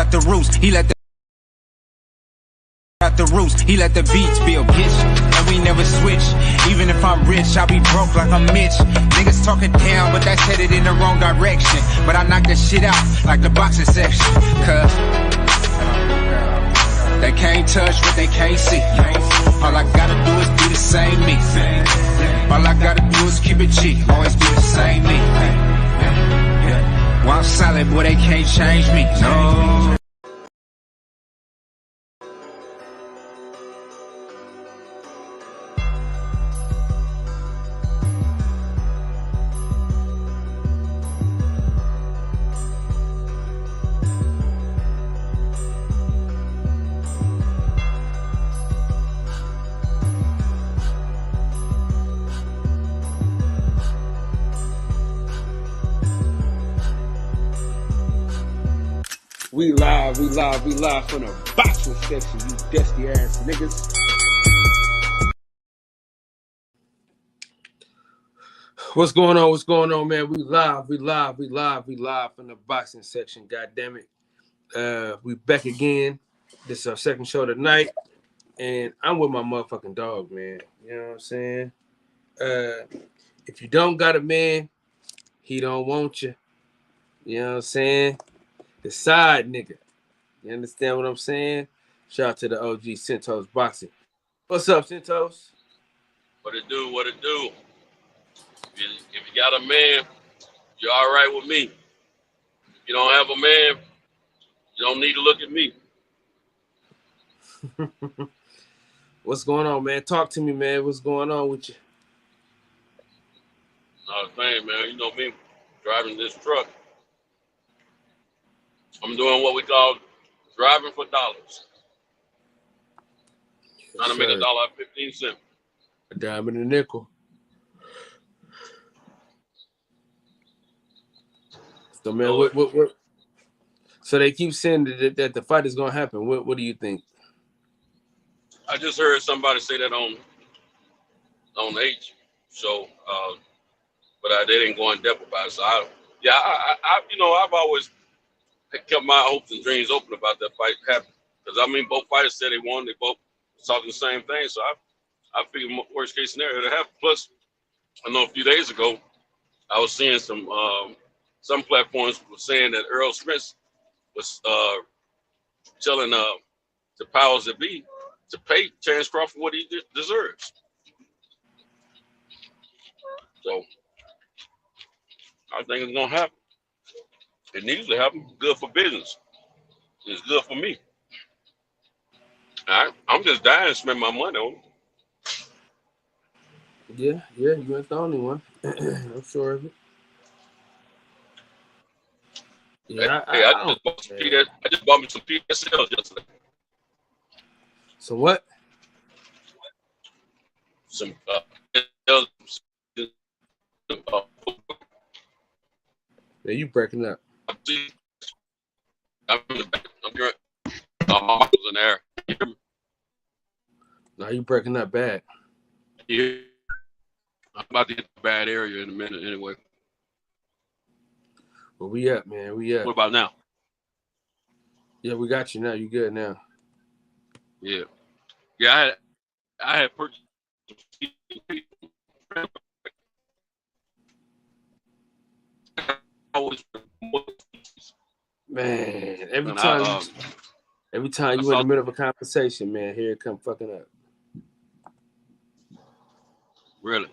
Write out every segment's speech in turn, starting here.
out the roost. He let the out the roost. He let the beats build, bitch. And we never switch. Even if I'm rich, I'll be broke like I'm Mitch. Niggas talking down, but that's headed in the wrong direction. But I knock that shit out like the boxing section. Cause they can't touch what they can't see. All I gotta do is be the same me. All I gotta do is keep it cheap. Always be the same me. While I'm solid, boy, they can't change me. No. We live from the boxing section, you dusty ass niggas. What's going on, man? We live from the boxing section, god damn it. We back again. This is our second show tonight. And I'm with my motherfucking dog, man. You know what I'm saying? If you don't got a man, he don't want you. You know what I'm saying? The side nigga. You understand what I'm saying? Shout out to the OG Centos Boxing. What's up, Centos? What it do? If you got a man, you're all right with me. If you don't have a man, you don't need to look at me. What's going on, man? Talk to me, man. What's going on with you? Not a thing, man. You know me, driving this truck. I'm doing what we call driving for dollars. Trying to make $1.15. A dime and a nickel. So, man, what? So they keep saying that the fight is gonna happen. What do you think? I just heard somebody say that on H show, but they didn't go in depth about it. So I've always kept my hopes and dreams open about that fight happening. Because I mean, both fighters said they won. They both talking the same thing. So I figured worst case scenario to happen. Plus, I know a few days ago I was seeing some platforms were saying that Earl Spence was telling the powers that be to pay Terence Crawford what he deserves. So I think it's gonna happen. It needs to happen. Good for business. It's good for me. I'm just dying to spend my money on it. Yeah, you ain't the only one. I'm sure of it. Yeah, I just bought me some PSLs yesterday. So what? Some Yeah, you breaking up. I'm in the back. My mic was in there. No, you breaking up bad. Yeah. I'm about to hit the bad area in a minute anyway. Well, we up, man. We up. What about now? Yeah, we got you now. You good now? Yeah. Yeah, I had purchased. Man, every time you in the middle of a conversation, man, here it come fucking up. Really?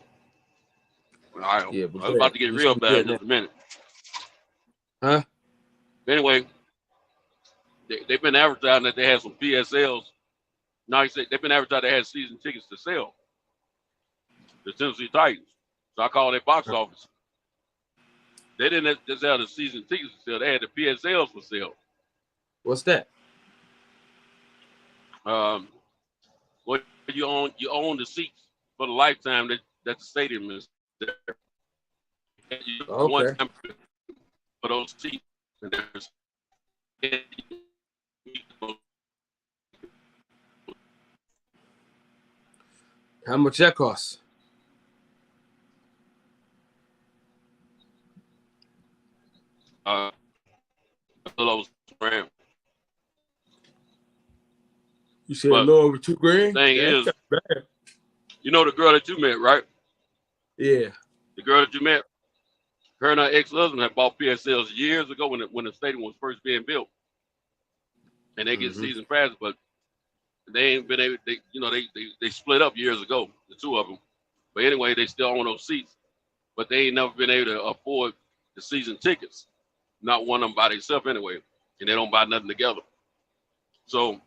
All right. Yeah, I'm about to get real bad in just a minute. Huh? Anyway, they've been advertising that they had some PSLs. Now they've been advertising they had season tickets to sell. The Tennessee Titans. So I called their box office. They didn't just have the season tickets for sale. They had the PSLs for sale. What's that? Well, you own the seats for the lifetime that the stadium is there. Okay. One time for those seats. And there's how much that costs? A little grand. You said But low over $2,000? thing Yeah, is, that's not bad. you know the girl that you met, right? Yeah. The girl that you met, her and her ex-husband had bought PSLs years ago when the stadium was first being built, and they get season passes, but they ain't been able. They split up years ago, the two of them. But anyway, they still own those seats, but they ain't never been able to afford the season tickets. Not one of them by themselves anyway, and they don't buy nothing together. So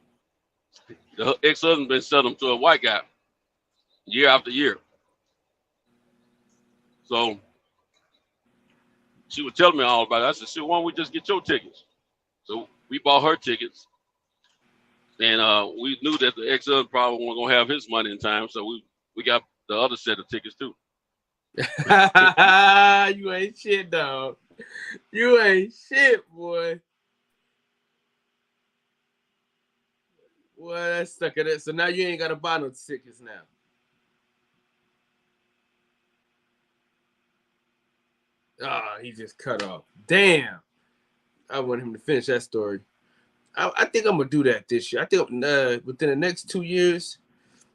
the ex-husband been selling them to a white guy year after year. So she was telling me all about it. I said, "Shit, why don't we just get your tickets?" So we bought her tickets, and we knew that the ex-husband probably wasn't gonna have his money in time, so we got the other set of tickets too. You ain't shit, dog. You ain't shit, boy. Boy, that's stuck at it. So now you ain't gotta buy no tickets now. Ah, he just cut off. Damn. I want him to finish that story. I think I'm gonna do that this year. I think within the next 2 years,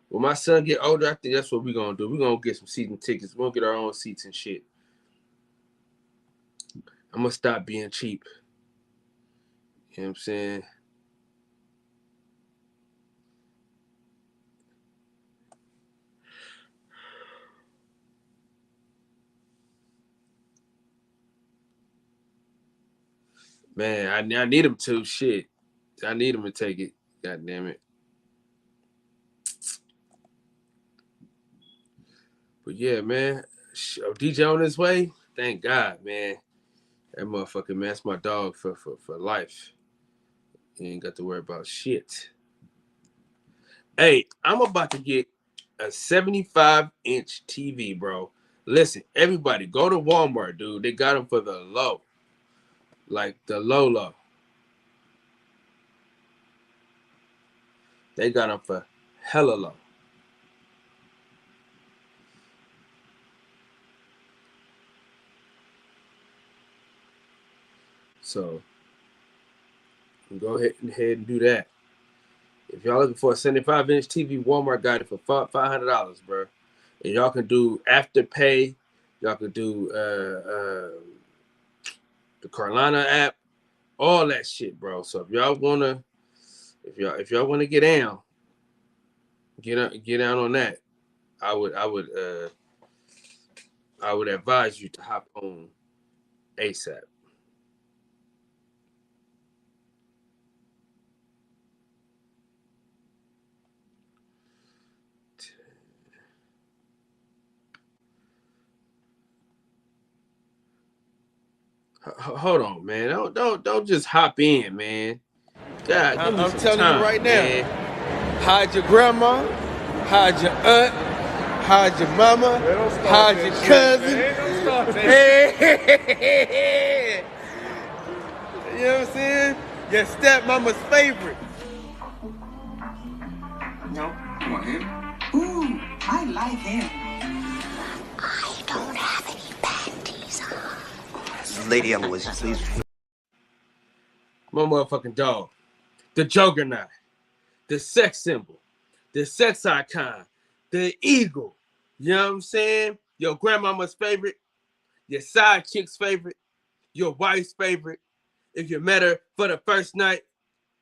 when my son get older, I think that's what we're gonna do. We're gonna get some season tickets. We're gonna get our own seats and shit. I'm gonna stop being cheap. You know what I'm saying? Man, I need him to. Shit. I need him to take it. God damn it. But yeah, man. DJ on his way. Thank God, man. That motherfucker, man, that's my dog for life. You ain't got to worry about shit. Hey, I'm about to get a 75-inch TV, bro. Listen, everybody, go to Walmart, dude. They got them for the low. Like the low. They got them for hella low. So go ahead and do that. If y'all looking for a 75-inch TV, Walmart got it for $500, bro. And y'all can do Afterpay. Y'all can do the Carolina app, all that shit, bro. So if y'all wanna get down, get down on that. I would advise you to hop on ASAP. Hold on, man. Don't just hop in, man. God, give me I'm some telling time, you right man. now. Hide your grandma, hide your aunt, hide your mama, hide your cousin. Hey. You know what I'm saying? Your stepmama's favorite. No, you want him? Ooh, I like him. I don't have any panties on. Lady Eloise, please. My motherfucking dog. The juggernaut. The sex symbol. The sex icon. The eagle. You know what I'm saying? Your grandmama's favorite. Your side chick's favorite. Your wife's favorite. If you met her for the first night,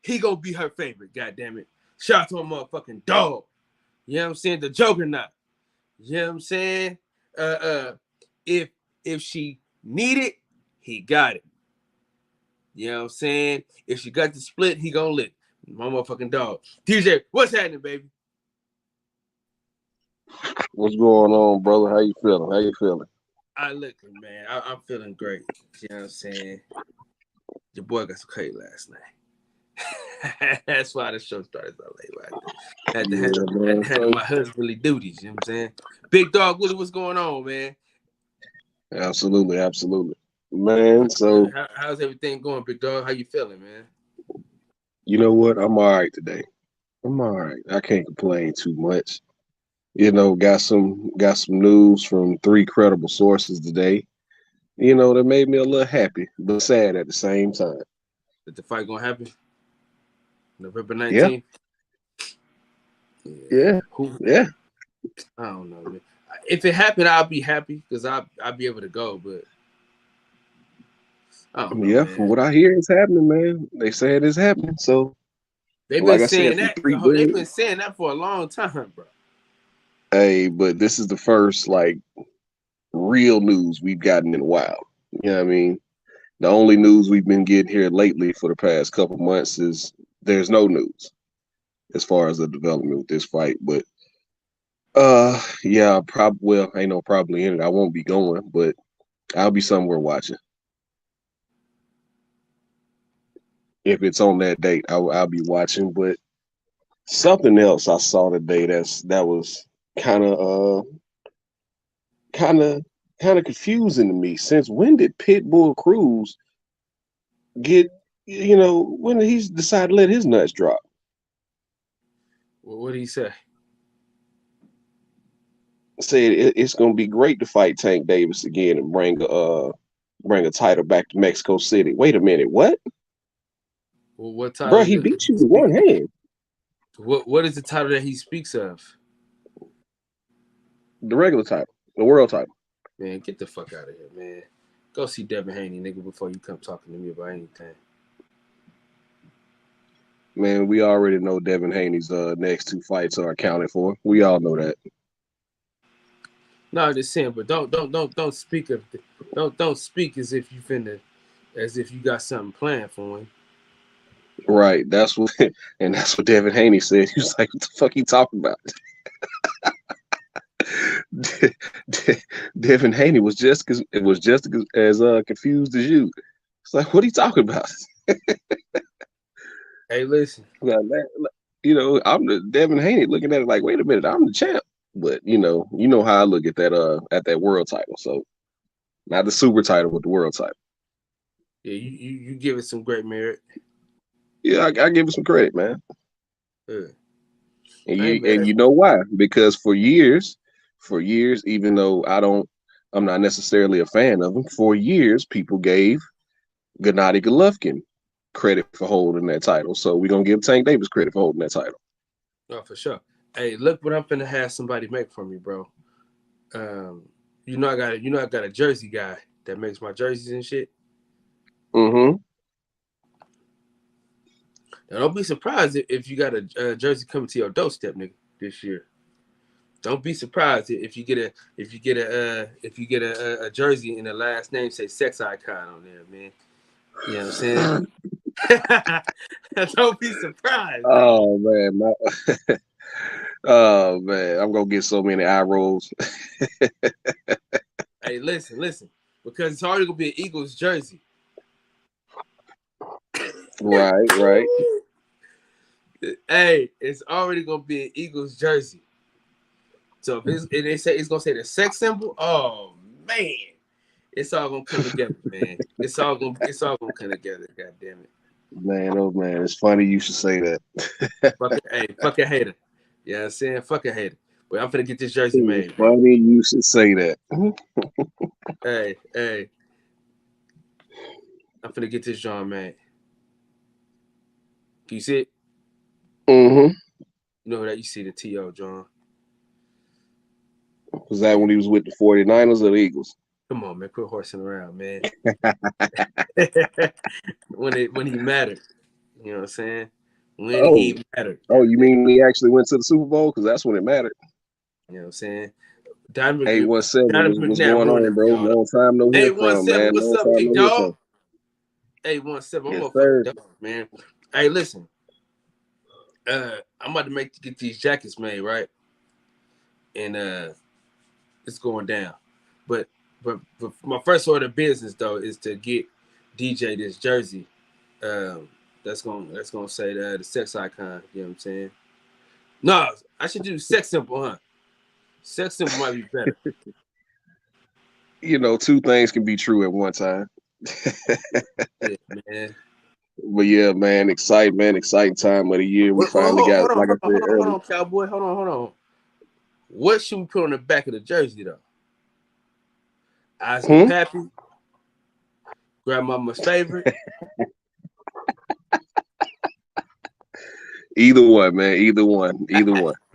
he gonna be her favorite, goddammit. Shout out to my motherfucking dog. You know what I'm saying? The juggernaut. You know what I'm saying? If she need it, he got it. You know what I'm saying? If she got the split, he gonna lick. My motherfucking dog. DJ, what's happening, baby? What's going on, brother? How you feeling? Man. I'm feeling great. You know what I'm saying? Your boy got some cake last night. That's why the show started so late. Right? Had to handle my husbandly duties. You know what I'm saying? Big Dog Willie, what's going on, man? Absolutely. Man, so how's everything going, Big Dog? How you feeling, man? You know what? I'm all right today. I'm all right. I can't complain too much. You know, got some news from 3 credible sources today. You know, that made me a little happy, but sad at the same time. That the fight gonna happen November 19th? Yeah. Who? Yeah. I don't know, man. If it happened, I'll be happy because I'll be able to go. But I don't know, Yeah. man. From what I hear, it's happening, man. They said it's happening. So, They've been like I said, saying from that. 3 They've billion. been saying that for a long time, bro. Hey, but this is the first like real news we've gotten in a while. You know what I mean? The only news we've been getting here lately for the past couple months is there's no news as far as the development with this fight. But yeah, ain't no probably in it. I won't be going, but I'll be somewhere watching. If it's on that date, I'll be watching. But something else I saw today that was kind of kind of confusing to me. Since when did Pitbull Cruz get, when did he decide to let his nuts drop? Well, what did he say? Said it's gonna be great to fight Tank Davis again and bring a title back to Mexico City. Wait a minute, what? Well, what Bro, title? he beat you with one hand. What is the title that he speaks of? The regular title, the world title. Man, get the fuck out of here, man. Go see Devin Haney, nigga, before you come talking to me about anything. Man, we already know Devin Haney's next 2 fights are accounted for. We all know that. No, I'm just saying, but don't speak of don't speak as if you got something planned for him. Right. That's what Devin Haney said. He was like, what the fuck he talking about? Devin Haney was just as confused as you. It's like, what are you talking about? Hey, listen. I'm the Devin Haney looking at it like, wait a minute, I'm the champ. But you know how I look at that world title. So not the super title, but the world title. Yeah, you give it some great merit. Yeah, I give it some credit, man. Yeah. And you know why? Because for years, even though I'm not necessarily a fan of him, for years people gave Gennady Golovkin credit for holding that title. So we're gonna give Tank Davis credit for holding that title. Oh, for sure. Hey, look what I'm finna have somebody make for me, bro. I got a jersey guy that makes my jerseys and shit. Mm-hmm. Now, don't be surprised if you got a jersey coming to your doorstep, nigga, this year. Don't be surprised if you get a jersey and the last name say sex icon on there, man. You know what I'm saying? Don't be surprised. Oh man, oh man, I'm gonna get so many eye rolls. Hey, listen, because it's already gonna be an Eagles jersey. Right. Hey, it's already gonna be an Eagles jersey. So if they say it's gonna say the sex symbol, oh man, it's all gonna come together, man. It's all gonna come together. God damn it, Man, oh man, it's funny you should say that. fucking hater. You know what I'm saying? Fucking hater. But I'm finna get this jersey made. Funny you should say that. Hey, I'm finna get this John made. Can you see it? Mm-hmm. You know that you see the T.O. John. Was that when he was with the 49ers or the Eagles? Come on, man. Quit horsing around, man. when he mattered. You know what I'm saying? When he mattered. Oh, you mean when he actually went to the Super Bowl? Because that's when it mattered. You know what I'm saying? Diamond 817, what's going on, bro? Long time no hear from, man. What's up, big dog? 817, I'm yes, motherfucking dog, man. Hey, listen. I'm about to get these jackets made, right? And it's going down. But my first order of business though is to get DJ this jersey. That's gonna say the sex icon. You know what I'm saying? No, I should do sex symbol, huh? Sex symbol might be better. Two things can be true at one time. Yeah, man. But yeah, man, exciting time of the year. We finally got, like I said earlier. Hold on, cowboy. Hold on. What should we put on the back of the jersey though? Oscar Pappy, Grandmama's favorite. Either one, man. Either one.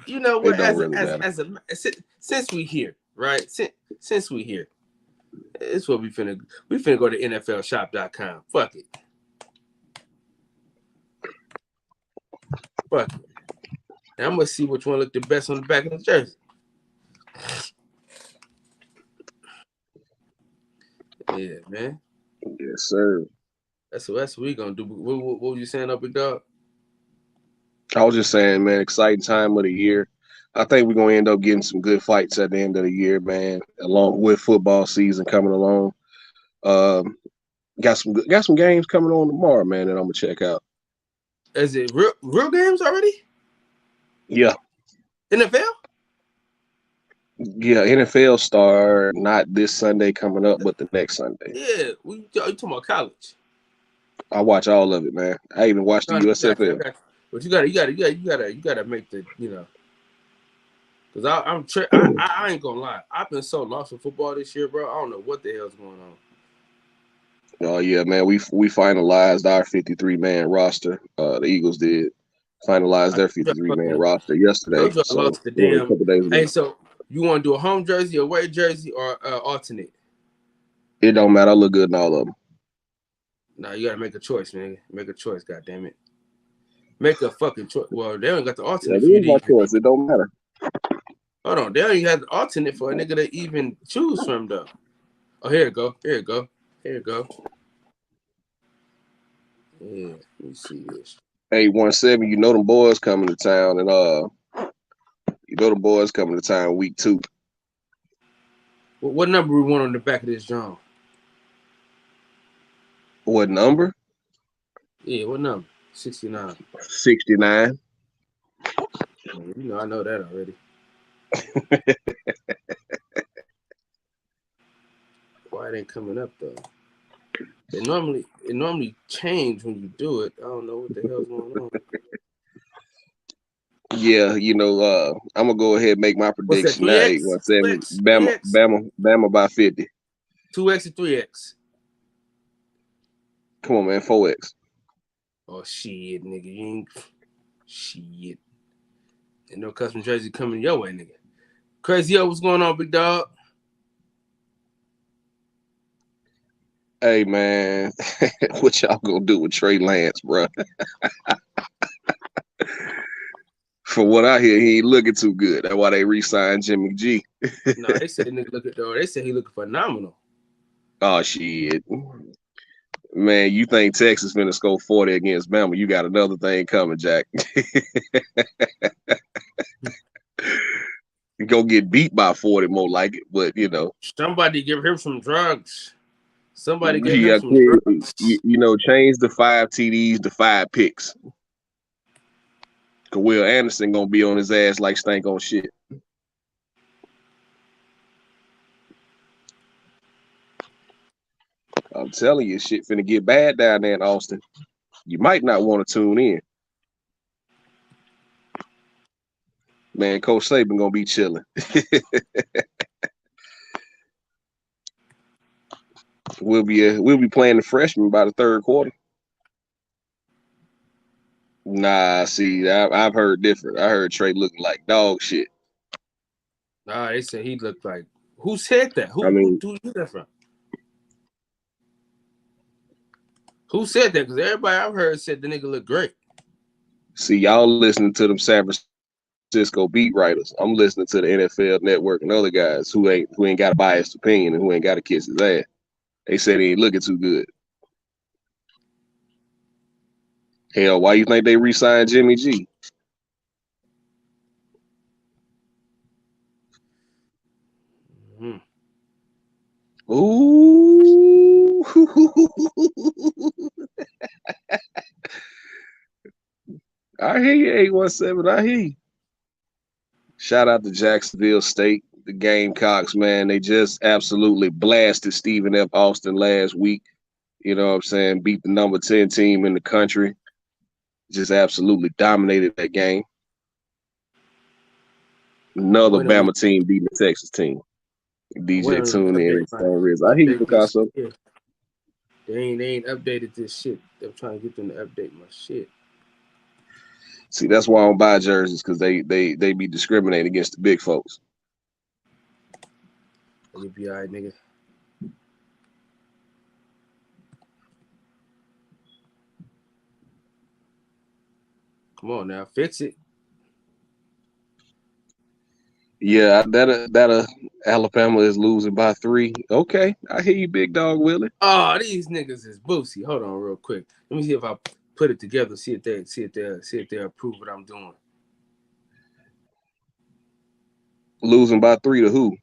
You know It what? don't really matter. Since we here, right? Since we here, it's what we finna go to NFLshop.com. Fuck it. Fuck it. And I'm gonna see which one looked the best on the back of the jersey. Yeah, man. Yes, sir. That's what we gonna do. What were you saying, up, big dog? I was just saying, man, exciting time of the year. I think we're gonna end up getting some good fights at the end of the year, man. Along with football season coming along, got some games coming on tomorrow, man, that I'm gonna check out. Is it real games already? Yeah, NFL? yeah. NFL start not this Sunday coming up, but the next Sunday. Yeah, you talking about college? I watch all of it, man. I even watched the No, USFL. I got you. But you gotta make the, you know, because I ain't gonna lie. I've been so lost in football this year, bro. I don't know what the hell's going on. Oh yeah, man. We finalized our 53-man roster. The Eagles did finalize their 53-man roster yesterday. I lost the damn. A couple days ago. Hey, so you want to do a home jersey, away jersey, or alternate? It don't matter. I look good in all of them. Nah, you gotta make a choice, man. Make a choice, goddamn it. Make a fucking choice. Well, they don't got the alternate. Yeah, it is my choice. It don't matter. Hold on, they don't even have the alternate for a nigga to even choose from, though. Oh, here it go. Here it go. Here it go. Yeah, let me see this. 817, you know them boys coming to town, and you know them boys coming to town week 2. What number we want on the back of this John? What number? Yeah, what number? 69. 69. You know, I know that already. Why it ain't coming up though? It normally change when you do it. I don't know what the hell's going on. Yeah, you know, I'm gonna go ahead and make my prediction now. 817, Bama by 50. 2X or 3X? Come on, man, 4X. Oh shit, nigga, you ain't shit. Ain't no custom jersey coming your way, nigga. Crazy, what's going on, big dog? Hey man, what y'all gonna do with Trey Lance, bro? From what I hear, he ain't looking too good. That's why they re-signed Jimmy G. No, they said nigga looking though. They said he looking phenomenal. Oh shit. Man, you think Texas finna score 40 against Bama? You got another thing coming, Jack. You go get beat by 40 more like it, but you know. Somebody give him some drugs. Somebody give him some drugs. You know, change the 5 TDs to 5 picks. Cause Will Anderson gonna be on his ass like stank on shit. I'm telling you, shit finna get bad down there in Austin. You might not want to tune in. Man, Coach Saban gonna be chilling. We'll be playing the freshmen by the third quarter. Nah, see, I've heard different. I heard Trey looking like dog shit. Nah, they said he looked like. Who said that? Who you that from? Who said that? Because everybody I've heard said the nigga looked great. See, y'all listening to them San Francisco beat writers. I'm listening to the NFL Network and other guys who ain't got a biased opinion and who ain't got to kiss his ass. They said he ain't looking too good. Hell, why you think they re-signed Jimmy G? Mm-hmm. Ooh. I hear you, 817. I hear you. Shout out to Jacksonville State, the Gamecocks, man. They just absolutely blasted Stephen F. Austin last week. You know what I'm saying? Beat the number 10 team in the country. Just absolutely dominated that game. Another Bama team beating the Texas team. DJ tune in. I hear you, Picasso. They ain't updated this shit. I'm trying to get them to update my shit. See, that's why I don't buy jerseys because they be discriminating against the big folks. You'll be all right, nigga. Come on now, fix it. Yeah, that Alabama is losing by 3. Okay, I hear you, big dog Willie. Oh, these niggas is boosie. Hold on, real quick. Let me see if I put it together. See if they approve what I'm doing. Losing by 3 to who?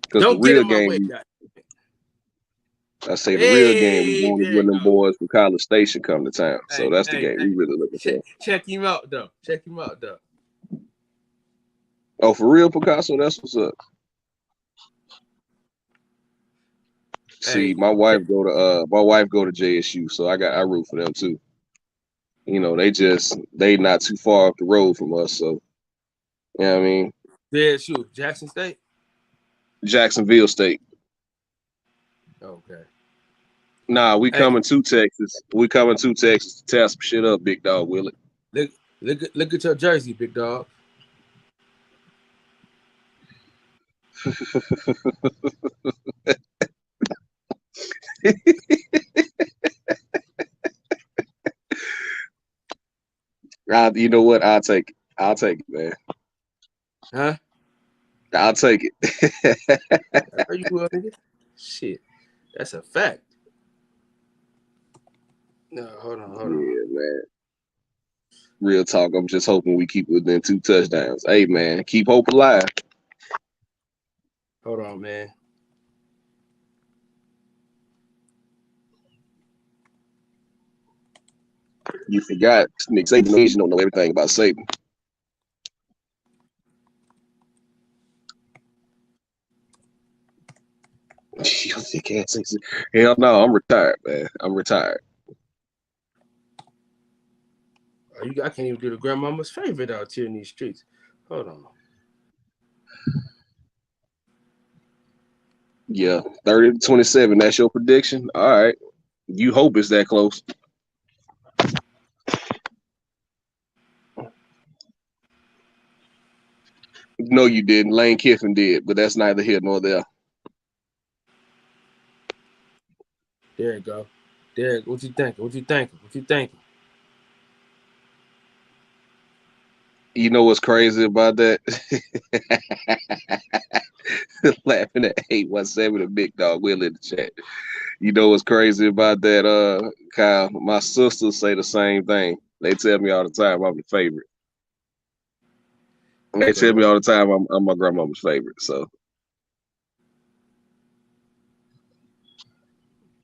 Because the Don't get real in my way, game, guys. I say the real game, we Hey, want there to win you them go. boys from College Station come to town. So that's the game we really looking for. Check him out though. Oh, for real, Picasso? That's what's up. See, Hey, my wife go to JSU, so I root for them too. You know, they not too far up the road from us, so you know what I mean. yeah, shoot, Jackson State. Jacksonville State. Okay. Nah, we coming to Texas. We coming to Texas to tear some shit up, big dog Willie. Look at your jersey, big dog. You know what? I'll take it, man. Huh? I'll take it. Are you will, nigga? Shit, that's a fact. No, hold on. Yeah, man. Real talk. I'm just hoping we keep within 2 touchdowns. Hey, man, keep hope alive. Hold on, man. You forgot Nick Saban don't know everything about Saban. You can't say hell no, I'm retired, man. I'm retired. I can't even do the grandmama's favorite out here in these streets. Hold on. Yeah, 30-27. That's your prediction. All right. You hope it's that close. No, you didn't. Lane Kiffin did, but that's neither here nor there. There you go. Derek, what you thinking? You know what's crazy about that? Laughing at 817, the big dog Will in the chat. You know what's crazy about that, Kyle? My sisters say the same thing. They tell me all the time I'm the favorite. They tell me all the time I'm my grandmama's favorite. So,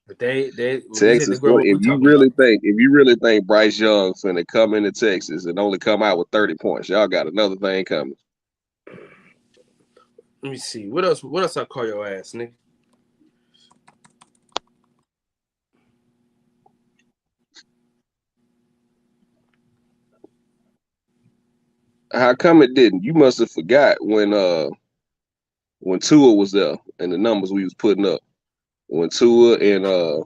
but they Texas. If you really think Bryce Young's gonna come into Texas and only come out with 30 points, y'all got another thing coming. Let me see. What else I call your ass, nigga? How come it didn't? You must have forgot when Tua was there and the numbers we was putting up. When Tua and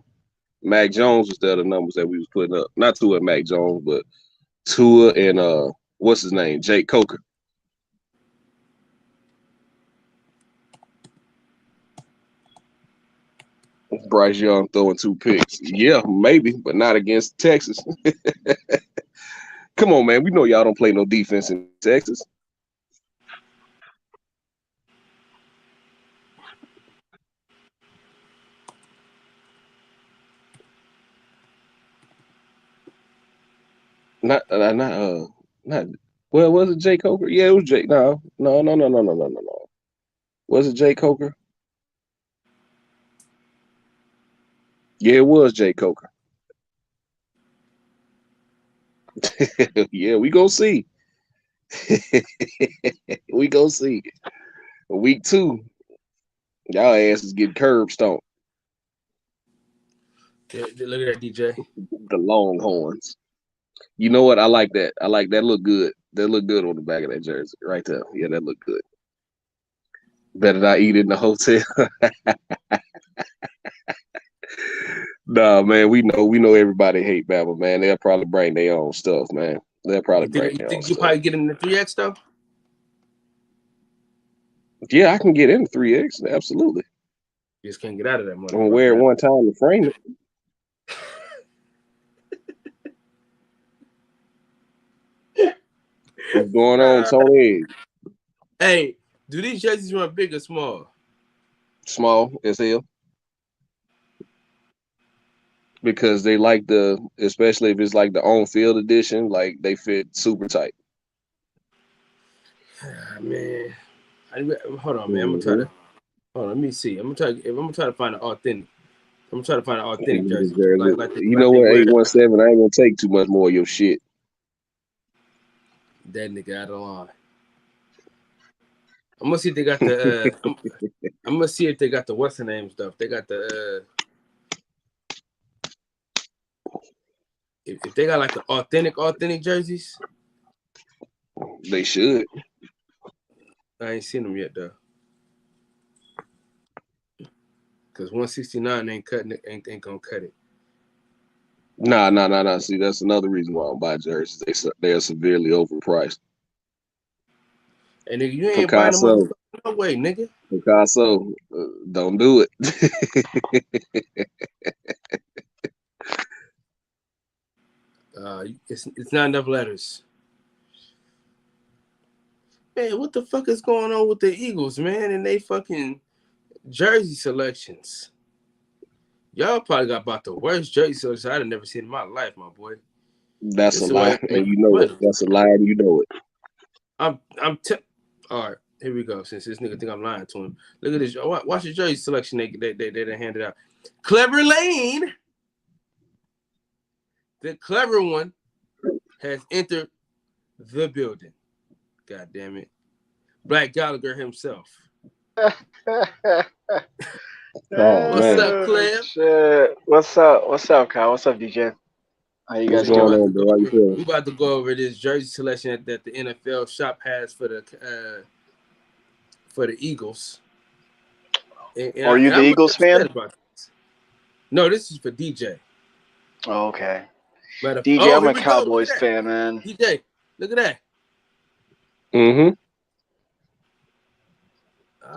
Mac Jones was there, the numbers that we was putting up. Not Tua and Mac Jones, but Tua and what's his name? Jake Coker. Bryce Young throwing 2 picks. Yeah, maybe, but not against Texas. Come on, man. We know y'all don't play no defense in Texas. Not. Well, was it Jake Coker? Yeah, it was Jake. No. Was it Jake Coker? Yeah, it was Jake Coker. Yeah, we gonna see. We gonna see. Week 2, y'all asses get curb stomped. Yeah, look at that, DJ. The Longhorns. You know what? I like that. I like that. Look good. That look good on the back of that jersey right there. Yeah, that look good. Better not eat it in the hotel. Nah, man, we know everybody hate Bama, man. They'll probably bring their own stuff, man. They'll probably You break think, you down. think you probably get in the 3X though? Yeah, I can get in 3X. Absolutely. You just can't get out of that I'm gonna wear it motherfucker. one time to frame it. What's going on, Tony? Hey, do these jerseys run big or small? Small as hell. Because they like especially if it's like the on-field edition, like they fit super tight. Man, hold on, man. I'm gonna try to. Hold on, let me see. I'm gonna try to find an authentic. I'm gonna try to find an authentic jersey. You know what? 817. I ain't gonna take too much more of your shit. That nigga out of line. I'm gonna see if they got the. I'm gonna see if they got the what's the name stuff. They got the. If they got like the authentic jerseys, they should. I ain't seen them yet though. Cause 169 ain't cutting it, ain't gonna cut it. Nah. See, that's another reason why I don't buy jerseys. They are severely overpriced. And nigga, you ain't buying them no way, nigga. Picasso, don't do it. It's not enough letters. Man, what the fuck is going on with the Eagles, man? And they fucking jersey selections. Y'all probably got about the worst jersey selection I've never seen in my life, my boy. That's a lie, and you know it. That's a lie, and you know it. All right, here we go. Since this nigga think I'm lying to him, look at this. Watch the jersey selection they handed out. Clever Lane, the clever one, has entered the building. God damn it, Black Gallagher himself. What's up, Clem? Shit. What's up, Kyle? What's up, DJ? How you guys doing? On, bro? How you feeling? We about to go over this jersey selection that the NFL shop has for the Eagles. Are you the Eagles fan? No, this is for DJ. Oh, okay. DJ, I'm a Cowboys fan, man. DJ, look at that. Mm-hmm.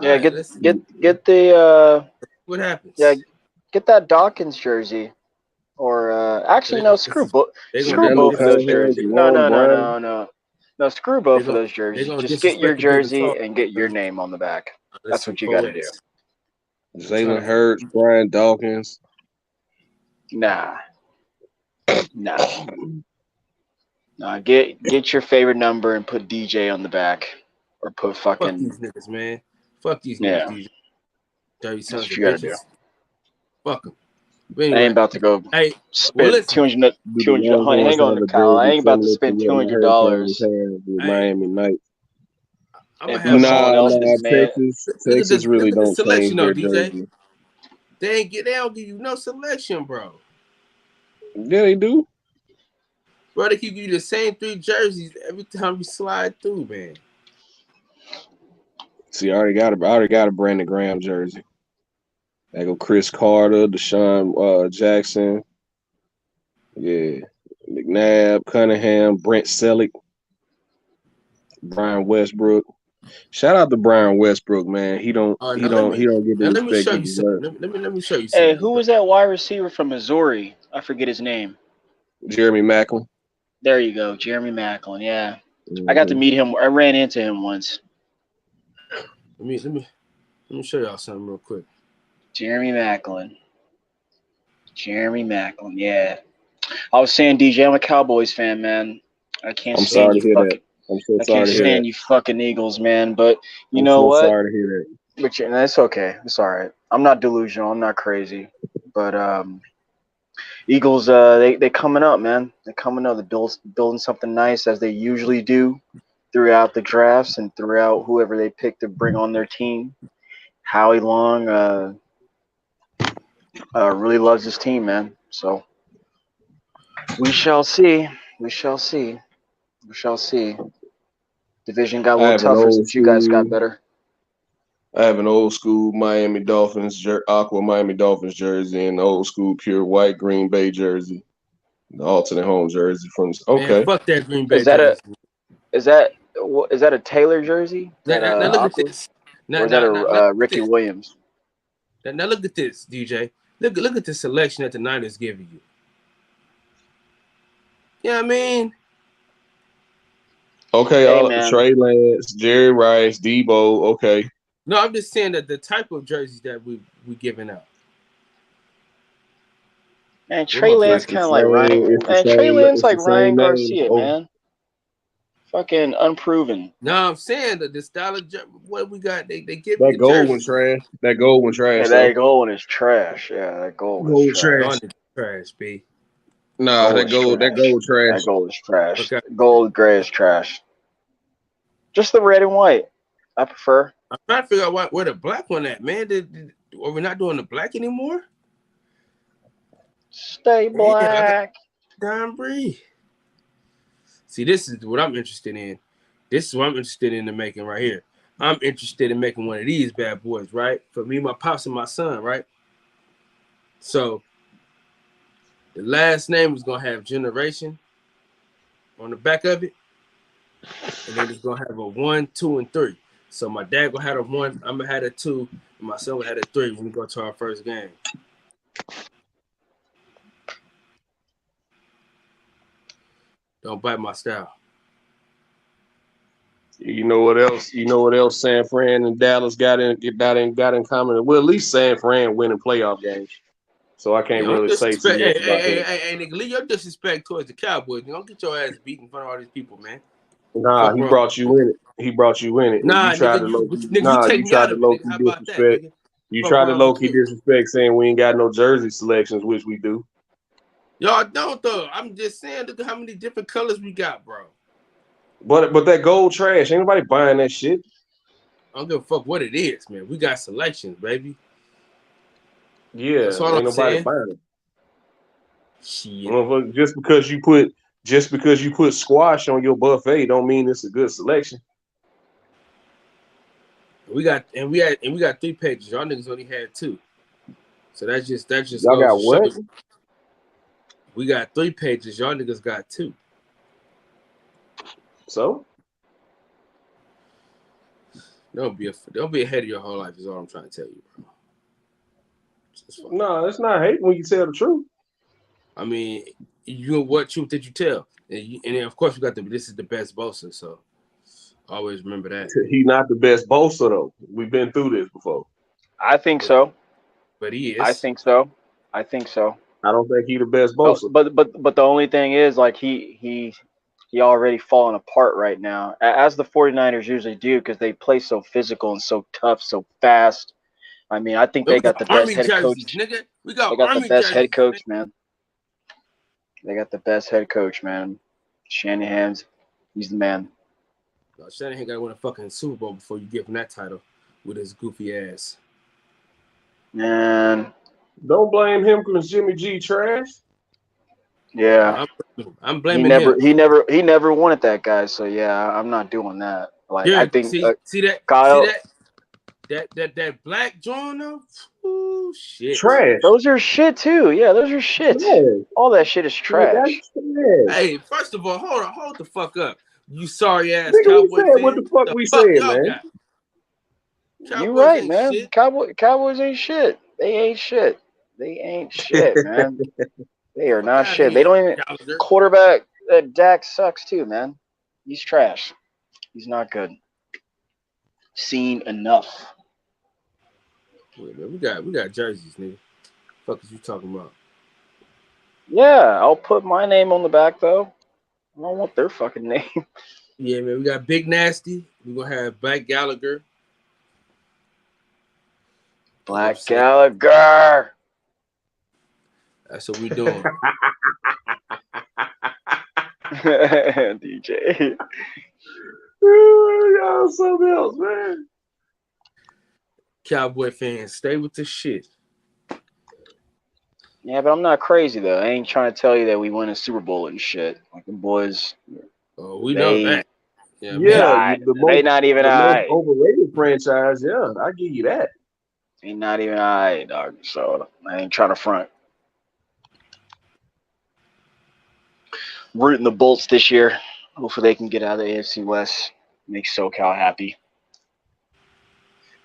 Yeah, get the what happens? Yeah, get that Dawkins jersey. Or actually no, screw both of those jerseys. No, screw both of those jerseys. Just get your jersey and get your name on the back. That's what you gotta do. Jalen Hurts, Brian Dawkins. Nah. Get your favorite number and put DJ on the back. Or put fucking. Fuck these niggas, man. Fuck these niggas, DJ. Dirty sons of bitches. Fuck them. Anyway, I ain't about to go spend $200. Hang on, Kyle. I ain't about to spend $200. Miami Night. Texas really don't change their jersey. They don't give you no selection, bro. Yeah, they do. Bro, they keep you the same 3 jerseys every time you slide through, man. See, I already got a Brandon Graham jersey. I go Chris Carter, Deshaun Jackson, yeah, McNabb, Cunningham, Brent Selleck, Brian Westbrook. Shout out to Brian Westbrook, man. He don't get the respect he deserves. Let me show you something. Hey, who was that wide receiver from Missouri? I forget his name. Jeremy Maclin. There you go, Jeremy Maclin. Yeah, I got to meet him. I ran into him once. Let me show y'all something real quick. Jeremy Maclin, yeah. I was saying, DJ, I'm a Cowboys fan, man. I can't stand you fucking. I'm so sorry to hear that. I can't stand you fucking Eagles, man. But you I'm know so what? Sorry to hear that. But that's okay. It's all right. I'm not delusional. I'm not crazy. But Eagles, they coming up, man. They're coming up. They're building something nice as they usually do throughout the drafts and throughout whoever they pick to bring on their team. Howie Long really loves his team, man. So we shall see. Division got a little tougher since you guys got better. I have an old school Miami Dolphins aqua Miami Dolphins jersey and the old school pure white Green Bay jersey. The alternate home jersey from Man, okay. fuck that Green Bay Is that jersey. is that a Taylor jersey? Now, That now look at Aqua? this. Or is that Now look a at Ricky this. Williams? Now look at this, DJ. Look at the selection that the Niners giving you. You know what I mean? Okay, Hey, man. Trey Lance, Jerry Rice, Debo. Okay. No, I'm just saying that the type of jerseys that we giving out. Man, Trey Lance kind of like Ryan. Man, Trey Lance like Ryan Garcia, man. Fucking unproven. No, I'm saying that the style of what we got, they give That me gold one trash. That gold one trash. Yeah, that gold one is trash. Yeah, that gold is trash. Trash, B. Nah, that gold trash. That gold is trash. Okay. Gold gray is trash. Just the red and white. I prefer. I'm trying to figure out where the black one at, man. Are we not doing the black anymore? Stay black. Don Bree. See, this is what I'm interested in. This is what I'm interested in making right here. I'm interested in making one of these bad boys, right? For me, my pops, and my son, right? So the last name is gonna have Generation on the back of it, and then it's gonna have a 1, 2, and 3. So my dad gonna have a 1, I'm gonna have a 2, and my son will have a 3 when we go to our first game. Don't bite my style. You know what else? You know what else? San Fran and Dallas got in common. Well, at least San Fran winning playoff games. So I can't really say too much about that. Hey, nigga, leave your disrespect towards the Cowboys. Don't get your ass beat in front of all these people, man. Nah, he brought you in it. He brought you in it. Nah, you tried to low-key disrespect. You tried to low-key disrespect saying we ain't got no jersey selections, which we do. Y'all don't though. I'm just saying, look at how many different colors we got, bro. But that gold trash, ain't nobody buying that shit. I don't give a fuck what it is, man. We got selections, baby. Yeah, that's all ain't nobody buying it. Shit. Just because you put squash on your buffet, don't mean it's a good selection. We got 3 pages. Y'all niggas only had 2. So that's just y'all got what? We got 3 pages. Y'all niggas got 2. So don't be ahead of your whole life is all I'm trying to tell you, bro. No, it's not hate when you tell the truth. I mean, what truth did you tell? And then of course we got this is the best Bosa, so always remember that. He's not the best Bosa though. We've been through this before. I think so. But he is. I think so. I don't think he's the best Bosa. But the only thing is, like, he already falling apart right now, as the 49ers usually do, because they play so physical and so tough, so fast. I mean, I think they got the best head coach. Nigga. They got the best head coach, man. They got the best head coach, man. Shanahan's, he's the man. No, Shanahan got to win a fucking Super Bowl before you give him that title with his goofy ass. Man. Don't blame him because Jimmy G trash. Yeah. I'm blaming him. He never wanted that guy, so yeah, I'm not doing that. Like, yeah, I think see that Kyle, that black joint though? Ooh, shit. Trash. Those are shit too. Yeah, those are shit. Yeah. All that shit is trash. Hey, first of all, hold the fuck up. You sorry ass Cowboy fan. What the fuck we saying, man? You right, man. Shit. Cowboys ain't shit. They ain't shit. They ain't shit, man. They are not shit. They don't even quarterback. Dak sucks too, man. He's trash. He's not good. Seen enough. Wait, man, we got jerseys, nigga. Fuck is you talking about? Yeah, I'll put my name on the back though. I don't want their fucking name. Yeah, man. We got Big Nasty. We're gonna have Black Gallagher. Black Gallagher. That's what we doing. DJ. Y'all something else, man. Cowboy fans, stay with the shit. Yeah, but I'm not crazy though. I ain't trying to tell you that we win a Super Bowl and shit. Like the boys. Oh, we know that. Yeah, they not even most overrated franchise. Yeah, I give you that. Ain't not even dog. So I ain't trying to front. rooting the Bolts this year. Hopefully they can get out of the AFC West. Make SoCal happy.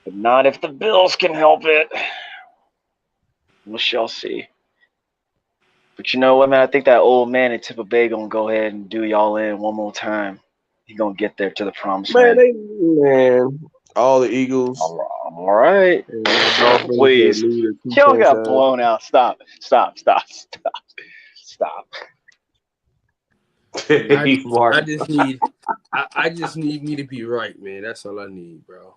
But not if the Bills can help it. We shall see. But you know what, man? I think that old man in Tampa Bay gonna go ahead and do y'all in one more time. He gonna get there to the promised land. All the Eagles. All right. Please. Y'all got blown out. Stop. I just need me to be right, man. That's all I need, bro.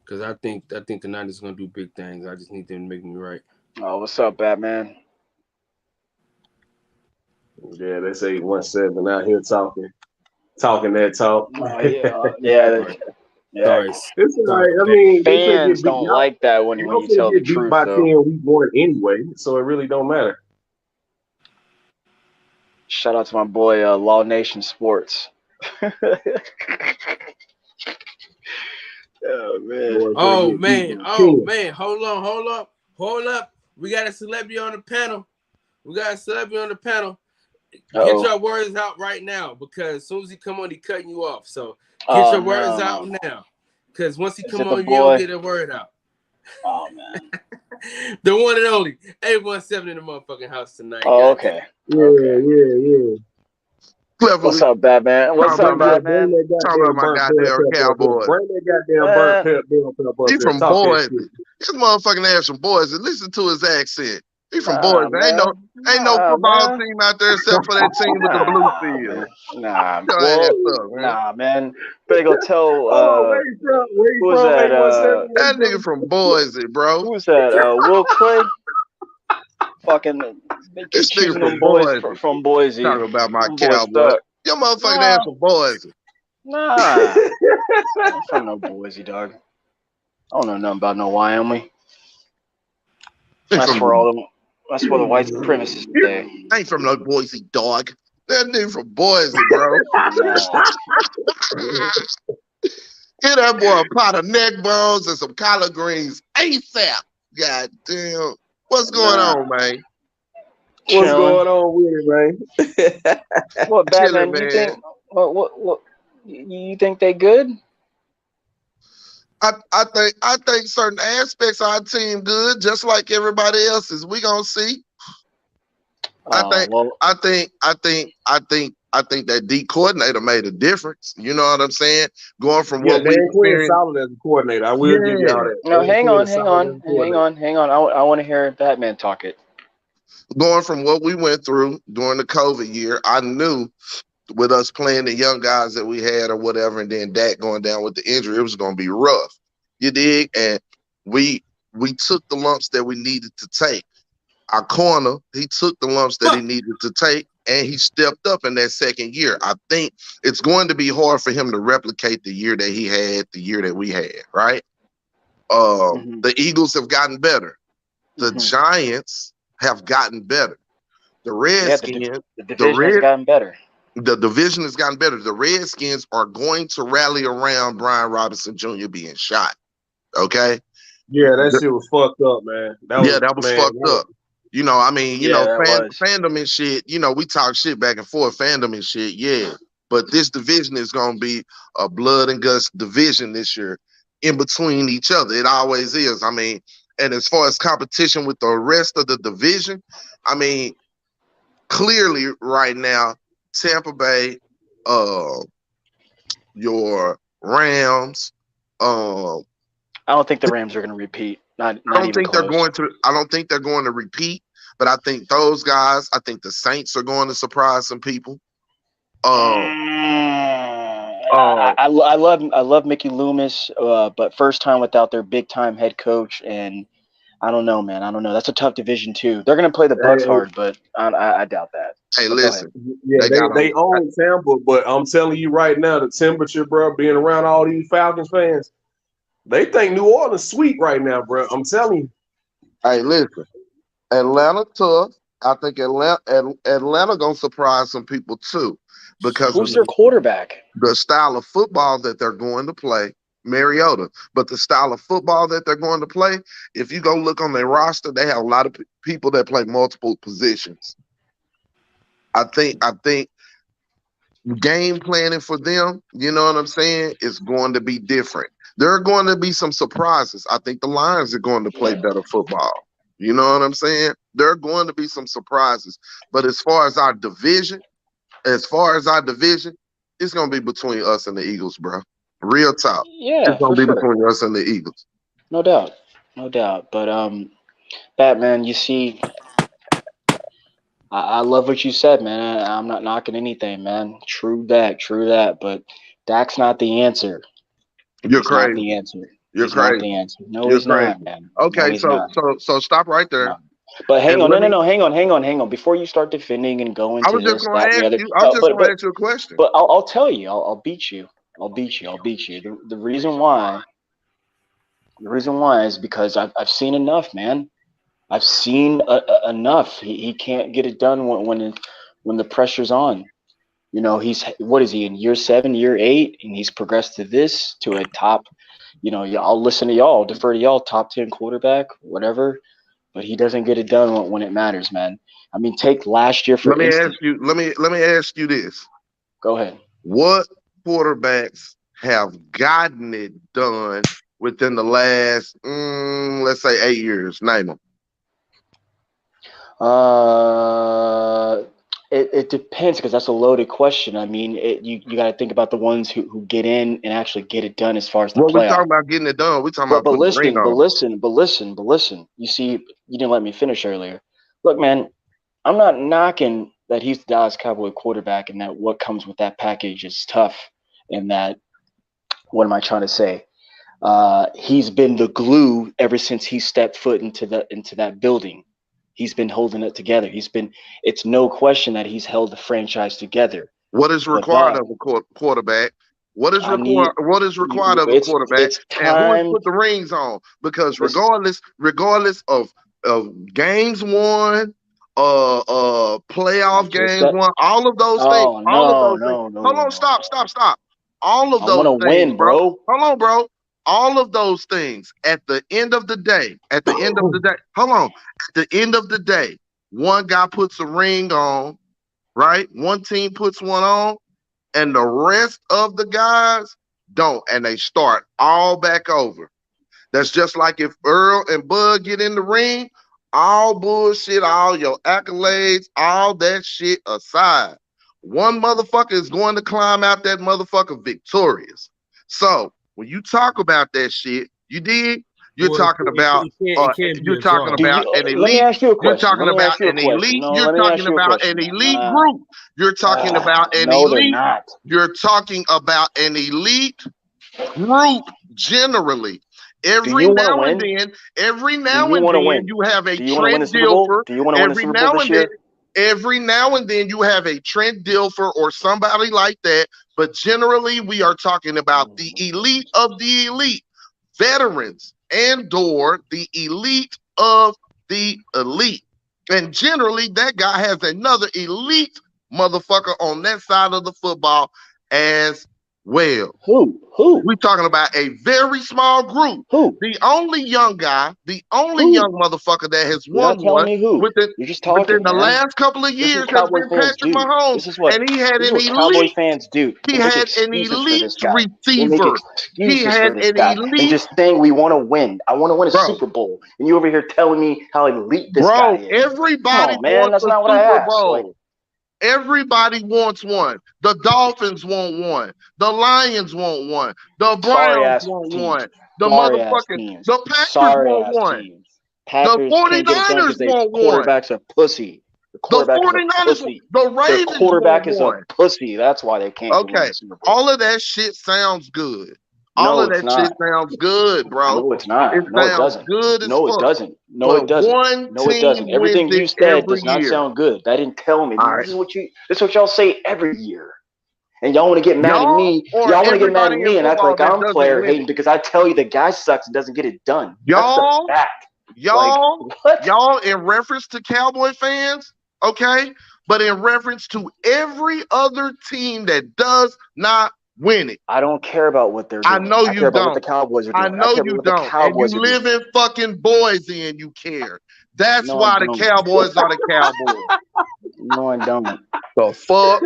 Because I think the Niners gonna do big things. I just need them to make me right. Oh, what's up, Batman? Yeah, they say 1-7 out here talking that talk. Yeah. Sorry. It's all right. I mean, fans don't like that when you tell the truth. By 10 week one anyway, so it really don't matter. Shout out to my boy Law Nation Sports. Oh man. Hold up. We got a celebrity on the panel. Get your words out right now, because as soon as he come on, he cutting you off. So get your words out now, because once he come on, you don't get a word out. Oh man, the one and only 817 in the motherfucking house tonight. Oh, okay. Yeah. What's up, Batman? What's up, Batman? Talking about my goddamn Cowboys. Bring that goddamn burnt pep up. He from Boise. This motherfucking ass from Boise. Listen to his accent. He from Boise. Ain't no football team out there except for that team with the blue field. Nah, man. Better go tell. Where you from? That nigga from Boise, bro. Who's that? Will Clay. Fucking. This nigga from Boise. From Boise. Talking about my Cowboys. Your motherfucking ass from Boise. Nah. I'm from no Boise, dog. I don't know nothing about no Wyoming. That's where the white supremacists stay. I ain't from no Boise, dog. That nigga from Boise, bro. Get that boy a pot of neck bones and some collard greens ASAP. God damn. What's going on, man? What's going on with it, man? What, Batman? You think? What? You think they good? I think certain aspects of our team good, just like everybody else's. We gonna see. I think that D coordinator made a difference. You know what I'm saying? Going from what we experienced. Solid as a coordinator. I will give you all that. No, hang on. I want to hear Batman talk it. Going from what we went through during the COVID year, I knew with us playing the young guys that we had or whatever, and then Dak going down with the injury, it was going to be rough. You dig? And we took the lumps that we needed to take. Our corner, he took the lumps that he needed to take, and he stepped up in that second year. I think it's going to be hard for him to replicate the year that he had, the year that we had, right? The Eagles have gotten better. The Giants have gotten better. The Redskins, the division has gotten better. The division has gotten better. The Redskins are going to rally around Brian Robinson Jr. being shot. Okay? Yeah, that shit was fucked up, man. That was fucked up. You know, I mean, fandom and shit, you know, we talk shit back and forth, fandom and shit, yeah. But this division is going to be a blood and guts division this year in between each other. It always is. I mean, and as far as competition with the rest of the division, I mean, clearly right now, Tampa Bay, your Rams. I don't think the Rams are going to repeat. I don't think they're going to repeat, but I think those guys. I think the Saints are going to surprise some people. I love Mickey Loomis, but first time without their big time head coach, and I don't know, man. I don't know. That's a tough division too. They're going to play the Bucs hard, but I doubt that. Hey, listen. Yeah, they own Tampa, but I'm telling you right now, the temperature, bro, being around all these Falcons fans, they think New Orleans sweet right now, bro. I'm telling you. Hey, listen. Atlanta tough. I think Atlanta gonna surprise some people too, because who's their quarterback? The style of football that they're going to play, Mariota. But the style of football that they're going to play, if you go look on their roster, they have a lot of people that play multiple positions. I think game planning for them, you know what I'm saying, is going to be different. There are going to be some surprises. I think the Lions are going to play better football. You know what I'm saying? There are going to be some surprises. But as far as our division, it's going to be between us and the Eagles, bro. Real talk. Yeah, It's going for to be sure. between us and the Eagles. No doubt. No doubt. But Batman, you see, I love what you said, man. I'm not knocking anything, man. True that. But Dak's not the answer. You're He's not crazy. the answer. You're He's not crazy. the answer. No, You're he's crazy. not, man. No, Okay, he's so not. stop right there. No. But hang And on, let me- no, hang on. Before you start defending and go I into was just this, going that, to and the ask other, you. I was just going to ask you a question. but I'll tell you, I'll beat you. I'll beat you. The reason why is because I've seen enough, man. I've seen enough. He can't get it done when the pressure's on. You know, what is he in year 7, year 8, and he's progressed to a top. You know, I'll listen to y'all, defer to y'all, top 10 quarterback, whatever. But he doesn't get it done when it matters, man. I mean, take last year for instance. Let me ask you this. Go ahead. What quarterbacks have gotten it done within the last, let's say, 8 years? Name them. It depends, because that's a loaded question. I mean, you got to think about the ones who get in and actually get it done as far as the Well, we're playoff. talking about getting it done. We're talking about putting the ring on. But listen. You see, you didn't let me finish earlier. Look, man, I'm not knocking that he's the Dallas Cowboy quarterback and that what comes with that package is tough. And that, what am I trying to say? He's been the glue ever since he stepped foot into that building. He's been holding it together. It's no question that he's held the franchise together. What is required of a quarterback? What is required of a quarterback? It's time. And who put the rings on? Because regardless of games won, playoff games won, all of those things. Hold on, stop. All of those things. I want to win, bro. Hold on, bro. All of those things at the end of the day, one guy puts a ring on, right? One team puts one on, and the rest of the guys don't, and they start all back over. That's just like if Earl and Bud get in the ring, all bullshit, all your accolades, all that shit aside. One motherfucker is going to climb out that motherfucker victorious. So when you talk about that shit, you dig? You're talking about an elite. You're talking about an elite group. You're talking about an elite group generally. Every now and then you have a Trent Dilfer. Every now and then you have a Trent Dilfer or somebody like that. But generally, we are talking about the elite of the elite, veterans, and/or the elite of the elite. And generally, that guy has another elite motherfucker on that side of the football as well. Who? We're talking about a very small group. Who? The only young guy, young motherfucker that has won one within the last couple of years has been Patrick Mahomes. And he had an elite Cowboy fans do. He had an elite receiver. He had an elite. And just saying we want to win. I want to win a Super Bowl. And you over here telling me how elite this guy is. Everybody wants a Super Bowl. Everybody wants one. The Dolphins want one. The Lions want one. The Browns want one. The motherfuckers. The Packers want one. The 49ers want one. Quarterback's a pussy. The 49ers. The Ravens. The quarterback is a pussy. That's why they can't. Okay. All of that shit sounds good. All of that shit sounds good, bro. No, it's not. It sounds good as fuck. It doesn't. No, it doesn't. Everything you said does not sound good. That didn't tell me. This is what y'all say every year. And y'all want to get mad at me. Y'all want to get mad at me and act like I'm player hating because I tell you the guy sucks and doesn't get it done. Y'all, in reference to Cowboy fans, okay? But in reference to every other team that does not win it. I don't care about what they're doing. I know you don't. What the Cowboys are doing. I know you don't. And you live in fucking Boise and you care. That's why the Cowboys are the Cowboys. No, I don't. The fuck?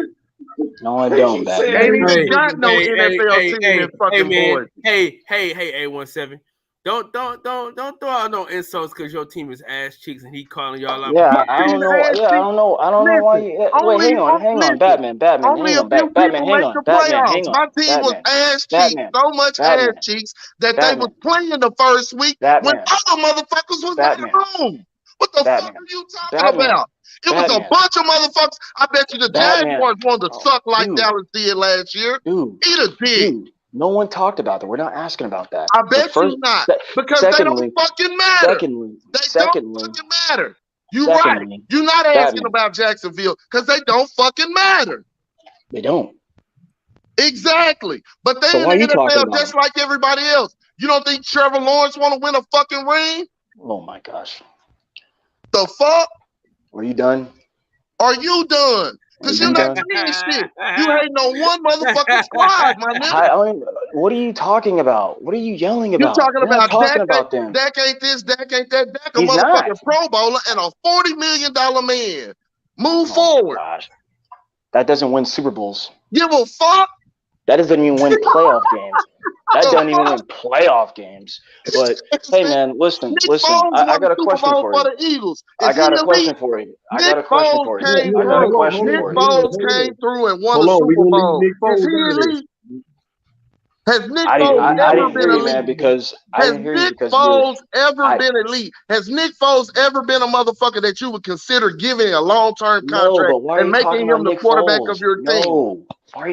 No, I don't, Batman. Ain't even got no NFL team in fucking man. boys. Hey, A17. Don't throw out no insults because your team is ass cheeks and he calling y'all out. Yeah, I don't know. Yeah, I don't know. I don't know why you. Wait, hang on, Batman, Only hang a on, few Batman, people hang make on, the Batman, playoffs. hang on. My team was ass cheeks, so much ass cheeks that they was playing the first week when other motherfuckers was at home. What the fuck are you talking about? It was a bunch of motherfuckers. I bet you the Jaguars wanted to suck like Dallas did last year. Eat a dick. No one talked about that. We're not asking about that. I bet you not. Because they don't fucking matter. They don't fucking matter. You're right. You're not asking about Jacksonville because they don't fucking matter. They don't. Exactly. But they in the NFL just like everybody else. You don't think Trevor Lawrence want to win a fucking ring? Oh my gosh. The fuck? Are you done? Are you done? Because you're not saying shit. You ain't on one motherfucking squad, my nigga. What are you talking about? What are you yelling about? You're talking about them. Dak ain't this, Dak ain't that. Dak a motherfucking Pro Bowler and a $40 million man. Move forward. Gosh. That doesn't win Super Bowls. Give a fuck. That doesn't even win playoff games. That doesn't even win playoff games. But hey, man, listen. I got a question for you. The Eagles. I got a question for you. Nick Foles came through and won a Super Bowl. Is he elite? Has Nick Foles ever been elite? Man, because Has Nick Foles ever been elite? Has Nick Foles ever been a motherfucker that you would consider giving a long-term contract and making him the quarterback of your team?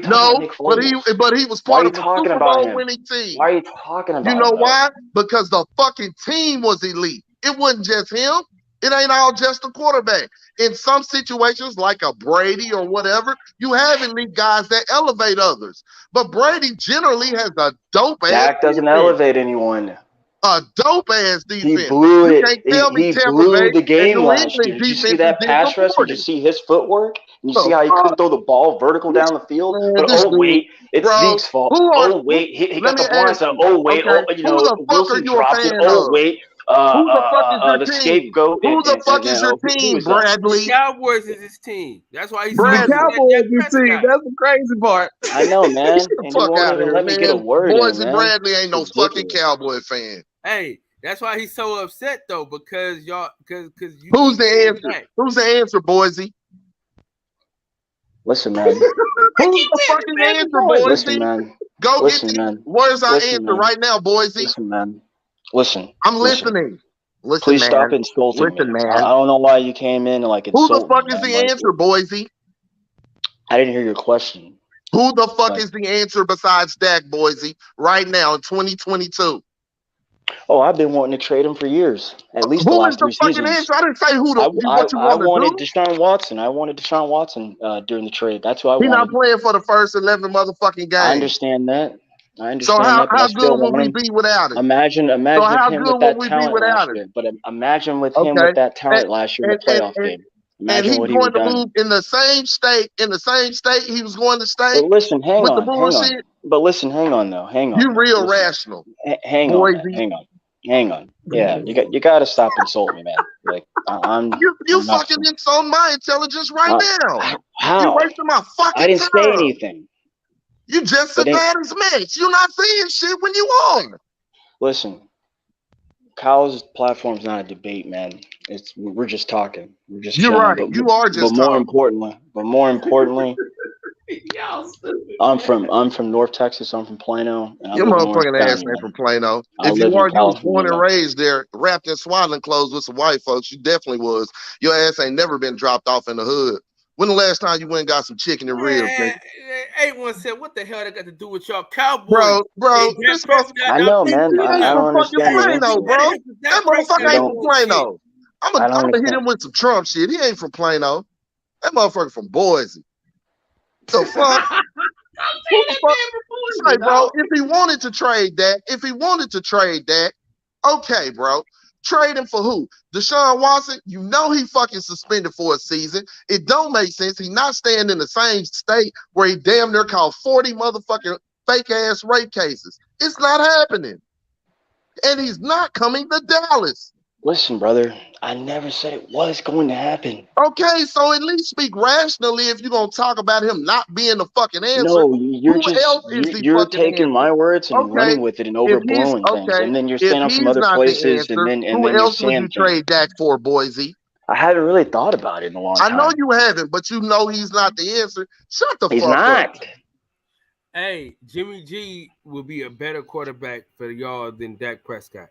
No, but he was part of a Super Bowl winning team. Why are you talking about him? You know why? Because the fucking team was elite. It wasn't just him. It ain't all just the quarterback. In some situations, like a Brady or whatever, you have elite guys that elevate others. But Brady generally has a dope ass. Dak doesn't elevate anyone. A dope ass defense. He blew it. He blew the game last year. Did you see that pass rush? Did you see his footwork? You see how he couldn't throw the ball vertical down the field? But it's Zeke's fault. Oh wait, he got the blind side. Oh wait, Wilson dropped it. Oh wait. Who the fuck is the scapegoat. Who the fuck is your team, Bradley? The Cowboys is his team. That's why he's the Cowboys is his team. That's the crazy part. I know, man. Get the fuck out of here, let me get a word Boys in, and Bradley ain't no fucking Cowboy fan. Hey, that's why he's so upset though, because y'all, because you. Who's the answer? Who's the answer, Boise? Listen, man. Who's the fucking answer, Boise? Listen, man. Go get me. Where's our answer right now, Boise? Listen, man. Listen. I'm listening. Listen, please man. Stop insulting me. Man. I don't know why you came in and like insult Who the fuck is me, the answer, Boise? I didn't hear your question. Who the fuck is the answer besides Dak, Boise, right now in 2022? Oh, I've been wanting to trade him for years. At least the last 3 seasons. Answer? I didn't say what you wanted to do. I wanted Deshaun Watson. I wanted Deshaun Watson during the trade. That's who I wanted. He's not playing for the first 11 motherfucking games. I understand that. So how good would we be without it? Imagine him with that talent last year. But imagine with him with that talent last year in the playoff game. And he's going to move in the same state. In the same state he was going to stay. But listen, hang on. But listen, hang on though. Hang on. You real rational. Hang on. Yeah, you got to stop insulting me, man. Like I'm. You fucking insult my intelligence right now. How? You wasting my fucking time. I didn't say anything. You just said bad as Mitch. You're not saying shit when you on. Listen, Kyle's platform's not a debate, man. We're just talking. We're just. You're chilling, right. You are just. But more importantly, I'm from North Texas. I'm from Plano. Your motherfucking ass ain't from Plano. If you were, you was born and raised there, wrapped in swaddling clothes with some white folks. You definitely was. Your ass ain't never been dropped off in the hood. When the last time you went and got some chicken and ribs? A1 said, "What the hell that got to do with y'all Cowboys?" Bro. I know, man. I don't understand. Plano, bro. That motherfucker ain't from Plano. I'm gonna hit him with some Trump shit. He ain't from Plano. That motherfucker from Boise. So fuck. Hey, bro. If he wanted to trade that, okay, bro. Trade him for who? Deshaun Watson, you know he fucking suspended for a season. It don't make sense. He not staying in the same state where he damn near caught 40 motherfucking fake-ass rape cases. It's not happening. And he's not coming to Dallas. Listen, brother, I never said it was going to happen. Okay, so at least speak rationally if you're gonna talk about him not being the fucking answer. No, you're Who else is the you're fucking taking answer? my words and Okay, running with it and if he's overblowing things, and then you're if saying I'm from he's other not the places, answer, and who then you're else would saying you things. trade Dak for, Boise? I haven't really thought about it in a long I time. know you haven't, but you know he's not the answer. Shut the He's fuck not. up. Hey, Jimmy G will be a better quarterback for y'all than Dak Prescott.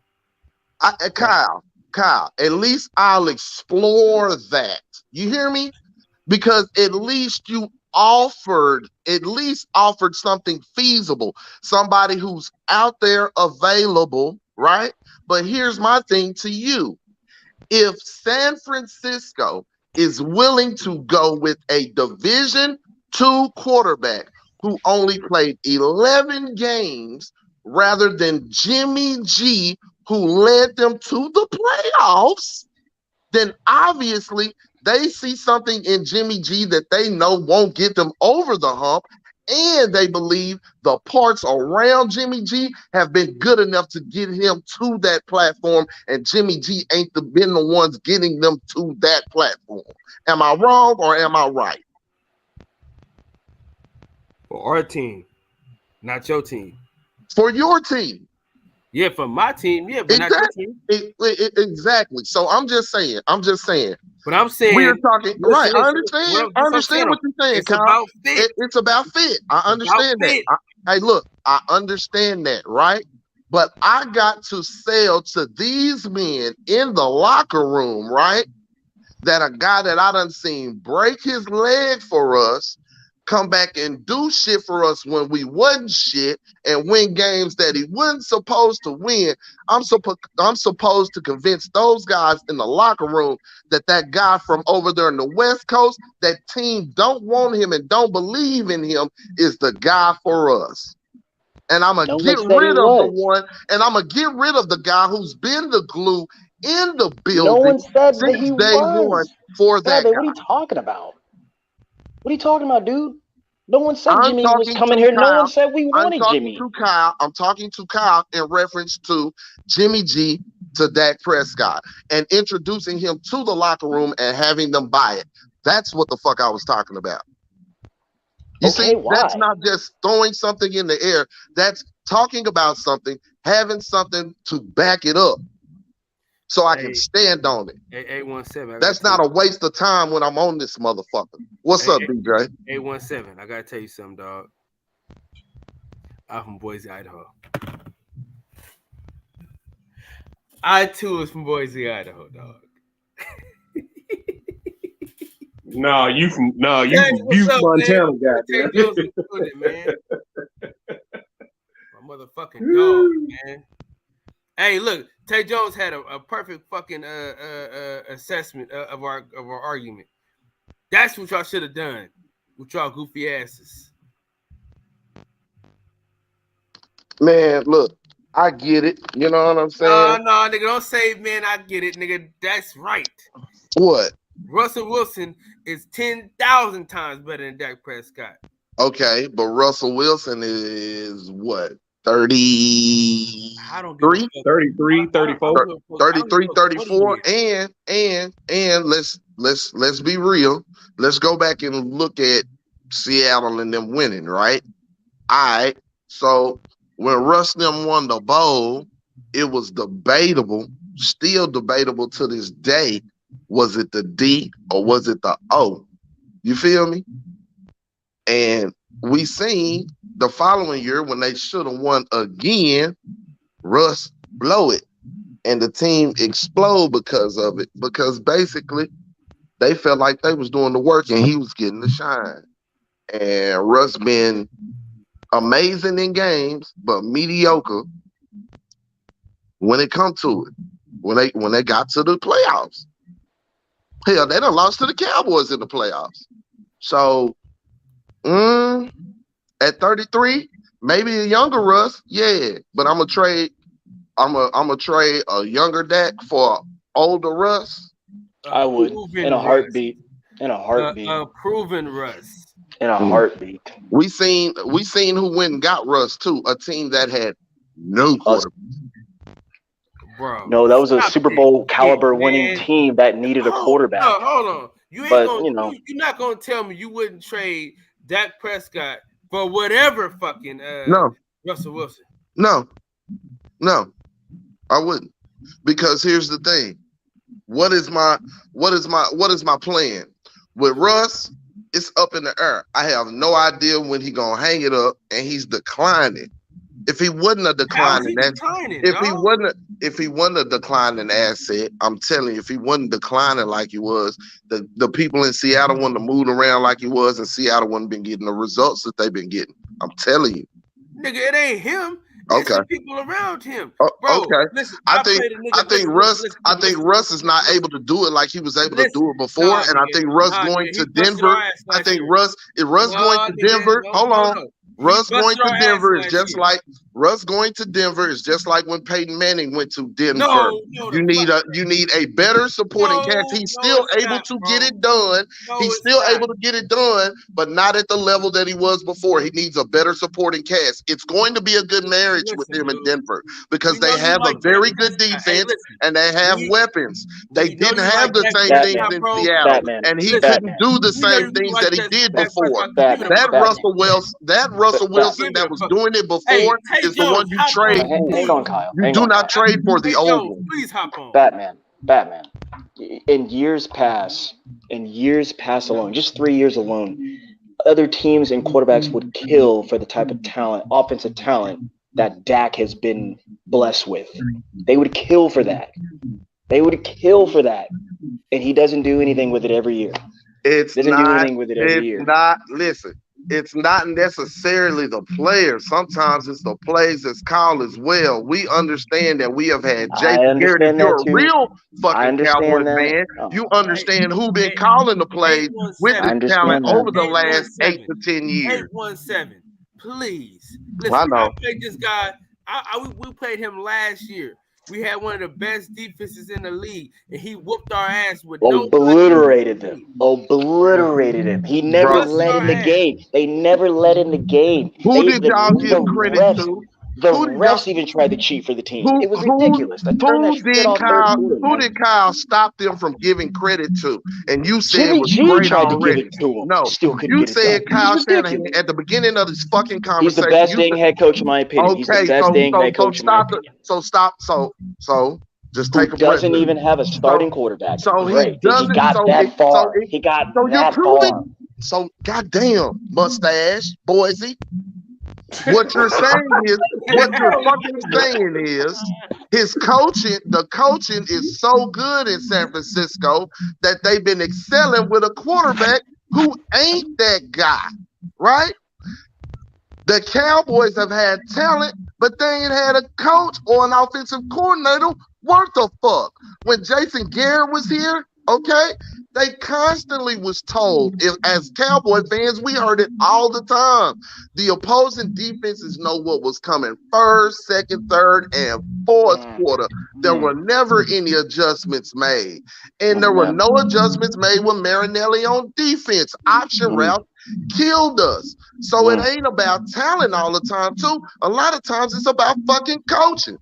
Kyle, at least I'll explore that. You hear me? Because at least you offered something feasible, somebody who's out there available, right? But here's my thing to you. If San Francisco is willing to go with a Division II quarterback who only played 11 games rather than Jimmy G, who led them to the playoffs, then obviously they see something in Jimmy G that they know won't get them over the hump, and they believe the parts around Jimmy G have been good enough to get him to that platform, and Jimmy G ain't been the ones getting them to that platform. Am I wrong or am I right? For our team, not your team. For your team. Yeah, for my team, yeah, but exactly. not your team. Exactly. So I'm just saying. But I'm saying we're talking right. I understand. I understand what you're saying, it's Kyle. about fit. It's about fit. I understand that. Hey, look, I understand that, right? But I got to sell to these men in the locker room, right? That a guy that I done seen break his leg for us, come back and do shit for us when we wasn't shit, and win games that he wasn't supposed to win. I'm supposed to convince those guys in the locker room that guy from over there in the West Coast, that team don't want him and don't believe in him, is the guy for us. And I'm going to get rid of the one, and I'm going to get rid of the guy who's been the glue in the building. No one said that he day was. one for that Brother, guy. what are you talking about? What are you talking about, dude? No one said I'm Jimmy was coming here. No one said we wanted Jimmy. I'm talking to Kyle in reference to Jimmy G to Dak Prescott and introducing him to the locker room and having them buy it. That's what the fuck I was talking about. You see, that's not just throwing something in the air. That's talking about something, having something to back it up so I can stand on it. 817. That's not a waste of time when I'm on this motherfucker. What's up, DJ? 817. I gotta tell you something, dog. I'm from Boise, Idaho. I too was from Boise, Idaho, dog. You from Butte, Montana, goddamn. Man. My motherfucking dog, man. Hey, look, Tay Jones had a perfect fucking assessment of our argument. That's what y'all should have done with y'all goofy asses. Man, look, I get it. You know what I'm saying? No, nigga, don't say, man, I get it, nigga. That's right. What? Russell Wilson is 10,000 times better than Dak Prescott. Okay, but Russell Wilson is what? 33, 33, 34, 33, 34, and let's be real. Let's go back and look at Seattle and them winning, right? All right. So when Russ them won the bowl, it was debatable, still debatable to this day. Was it the D or was it the O? You feel me? And we seen the following year when they should have won again, Russ blow it and the team explode because of it. Because basically they felt like they was doing the work and he was getting the shine. And Russ been amazing in games, but mediocre when it come to it. When they got to the playoffs. Hell, they done lost to the Cowboys in the playoffs. So at 33, maybe a younger Russ, yeah. But I'm gonna trade a younger Dak for older Russ. I would in a heartbeat. In a heartbeat. Proven Russ. In a heartbeat. We seen who went and got Russ too. A team that had no quarterback. bro. No, that was a Stop Super this Bowl shit, caliber winning man. team that needed a quarterback. Hold on. You ain't But, gonna, you know. you're not gonna tell me you wouldn't trade Dak Prescott for whatever fucking No. Russell Wilson. No, I wouldn't. Because here's the thing. What is my plan? With Russ, it's up in the air. I have no idea when he gonna hang it up, and he's declining. If he wasn't a declining, if he wasn't a declining asset, I'm telling you, if he wasn't declining like he was, the people in Seattle wouldn't have moved around like he was, and Seattle wouldn't been getting the results that they've been getting. I'm telling you. Nigga, it ain't him. It's Okay. the people around him. Bro, okay. Listen, I think Russ is not able to do it like he was able to do it before. And I think Russ going to Denver. I think Russ going to Denver. Hold on. Russ going to Denver is just like when Peyton Manning went to Denver. You need a better supporting cast. He's still able to get it done. He's still able to get it done, but not at the level that he was before. He needs a better supporting cast. It's going to be a good marriage with him in Denver because they have a very good defense and they have weapons. They didn't have the same things in Seattle, and he couldn't do the same things that he did before. That Russell Wilson that was doing it before is the one you trade for. Hang on, Kyle. You do not trade for the old one. Please hop on. Batman. In years past alone, just 3 years alone, other teams and quarterbacks would kill for the type of talent, offensive talent that Dak has been blessed with. They would kill for that. And he doesn't do anything with it every year. It's not necessarily the players. Sometimes it's the plays that's called as well. We understand that we have had Jason Garrett. If you're a real fucking Cowboys fan, you understand who been calling the plays with this talent over the last 8 to 10 years. 817, please. Listen, I know. I played this guy. We played him last year. We had one of the best defenses in the league, and he whooped our ass with obliterated him. He never led in the game. They never led in the game. Who did y'all give credit to? The refs even tried to cheat for the team. It was ridiculous. Who did Kyle stop them from giving credit to? And you said Jimmy it was G great tried already. to give it to him. No, you said Kyle Shanahan at the beginning of this fucking conversation. He's the best dang head coach in my opinion. He's the best dang head coach in my opinion. Just take a breath. Doesn't even have a starting quarterback. So he got that far. He got that far. So goddamn, mustache, Boise. What you're saying is, the coaching is so good in San Francisco that they've been excelling with a quarterback who ain't that guy, right? The Cowboys have had talent, but they ain't had a coach or an offensive coordinator worth a fuck. When Jason Garrett was here, okay, they constantly was told, as Cowboy fans, we heard it all the time. The opposing defenses know what was coming first, second, third, and fourth quarter. There were never any adjustments made. And there were no adjustments made with Marinelli on defense. Option route killed us. So it ain't about talent all the time, too. A lot of times it's about fucking coaching.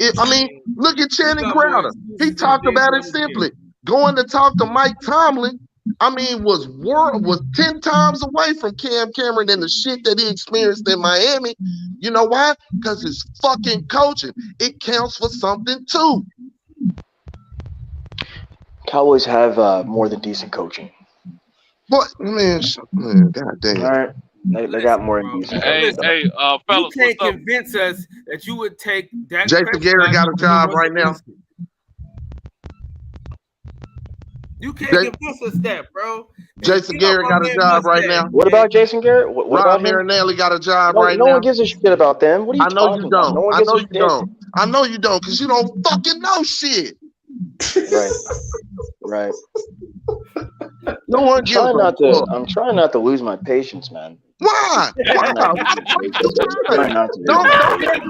Look at Channing Crowder. He talked about it simply. Going to talk to Mike Tomlin, was 10 times away from Cam Cameron and the shit that he experienced in Miami. You know why? Because it's fucking coaching. It counts for something too. Cowboys have more than decent coaching. But man, god damn. All right. They got more than decent. Hey, fellas, you can't convince us that you would take that. Jason Garrett got a job right now. You can't convince us that, bro. Jason Garrett got a job right now. What about Jason Garrett? What about Marinelli got a job right now? now. No one gives a shit about them. What are you talking about? I know you don't, because you don't fucking know shit. Right. No one gives a fuck. I'm trying not to lose my patience, man. Why? Why? What the fuck you doing? Don't educate.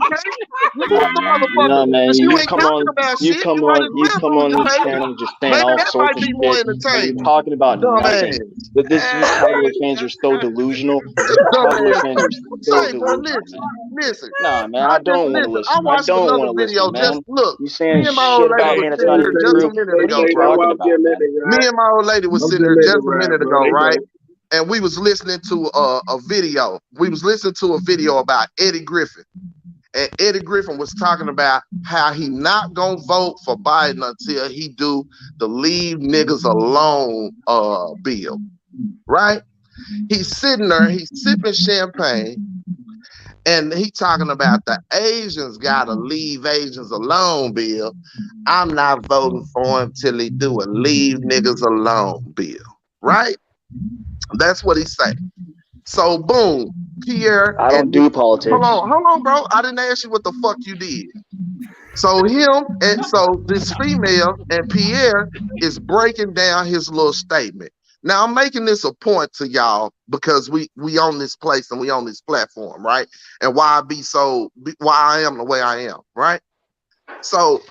Leave the motherfucker. No, man, Cause you you ain't come talking on, about you shit. come You ain't on, you come lose on your this pay. channel just saying Maybe all that sorts might of be more shit, and you're entertaining. talking about nothing. Dumbass. But this, you Cowboy fans are so delusional. You Cowboy Dumbass. fans are so Hey, bro, delusional, listen. man. Listen. Nah, man, I I just don't want to listen. I listen. I watched don't another want to video. listen, man. Just look. You Me saying and my old shit lady about was me that's sitting not there even just true. a minute What are ago, you bro. talking about, man? Me and my old lady was sitting there just a minute ago, right? And we was listening to a video. We was listening to a video about Eddie Griffin. And Eddie Griffin was talking about how he not gonna vote for Biden until he do the Leave Niggas Alone bill, right? He's sitting there, he's sipping champagne, and he talking about the Asians gotta leave Asians alone bill. I'm not voting for him till he do a Leave Niggas Alone bill, right? That's what he say. So boom, Pierre I don't and do this, politics. hold on, bro. I didn't ask you what the fuck you did. So him and so this female and Pierre is breaking down his little statement. Now I'm making this a point to y'all because we on this place and we on this platform, right? And why I am the way I am, right? So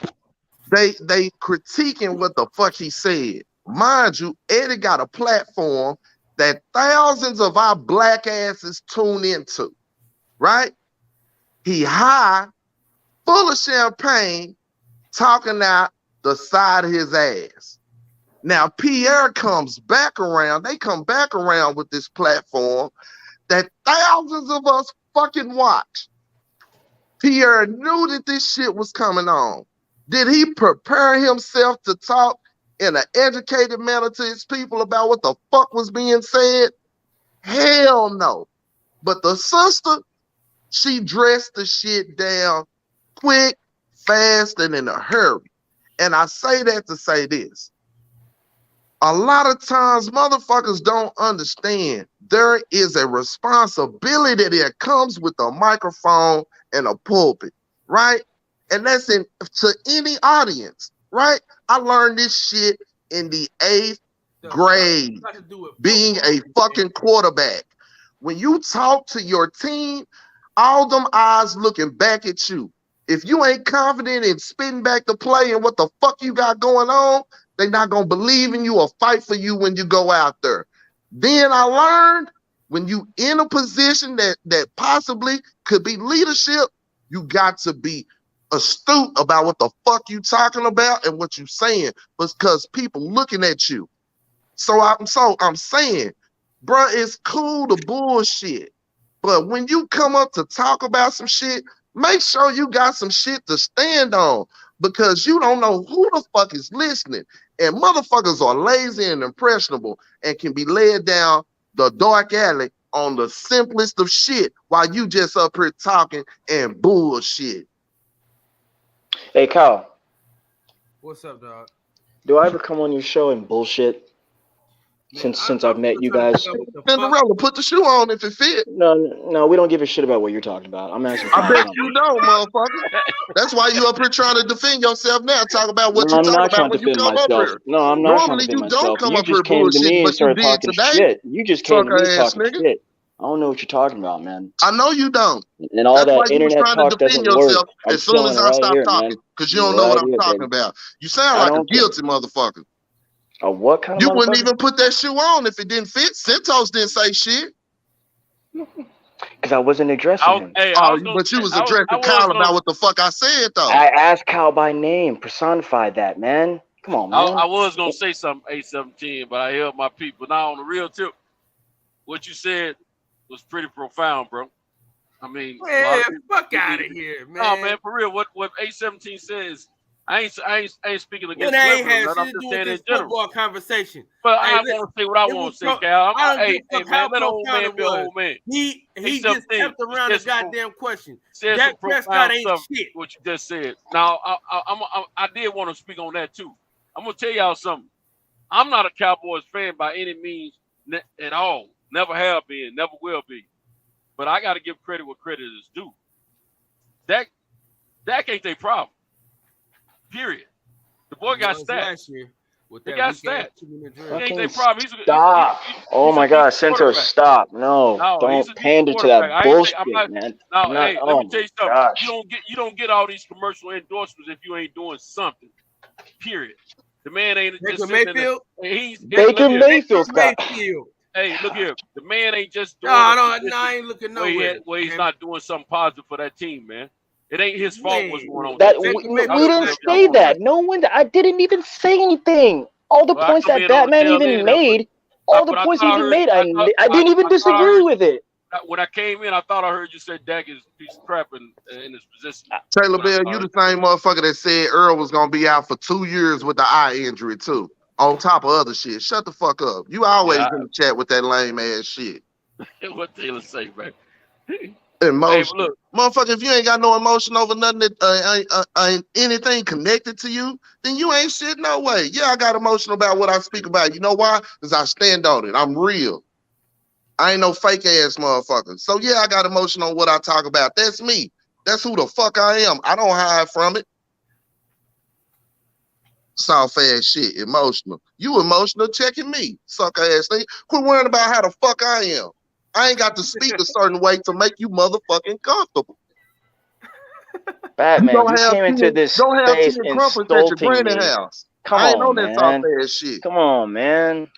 they critiquing what the fuck he said. Mind you, Eddie got a platform that thousands of our black asses tune into, right? He high, full of champagne, talking out the side of his ass. Now Pierre comes back around. They come back around with this platform that thousands of us fucking watch. Pierre knew that this shit was coming on. Did he prepare himself to talk in an educated manner to his people about what the fuck was being said? Hell no. But the sister, she dressed the shit down quick, fast, and in a hurry. And I say that to say this. A lot of times motherfuckers don't understand there is a responsibility that comes with a microphone and a pulpit, right? And that's to any audience, right? I learned this shit in the 8th grade, being a fucking quarterback. When you talk to your team, all them eyes looking back at you. If you ain't confident in spitting back the play and what the fuck you got going on, they're not gonna believe in you or fight for you when you go out there. Then I learned when you in a position that possibly could be leadership, you got to be astute about what the fuck you talking about and what you saying, because people looking at you. So I'm saying, bruh, it's cool to bullshit. But when you come up to talk about some shit, make sure you got some shit to stand on, because you don't know who the fuck is listening. And motherfuckers are lazy and impressionable and can be led down the dark alley on the simplest of shit while you just up here talking and bullshit. Hey, Kyle. What's up, dog? Do I ever come on your show and bullshit? Since I've met you guys. Cinderella, put the shoe on if it fit. No, we don't give a shit about what you're talking about. I'm asking. I bet you don't, motherfucker. That's why you up here trying to defend yourself now. Talk about what you talk about when you come up here. No, I'm not Normally trying to defend you don't myself. come You up here just came to me bullshitting, and but you started did talking today. shit. You just came to me Sucker-ass talking nigga. shit. I don't know what you're talking about, man. I know you don't. And all That's why that you was internet trying to talk defend doesn't work. yourself I'm as soon as chilling I right stop here, talking, man. because you don't know what I'm Right here, talking baby. about. You sound I like a don't care. guilty motherfucker. A what kind of You motherfucker? wouldn't even put that shoe on if it didn't fit. Centos didn't say shit. Because I wasn't addressing him. But you was addressing Kyle about what the fuck I said, though. I asked Kyle by name, personified that, man. Come on, man. I was gonna say something A17, but I held my people. Now on the real tip, what you said was pretty profound, bro. I mean, Man, fuck out of here, man. No, man, for real. What A17 says, I ain't speaking against I ain't Reverend, had I'm shit to just do saying with in this general. football conversation. But Hey, I want to say what I want to say, Cal. Hey, man, let old man be old man. He just kept around the goddamn question. Said Dak some Prescott profound ain't stuff, shit. what you just said. Now, I did want to speak on that too. I'm gonna tell y'all something. I'm not a Cowboys fan by any means at all. Never have been, never will be. But I got to give credit where credit is due. Dak ain't their problem. Period. The boy got stats. With They that got weak ass stats. team in the He draft. ain't Fucking their problem. stop. Oh he's a my God, decent Cento, quarterback. stop. No, No, he's don't a decent pander to quarterback. that I ain't say I'm bullshit, not. man. No, I'm not, hey, let oh me tell my you something. gosh. You don't get all these commercial endorsements if you ain't doing something. Period. The man ain't Baker just sitting in the. Mayfield. Baker Look here. Mayfield's got. Mayfield. Hey, look here. The man ain't just No, doing I a don't. No, position I ain't looking nowhere. where he's not doing something positive for that team, man. It ain't his fault what's going on with That that we, team. Baker we Y'all do Mayfield didn't got whatever y'all say want. that. No one. I didn't even say anything. All the Well, I points come that in on the Batman tail even end of it. made, all the But I points he thought I even heard. made, I didn't even I thought I disagree heard with it. when I came in. I thought I heard you say Dak is a piece of crap in his position. Taylor Bell, you the same motherfucker that said Earl was gonna be out for 2 years with the eye injury too. On top of other shit. Shut the fuck up. You always in the chat with that lame ass shit. What Taylor say, man? Emotion. Hey, look. Motherfucker, if you ain't got no emotion over nothing that ain't anything connected to you, then you ain't shit no way. Yeah, I got emotion about what I speak about. You know why? Because I stand on it. I'm real. I ain't no fake ass motherfucker. So yeah, I got emotion on what I talk about. That's me. That's who the fuck I am. I don't hide from it. Soft ass shit, emotional. You emotional checking me, suck ass thing. Quit worrying about how the fuck I am. I ain't got to speak a certain way to make you motherfucking comfortable. Batman, you came into this don't have tea space and crumpets at your insulting granny me. house. Come I ain't on on, that soft man. ass shit. Come on, man.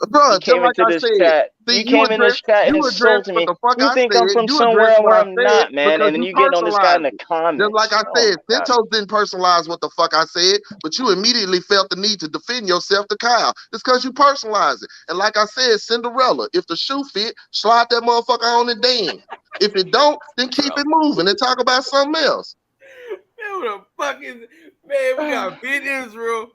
Bro, You just came like into I this said, chat. see, You came in this chat you address insulting what me. the fuck You I think said. I'm from You address somewhere what where I I'm said not, man. because And then you you getting on this guy in personalized the it. comments. Just like I Oh said, my gosh. Centos didn't personalize what the fuck I said, but you immediately felt the need to defend yourself to Kyle. It's because you personalize it. And like I said, Cinderella, if the shoe fit, slide that motherfucker on and dance. If it don't, then keep it moving and talk about something else. Man, who the fuck is man? We got Beat Israel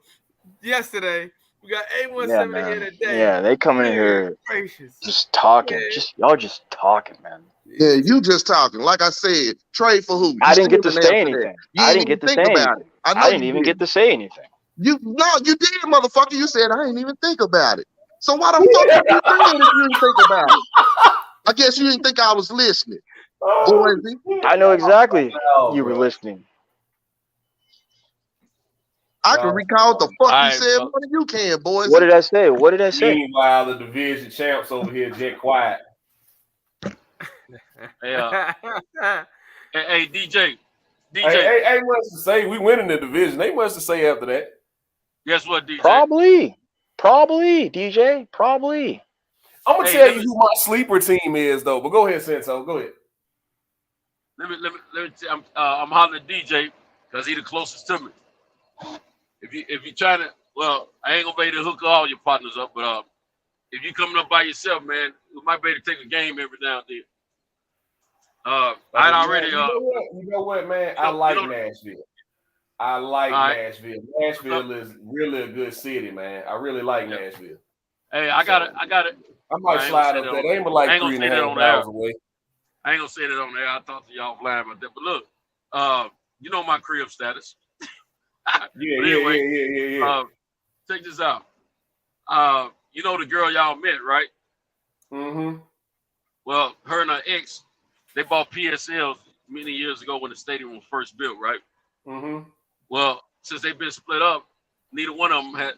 yesterday. We got Yeah, 817 here man. today. Yeah, they coming in Goodness here gracious. just talking. Man. Y'all just talking, man. Yeah, you just talking. Like I said, trade for who? You I didn't still get to didn't say answer that. anything. You I didn't didn't even get to think say about anything. it. I know I didn't you even didn't. get to say anything. You did, motherfucker. You said I ain't even think about it. So why the fuck did you say it if you didn't think about it? I guess you didn't think I was listening. Boise. I know exactly you were listening. I can recall what the fuck you All said right, more than you can, boys. What did I say? What did I say? Meanwhile, the division champs over here jet quiet. hey, DJ. Hey, what's to say? We winning the division. They must to say after that. Guess what, DJ? Probably, DJ. Probably. I'm gonna tell you who my sleeper team is, though. But go ahead, Senso. Go ahead. Let me I'm hollering at DJ because he the closest to me. If you trying to, well, I ain't gonna be able to hook all your partners up, but if you coming up by yourself, man, we might be able to take a game every now and then. I'd already. You know what, man? I like Nashville. I like Nashville. Nashville is really a good city, man. I really like Nashville. Hey, I got it. I might slide up there. They ain't but like 3.5 miles away. I ain't gonna say that on there. I'll talk to y'all flying about that. But look, you know my crib status. Yeah. Check this out. You know the girl y'all met, right? Mm-hmm. Well, her and her ex, they bought PSLs many years ago when the stadium was first built, right? Mm-hmm. Well, since they've been split up, neither one of them had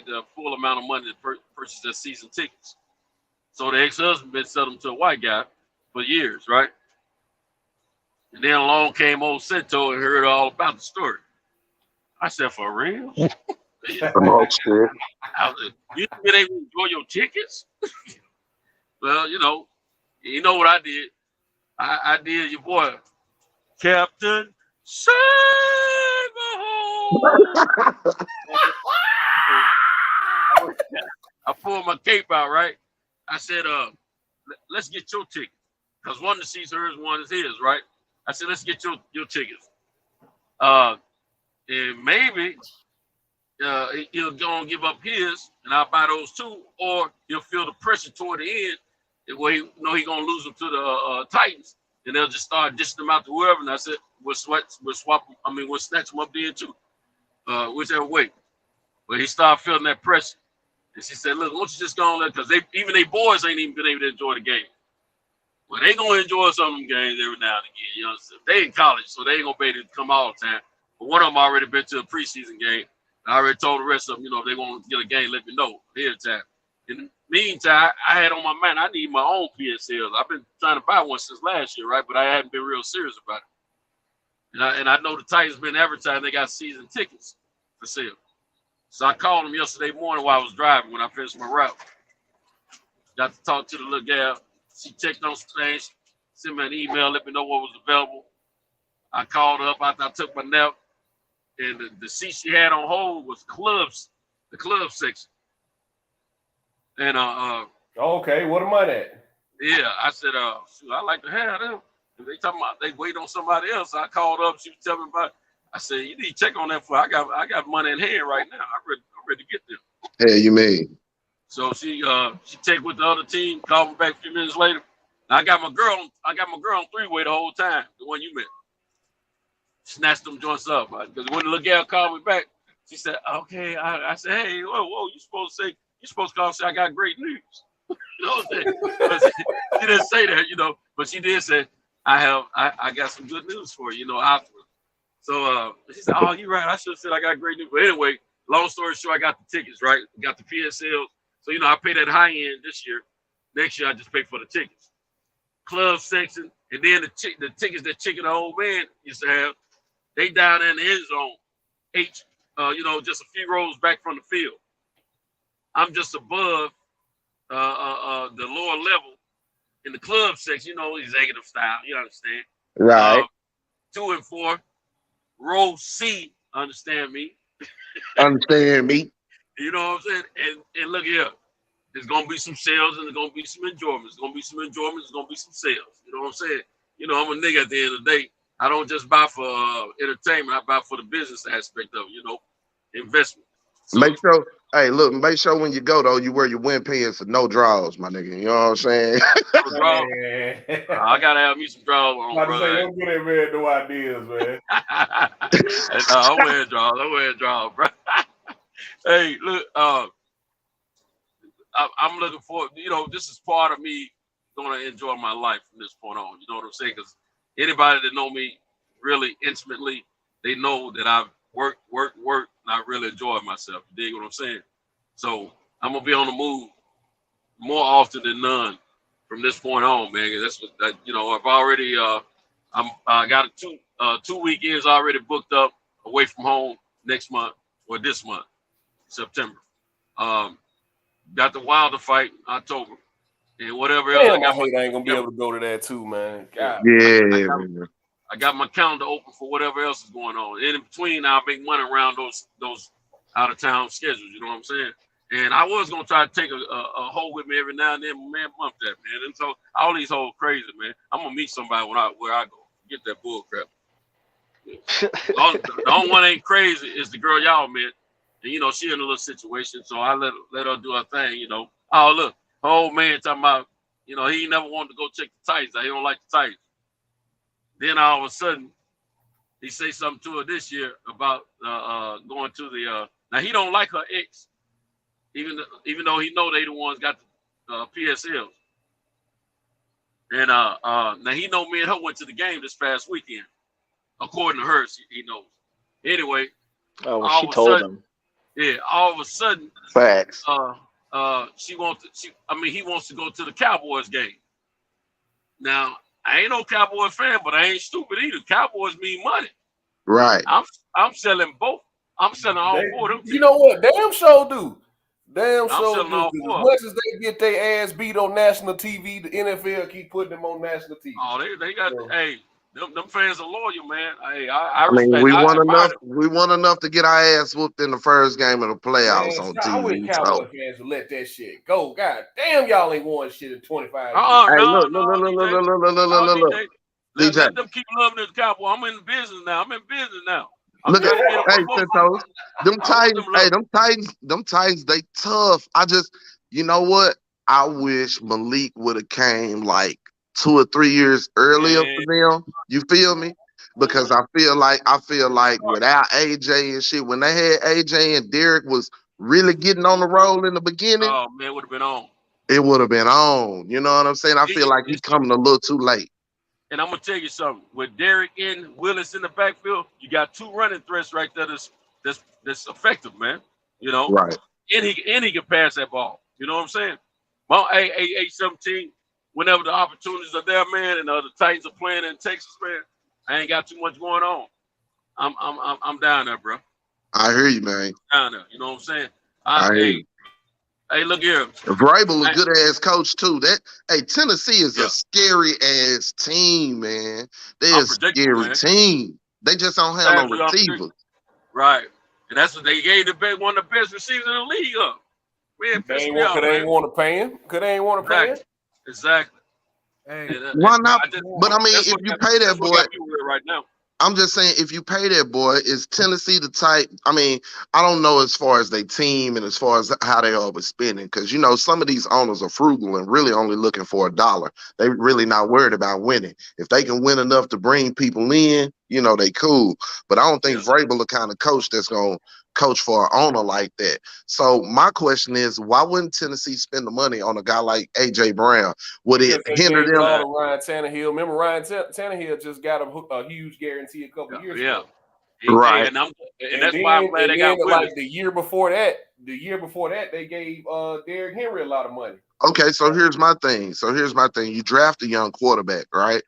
the full amount of money to purchase their season tickets. So the ex-husband been selling them to a white guy for years, right? And then along came old Cento and heard all about the story. I said, for real? You been able to enjoy your tickets? Well, you know what I did. I did your boy, Captain Save a Hole. I pulled my cape out, right? I said, let's get your ticket. Because one of the seats hers, one is his, right? I said, let's get your tickets. And maybe he'll go and give up his, and I'll buy those too, or he'll feel the pressure toward the end, where he know he's gonna lose them to the Titans, and they'll just start dishing them out to whoever. And I said, we'll snatch them up there too, whichever way. But he started feeling that pressure, and she said, "Look, why don't you just go on there? Because even they boys ain't even been able to enjoy the game. Well, they gonna enjoy some of them games every now and again. You know, they in college, so they ain't gonna be able to come all the time. But one of them already been to a preseason game, I already told the rest of them, if they want to get a game, let me know ahead of time. In the meantime, I had on my mind, I need my own PSLs. I've been trying to buy one since last year, right? But I hadn't been real serious about it. And I know the Titans been advertising they got season tickets for sale. So I called them yesterday morning while I was driving when I finished my route. Got to talk to the little gal. She checked on some things, sent me an email, let me know what was available. I called her up after I took my nap. And the seat she had on hold was the club section. And okay, what am I at? Yeah, I said, shoot, I like to have them. And they talking about they wait on somebody else. I called up, she was telling me about it. I said, you need to check on that for I got money in hand right now. I'm ready to get them. Hey, you mean? So she checked with the other team, called me back a few minutes later. And I got my girl on three-way the whole time, the one you met. Snatched them joints up. Because when the little gal called me back, she said, okay. I said, hey, whoa, you supposed to call and say I got great news. You know what I'm saying? She didn't say that, but she did say, I got some good news for you, afterwards. So she said, oh, you're right. I should have said I got great news. But anyway, long story short, I got the tickets, right? Got the PSLs. So, I paid that high end this year. Next year, I just pay for the tickets. Club section, and then the tickets that Chicken the Old Man used to have, they down in the end zone, just a few rows back from the field. I'm just above the lower level in the club section, executive style, you understand? Right. 2 and 4, row C, understand me? Understand me? You know what I'm saying? And look here, there's gonna be some sales and there's gonna be some enjoyment. There's gonna be some enjoyment. There's gonna be some sales. You know what I'm saying? I'm a nigga at the end of the day. I don't just buy for entertainment. I buy for the business aspect of it. Investment. So, make sure when you go though, you wear your wind pants and no draws, my nigga. You know what I'm saying? I gotta have me some draws on, bro. Don't get that man no ideas, man. I'm wearing draws, bro. Hey, look, I'm looking forward. This is part of me going to enjoy my life from this point on. You know what I'm saying? Because anybody that know me really intimately, they know that I've worked, and I really enjoy myself. You dig what I'm saying? So I'm gonna be on the move more often than none from this point on, man. That's what I've already I got 2 weekends already booked up away from home next month or this month, September. Got the Wilder fight in October. And whatever else. I ain't gonna be able to go to that too, man. God. Yeah. I got my calendar open for whatever else is going on. And in between, I'll make money around those out of town schedules. You know what I'm saying? And I was gonna try to take a hoe with me every now and then, man. Bump that, man. And so all these hoes crazy, man. I'm gonna meet somebody where I go. Get that bull crap. Yeah. The only one ain't crazy is the girl y'all met. And she in a little situation, so I let her do her thing. Oh look, her old man talking about, he never wanted to go check the Titans. He don't like the Titans. Then all of a sudden, he say something to her this year about going to the. Now he don't like her ex, even though he know they the ones got the PSLs. And now he know me and her went to the game this past weekend. According to her, he knows. Anyway. Oh, well, she told him. Yeah, all of a sudden, facts. He wants to go to the Cowboys game. Now, I ain't no Cowboy fan, but I ain't stupid either. Cowboys mean money. Right. I'm selling both. I'm selling all four of them. You know what? Damn sure do. Damn I'm sure selling do. all As four. much as they get their ass beat on national TV, the NFL keep putting them on national TV. Oh, they got hey. Them fans are loyal, man. I mean, we won enough. Them. We won enough to get our ass whooped in the first game of the playoffs on TV. I wish Cowboy fans would let that shit go. God damn, y'all ain't won shit in 25 years. Hey, look. Let them keep loving this Cowboy. I'm in business now. Look at hey, Santos. Them Titans, they tough. You know what? I wish Malik would have came like 2 or 3 years earlier for them. You feel me? Because I feel like without AJ and shit, when they had AJ and Derek was really getting on the roll in the beginning, oh man, it would have been on. It would have been on. You know what I'm saying? I feel like he's coming a little too late. And I'm gonna tell you something. With Derek and Willis in the backfield, you got 2 running threats right there. That's that's effective, man. You know, Right. and he can pass that ball. You know what I'm saying? Well, A17, whenever the opportunities are there, man, and the Titans are playing in Texas, man, I ain't got too much going on. I'm down there, bro. I hear you, man. Down there. You know what I'm saying? I hear you. Hey, look here. Vrabel a good ass coach too. Tennessee is Yeah. a scary ass team, man. They're a scary man. team. They just don't have no receivers. Right. And that's what they gave one of the best receivers in the league up. Man, They ain't want to pay him. Could they ain't want to pay him? Exactly. Hey, Why not? But I mean, if you pay that boy, right now. I'm just saying, if you pay that boy, is Tennessee the type? I mean, I don't know as far as they team and as far as how they are with spending, because you know some of these owners are frugal and really only looking for $1. They really not worried about winning. If they can win enough to bring people in, you know, they cool. But I don't think Vrabel the kind of coach that's gonna coach for an owner like that. So my question is, why wouldn't Tennessee spend the money on a guy like AJ Brown? Would it hinder them? Ryan Tannehill. Remember, Ryan Tannehill just got a huge guarantee a couple years ago. Right. And that's why I'm glad they got like the year before that, they gave Derrick Henry a lot of money. Okay, so here's my thing. You draft a young quarterback, right?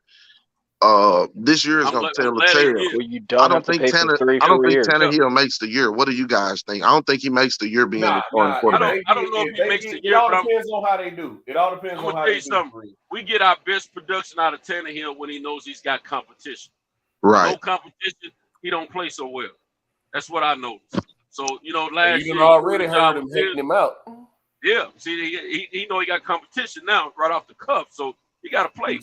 This year is going to tell the tale. Well, you don't have to pay for 3 years. Tannehill makes the year. What do you guys think? I don't think he makes the year being the starting quarterback. I don't know if he makes the year. It all depends on how they do. It all depends on how they do. We get our best production out of Tannehill when he knows he's got competition. Right. No competition, he don't play so well. That's what I noticed. So, you know, last year. You already heard him hitting him out. Yeah. See, he know he got competition now right off the cuff. So, he got to play.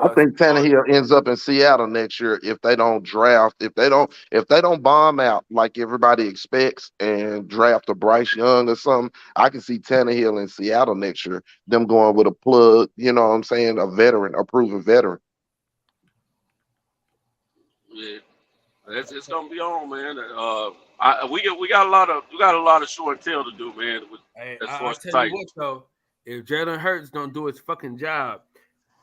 I think Tannehill ends up in Seattle next year if they don't draft, if they don't bomb out like everybody expects and draft a Bryce Young or something. I can see Tannehill in Seattle next year. Them going with a plug, you know what I'm saying, a veteran, a proven veteran. Yeah, it's gonna be on, man. We got a lot of show and tell to do, man. I'll tell you what though, if Jalen Hurts don't do his fucking job,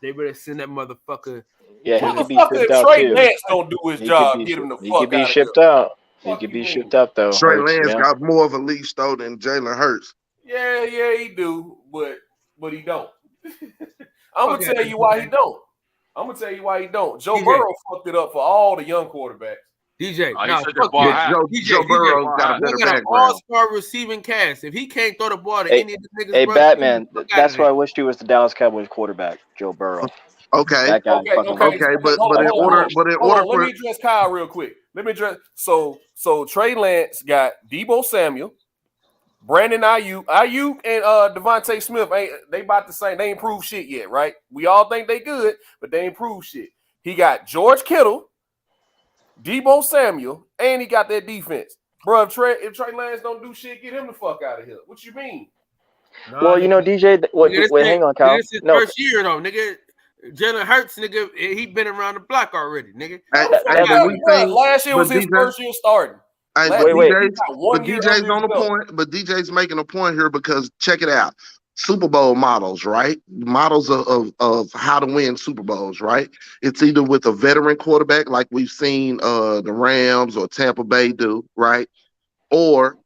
they better send that motherfucker. Yeah, he could be shipped out Trey too. Lance don't do his job. Get him the fuck out. He could be shipped out. He could be shipped out though. Trey Lance got more of a leash though than Jalen Hurts. Yeah, he do, but he don't. I'm gonna tell you why he don't. Joe Burrow fucked it up for all the young quarterbacks. DJ, Joe Burrow got a better background. All-star receiving cast. If he can't throw the ball to any of the niggas, hey, Batman, that's why I wished he was the Dallas Cowboys quarterback, Joe Burrow. Okay. That guy but in order let me address Kyle real quick. So Trey Lance got Deebo Samuel, Brandon Ayuk, and Devontae Smith. They about the same. They ain't proved shit yet, right? We all think they good, but they ain't proved shit. He got George Kittle, Deebo Samuel, and he got that defense. Bro, if Trey Lance don't do shit, get him the fuck out of here. What you mean? Well, you know, DJ, wait, hang on, Kyle. This is his first year, though, nigga. Jalen Hurts, nigga, he been around the block already, nigga. Last year was his first year starting. DJ's on the point, but DJ's making a point here because check it out. Super Bowl models, right? Models of how to win Super Bowls, right? It's either with a veteran quarterback like we've seen the Rams or Tampa Bay do, right? Or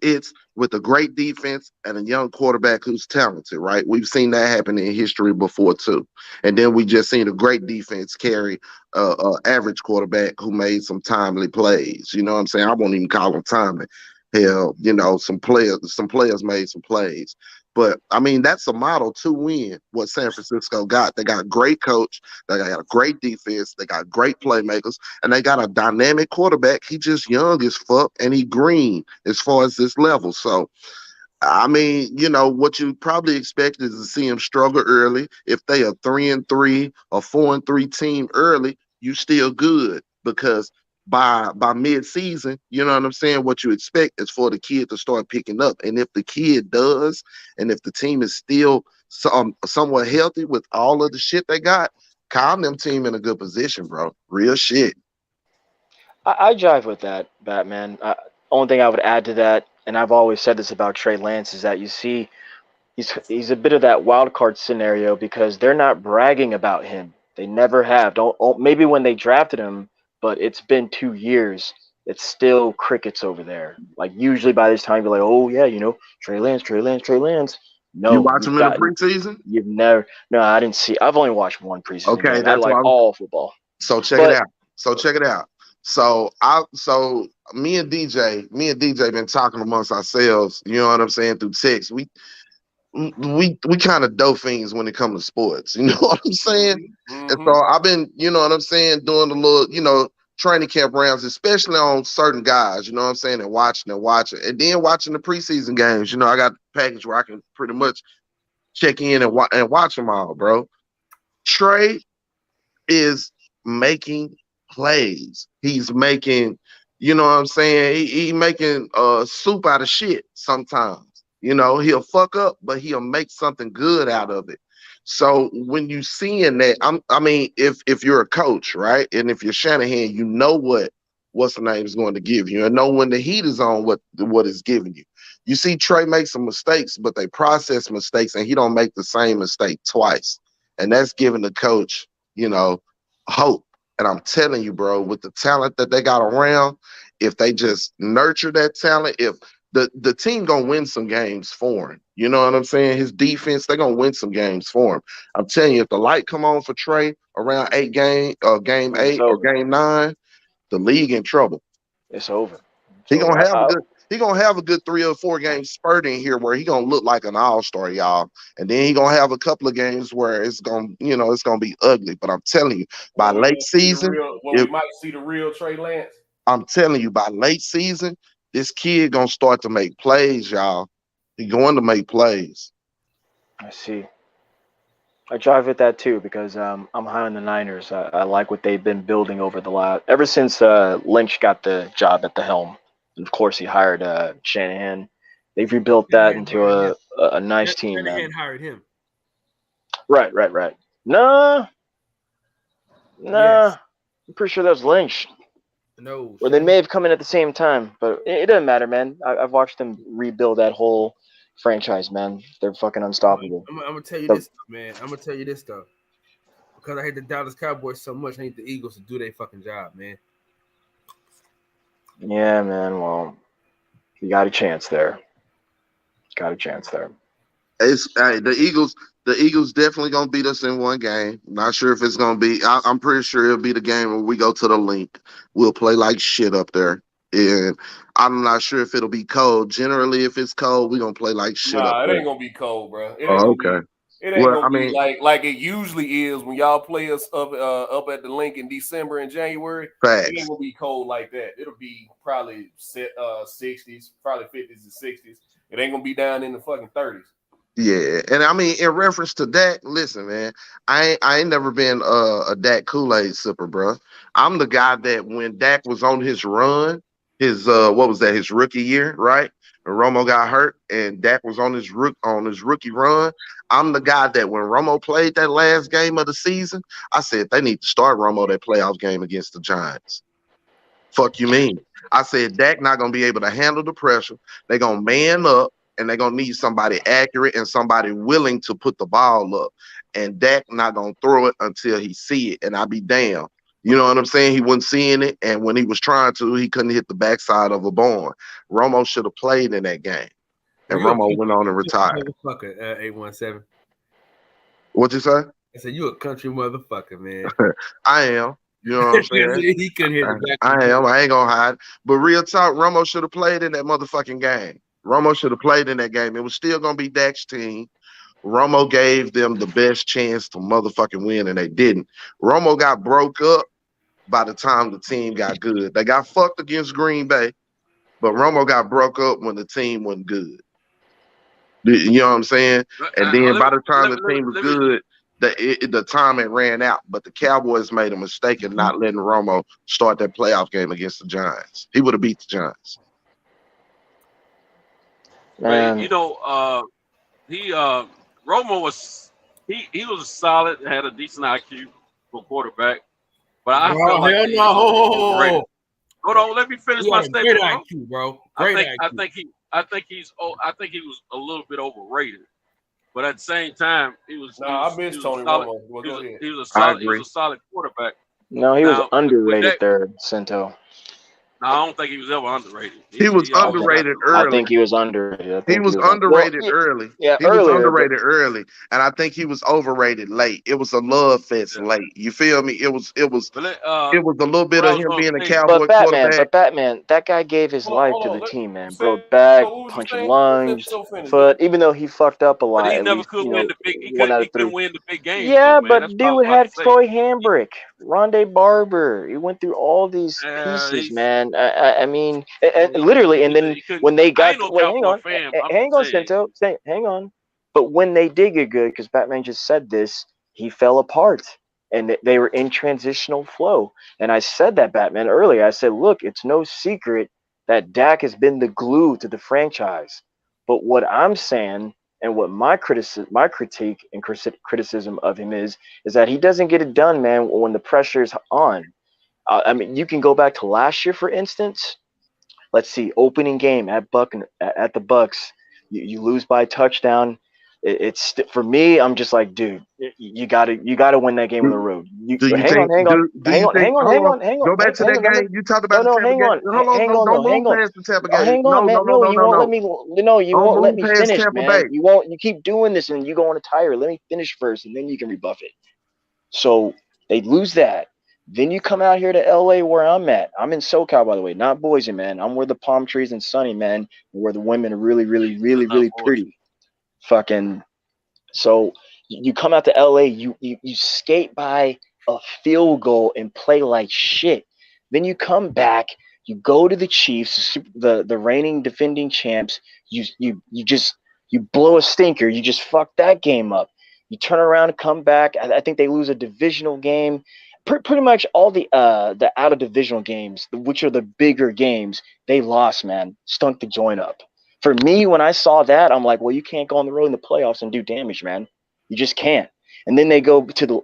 it's with a great defense and a young quarterback who's talented, right? We've seen that happen in history before too. And then we just seen a great defense carry average quarterback who made some timely plays. You know what I'm saying? I won't even call them timely. Hell, you know, some players made some plays. But I mean, that's a model to win what San Francisco got. They got a great coach, they got a great defense, they got great playmakers, and they got a dynamic quarterback. He just young as fuck and he green as far as this level. So I mean, you know, what you probably expect is to see him struggle early. If they are 3-3 or 4-3 team early, you still good because by mid-season, you know what I'm saying, what you expect is for the kid to start picking up. And if the kid does, and if the team is still somewhat healthy with all of the shit they got, Kyle them team in a good position, bro. Real shit. I jive with that, Batman. Only thing I would add to that, and I've always said this about Trey Lance, is that you see he's a bit of that wild card scenario because they're not bragging about him. They never have. Maybe when they drafted him, but it's been 2 years. it's still crickets over there. Like usually by this time you're like, oh yeah, you know, Trey Lance. No, You watch him in the preseason? You've never. No, I didn't see. I've only watched one preseason Okay, game. I that's like why. all football. So check it out. So me and DJ been talking amongst ourselves. You know what I'm saying, through text. We kind of dope fiends when it comes to sports. You know what I'm saying? Mm-hmm. And so I've been, you know what I'm saying, doing a little, you know, training camp rounds, especially on certain guys. You know what I'm saying, and watching, and then watching the preseason games. You know, I got a package where I can pretty much check in and watch them all, bro. Trey is making plays. He's making, you know what I'm saying? He making soup out of shit sometimes. You know, he'll fuck up, but he'll make something good out of it. So when you seeing that, I mean, if you're a coach, right, and if you're Shanahan, you know what's the name is going to give you, and know when the heat is on, what is giving you. You see Trey make some mistakes, but they process mistakes, and he don't make the same mistake twice, and that's giving the coach, you know, hope. And I'm telling you, bro, with the talent that they got around, if they just nurture that talent, if the team gonna win some games for him. You know what I'm saying? His defense, they're gonna win some games for him. I'm telling you, if the light come on for Trey around game 8 or game 9, the league in trouble. It's over. He gonna have a good 3 or 4 games spurt in here where he gonna look like an all-star, y'all. And then he gonna have a couple of games where it's gonna be ugly. But I'm telling you, by late season, we might see the real Trey Lance. I'm telling you, by late season, this kid gonna start to make plays, y'all. He's going to make plays. I see. I drive with that too because I'm high on the Niners. I like what they've been building ever since Lynch got the job at the helm. And of course, he hired Shanahan. They've rebuilt that into a nice team. Shanahan hired him. Right. Nah. Yes. I'm pretty sure that was Lynch. No. Or they may have come in at the same time, but it doesn't matter, man. I've watched them rebuild that whole franchise, man. They're fucking unstoppable. I'm gonna tell you this, man. I'm gonna tell you this though, because I hate the Dallas Cowboys so much. I need the Eagles to do their fucking job, man. Yeah, man. Well, you got a chance there. It's the Eagles. The Eagles definitely gonna beat us in one game. Not sure if it's gonna be. I'm pretty sure it'll be the game where we go to the link. We'll play like shit up there, and I'm not sure if it'll be cold. Generally, if it's cold, we're gonna play like shit up Nah, it there. ain't gonna be cold, bro. It ain't okay. It ain't gonna be like it usually is when y'all play us up at the link in December and January. Facts. It ain't gonna be cold like that. It'll be probably 60s, probably 50s and 60s. It ain't gonna be down in the fucking 30s. Yeah, and I mean, in reference to Dak, listen, man, I ain't never been a Dak Kool-Aid sipper, bro. I'm the guy that when Dak was on his run, his his rookie year, right? And Romo got hurt, and Dak was on his rookie run. I'm the guy that when Romo played that last game of the season, I said they need to start Romo that playoff game against the Giants. Fuck you mean? I said Dak not gonna be able to handle the pressure. They're gonna man up. And they're going to need somebody accurate and somebody willing to put the ball up. And Dak not going to throw it until he see it. And I be damned. You know what I'm saying? He wasn't seeing it. And when he was trying to, he couldn't hit the backside of a barn. Romo should have played in that game. And Romo went on and retired. Motherfucker, 817. What'd you say? I said, you a country motherfucker, man. I am. You know what I'm saying? He couldn't hit the back. I am. I ain't going to hide. But real talk, Romo should have played in that motherfucking game. Romo should have played in that game. It was still going to be Dak's team. Romo gave them the best chance to motherfucking win, and they didn't. Romo got broke up by the time the team got good. They got fucked against Green Bay, but Romo got broke up when the team wasn't good. You know what I'm saying? And then by the time the team was good, the time had ran out. But the Cowboys made a mistake in not letting Romo start that playoff game against the Giants. He would have beat the Giants. You know, Romo was he was solid, had a decent IQ for quarterback, but I felt like he was overrated. Hold on, let me finish my statement. Great IQ, bro. Great IQ. I think he was a little bit overrated, but at the same time, he was. I miss Tony Romo. He was a solid quarterback. No, he was underrated there, Cinto. No, I don't think he was ever underrated. He was always got underrated the I early. think he was underrated. I He think was well, underrated early. yeah, He was earlier, but underrated early, and I think he was overrated late. It was a love fest Yeah. late. You feel me? It was But it was a little bit what I of was him gonna being a say, Cowboy quarterback. Batman, that guy gave his life Hold to on. the team, man. You Broke said back, so. What was you punching saying? lungs, Finish. foot. Even though he fucked up a but lot, he at never least could win the big. one out He of couldn't three. win the big games though, Yeah, man. That's but what I was dude about had to say. Troy Hambrick, Rondé Barber. He went through all these pieces, man. I mean, and literally, and then He couldn't. when they I ain't got no wait, hang Cowboy on, fan. I'm hang just on, saying. Cinto, hang on. But when they did get good, because Batman just said this, he fell apart, and they were in transitional flow. And I said that Batman earlier. I said, look, it's no secret that Dak has been the glue to the franchise. But what I'm saying, and what my critique and criticism of him is that he doesn't get it done, man, when the pressure's on. I mean, you can go back to last year, for instance. Let's see, opening game at the Bucks, you lose by a touchdown. It's for me. I'm just like, dude, you gotta win that game on the road. Do you Hang think? on, Do you think? Hold on. Go back to that hang on. game. You talked about No, the no, Tampa hang game. on, Hold on. hang on, Don't no, move hang on. past the Tampa game. Hang on, man. No, you won't let me. No, you Don't won't let move me past finish, Tampa man. Bay. You won't. You keep doing this, and you go on a tire. Let me finish first, and then you can rebuff it. So they lose that. Then you come out here to LA where I'm at. I'm in SoCal, by the way, not Boise, man. I'm where the palm trees and sunny, man, where the women are really, really, really, really pretty. Fucking. So you come out to LA, you skate by a field goal and play like shit. Then you come back, you go to the Chiefs, the reigning defending champs. You blow a stinker. You just fuck that game up. You turn around and come back. I think they lose a divisional game. Pretty much all the out of divisional games, which are the bigger games, they lost, man. Stunk the joint up. For me, when I saw that, I'm like, well, you can't go on the road in the playoffs and do damage, man. You just can't. And then they go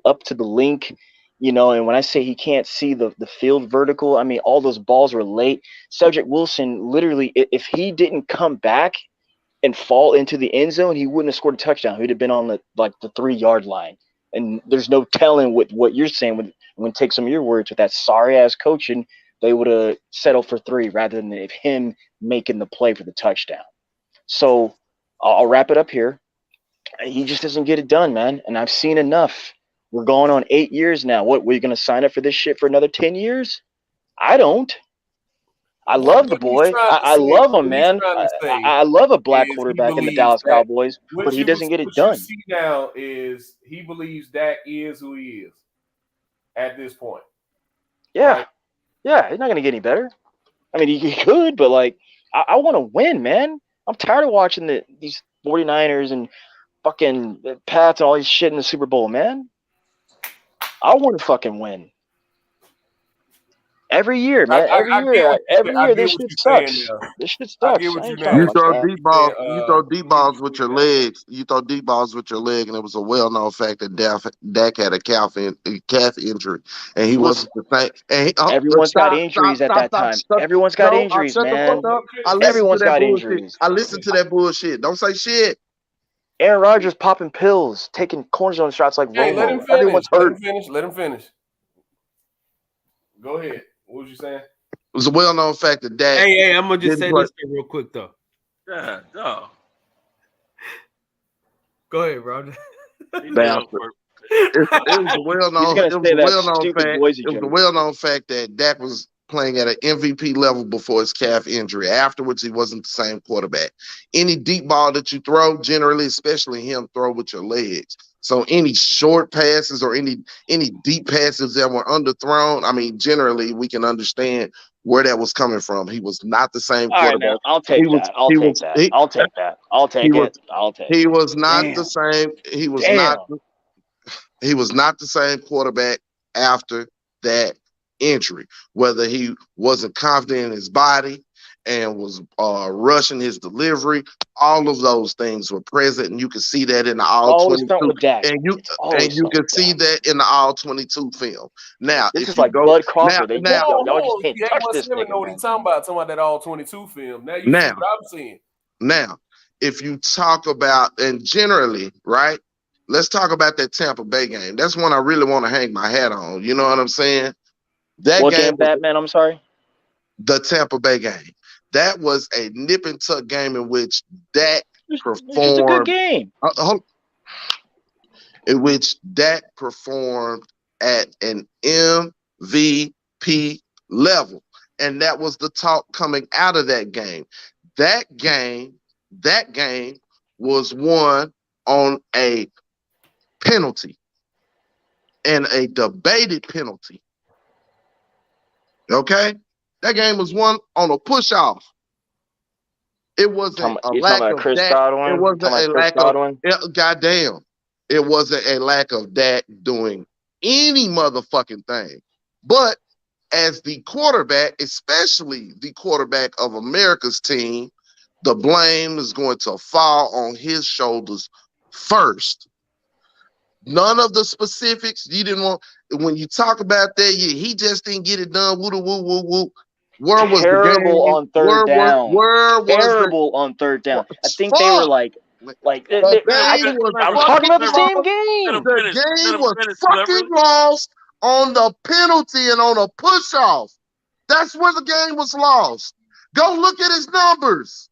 up to the link, and when I say he can't see the field vertical, I mean, all those balls were late. Cedric Wilson, literally, if he didn't come back and fall into the end zone, he wouldn't have scored a touchdown. He'd have been on the 3-yard line. And there's no telling what you're saying when take some of your words with that sorry ass coaching, they would have settled for 3 rather than if him making the play for the touchdown. So I'll wrap it up here. He just doesn't get it done, man. And I've seen enough. We're going on 8 years now. What, were you going to sign up for this shit for another 10 years? I don't. I love the boy. I love him, man. I love a black quarterback in the Dallas Cowboys, but he doesn't get it done. What you see now is he believes Dak is who he is at this point. Yeah. Right? Yeah, he's not going to get any better. I mean, he could, but, I want to win, man. I'm tired of watching these 49ers and fucking Pats and all this shit in the Super Bowl, man. I want to fucking win. Every year, man. Every year, this shit sucks. This shit sucks. You throw deep balls. You throw deep balls with your legs. You throw deep balls with your leg, and it was a well-known fact that Dak had a calf injury, and he wasn't the same. And everyone's got injuries at that time. Everyone's got injuries, man. Everyone's got injuries. I listened to that bullshit. Don't say shit. Aaron Rodgers popping pills, taking cornerstone shots like Romo. Let him finish. Everyone's hurt. Let him finish. Go ahead. What was you saying? It was a well-known fact that Dak. Hey, I'm gonna just say this thing real quick though. Yeah, no. Go ahead, bro. It was a well-known fact that Dak was playing at an MVP level before his calf injury. Afterwards, he wasn't the same quarterback. Any deep ball that you throw, generally, especially him, throw with your legs. So any short passes or any deep passes that were underthrown, I mean, generally, we can understand where that was coming from. He was not the same quarterback. Right, I'll take that. I'll take that. He was not the same. He was not the same quarterback after that injury. Whether he wasn't confident in his body and was rushing his delivery, all of those things were present, and you can see that in the all 22. And you can see that in the all 22 film. Now, this is like Bud Crawford. Y'all just can't touch this nigga. Know what he's talking about that all 22 film. Now you see what I'm seeing. Now, if you talk about, and generally, right? Let's talk about that Tampa Bay game. That's one I really want to hang my hat on. You know what I'm saying? What game, Batman? I'm sorry. the Tampa Bay game. That was a nip and tuck game in which Dak performed. It's just a good game. In which Dak performed at an MVP level. And that was the talk coming out of that game. That game was won on a penalty and a debated penalty. Okay? That game was won on a push-off. It wasn't a lack of Chris Dak. Godwin? It wasn't a lack of goddamn. It wasn't a lack of Dak doing any motherfucking thing. But as the quarterback, especially the quarterback of America's team, the blame is going to fall on his shoulders first. None of the specifics you didn't want. When you talk about that, he just didn't get it done. Woo woo woo woo. Where was terrible on third down? Where was terrible on third down? I think they were like I'm talking about the same game. The game was fucking lost on the penalty and on a push-off. That's where the game was lost. Go look at his numbers.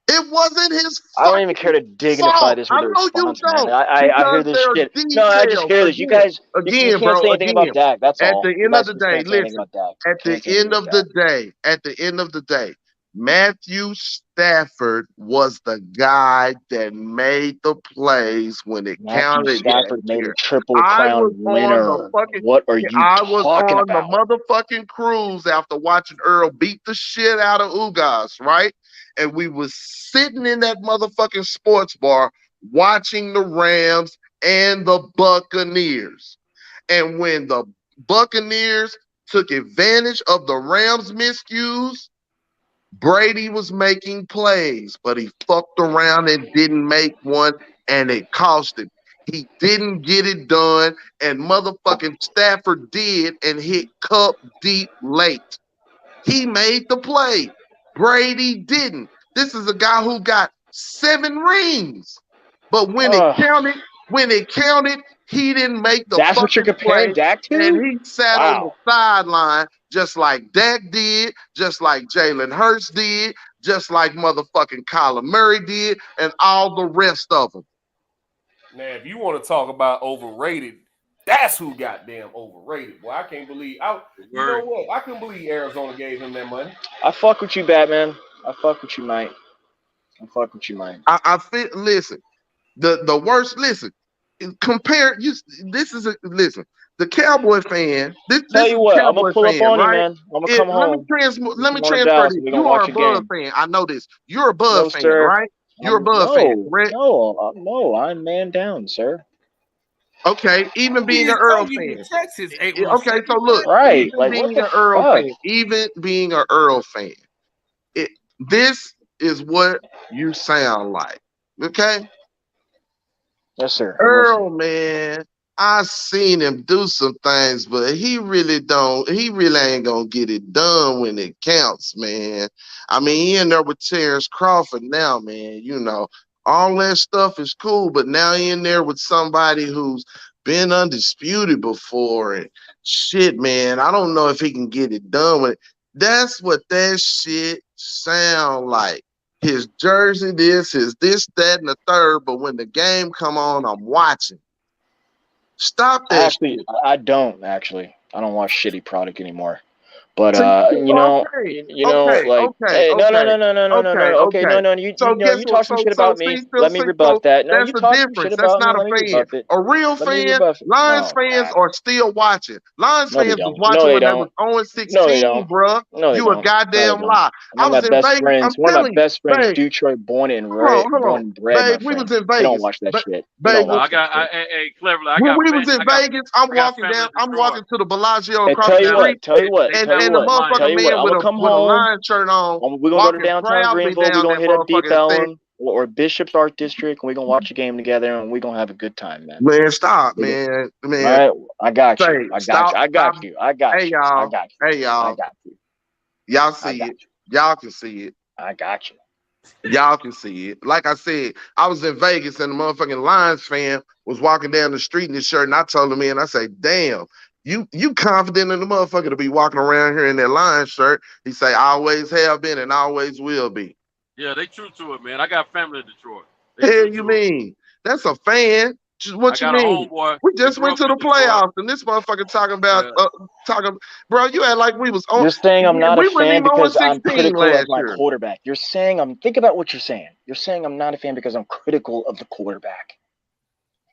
It wasn't his fault. I don't even care to dignify this with a response, man. I hear this shit. No, I just hear this. You guys, you can't say anything about Dak. That's all. At the end of the day, listen. At the end of the day, Matthew Stafford was the guy that made the plays when it counted. Stafford made a triple crown winner. What are you talking about? I was on the motherfucking cruise after watching Earl beat the shit out of Ugas, right? And we was sitting in that motherfucking sports bar watching the Rams and the Buccaneers. And when the Buccaneers took advantage of the Rams' miscues, Brady was making plays, but he fucked around and didn't make one, and it cost him. He didn't get it done, and motherfucking Stafford did and hit cup deep late. He made the play. Brady didn't. This is a guy who got 7 rings, but when it counted, he didn't make the. That's what you're comparing Dak to, and he sat on the sideline just like Dak did, just like Jalen Hurts did, just like motherfucking Kyler Murray did, and all the rest of them. Now, if you want to talk about overrated, that's who goddamn overrated. Boy, I can't believe. You know what? I couldn't believe Arizona gave him that money. I fuck with you, Batman. I fuck with you, Mike. I feel. Listen, the worst. Listen, compare. Listen. The Cowboy fan. Tell you what, I'm gonna pull up on you, man. I'm gonna come home. Let me transfer this. You are a Bud fan. I know this. You're a Bud fan, right? You're a Bud fan, right? No, I'm man down, sir. Okay, even being an Earl fan. Texas, okay, so look, right, even being an Earl fan, this is what you sound like. Okay? Yes, sir. Earl, man, I seen him do some things, but he really ain't gonna get it done when it counts, man. I mean, he in there with Terrence Crawford now, man. You know, all that stuff is cool, but now he in there with somebody who's been undisputed before and shit, man. I don't know if he can get it done with it. That's what that shit sound like. His jersey, his this, that, and the third, but when the game come on, I'm watching. Stop that. Actually, I don't watch shitty product anymore. But you talk some shit about me. Let me rebuff that. No, you talk some shit about me. Let me rebuff it. A real fan, Lions fans are still watching. Lions fans was watching when they was 0-16, bro. You a goddamn lie. I was in Vegas. One of my best friends, Detroit, born and bred. We was in Vegas. Don't watch that shit. Cleverly. When we was in Vegas, I'm walking to the Bellagio across the street. Tell you what. And the motherfucking man with a Lion shirt on. We're gonna go to downtown Greenville. We're gonna hit up Deep Ellum or Bishop's Art District, and we're gonna watch a game together, and we're gonna have a good time, man. Man, stop, man. All right, I got you. Hey, y'all. Y'all see it. Y'all can see it. I got you. Y'all can see it. Like I said, I was in Vegas, and the motherfucking Lions fan was walking down the street in his shirt, and I told him, man, I say, damn. You confident in the motherfucker to be walking around here in that Lions shirt. He say, I always have been and always will be. Yeah, they true to it, man. I got family in Detroit. Hell you mean? That's a fan. Just what you I got a mean? homeboy. We just went to the playoffs, and this motherfucker talking about bro. You act like we was on. You're saying I'm not a fan because I'm 16 critical of last my year. quarterback. You're saying think about what you're saying. You're saying I'm not a fan because I'm critical of the quarterback.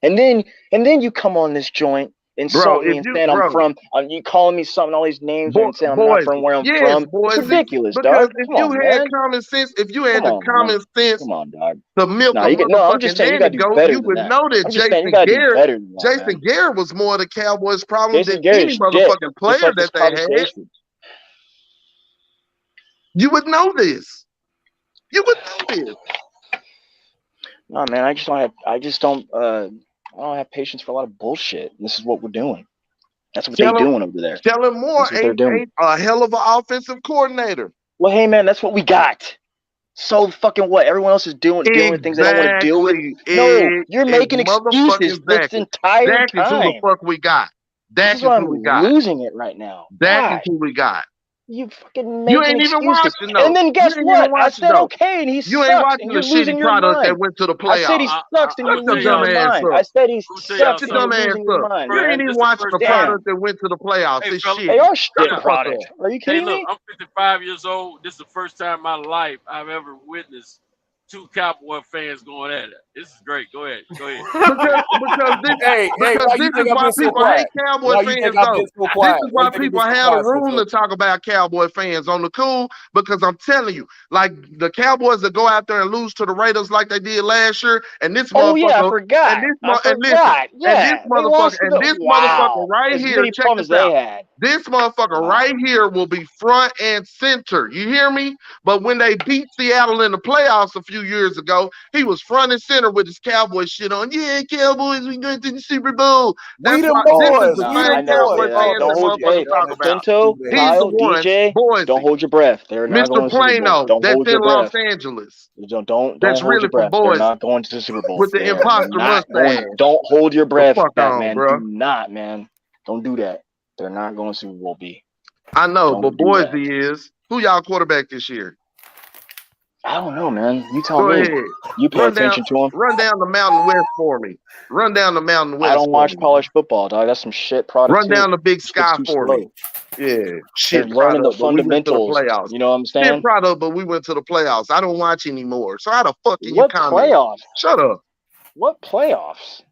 And then you come on this joint, insult me and saying I'm from. You calling me something, all these names, and saying I'm not from where I'm from. It's ridiculous, because dog. if Come you on, had man. common sense, if you had Come the on, common man. sense Come on, dog. to milk No, a I'm just motherfucking saying you gotta do goat, better you than would that. know that I'm just saying you gotta do better than that, Jason man. Garrett was more of the Cowboys' problem Jason than Garrett any is motherfucking shit, player just like this that they had. conversation. You would know this. You would know this. No, man, I don't have patience for a lot of bullshit. This is what we're doing. That's what they're doing over there. Kellen Moore That's what they're doing. ain't a hell of an offensive coordinator. Well, hey, man, that's what we got. So fucking what? Everyone else is dealing with things they don't want to deal with. No, you're making excuses this entire Dak is who the time. fuck we got. Dak This is why who we got. I'm losing it right now. Dak Why? is who we got. You fucking You making ain't even excuses. watching though. And then guess what? I said okay, and he You ain't sucks, watching and the you're losing shitty your product mind. that went to the I said he playoffs. sucks, and you're Shut your losing dumb your ass mind. up. I said he Shut sucks, your and dumb you're ass losing your up. mind, You ain't man. even watching the Damn. product that went to the playoffs. Hey, It's fellas, shit. They are Shut shit the fuck product. up. Are you kidding look, me? I'm 55 years old. This is the first time in my life I've ever witnessed two Cowboy fans going at it. This is great. Go ahead. Because this why you is think I've why been so people hate quiet? Cowboy Why you fans think I've though. been so This quiet? is why Why you think people I've been so have a quiet, room Spencer? to talk about Cowboy fans on the cool, because I'm telling you, like the Cowboys that go out there and lose to the Raiders like they did last year, and this Oh yeah, I motherfucker, forgot. and this I and listen, forgot. and Yeah, this they lost to motherfucker right as here, many check problems this out. they had. This motherfucker right here will be front and center. You hear me? But when they beat Seattle in the playoffs a few years ago, he was front and center with his Cowboy shit on. Yeah, Cowboys, we going to the Super Bowl. That's We them why boys. this is the No, same I never Cowboy say that. fans Don't that hold you. motherfuckers Hey, talk about. Pinto, He's Kyle, the one, DJ, Boise, don't hold your breath. They're not Mr. going to the Super Bowl. Plano, Don't that's hold your in Los breath. Angeles. Don't That's hold really your from breath. They're Boise not going to the Super Bowl. with the They're imposter not going. mustache. Don't hold your The breath, fuck on, Batman. bro. Do not, man. Don't do that. They're not going to Super Bowl B. I know, but Don't do that. Boise is. Who y'all quarterback this year? I don't know, man. You tell Go me. ahead. You pay attention to them. Run down the Mountain West for me. Run down the Mountain West. I don't watch for me. college football, dog. That's some shit product. Run down the Big Sky too for slow. me. Yeah, They're shit learning the product, but we went to the fundamentals. playoffs. You know what I'm saying? Shit product, but we went to the playoffs. I don't watch anymore. So how the fuck can you What comment? playoffs? Shut up. What playoffs?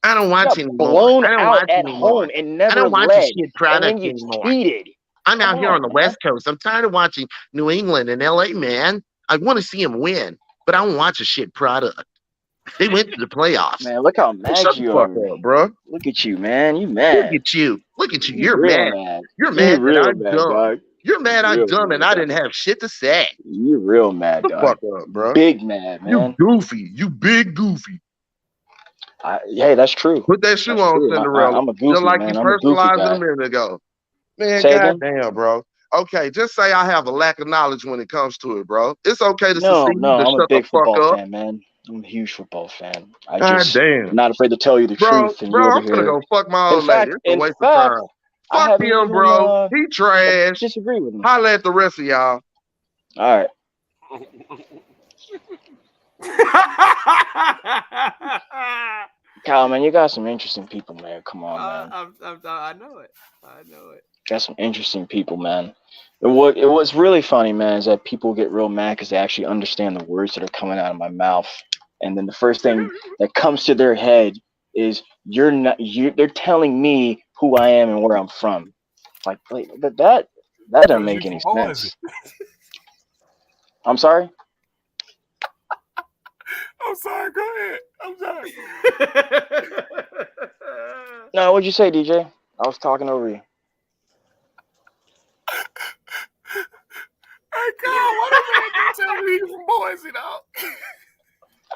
I don't watch You got anymore. blown I don't out watch at anymore. home and I never don't watch the led. shit And product then you anymore. cheated. I'm out Come here on the on, West Coast. I'm tired of watching New England and LA, man. I want to see them win, but I don't watch a shit product. They went to the playoffs. Man, look how mad Shut the you fuck are. up, bro. Look at you, man. You mad. Look at you. Look at you. You're real mad. mad. You're You mad that real I'm mad, dumb. dog. You're mad I'm Real dumb and mad, I dog. didn't have shit to say. You real mad, The dog. fuck up, bro. Big mad, man. You goofy. You big goofy. Hey, that's true. Put that shoe That's on, true. Cinderella. I'm a goofy, Just like man. you I'm a goofy personalized guy. it a minute ago. Man, Say again? goddamn, bro. Okay, just say I have a lack of knowledge when it comes to it, bro. It's okay to No, succeed, to I'm a shut the big fuck football up. fan, man. I'm a huge football fan. God I'm damn. not afraid to tell you the truth, and you over I'm gonna here. go fuck my In old lady. fact, It's a waste of time. I Fuck haven't him, even bro. He trash. disagree with him. Holla at the rest of y'all. All right. Kyle, man, you got some interesting people, man. Come on, man. I know it. I know it. Got some interesting people, man. What's really funny, man, is that people get real mad because they actually understand the words that are coming out of my mouth, and then the first thing that comes to their head is they're telling me who I am and where I'm from. Like that doesn't make any sense. I'm sorry. I'm sorry. Go ahead. I'm sorry. No, what'd you say, DJ? I was talking over you. Hey, Kyle, what the man tell me he's from Boise, dog?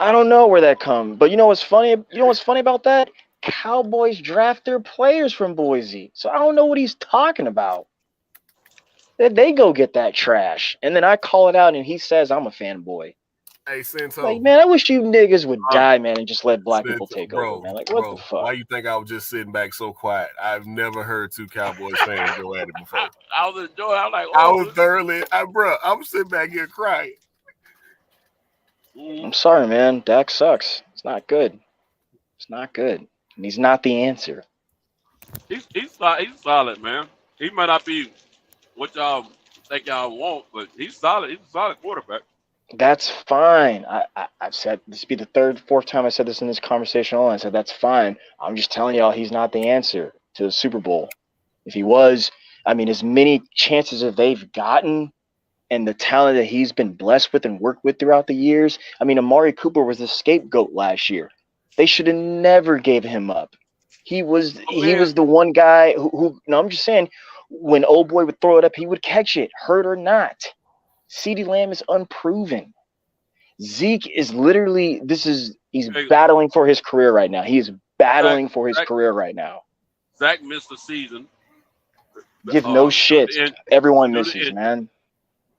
I don't know where that comes, but you know what's funny? You know what's funny about that? Cowboys draft their players from Boise, so I don't know what he's talking about. They go get that trash, and then I call it out, and he says I'm a fanboy. Hey, Sento. Like, man, I wish you niggas would die, man, and just let black people take over, man. Like, what the fuck? Why you think I was just sitting back so quiet? I've never heard two Cowboys fans go at it before. I was enjoying. I'm like, I was thoroughly, I'm sitting back here crying. I'm sorry, man. Dak sucks. It's not good. It's not good, and he's not the answer. He's solid, man. He might not be what y'all think y'all want, but he's solid. He's a solid quarterback. That's fine. I've said this will be the third, fourth time I said this in this conversation. I said that's fine. I'm just telling y'all he's not the answer to the Super Bowl. If he was, I mean, as many chances as they've gotten and the talent that he's been blessed with and worked with throughout the years. I mean, Amari Cooper was the scapegoat last year. They should have never gave him up. He was the one guy who no, I'm just saying, when old boy would throw it up, he would catch it, hurt or not. CeeDee Lamb is unproven. Zeke is literally he's battling for his career right now. He is battling for his career right now. Zach missed the season. Give no shit. Everyone misses, man.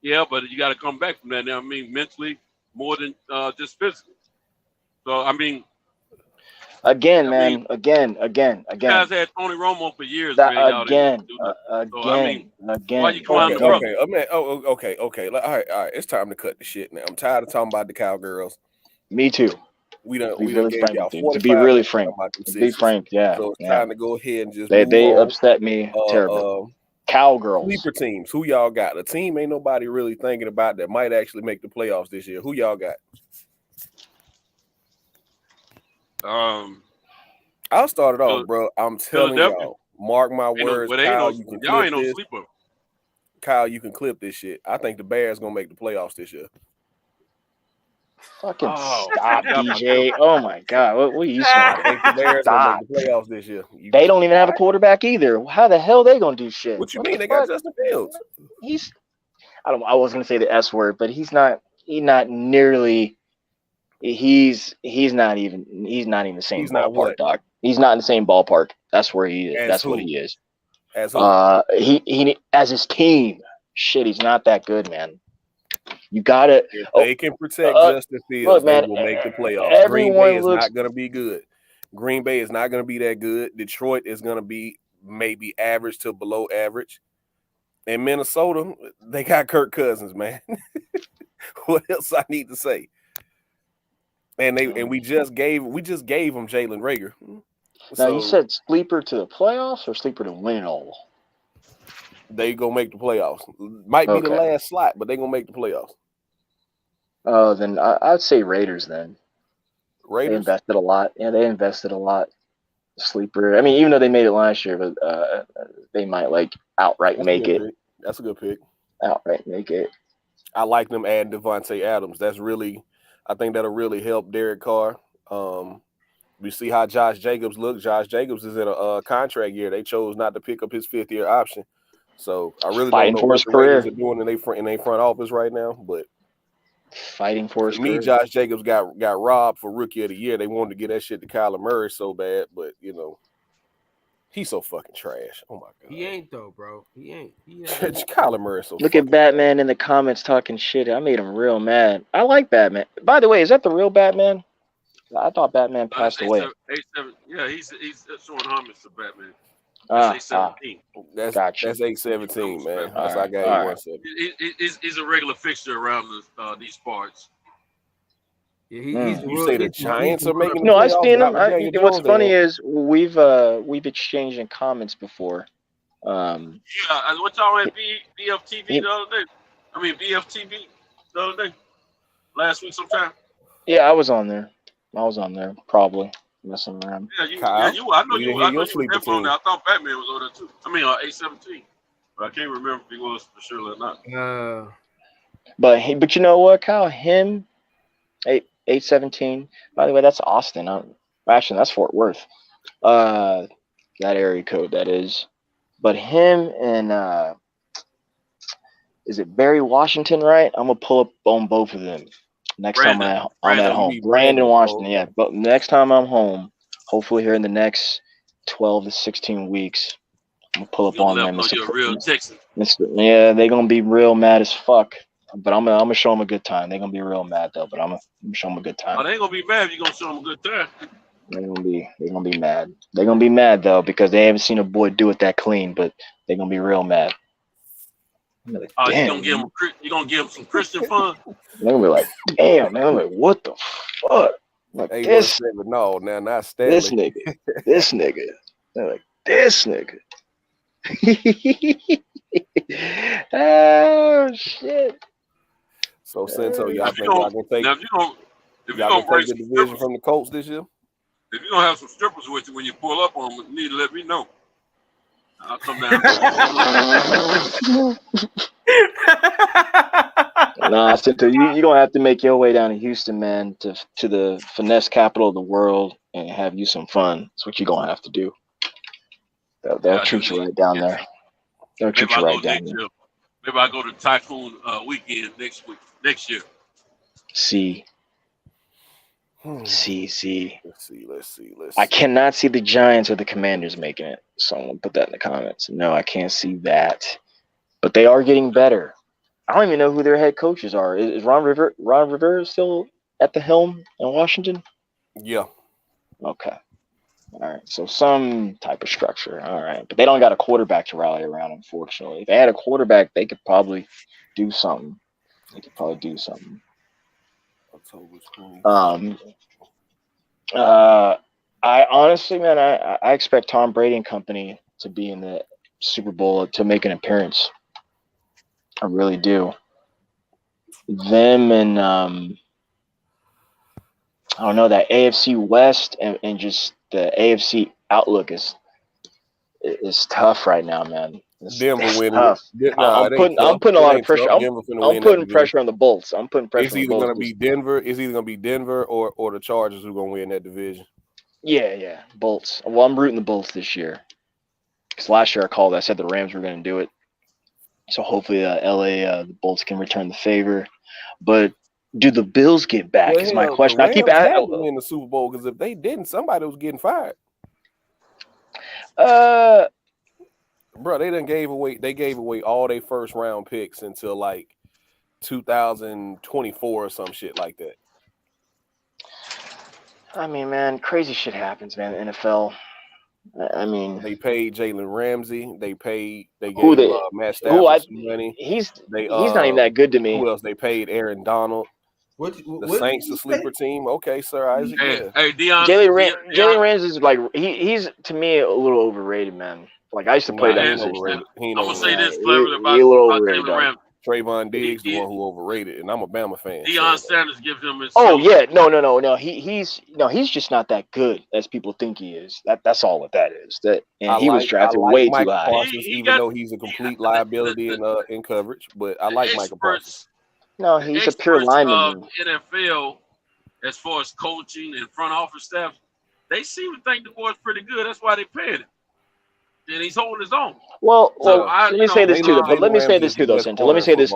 Yeah, but you got to come back from that. Now, I mean, mentally more than just physically. So I mean, again. You guys had Tony Romo for years. Again. Why you come out of the Okay. All right. It's time to cut the shit now. I'm tired of talking about the Cowgirls. Me too. We done really gave frank y'all with you. To be really frank. Yeah. So it's time to go ahead and just they upset me terribly. Cowgirls. Sleeper teams. Who y'all got? A team ain't nobody really thinking about that might actually make the playoffs this year. Who y'all got? I'll start it off, bro. I'm telling y'all, mark my words. Kyle, you can y'all ain't no this. sleeper. Kyle, you can clip this shit. I think the Bears gonna make the playoffs this year. Fucking stop, DJ. Oh my God, what are you saying? I think the Bears gonna make the playoffs this year. They don't even have a quarterback either. How the hell they gonna do shit? What you mean? They got Justin Fields. I was gonna say the S word, but he's not nearly. He's not even the same ballpark, dog. He's not in the same ballpark. That's where he is. That's what he is. As who? He as his team. Shit, he's not that good, man. You gotta. If they can protect Justin Fields, they will make the playoffs. Green Bay is not gonna be good. Green Bay is not gonna be that good. Detroit is gonna be maybe average to below average. And Minnesota, they got Kirk Cousins, man. What else I need to say? And we just gave him Jalen Reagor. Now you said sleeper to the playoffs or sleeper to win it all? They gonna make the playoffs. Might be the last slot, but they gonna make the playoffs. Oh, then I'd say Raiders. Then Raiders they invested a lot. Yeah, they invested a lot. Sleeper. I mean, even though they made it last year, but they might outright make it. That's a good pick. Outright make it. I like them adding Devontae Adams. I think that'll really help Derek Carr. We see how Josh Jacobs looks. Josh Jacobs is in a contract year. They chose not to pick up his 5th-year option. So I really don't know what the Raiders are doing in their front office right now. But fighting for his career. Josh Jacobs got robbed for Rookie of the Year. They wanted to get that shit to Kyler Murray so bad, but he's so fucking trash. Oh my God. He ain't though, bro. He ain't. Kyler Murray so. Look at Batman in the comments talking shit. I made him real mad. I like Batman. By the way, is that the real Batman? I thought Batman passed away. Yeah, he's showing homage to Batman. That's 817. That's 817, man. That's I got 170. He's a regular fixture around these parts. Yeah, you say the Giants are making? No, I've seen him. What's funny is we've exchanged in comments before. Yeah, what y'all at BFTV the other day? I mean BFTV the other day, last week sometime. Yeah, I was on there. Probably messing around. Yeah, you. I know you were there for that. I thought Batman was on there too. I mean, 817, but I can't remember if he was for sure or not. But you know what, Kyle? Him, 817. By the way, that's Austin. Actually, that's Fort Worth. That area code that is. But him and is it Barry Washington? Right? I'm gonna pull up on both of them. Next time I'm at home. Brandon Washington, yeah. But next time I'm home, hopefully here in the next 12 to 16 weeks, I'm going to pull up on them. You're a real Texan. Yeah, they're going to be real mad as fuck. But I'm gonna show them a good time. They're gonna be real mad though, but I'm gonna show them a good Oh, time. they ain't gonna be mad if you gonna show them a good time. They're gonna be mad. They're gonna be mad though because they haven't seen a boy do it that clean. But they're gonna be real mad. Like, Oh, damn, you gonna give them some Christian fun? they're gonna be like, damn, man. I'm like, what the fuck? Like Hey, this no, now not Stanley. this nigga. They're like, this nigga. Oh shit. So Cinto, y'all If think you y'all gonna gonna take now, if you y'all gonna gonna bring take the some division strippers, from the Colts this year? if you gonna have some strippers with you when you pull up on them, you need to let me know. I'll come down. Nah, Cinto, you're gonna have to make your way down to Houston, man, to the finesse capital of the world and have you some fun. That's what you're gonna have to do. They'll treat you right down there. They'll treat you right down there. Maybe I go to Typhoon weekend next year. See. Let's see. I cannot see the Giants or the Commanders making it. Someone put that in the comments. No, I can't see that. But they are getting better. I don't even know who their head coaches are. Is Ron Rivera still at the helm in Washington? Yeah. Okay. All right. So some type of structure. All right. But they don't got a quarterback to rally around, unfortunately. If they had a quarterback, they could probably do something. I honestly, man, I expect Tom Brady and company to be in the Super Bowl, to make an appearance. I really do. Them and I don't know, that AFC West and just the AFC outlook is tough right now, man. Denver it's winning. tough. I'm putting a lot of pressure. I'm putting pressure on the Bolts. I'm putting pressure on the Bolts. It's either gonna be Denver or the Chargers who gonna win that division. Yeah, Bolts. Well, I'm rooting the Bolts this year. Because last year I said the Rams were going to do it. So hopefully LA, the Bolts can return the favor. But do the Bills get back is my question. I keep asking win the Super Bowl, because if they didn't, somebody was getting fired. Bro, they gave away all their first round picks until like 2024 or some shit like that. I mean, man, crazy shit happens, man. The NFL. I mean, they paid Jalen Ramsey. They gave Matt Stafford some money. He's not even that good to me. Who else? They paid Aaron Donald. The Saints, the sleeper team. Okay, Sir Isaac. Hey, Deion. Jalen Ramsey is like he's to me a little overrated, man. Like I used to play that position. I'm gonna say this cleverly about Jalen Ramsey. Trayvon Diggs, the one who overrated, and I'm a Bama fan. Deion Sanders gives him his. Oh yeah, no. He's just not that good as people think he is. That's all what that is. He was drafted way too high. Parsons, even though he's a complete liability in coverage, but I like Michael Parsons. No, he's a pure lineman. NFL, as far as coaching and front office staff, they seem to think the boy's pretty good. That's why they paid him. And he's holding his own. Let me say this too, though. Let me say this too, though, Cinto. Let me say this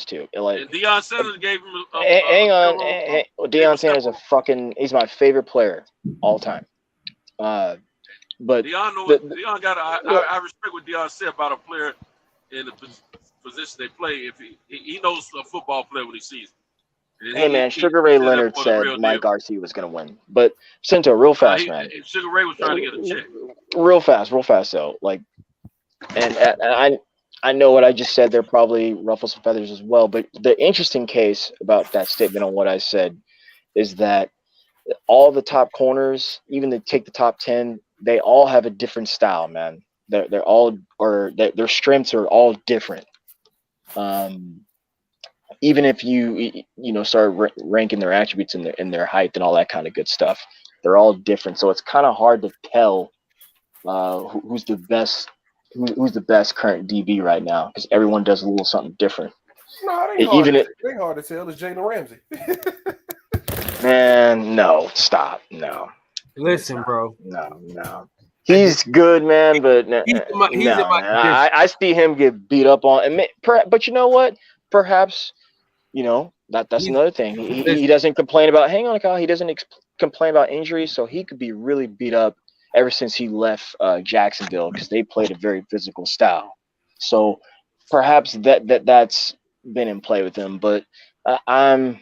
too. Like, and Deion Sanders gave him hang on. Deion Sanders he's my favorite player all time. But Deion I respect what Deion said about a player in the position they play. If he knows a football player when he sees it. Hey man, Sugar Ray Leonard said Mike Garcia was going to win, but Cinto, real fast, man. Sugar Ray was trying to get a check. Real fast though. Like, and I know what I just said there probably ruffles some feathers as well. But the interesting case about that statement on what I said is that all the top corners, even to take the top 10, they all have a different style, man. They're all, or their strengths are all different. Even if you start ranking their attributes in their height and all that kind of good stuff, they're all different. So it's kind of hard to tell who's the best current DB right now, because everyone does a little something different. No, it ain't hard to tell. It's Jalen Ramsey. Man, no, stop, no. Listen, bro. No. He's good, man, but I see him get beat up on. But you know what? Perhaps. That's another thing. He doesn't complain about. Hang on, Kyle. He doesn't complain about injuries, so he could be really beat up ever since he left Jacksonville, because they played a very physical style. So perhaps that's been in play with him. But I'm,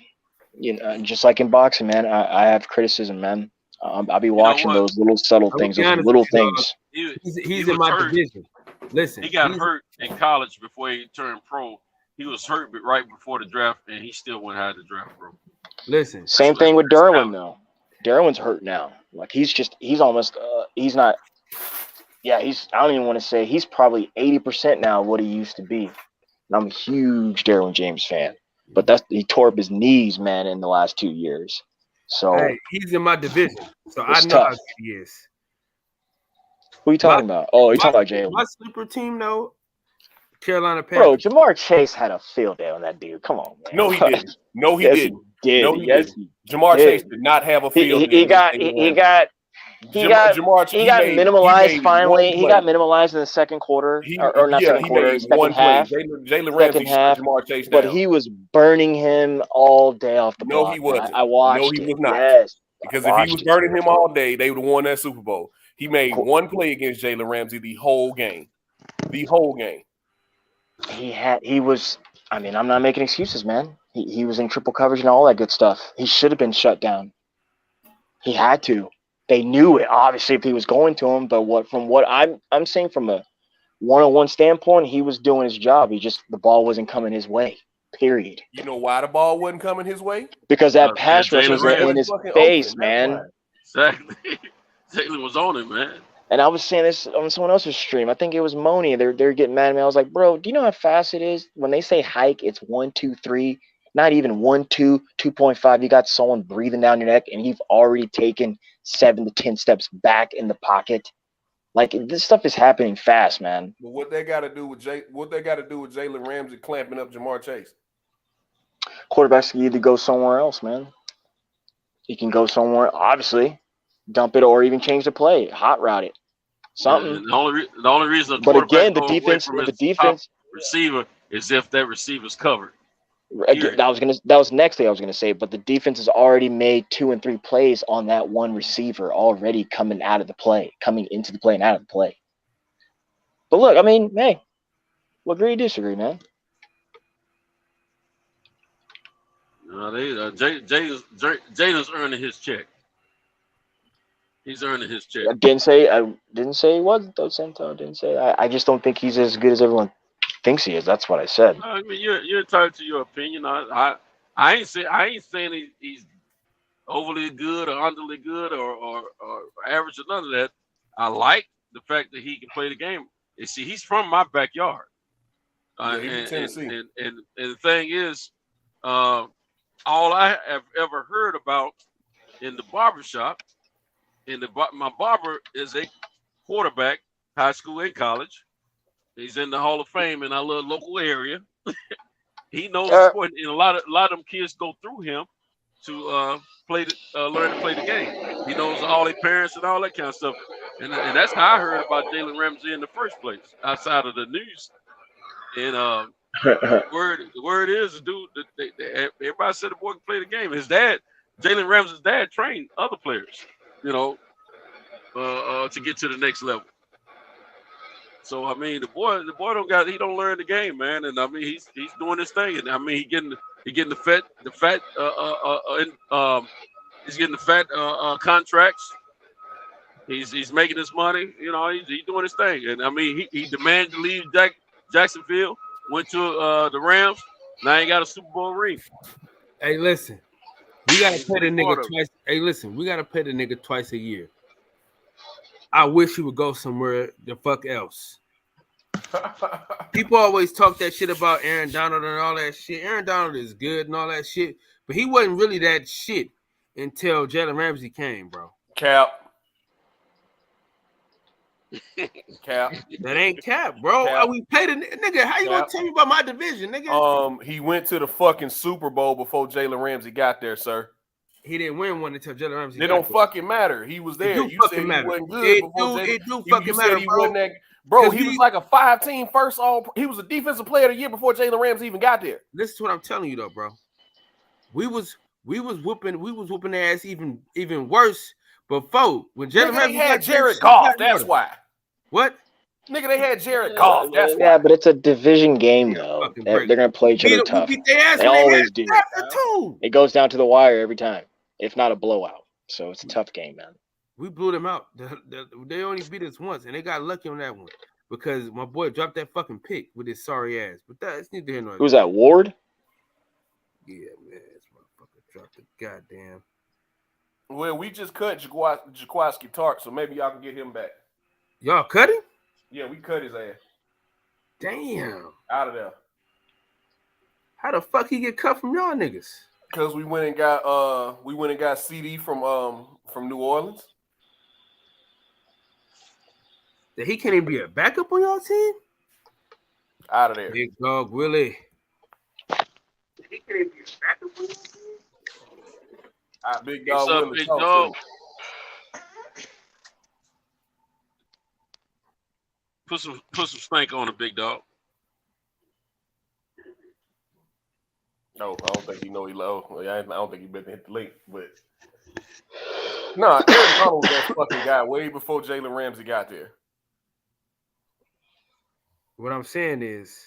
just like in boxing, man. I have criticism, man. I'll be watching those little subtle things, those little things. He's in my division. Listen, he got hurt in college before he turned pro. He was hurt right before the draft, and he still went high to the draft, bro. Listen, same thing with Derwin though. Derwin's hurt now. Like he's almost he's not. Yeah, I don't even want to say he's probably 80% now of what he used to be. And I'm a huge Derwin James fan, but he tore up his knees, man, in the last 2 years. So hey, he's in my division, so I know tough. how good he is. Who are you talking about? Oh, you're talking about Jalen. My sleeper team, though, Carolina Panthers. Bro, Jamar Chase had a field day on that dude. Come on, man. No, he didn't. No, he didn't. No, he yes, didn't. Jamar Chase did not have a field day. He got minimalized finally. He got minimalized in the second quarter, or not second quarter, second half. Jalen Ramsey shut Jamar Chase down. But he was burning him all day off the block. No, he wasn't. I watched. No, he was not. Yes, because if he was burning him all day, they would have won that Super Bowl. He made one play against Jalen Ramsey the whole game. The whole game. He was. I mean, I'm not making excuses, man. He was in triple coverage and all that good stuff. He should have been shut down. He had to. They knew it, obviously, if he was going to him. But from what I'm saying from a one-on-one standpoint, he was doing his job. The ball wasn't coming his way. Period. You know why the ball wasn't coming his way? Because that pass rush was in his face, man. Exactly. Jalen was on it, man. And I was saying this on someone else's stream. I think it was Moni. They're getting mad at me. I was like, bro, do you know how fast it is? When they say hike, it's 1, 2, 3. Not even 1, 2, 2.5. You got someone breathing down your neck, and you've already taken 7 to 10 steps back in the pocket. Like, this stuff is happening fast, man. But what they got to do with Jalen Ramsey clamping up Jamar Chase? Quarterbacks can either go somewhere else, man. He can go somewhere, obviously, dump it, or even change the play, hot route it, something. Yeah, the only reason, but again, the defense receiver is if that receiver's covered. That was next thing I was gonna say, but the defense has already made 2 and 3 plays on that one receiver already coming into the play and out of the play. But look, I mean, hey, we'll agree or disagree, man. Jaden's earning his check. He's earning his check. I didn't say he wasn't though, Santo. I didn't say. I just don't think he's as good as everyone thinks he is. That's what I said. I mean, you're entitled to your opinion. I ain't saying he's overly good or underly good or average or none of that. I like the fact that he can play the game. You see, he's from my backyard. He's in Tennessee. And the thing is, all I have ever heard about in the barbershop, my barber is a quarterback, high school and college. He's in the Hall of Fame in our little local area. He knows the sport, and a lot of them kids go through him to learn to play the game. He knows all their parents and all that kind of stuff, and that's how I heard about Jalen Ramsey in the first place, outside of the news. And the word is, dude, everybody said the boy can play the game. His dad, Jalen Ramsey's dad, trained other players, to get to the next level. So I mean, the boy don't learn the game, man. And I mean, he's doing his thing, and I mean, he's getting the fat contracts. He's making his money. He's doing his thing, and I mean, he demanded to leave Jacksonville, went to the Rams. Now he got a Super Bowl ring. Hey, listen, we gotta pay the nigga twice. Hey, listen, we gotta pay the nigga twice a year. I wish he would go somewhere the fuck else. People always talk that shit about Aaron Donald and all that shit. Aaron Donald is good and all that shit, but he wasn't really that shit until Jalen Ramsey came, bro. Cap. That ain't cap, bro. We paid a nigga. How you gonna tell me about my division, nigga? He went to the fucking Super Bowl before Jalen Ramsey got there, sir. He didn't win one until Jalen Ramsey. It don't fucking matter. He was there. You said he wasn't good. It do fucking matter, bro. Bro, he was like a 5-team first all. He was a defensive player of the year before Jalen Ramsey even got there. Listen to what I'm telling you, though, bro. We was whooping their ass even worse before when Jalen Ramsey had Jared Goff. That's why. What? Nigga, they had Jared Goff. That's Yeah, why. but it's a division game though. They're gonna play each other tough. They always do. It goes down to the wire every time, if not a blowout. So it's a tough game, man. We blew them out. They only beat us once, and they got lucky on that one because my boy dropped that fucking pick with his sorry ass. But that's neither here nor there. Who's that? Ward? Yeah, man, this motherfucker dropped the goddamn. Well, we just cut Jaquiski Tartt, so maybe y'all can get him back. Y'all cut him? Yeah, we cut his ass. Damn. Out of there. How the fuck he get cut from y'all niggas? Because we went and got CD from New Orleans. That he can't even be a backup on y'all team? Out of there. Big dog Willie. He can't even be a backup on y'all team? Big dog What's up, Willie. big dog? Put some spank on the big dog. No, I don't think he know he low. I don't think he better hit the link, but Aaron Donald was that fucking guy way before Jalen Ramsey got there. What I'm saying is,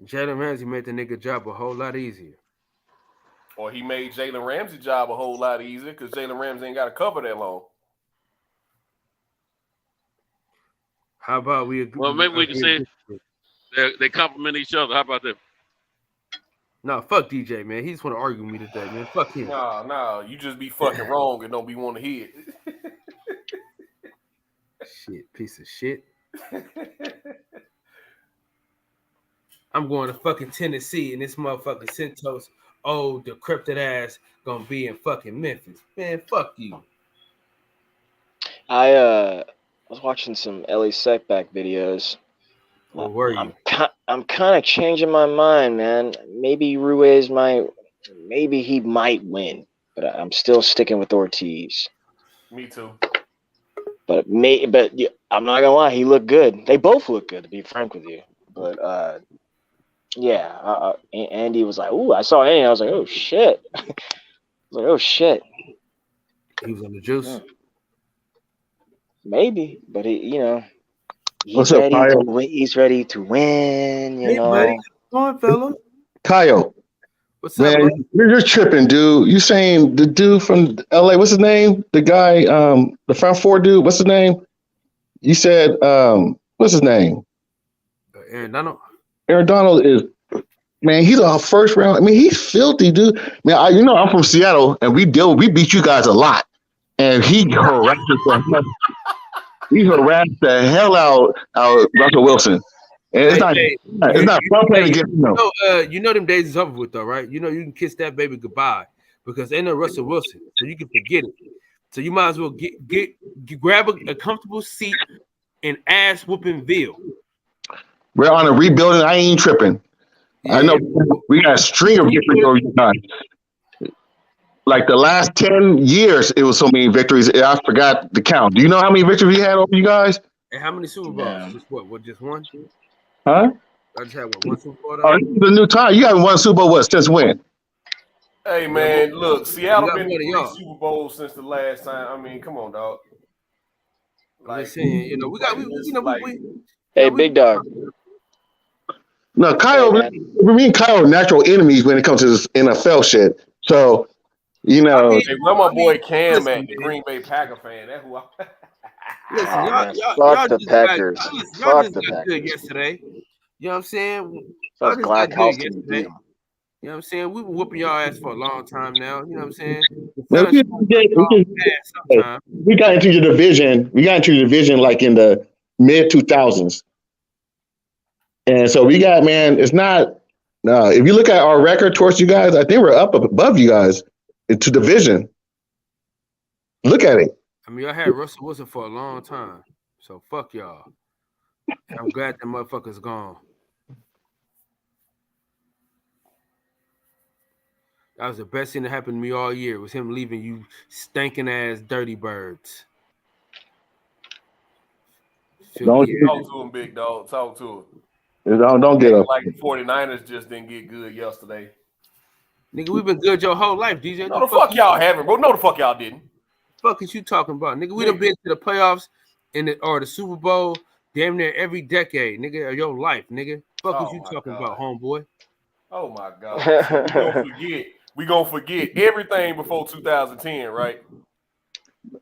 Jalen Ramsey made the nigga job a whole lot easier. Or he made Jalen Ramsey's job a whole lot easier because Jalen Ramsey ain't got to cover that long. How about we agree? Well, maybe we can say they complement each other. How about that? No, fuck DJ, man. He just want to argue with me today, man. Fuck him. Nah, you just be fucking wrong and don't be want to hear it. Shit, piece of shit. I'm going to fucking Tennessee, and this motherfucking Centos, decrepit ass, gonna be in fucking Memphis. Man, fuck you. I was watching some LA Setback videos. Where were you? I'm kind of changing my mind, man. Maybe Ruiz maybe he might win, but I'm still sticking with Ortiz. Me too. But I'm not gonna lie, he looked good. They both look good, to be frank with you. But Andy was like, "Ooh, I saw Andy." I was like, "Oh shit!" I was like, "Oh shit." He was on the juice. Yeah. Maybe, but What's up, Kyle? He's ready to win. Hey, buddy, come on, fella. Kyle, What's up, man? buddy? You're tripping, dude. You saying the dude from LA? What's his name? The guy, the front four dude. What's his name? You said, what's his name? Aaron Donald. Aaron Donald is, man. He's a first round. I mean, he's filthy, dude. Man, I'm from Seattle, and we beat you guys a lot, and he harassed us. He harassed the hell out Russell Wilson. And it's not fun playing against him. You know them days is over with, though, right? You know you can kiss that baby goodbye because ain't no Russell Wilson, so you can forget it. So you might as well grab a comfortable seat in ass whoopingville. We're on a rebuilding. I ain't tripping. Yeah. I know we got a string of victories over you guys. Like the last 10 years, it was so many victories. I forgot the count. Do you know how many victories we had over you guys? And how many Super Bowls? Yeah. Just what? Just one? Huh? I just had one Super Bowl. Oh, this is the new time. You haven't won Super Bowl since when? Hey man, look, Seattle been in 3 Super Bowls since the last time. I mean, come on, dog. Like saying, Hey, big dog. No, Kyle. Me and Kyle are natural enemies when it comes to this NFL shit. So. Hey, where my boy Cam at, the Green Bay Packer fan? That's who I. Listen, fuck the Packers. Y'all just got good yesterday. You know what I'm saying? Fuck Glackhouse to yesterday. You know what I'm saying? We've been whooping y'all ass for a long time now. You know what I'm saying? We got into your division. We got into your division like in the mid 2000s, and so we got, man. It's not. No, if you look at our record towards you guys, I think we're up above you guys. Into division. Look at it. I mean, I had Russell Wilson for a long time, so fuck y'all. I'm glad that motherfucker's gone. That was the best thing that happened to me all year. Was him leaving you stinking ass dirty birds. Talk to him, big dog. Talk to him. Don't get up. Like the 49ers just didn't get good yesterday. Nigga, we've been good your whole life, DJ. No, the fuck y'all haven't, bro. No, the fuck y'all didn't. Fuck is you talking about, nigga? We done been to the playoffs or the Super Bowl damn near every decade, nigga, of your life, nigga. Fuck what Oh you my talking God. about, homeboy? Oh my God. We gonna forget everything before 2010, right?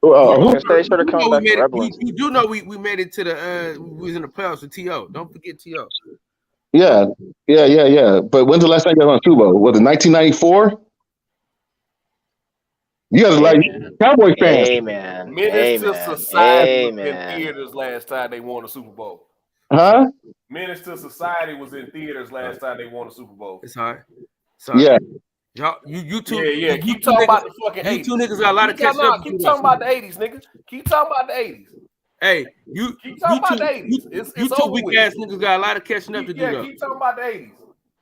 They started coming back prevalent. You do know we made it to the we was in the playoffs with T.O. Don't forget T.O. Yeah. But when's the last time you guys won a Super Bowl? Was it 1994? You guys are like Cowboy fans. Amen. Menace to Society was in theaters last time they won a Super Bowl. Huh? Menace to Society was in theaters last time they won a Super Bowl. It's hard. Yeah. Y'all, you two. Yeah. Keep talking about the fucking 80s. You two niggas got a lot of catching up. Keep talking about the 80s, nigga. Keep talking about the 80s. Hey, you keep talking about the 80s. You two weak ass niggas got a lot of catching up to do. Yeah, keep talking about the 80s.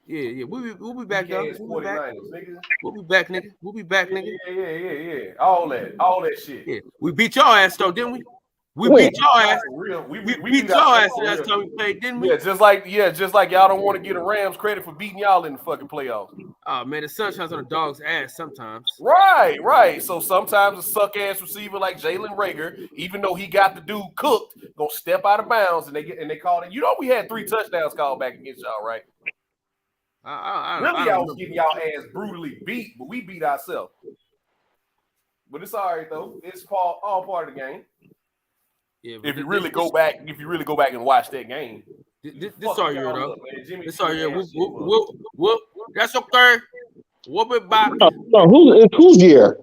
Yeah. We'll be back, though. We'll be back. Nigga. We'll be back, nigga. We'll be back, nigga. Yeah. All that shit. Yeah. We beat y'all ass though, didn't we? We beat y'all ass. We beat y'all ass last time we played, didn't we? Yeah, just like y'all don't want to get the Rams credit for beating y'all in the fucking playoffs. Oh man, the sun shines on a dog's ass sometimes. Right. So sometimes a suck ass receiver like Jalen Reagor, even though he got the dude cooked, gonna step out of bounds and they called it. You know we had 3 touchdowns called back against y'all, right? Y'all was getting y'all ass brutally beat, but we beat ourselves. But it's all right though. It's all part of the game. Yeah, if you really go back and watch that game, this our year though. This our year. Whoop. That's okay. Whoop it back. No, whose year?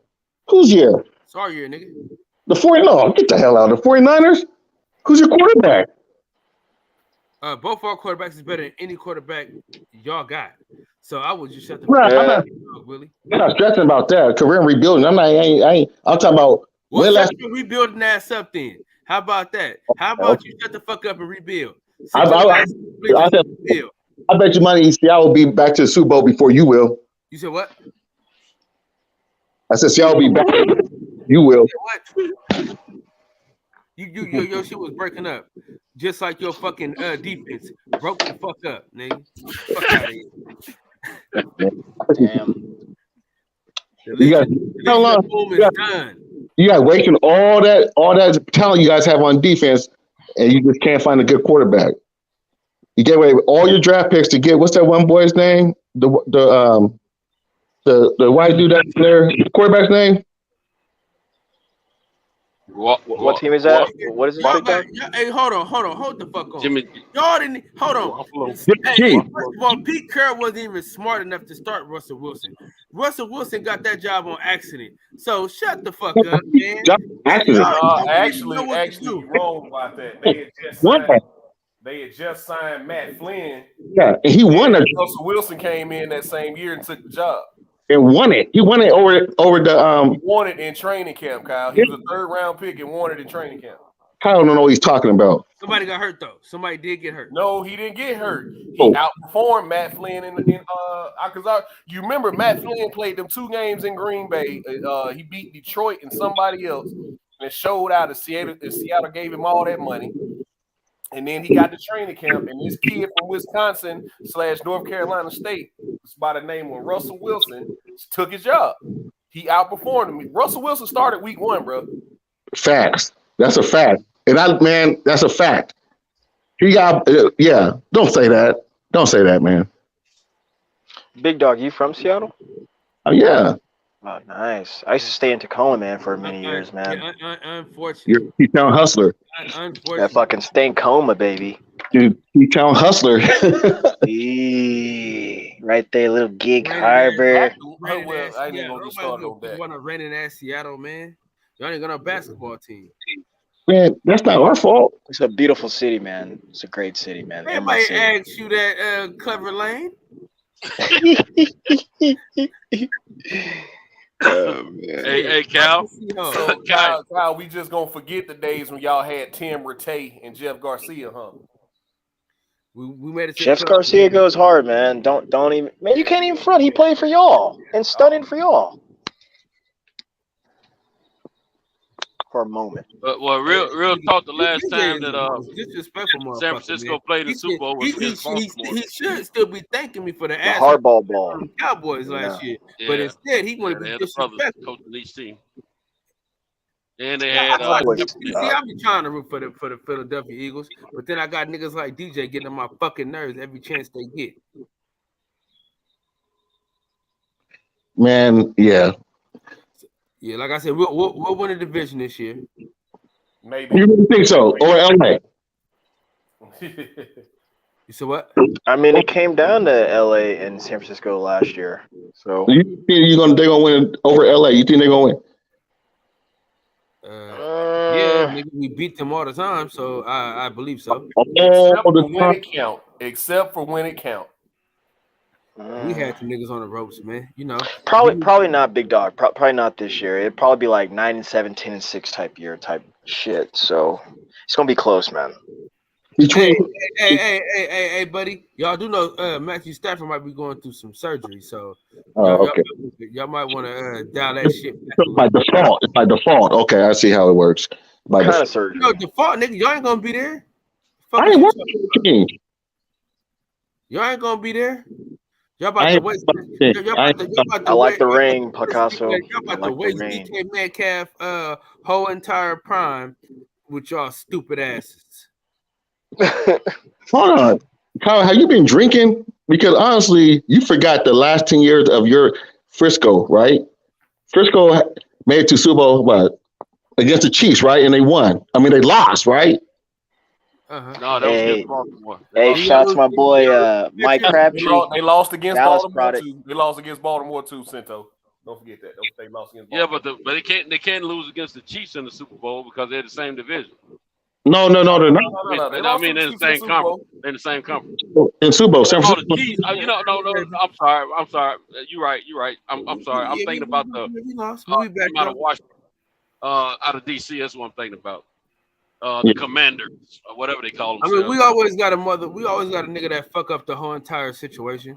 Whose year? It's our year, nigga. The 49ers. No, get the hell out of the 49ers. Who's your quarterback? Both our quarterbacks is better than any quarterback y'all got. So I would just shut the Willie. I'm not stressing about that because we're rebuilding. I'm talking about when last rebuilding ass up then. How about that? How about you shut the fuck up and rebuild? I bet you money Seattle will be back to the Super Bowl before you will. You said what? I said Seattle will be back. You will. What? Your shit was breaking up. Just like your fucking defense. Broke the fuck up, nigga. Fuck out of here. Damn. You guys wasting all that talent you guys have on defense, and you just can't find a good quarterback. You gave away all your draft picks to get what's that one boy's name? The white dude that's there, quarterback's name? What team is that? What is this? Hey, hold the fuck on. Jimmy. Y'all didn't hold on. Hey, first of all, Pete Carroll wasn't even smart enough to start Russell Wilson. Russell Wilson got that job on accident. So shut the fuck up, man. Actually, you're wrong about that. They had just signed Matt Flynn. Yeah, and he won it. Russell Wilson came in that same year and took the job. And won it. He won it over the He won it in training camp, Kyle. He was a 3rd round pick and won it in training camp. Kyle don't know what he's talking about. Somebody got hurt though. Somebody did get hurt. No, he didn't get hurt. He outperformed Matt Flynn because you remember Matt Flynn played them 2 games in Green Bay. He beat Detroit and somebody else and showed out of Seattle. Seattle gave him all that money. And then he got to training camp, and this kid from Wisconsin / North Carolina State, by the name of Russell Wilson, took his job. He outperformed him. Russell Wilson started week 1, bro. Facts. That's a fact. And that's a fact. He got, don't say that. Don't say that, man. Big Dog, you from Seattle? Oh, yeah. Oh, nice. I used to stay in Tacoma, man, for many years, man. Unfortunately. You're a T-Town hustler. That fucking Stankoma, baby. Dude, T-Town hustler. Right there, little Gig Harbor. I ain't gonna get started on that. Want to raining ass Seattle, man? Y'all ain't got no basketball team. Man, that's not our fault. It's a beautiful city, man. It's a great city, man. Everybody asked you that, Clever Lane. Oh, man. Hey, Cal. So, Kyle, we just gonna forget the days when y'all had Tim Rattay and Jeff Garcia, huh? We made it. Jeff Garcia goes hard, man. Don't even, man. You can't even front. He played for y'all and stunning for y'all for a moment. Well, real talk. The last time that San Francisco played the Super Bowl was against Baltimore. He should still be thanking me for the hardball ball from the Cowboys last year, but instead he wanted to be disrespectful. Coaching each team. And they had See, I be trying to root for the Philadelphia Eagles, but then I got niggas like DJ getting on my fucking nerves every chance they get. Man, yeah. Yeah, like I said, we'll win the division this year. Maybe. You really think so? Or LA? You said what? I mean, it came down to LA and San Francisco last year. So You think they're gonna win over LA? You think they're gonna win? Yeah, nigga, we beat them all the time, so I believe so. Except for when it count. We had some niggas on the ropes, man. You know, probably not Big Dog. Probably not this year. It'd probably be like 9-7, 10-6 type year type shit. So it's gonna be close, man. Hey, buddy. Y'all do know Matthew Stafford might be going through some surgery, so y'all might want to dial that shit back. By default. It's by default. Okay, I see how it works. By kind of surgery. No, default, nigga. Y'all ain't gonna be there. I ain't watching. Y'all ain't gonna be there. Y'all about to waste. I like the ring, Picasso. Y'all about to waste DK Metcalf whole entire prime with y'all stupid asses. Hold on. Kyle, have you been drinking? Because honestly, you forgot the last 10 years of your Frisco, right? Frisco made it to Super Bowl, against the Chiefs, right? And they won. I mean, they lost, right? No, that was against Baltimore. Hey, shout out to my boy Mike Crabtree. They lost against Dallas Baltimore too. They lost against Baltimore too, Cinto. Don't forget that. They lost against Baltimore. Yeah, but they can't lose against the Chiefs in the Super Bowl because they're the same division. No, they're not. I mean, they're in the same conference. They're in the same conference. In Super Bowl, San Francisco. No. I'm sorry. You're right. I'm sorry. I'm thinking about the out of Washington, out of DC. That's what I'm thinking about. The Commanders, or whatever they call them. I mean, we always got a nigga that fuck up the whole entire situation.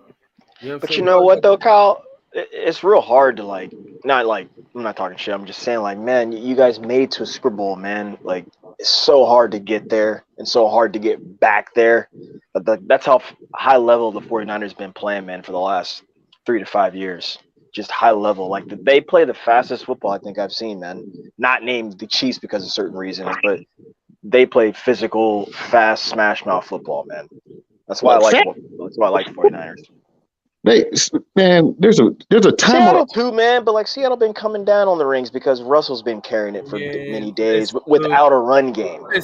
You know But you know what though, Kyle? It's real hard to I'm not talking shit. I'm just saying, like, man, you guys made it to a Super Bowl, man. Like, it's so hard to get there and so hard to get back there. But that's how high level the 49ers been playing, man, for the last 3 to 5 years. Just high level. Like, they play the fastest football I think I've seen, man. Not named the Chiefs because of certain reasons, but they play physical, fast, smash mouth football, man. That's why I like the 49ers. Man, there's a time Seattle too, man, but Seattle been coming down on the rings because Russell's been carrying it for many days without a run game. Man.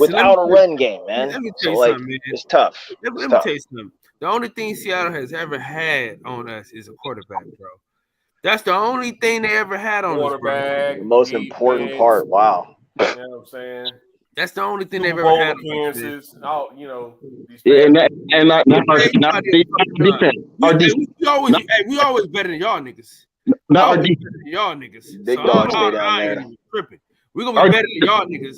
So it's tough. Let me tell you something. The only thing Seattle has ever had on us is a quarterback, bro. That's the only thing they ever had on us, bro. The most important part. Wow. You know what I'm saying? That's the only thing they've ever had. Appearances. Our defense. We always better than y'all niggas. Not our defense. Y'all niggas. Big dog stay down there. We're gonna be better than y'all niggas.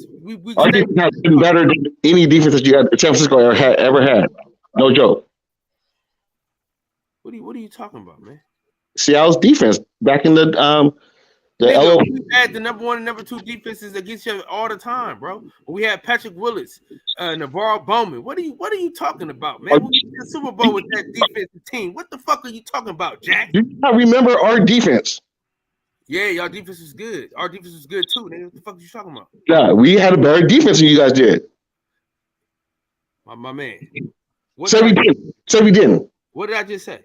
Our defense has been better than any defense that San Francisco ever had. No joke. What are you talking about, man? Seattle's defense back in the we had the number 1 and number 2 defenses against you all the time, bro. We had Patrick Willis, Navarro Bowman. What are you talking about, man? We won the Super Bowl with that defensive team. What the fuck are you talking about, Jack? Do you not remember our defense? Yeah, y'all defense was good. Our defense was good too. Nigga. What the fuck are you talking about? Yeah, we had a better defense than you guys did. My man. Say we didn't. What did I just say?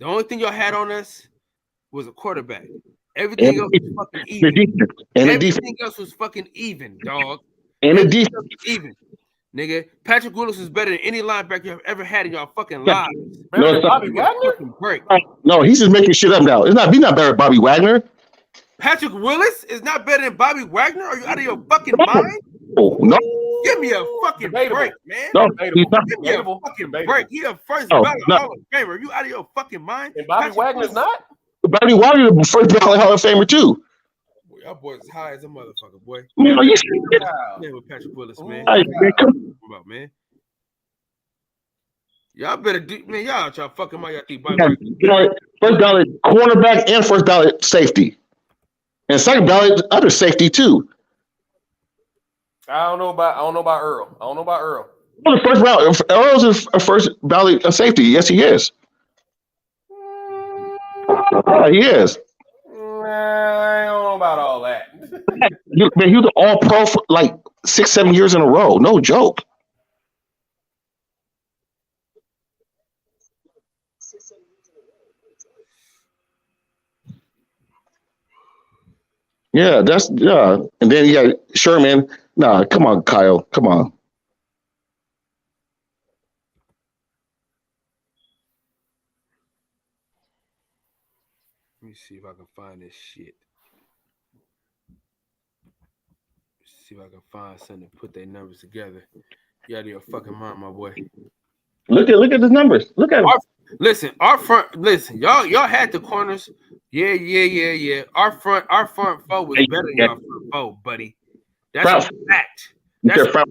The only thing y'all had on us was a quarterback. Everything else was fucking even. Everything else was fucking even, dog. And the defense even. Nigga, Patrick Willis is better than any linebacker you've ever had in y'all fucking lives. No, Bobby Wagner? No, he's just making shit up now. He's not better than Bobby Wagner. Patrick Willis is not better than Bobby Wagner? Are you out of your fucking mind? No. Give me a fucking break, man. No, he's not. Give me a fucking break. He a first ballot Hall of Famer. Are you out of your fucking mind? And Bobby Wagner's not? Bobby Wagner is the first ballot Hall of Famer too. Boy, y'all boys as high as a motherfucker, boy. Man, you with Patrick Willis, man. Man. Y'all better do, man. Y'all fucking my y'all think Bobby first ballot cornerback and first ballot safety, and second ballot other safety too. I don't know about Earl. Well, the first ballot, Earl's a first ballot safety. Yes, he is. Yeah, he is. I don't know about all that. Man, he was an all pro for like 6-7 years in a row. No joke. Yeah, that's yeah. And then you got Sherman. Nah, come on, Kyle. Come on. Let me see if I can find this shit. See if I can find something to put their numbers together. You out of your fucking mind, my boy. Look at the numbers. Look at them. Our front. Listen, y'all had the corners. Yeah. Our front four was better than y'all front four, buddy. That's a fact. That's a fact.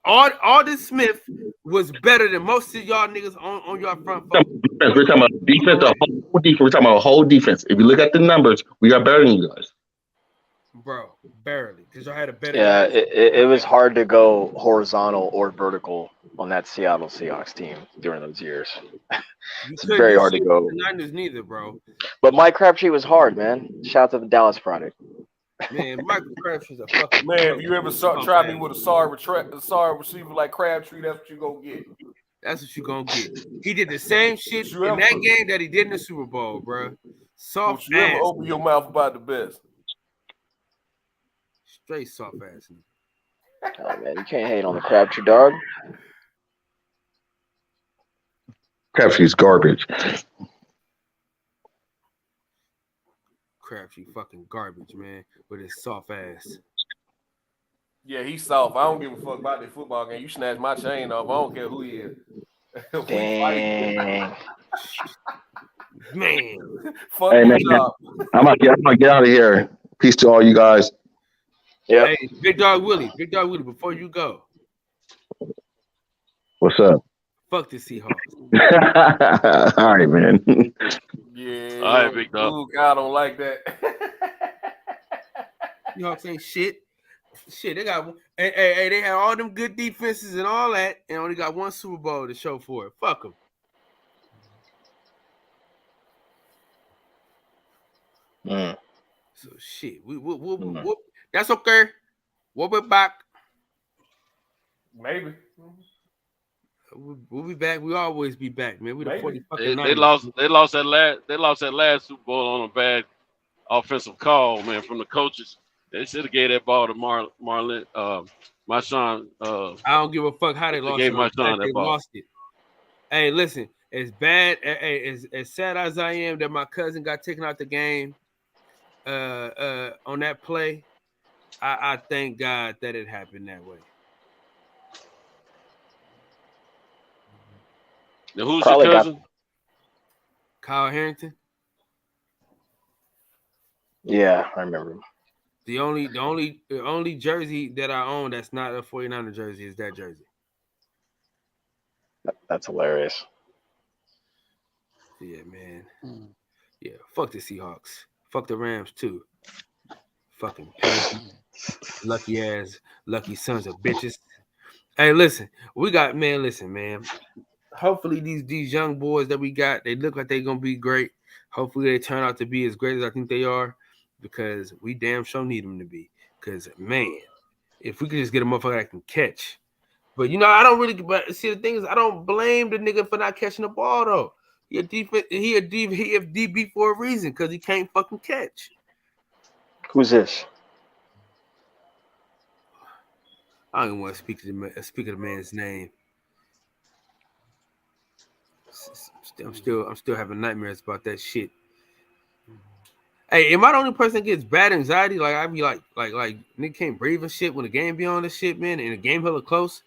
Alden Smith was better than most of y'all niggas on y'all front four. We're talking about defense. We're talking about a whole defense. If you look at the numbers, we are better than you guys. Bro, barely, because y'all had a better. Yeah, it was hard to go horizontal or vertical on that Seattle Seahawks team during those years. It's very hard to go. The Niners neither, bro. But Mike Crabtree was hard, man. Shout out to the Dallas product. Man, Michael Crabtree's a fucking man. If you ever try me with a sorry receiver like Crabtree, that's what you gonna get. That's what you gonna get. He did the same shit in that game that he did in the Super Bowl, bro. Soft you ever open your mouth about the best? Straight soft ass. Oh man, you can't hate on the Crabtree dog. Crabtree's garbage. Crabtree fucking garbage, man, with his soft ass. Yeah, he's soft. I don't give a fuck about the football game. You snatch my chain off. I don't care who he is. Dang. Man. Fuck hey, man, job. I'm gonna get out of here. Peace to all you guys. Yeah. Hey, Big Dog Willie, before you go. What's up? Fuck the Seahawks. All right, man. Yeah. All right, Big Dog. Luke, I don't like that. Seahawks ain't shit. Shit, they got hey, they had all them good defenses and all that, and only got one Super Bowl to show for it. Fuck them. So shit, we'll that's okay. We'll be back. Maybe. We'll be back. We always be back, man. We the 40 fucking they lost that last Super Bowl on a bad offensive call, man, from the coaches. They should have gave that ball to Marshawn. I don't give a fuck how they lost it. They lost it. Hey, listen, as bad, as sad as I am that my cousin got taken out the game on that play, I thank God that it happened that way. Now, who's your cousin? Kyle Harrington. Yeah, I remember him. The only jersey that I own that's not a 49er jersey is that jersey. That's hilarious. Yeah, man. Yeah, fuck the Seahawks. Fuck the Rams too. Fucking lucky sons of bitches. Hey, listen, man. Hopefully these young boys that we got, they look like they're gonna be great. Hopefully they turn out to be as great as I think they are, because we damn sure need them to be. Because man, if we could just get a motherfucker that can catch. But I don't really. But see, the thing is, I don't blame the nigga for not catching the ball though. He a DB for a reason, because he can't fucking catch. Who's this? I don't even want to speak of the man's name. I'm still having nightmares about that shit. Hey, am I the only person that gets bad anxiety? Like I be like nigga can't breathe and shit when the game be on this shit, man, and the game hella close,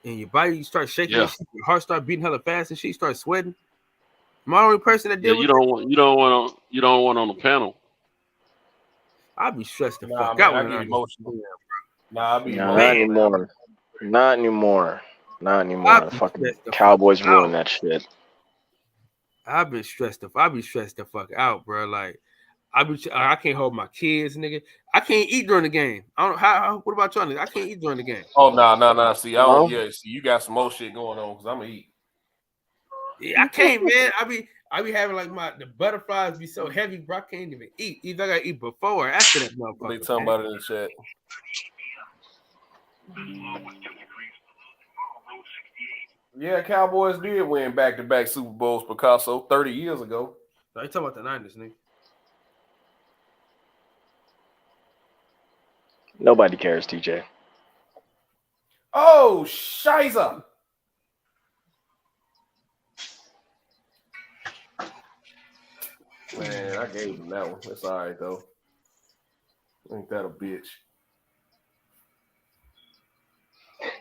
and your body start shaking, and shit, your heart start beating hella fast and shit, you start sweating. Am I the only person that did? You don't want on the panel. I'd be stressed the fuck out when I get emotional. Not anymore. The fucking Cowboys ruin that shit. I've been stressed the fuck out, bro. Like I can't hold my kids, nigga. I can't eat during the game. I don't know what about y'all niggas? I can't eat during the game. Oh no. See, See, you got some more shit going on because I'm gonna eat. Yeah, I can't, man. I be having like the butterflies be so heavy, bro. I can't even eat. Either I gotta eat before or after that motherfucker. They talking about it in the chat. Yeah, Cowboys did win back-to-back Super Bowls, Picasso, 30 years ago. No, you talking about the Niners, nigga. Nobody cares, TJ. Oh, Shiza. Man, I gave him that one. That's all right, though. Ain't that a bitch?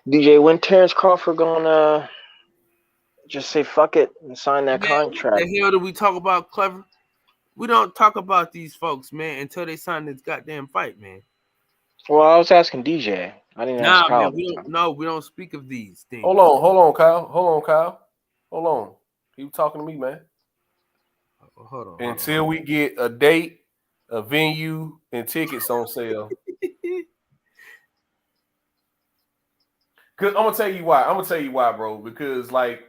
DJ, when Terrence Crawford gonna just say fuck it and sign that contract? What the hell do we talk about, Clever? We don't talk about these folks, man, until they sign this goddamn fight, man. Well, I was asking DJ. I didn't ask Kyle. Man, we don't speak of these things. Hold on, Kyle. Hold on. Keep talking to me, man. Hold on. Until we get a date, a venue, and tickets on sale. Cause I'm gonna tell you why, bro. Because like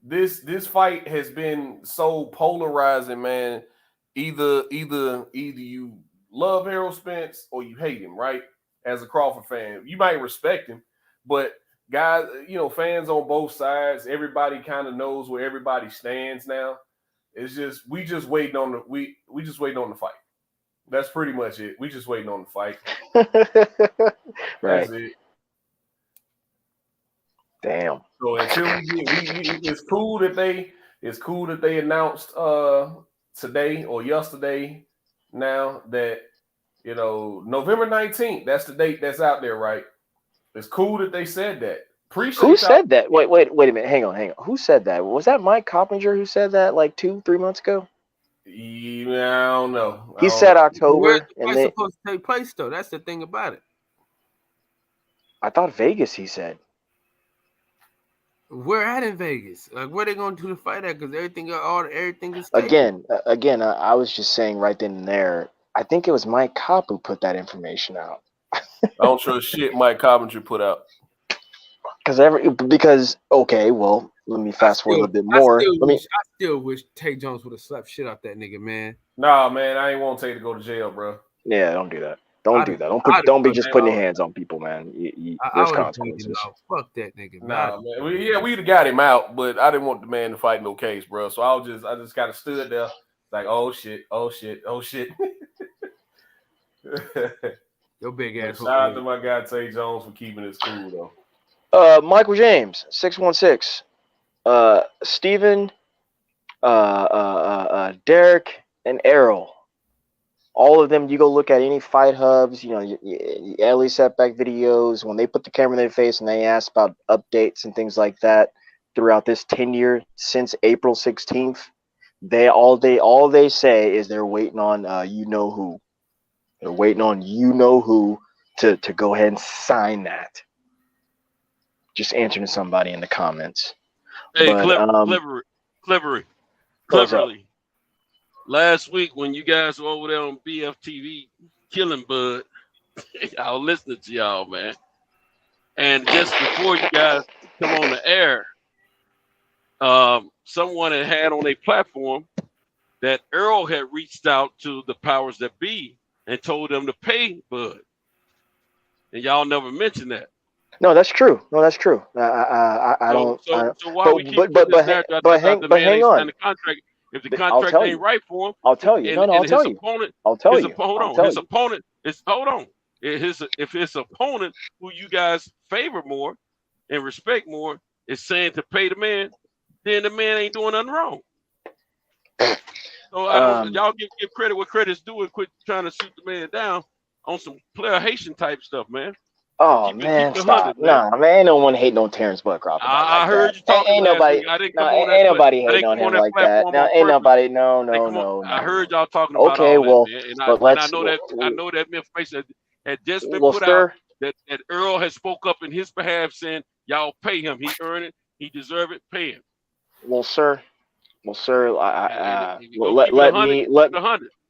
this fight has been so polarizing, man. Either you love Errol Spence or you hate him, right? As a Crawford fan, you might respect him, but guys, fans on both sides, everybody kind of knows where everybody stands now. It's just we just waiting on the fight. That's pretty much it. We just waiting on the fight. Right. That's it. Damn. So until it's cool that they announced today or yesterday now that November 19th, that's the date that's out there, right? It's cool that they said that. Who said that? Wait a minute. Hang on. Who said that? Was that Mike Coppinger who said that like 2-3 months ago? Yeah, I don't know. He said October. Where's the supposed to take place though? That's the thing about it. I thought Vegas. He said. Where at in Vegas? Like where they going to do the fight at? Because everything is taken. Again. I was just saying right then and there. I think it was Mike Kopp who put that information out. I don't trust shit Mike Coppinger put out. Because okay, well, let me fast forward a little bit more. I still wish Tay Jones would have slapped shit out that nigga, man. Nah, man, I ain't want Tay to go to jail, bro. Yeah, don't do that. Don't do that. Don't be just putting your hands on people, man. There's consequences. Fuck that nigga. Nah, man. We'd have got him out, but I didn't want the man to fight no case, bro. So I just kind of stood there, like, oh shit. Your big ass. Shout out to my guy Tay Jones for keeping it cool though. Michael James, 616. Steven, Derek, and Errol. All of them, you go look at any fight hubs, early setback videos, when they put the camera in their face and they ask about updates and things like that throughout this tenure since April 16th, all they say is they're waiting on who. They're waiting on who to go ahead and sign that. Just answering somebody in the comments. Hey, Cleverly. Last week when you guys were over there on BFTV killing Bud, I was listening to y'all, man. And just before you guys come on the air, someone had on a platform that Earl had reached out to the powers that be and told them to pay Bud. And y'all never mentioned that. No, that's true. I don't. So why we keep hang on. The contract, if the contract ain't right for him, I'll tell you. I'll tell you. If his opponent, who you guys favor more and respect more, is saying to pay the man, then the man ain't doing nothing wrong. So y'all give credit where credit's due and quit trying to shoot the man down on some player Haitian type stuff, man. Oh man, stop! Nah, man, ain't no one hating on Terrence Bud Crawford. I heard you talking. Ain't nobody. Ain't nobody hating on him like that. No, ain't nobody. No. I heard y'all talking about. Okay, well, I know that information had just been put out that Earl has spoke up in his behalf, saying y'all pay him. He earned it. He deserve it. Pay him. Well, sir.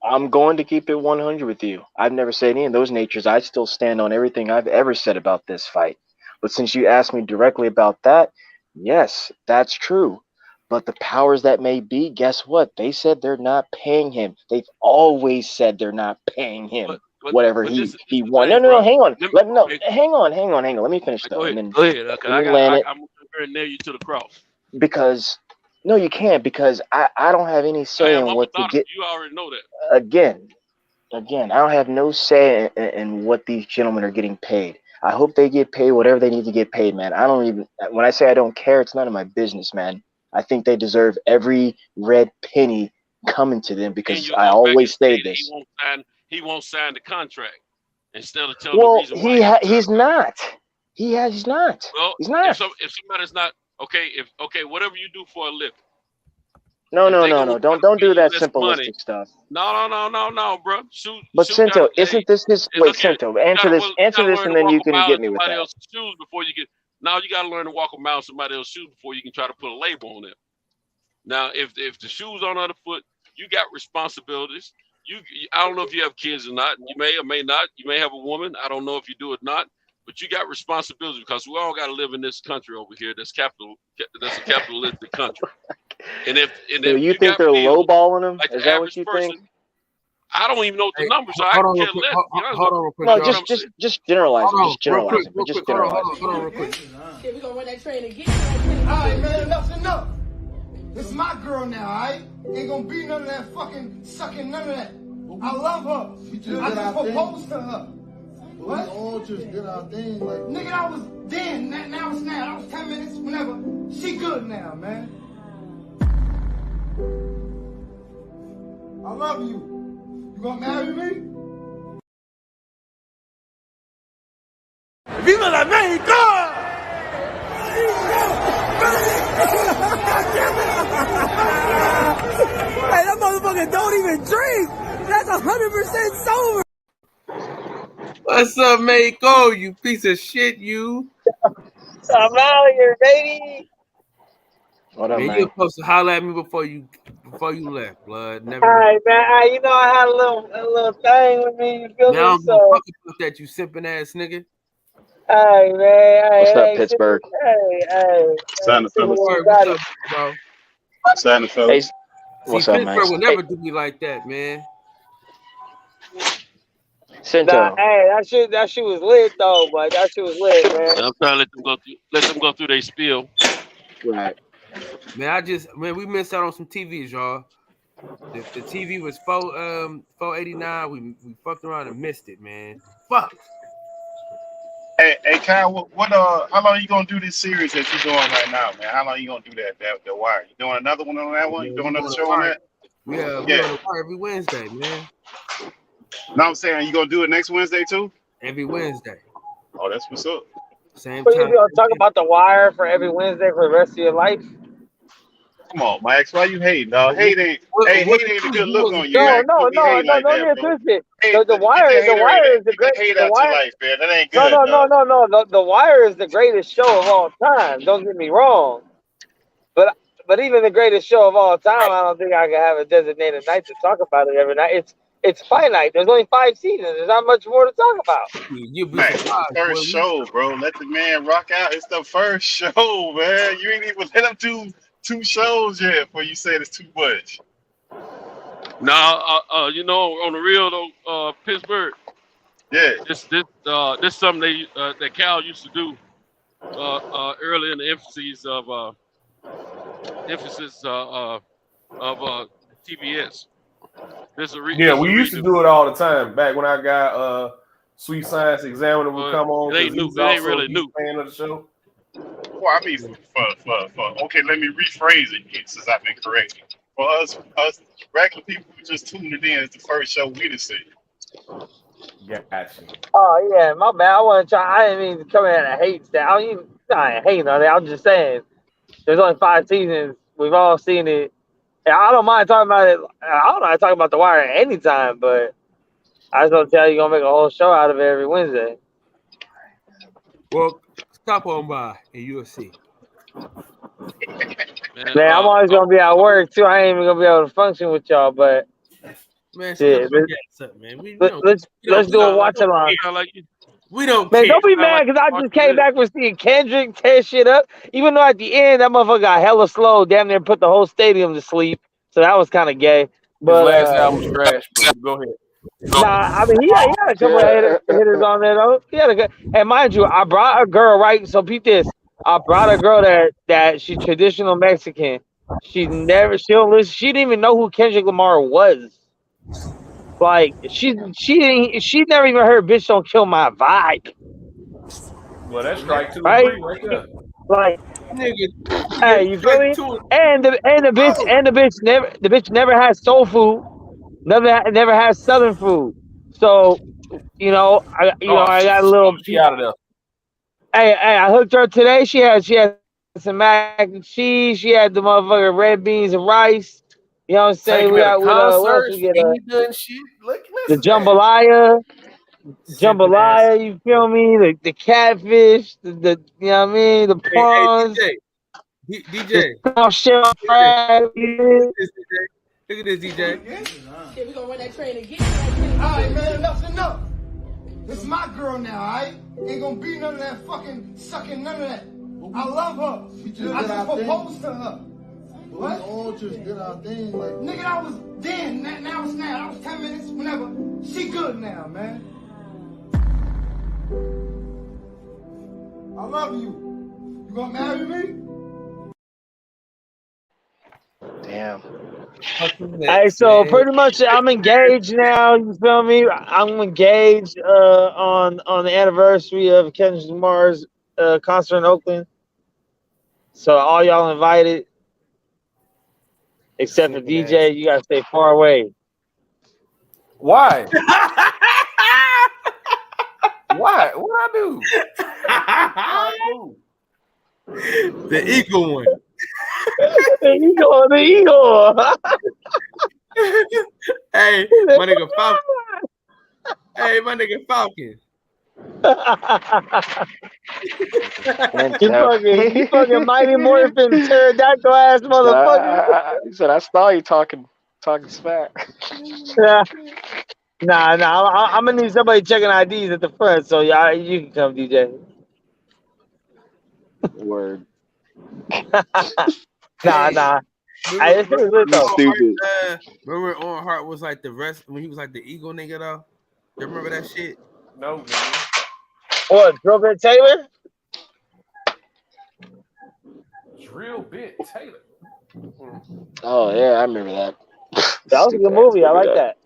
I'm going to keep it 100 with you. I've never said any of those natures. I still stand on everything I've ever said about this fight. But since you asked me directly about that, yes, that's true. But the powers that may be, guess what? They said they're not paying him. They've always said they're not paying him whatever this he the won. thing, No, bro. hang on. Okay, Hang on. Let me finish though. go ahead. And then Go ahead. Okay, let me land it. I'm going to nail you to the cross. Because no, you can't, because I don't have any say in what to get. You already know that. Again, I don't have no say in what these gentlemen are getting paid. I hope they get paid whatever they need to get paid, man. I don't even, when I say I don't care, it's none of my business, man. I think they deserve every red penny coming to them, because I always say this. He won't sign the contract instead of telling the reason why. He's not. He's not. Well, he's not. If somebody's not okay, whatever you do for a living. No. Don't do that simplistic stuff. No, bro. But Cinto, isn't this his? Wait, Cinto, answer this, and then you can get me with that. Else's shoes before you get. Now you got to learn to walk a mile in somebody else's shoes before you can try to put a label on it. Now, if the shoes on the other foot, you got responsibilities. I don't know if you have kids or not. You may or may not. You may have a woman. I don't know if you do or not. But you got responsibilities, because we all got to live in this country over here. That's a capitalistic country. And if you think they're lowballing them, like is that what you think? I don't even know the numbers, so I can care less. Hold on real quick. No, just generalize it. Just generalize it. Hold on real quick. Shit, we gonna run that train again. All right, man, enough's enough. This is my girl now, all right? Ain't gonna be none of that fucking sucking, none of that. I love her. I just proposed to her. What? We all just did our thing. Like, nigga, I was then. Now it's now. That was 10 minutes, whenever. She good now, man. I love you. You gonna marry me? ¡Viva la México! Hey, that motherfucker don't even drink. That's 100% sober. What's up, Mexico? You piece of shit, you. I'm out of here, baby. What up, man? You supposed to holler at me before you left, blood. Never. All right, man. You know I had a little thing with me. You feel now me? So, fuck that, you simping ass nigga. all right, man. What's up, Pittsburgh? Hey. Sign the fellas. What's up, bro? Sign the fellas. What's See, up, Pittsburgh man? will never do me like that, man. Cinto. Nah, hey, that shit was lit though, but that shit was lit, man. I'm trying to let them go through their spiel. Right. Man, we missed out on some TVs, y'all. The TV was $489. We fucked around and missed it, man. Fuck. Hey, Kyle, how long you gonna do this series that you're doing right now, man? How long you gonna do that? The Wire. You doing another one on that one? You doing another show on that? Yeah. On the Wire every Wednesday, man. No, I'm saying you gonna do it next Wednesday too? Every Wednesday. Oh, that's what's up. Same So you time. gonna talk about The Wire for every Wednesday for the rest of your life? Come on, Max. Why you hating, dog? Hate ain't a good look on you. No, man. no, The Wire is the great. Hate The out Wire. your life, man. That ain't good. No. The Wire is the greatest show of all time. Don't get me wrong. But even the greatest show of all time, I don't think I can have a designated night to talk about it every night. It's finite. There's only 5 seasons. There's not much more to talk about. Man, first show, bro. Let the man rock out. It's the first show, man. You ain't even let him do 2 shows yet before you said it's too much. Now, on the real though, Pittsburgh. Yeah. This something that Cal used to do early in the emphasis of TBS. We used to do it all the time back when I got Sweet Science Examiner would come on. It ain't really new. Fan of the show. Well, I mean, okay, let me rephrase it since I've been corrected. For us regular people who just tuned it in, it's the first show we see. Gotcha. Oh yeah, my bad. I didn't mean to come in and hate that. I ain't hating on it. I'm just saying, there's only 5 seasons. We've all seen it. And I don't mind talking about it. I don't mind talking about The Wire anytime, but I just want to tell you, gonna make a whole show out of it every Wednesday. Well, stop on by and you'll see. Man, I'm always gonna be at work too. I ain't even gonna be able to function with y'all, but man, shit, man. let's do a watch along. We don't Man, care. don't be mad because I just came back from seeing Kendrick tear shit up. Even though at the end that motherfucker got hella slow, damn near put the whole stadium to sleep. So that was kind of gay. His But last album was trash. But go ahead. nah, I mean he had a couple of hitters on there though. He had a good. And mind you, I brought a girl, right? So peep this. I brought a girl that she's traditional Mexican. She don't listen. She didn't even know who Kendrick Lamar was. Like she never even heard "Bitch Don't Kill My Vibe." Well, that's strike 2 and Right? 3 right there. Like, nigga, hey, you feel me? And the bitch never had soul food. Never had Southern food. So, I got a little. She out of there. Hey, I hooked her today. She had some mac and cheese. She had the motherfucking red beans and rice. You know what I'm saying? Taking We me to got what else concerts, we get? and shit. Look, The listen, jambalaya. You feel me? The catfish. The you know what I mean? The prawns. Hey, DJ. Shell crab. Look at this, DJ. Yeah, we gonna run that train again. Alright, man, enough's enough. This is my girl now, alright? Ain't gonna be none of that fucking sucking, none of that. I love her. I just proposed to her. What? We all just did our thing, like. Nigga, I was then. Now it's now. That was 10 minutes. Whenever. She good now, man. I love you. You gonna marry me? Damn. Hey, so pretty much I'm engaged now. You feel me? I'm engaged on the anniversary of Kendrick Lamar's concert in Oakland. So all y'all invited, except for DJ. You gotta stay far away. Why? Why? What I do? The eagle one. The eagle. Hey, my nigga Falcon. Hey, my nigga Falcon. you fucking Mighty Morphin pterodactyl ass motherfucker. He said, I saw you talking smack. Nah, I'm gonna need somebody checking IDs at the front, so y'all, you can come, DJ. Word. Nah. Hey, this is lit though. Stupid. Remember On Heart was like the rest when he was like the eagle nigga though? You remember that shit? No, man. What, Drill Bit Taylor? Drill Bit Taylor. Oh yeah, I remember that. That was a good movie. I like that.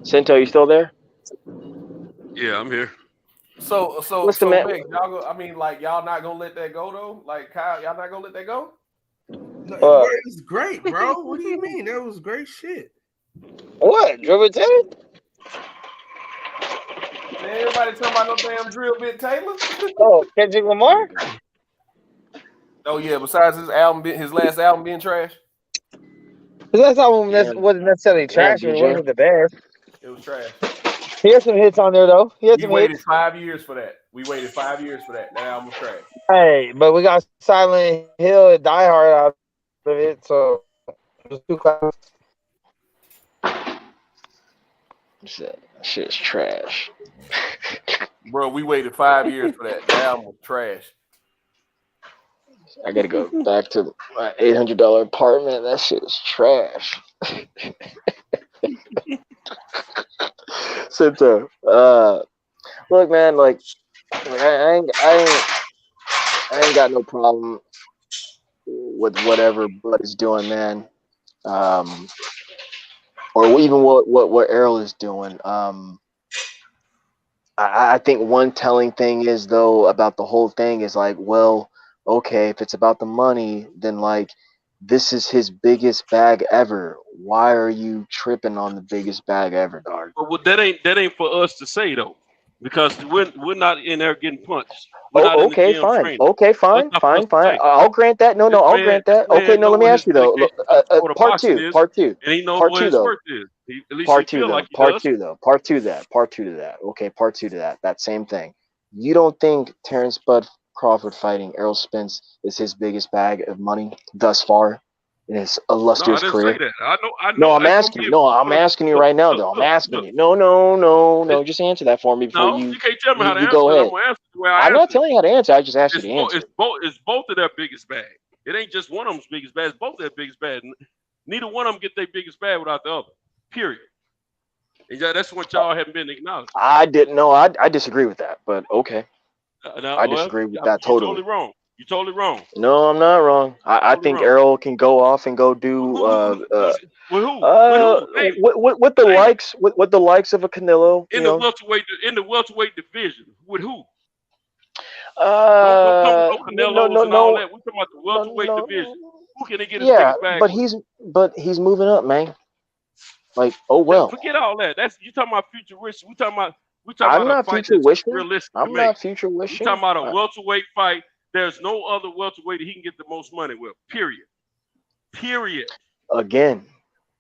Cinto, you still there? Yeah, I'm here. So What's the man- Meg, y'all go, I mean, like, y'all not gonna let that go though? Like, Kyle, y'all not gonna let that go? No, it was great, bro. What do you mean? That was great shit. What? Drill Bit Taylor? Man, everybody talking about no damn Drill Bit Taylor? Oh, Kendrick Lamar? Oh yeah. Besides his last album being trash. His last album wasn't necessarily trash, but it wasn't the best. It was trash. He had some hits on there though. He had We some waited hits. 5 years for that. That album was trash. Hey, but we got Silent Hill and Die Hard out of it, so it was 2 classics. Shit's trash. Bro, we waited 5 years for that. That album was trash. I gotta go back to my $800 apartment. That shit is trash. Cinto, look, man, like I ain't got no problem with whatever Bud is doing, man. Or even what Errol is doing. I think one telling thing is though about the whole thing is like, well, okay, if it's about the money, then like this is his biggest bag ever. Why are you tripping on the biggest bag ever, dog? But that ain't for us to say though, because we're not in there getting punched. We're not in the Okay, gym fine. training. Okay, fine. That's not for us to say. I'll grant that. No, I'll grant that. this Okay, man no, let know me what ask his you though. dedication for the Part boxing two. is, Part two. and he knows Part what two his though. worth is. At least Part he two feel though. like he Part does. two though. Part two to that. Okay, part two to that. That same thing. You don't think Terrence Bud Crawford fighting Errol Spence is his biggest bag of money thus far? in his No, I illustrious didn't career? say that. I know. No, I'm That's gonna asking be you. a No, I'm asking you right now, though. I'm look. asking you. No. Just answer that for me before No, you can't tell me how to you answer go it. I'm ahead. gonna answer the way I I'm not answer it. telling you how to answer. I just asked you to answer. It's both of their biggest bag. It ain't just one of them's biggest bag. It's both their biggest bag. Neither one of them get their biggest bag without the other. Period. And that's what y'all haven't been acknowledged. I didn't know. I disagree with that, but okay. I disagree with that You're totally. totally wrong. You're totally wrong. No, I'm not wrong. I think wrong. Errol can go off and go do With who? with the likes with the likes of a Canelo. In you the welterweight division. With who? know. Don't Canelos and all that. We're talking about the welterweight division. Who can they get his Yeah, biggest bag with? but he's moving up, man. Like, oh well. Forget all that. That's you talking about future wish. We talking about I'm a not fight future that's wishing. realistic to I'm make. not future We wishing. talking about a welterweight fight. There's no other welterweight that he can get the most money with. Period. Again,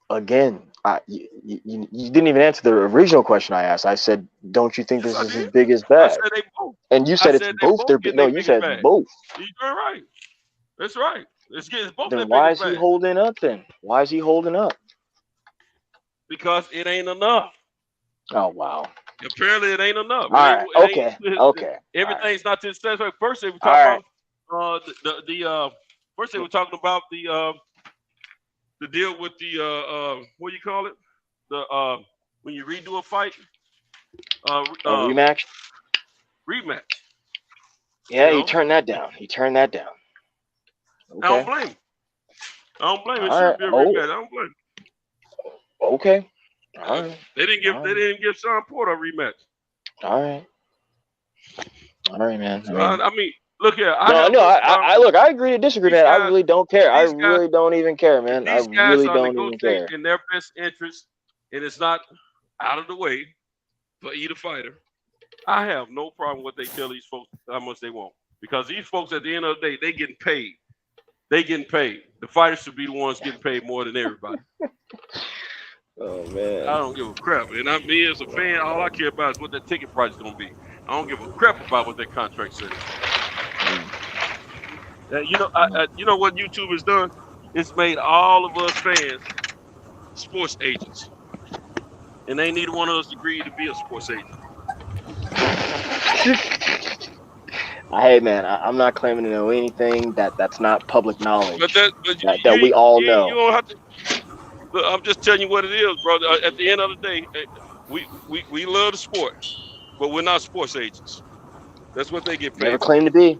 you didn't even answer the original question I asked. I said, don't you think this is his biggest bag? I said they both. And you said it's both their big. No, you said it's both. You're right. That's right. It's both their Then why biggest is he bag. holding up then? Why is he holding up? Because it ain't enough. Oh wow. Apparently it ain't enough. All right. Okay. Everything's not to the satisfaction. First they were talking about first they were talking about the deal with the what do you call it? The when you redo a fight. Rematch. Rematch. Yeah, he turned that down. Okay. I don't blame him. It All should be a right. rematch. I don't blame him. Okay. All right. They didn't give Sean Porter a rematch. All right, man. I mean, look here. I agree to disagree, man. I really don't care. I really don't even care, man. I These guys really are don't even care. negotiating in their best interest, and it's not out of the way for either fighter. I have no problem with what they tell these folks how much they want, because these folks at the end of the day, they getting paid. The fighters should be the ones getting paid more than everybody. Oh man. I don't give a crap. And me as a fan, all I care about is what that ticket price is gonna be. I don't give a crap about what that contract says. You know what YouTube has done? It's made all of us fans sports agents. And they neither one of us agreed to be a sports agent. Hey man, I'm not claiming to know anything that's not public knowledge. But that we all know. You don't have to. Look, I'm just telling you what it is, brother. At the end of the day, we love the sport, but we're not sports agents. That's what they get paid. Never claim to be.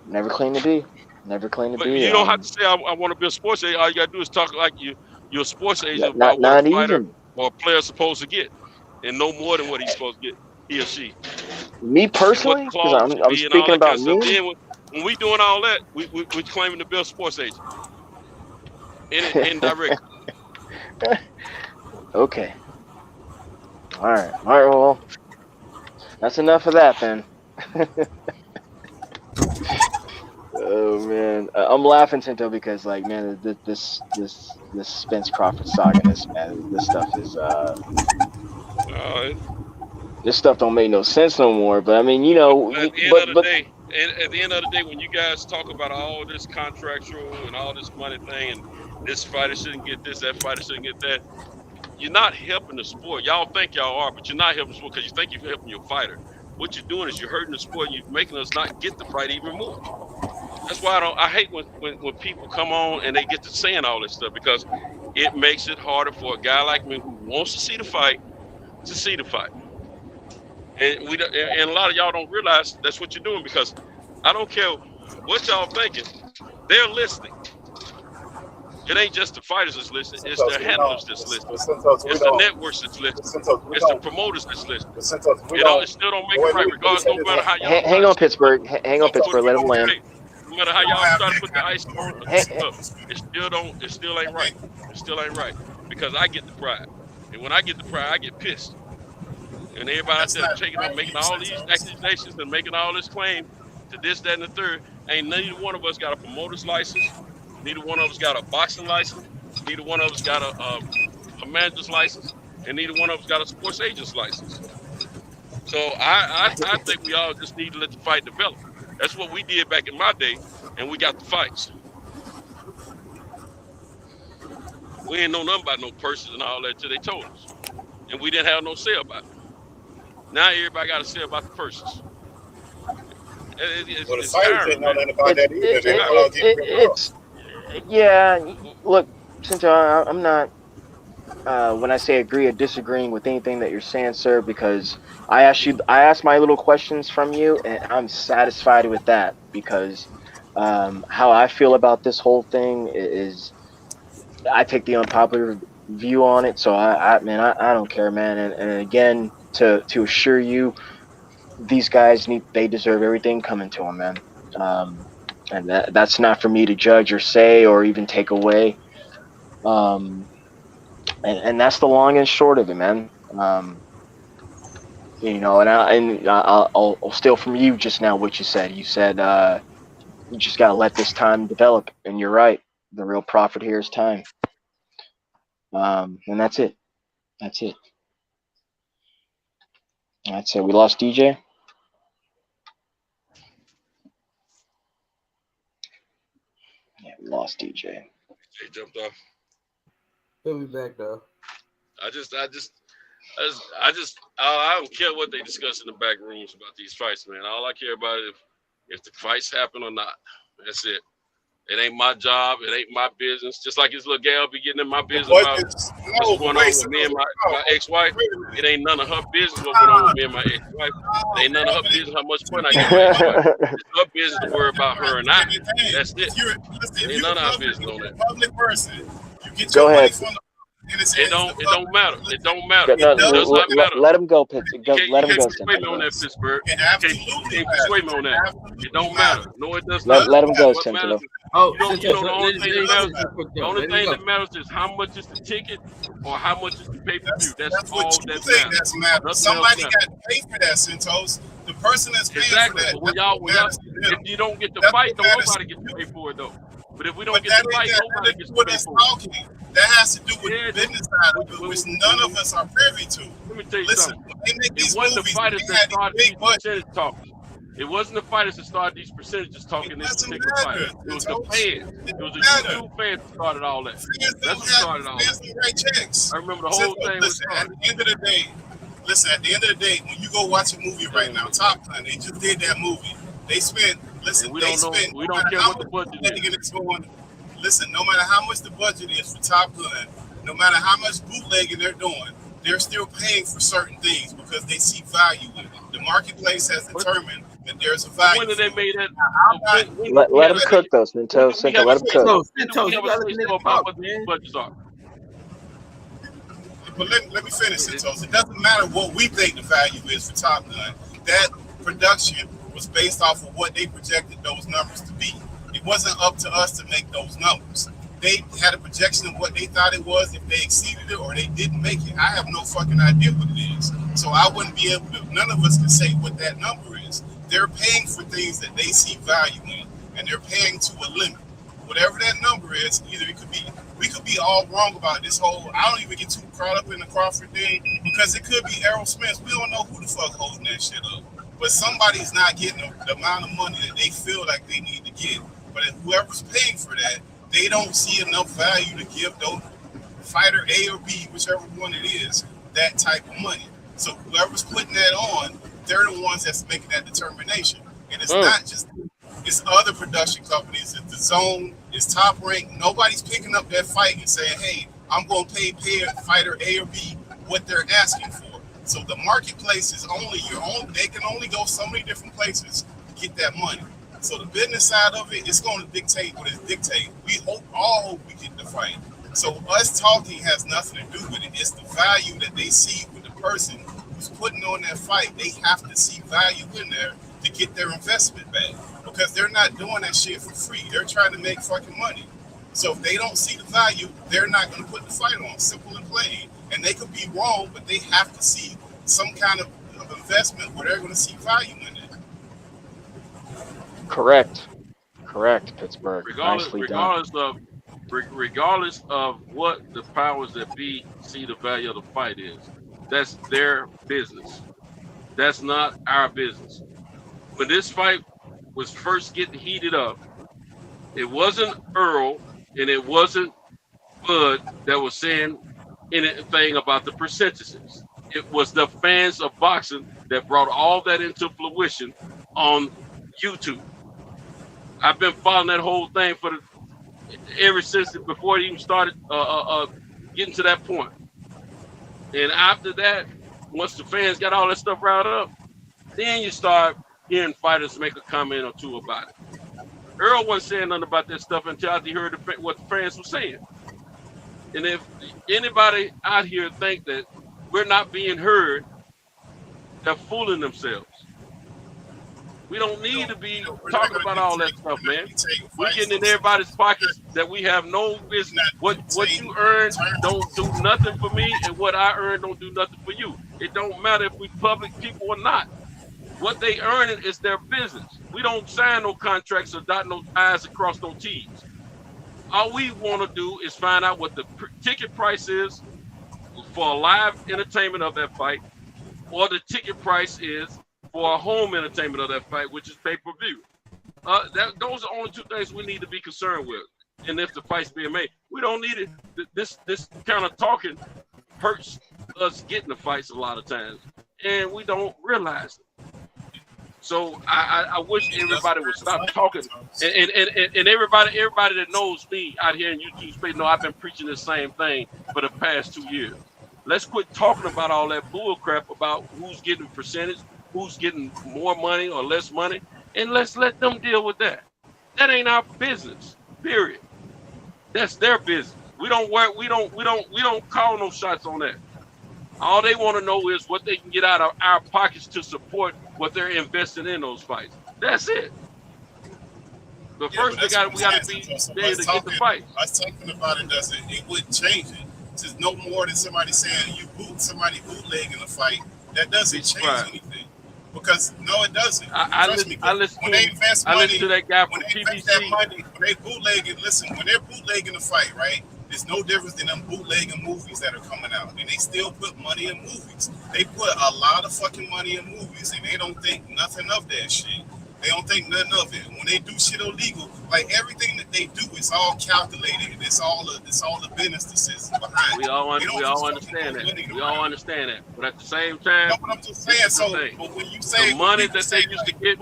But you don't have to say I want to be a sports agent. All you gotta do is talk like you're a sports agent Not about what a fighter even. or a player is supposed to get, and no more than what he's supposed to get, he or she. Me personally, because I'm speaking about me. Then when we doing all that, we're claiming to be a sports agent. Indirectly. Okay. All right. Well, that's enough of that then. Oh man, I'm laughing, Tinto, because like, man, this Spence Crawford saga, this stuff is this stuff don't make no sense no more. But I mean, you know, at the end of the day, when you guys talk about all this contractual and all this money thing, and this fighter shouldn't get this, that fighter shouldn't get that, you're not helping the sport. Y'all think y'all are, but you're not helping the sport because you think you're helping your fighter. What you're doing is you're hurting the sport, and you're making us not get the fight even more. That's why I hate when people come on and they get to saying all this stuff, because it makes it harder for a guy like me who wants to see the fight to see the fight. And a lot of y'all don't realize that's what you're doing, because I don't care what y'all thinking, they're listening. It ain't just the fighters that's listening, it's the handlers that's listening. It's the networks that's listening. It's the promoters that's listening. It still don't make it right, regardless, no matter how y'all hang on, Pittsburgh. Hang on, Pittsburgh. Let him land. No matter how y'all try to put the ice on, it still ain't right. It still ain't right, because I get the pride, and when I get the pride, I get pissed. And everybody out there taking up, making all these accusations and making all this claim to this, that, and the third. Ain't neither one of us got a promoter's license. Neither one of us got a boxing license. Neither one of us got a manager's license, and neither one of us got a sports agent's license. So I think we all just need to let the fight develop. That's what we did back in my day, and we got the fights. We ain't know nothing about no purses and all that till they told us, and we didn't have no say about it. Now everybody got to say about the purses. Well, the fighters didn't know nothing about that either. They were all getting ripped off. Yeah. Look, Cinto, I'm not. When I say agree or disagreeing with anything that you're saying, sir, because I asked my little questions from you, and I'm satisfied with that because how I feel about this whole thing is I take the unpopular view on it. So I don't care, man. And again, to assure you, these guys they deserve everything coming to them, man. And that's not for me to judge or say or even take away. And that's the long and short of it, man. You know, and I'll steal from you just now what you said. You said you just gotta let this time develop, and you're right. The real profit here is time. And that's it. That's it. That's it. We lost DJ. Yeah, we lost DJ. They jumped off. He'll be back though. I don't care what they discuss in the back rooms about these fights, man. All I care about is if the fights happen or not. That's it. It ain't my job. It ain't my business. Just like this little gal be getting in my business about what's going on with me and my ex-wife. It ain't none of her business what went on with me and my ex-wife. It ain't none of her business how much fun I get with my ex-wife. It's her business to worry about her and I. That's it. Ain't none of our business on that. Public person, you get Go your ahead. money from the It don't matter. It don't matter. No, It does not matter. let him go, Pitts. Let him You go. can't persuade me on that, Pittsburgh. You Absolutely. can't persuade me on that. It don't matter. No, it does not. Let him go, What matters Centro. is- Oh, you know the only let thing him that matters. go. The only Let him thing go. that matters is how much is the ticket or how much is the pay-per-view. That's all what you that think matters. that's matter. Nothing Somebody else got to pay for that, Centos. The person that's paying Exactly. for that. But when y'all, if you don't get the That's fight, what though, matters. nobody gets to pay for it, though. But if we don't But get that the ain't fight, got nobody nothing to gets do to with pay us for it. talking. That has to do with Yeah, the business side of it, which none of us are privy to. Let me tell you Listen, something. when they make It these wasn't the movies, fighters they that had started these these big budgets. percentage talking. It wasn't the fighters that started these percentages talking this Doesn't particular fight. matter. It was the fans. It was the matter. YouTube fans that started all that. Fans That's don't what started have all fans that. don't write checks. I remember the whole Centos, thing was listen, at started. the end of the day, at the end of the day, when you go watch a movie right now, Top Gun, they just did that movie. They spent, listen, And we they don't know. spent, We no don't matter care how what the much budget bootlegging is. it's going, listen, no matter how much the budget is for Top Gun, no matter how much bootlegging they're doing, they're still paying for certain things because they see value in it. The marketplace has determined that there's a value. When did they make that? Let him cook though, Cinto. Cinto, let him cook. When did we ever say so about what these budgets are? But let me finish it, Toast. It doesn't matter what we think the value is for Top Gun. That production was based off of what they projected those numbers to be. It wasn't up to us to make those numbers. They had a projection of what they thought it was, if they exceeded it or they didn't make it. I have no fucking idea what it is. So I wouldn't be able to, none of us can say what that number is. They're paying for things that they see value in, and they're paying to a limit. Whatever that number is, either it could be, we could be all wrong about this whole, I don't even get too caught up in the Crawford thing, because it could be Errol Spence. We don't know who the fuck holding that shit up. But somebody's not getting the amount of money that they feel like they need to get. But if whoever's paying for that, they don't see enough value to give those fighter A or B, whichever one it is, that type of money. So whoever's putting that on, they're the ones that's making that determination. And it's not just, it's other production companies. It's the Zone, it's Top Rank. Nobody's picking up that fight and saying, hey, I'm going to pay fighter A or B what they're asking for. So the marketplace is only your own. They can only go so many different places to get that money. So the business side of it is going to dictate what it dictates. We all hope we get the fight. So us talking has nothing to do with it. It's the value that they see with the person who's putting on that fight. They have to see value in there to get their investment back, because they're not doing that shit for free. They're trying to make fucking money. So if they don't see the value, they're not going to put the fight on. Simple and plain. And they could be wrong, but they have to see some kind of investment where they're going to see value in it. Correct, Pittsburgh. Regardless of what the powers that be see the value of the fight is, that's their business. That's not our business. When this fight was first getting heated up, it wasn't Earl and it wasn't Bud that was saying anything about the percentages. It was the fans of boxing that brought all that into fruition on YouTube. I've been following that whole thing ever since before it even started getting to that point. And after that, once the fans got all that stuff riled up, then you start hearing fighters make a comment or two about it. Earl wasn't saying nothing about that stuff until after he heard what the fans were saying. And if anybody out here think that we're not being heard, they're fooling themselves. We don't need to be talking about all that stuff, man. We're getting in everybody's pockets that we have no business. What you earn don't do nothing for me, and what I earn don't do nothing for you. It don't matter if we public people or not. What they earning is their business. We don't sign no contracts or dot no I's and cross no T's. All we want to do is find out what the ticket price is for a live entertainment of that fight, or the ticket price is for a home entertainment of that fight, which is pay-per-view. Those are only two things we need to be concerned with. And if the fight's being made, we don't need it. This kind of talking hurts us getting the fights a lot of times, and we don't realize it. So I wish everybody would stop talking, and everybody that knows me out here in YouTube space know I've been preaching the same thing for the past 2 years. Let's quit talking about all that bull crap about who's getting percentage, who's getting more money or less money, and let's let them deal with that. That ain't our business. Period. That's their business. We don't call no shots on that. All they want to know is what they can get out of our pockets to support what they're investing in those fights. That's it. But first we got to be there to get the fight. Us talking about it it wouldn't change it. It's no more than somebody saying somebody bootlegging the fight. That doesn't change anything. Because no, it doesn't. I listen to that guy from PBC. When they bootlegging, listen, when they're bootlegging the fight, right? There's no difference than them bootlegging movies that are coming out. And they still put money in movies. They put a lot of fucking money in movies, and they don't think nothing of that shit. They don't think nothing of it. When they do shit illegal, like everything that they do is all calculated. It's all the business decisions behind it. We all understand that. We all understand that. But at the same time, no, but I'm just saying. But when you say the money that they used to get,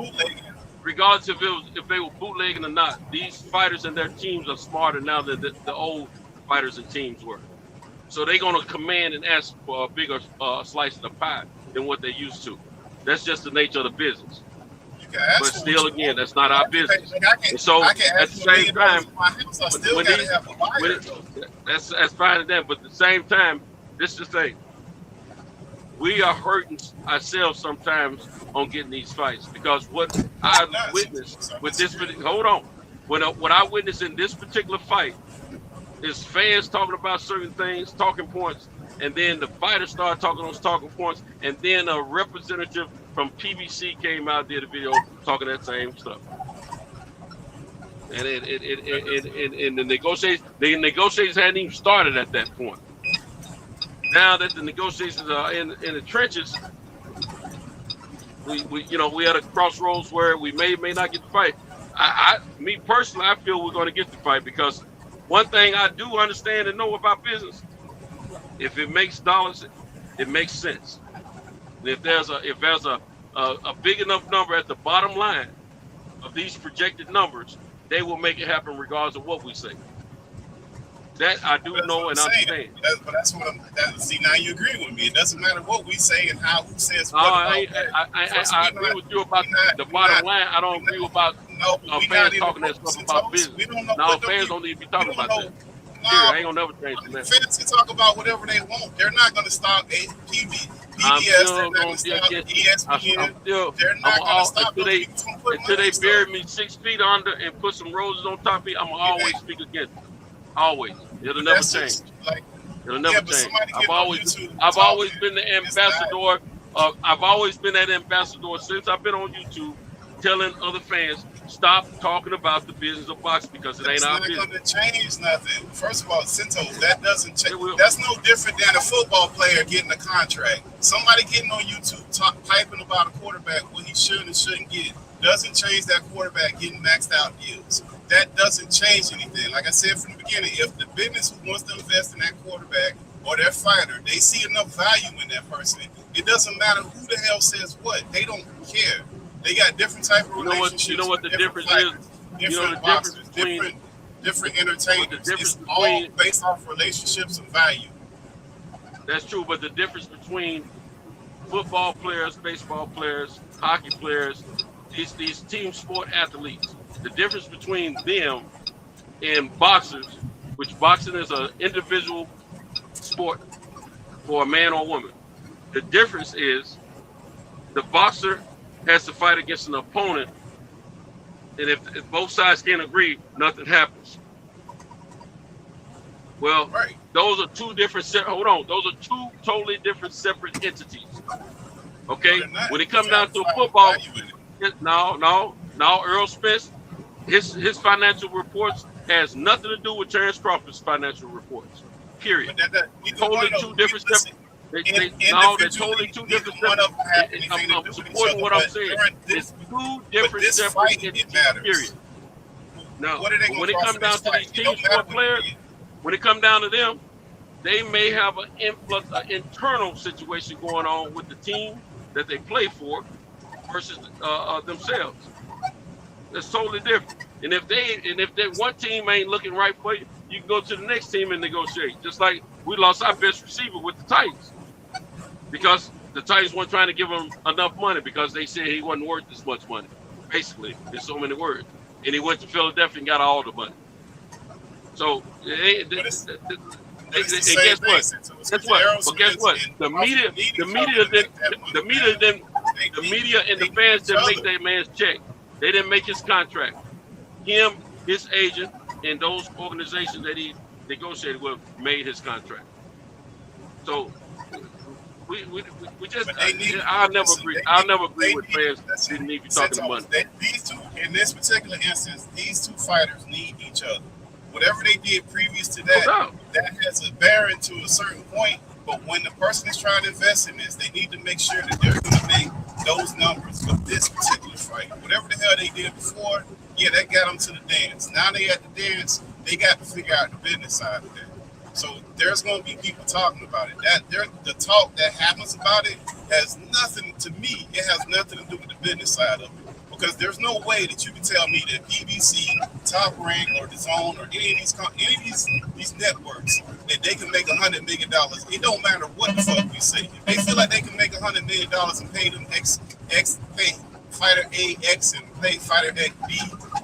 regardless if they were bootlegging or not, these fighters and their teams are smarter now than the old fighters and teams were. So they're gonna command and ask for a bigger slice of the pie than what they used to. That's just the nature of the business. But still, again, that's not our business. And so at the same time, that's fine and that. But at the same time, this is the thing. We are hurting ourselves sometimes on getting these fights because what I witnessed with this. Hold on. What I witnessed in this particular fight is fans talking about certain things, talking points, and then the fighters started talking those talking points, and then a representative from PBC came out, did a video talking that same stuff. And the negotiations hadn't even started at that point. Now that the negotiations are in the trenches, we at a crossroads where we may not get the fight. Me personally, I feel we're going to get the fight because one thing I do understand and know about business, if it makes dollars, it makes sense. And if there's a big enough number at the bottom line of these projected numbers, they will make it happen regardless of what we say. That I do know and understand. But that's what see, now you agree with me. It doesn't matter what we say and who says what. I agree with you about the bottom line. I don't agree about fans talking that stuff about business. No, fans don't need to be talking about that. I ain't gonna never change that. Fans can talk about whatever they want. They're not gonna stop PBS. They're not gonna stop ESPN. They're not gonna stop until they bury me 6 feet under and put some roses on top of me. I'm gonna always speak against it. Always. It'll never change. It'll never change. I've always been the ambassador. I've always been that ambassador since I've been on YouTube, telling other fans, stop talking about the business of boxing because it ain't our business. It's not going to change nothing. First of all, Cinto, that doesn't change. That's no different than a football player getting a contract. Somebody getting on YouTube piping about a quarterback what he should and shouldn't get. doesn't change that quarterback getting maxed out deals. That doesn't change anything. Like I said from the beginning, if the business who wants to invest in that quarterback or their fighter, they see enough value in that person, it doesn't matter who the hell says what. They don't care. They got different type of relationships. You know what the difference fighters, is? You know the boxers, difference between different entertainers. It's all between, based off relationships and value. That's true, but the difference between football players, baseball players, hockey players, these team sport athletes, the difference between them and boxers, which boxing is an individual sport for a man or woman. The difference is the boxer has to fight against an opponent, and if both sides can't agree, nothing happens. Well, those are two different. Those are two totally different, separate entities. Okay, when it comes down to football, no, Earl Spence, his financial reports has nothing to do with Terrence Crawford's financial reports. Period. Totally two different separate. They're totally two different separate. I'm supporting what I'm saying. It's two different separate entities. Period. Now, when it comes down to these team sport players, when it comes down to them, they may have an influx, an internal situation going on with the team that they play for versus themselves. That's totally different. And if that one team ain't looking right for you, you can go to the next team and negotiate. Just like we lost our best receiver with the Titans because the Titans weren't trying to give him enough money because they said he wasn't worth this much money, basically, in so many words. And he went to Philadelphia and got all the money. So, guess what? But guess what? The media and the fans didn't make that man's check. They didn't make his contract. Him, his agent, and those organizations that he negotiated with made his contract. So we just I'll never agree with fans didn't need to be talking money. These two, in this particular instance, these two fighters need each other. Whatever they did previous to that, that has a bearing to a certain point. But when the person is trying to invest in this, they need to make sure that they're going to make those numbers for this particular fight. Whatever the hell they did before, yeah, that got them to the dance. Now they at the dance, they got to figure out the business side of that. So there's going to be people talking about it. The talk that happens about it has nothing, to me, it has nothing to do with the business side of it. Because there's no way that you can tell me that PBC, Top Rank, or The Zone, or any of these networks that they can make $100 million. It don't matter what the fuck we say. If they feel like they can make $100 million and pay them pay fighter A X and pay fighter X B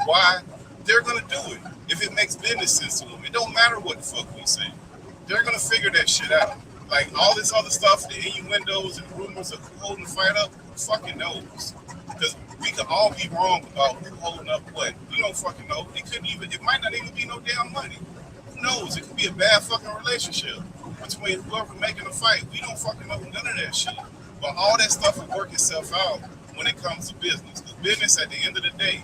Y, they're gonna do it. If it makes business sense to them, it don't matter what the fuck we say. They're gonna figure that shit out. Like all this other stuff, the innuendos and rumors of who holding the fight up, who fucking knows? Because we could all be wrong about who holding up what. We don't fucking know. It might not even be no damn money. Who knows? It could be a bad fucking relationship between whoever making the fight. We don't fucking know none of that shit. But all that stuff will work itself out when it comes to business. Because business, at the end of the day,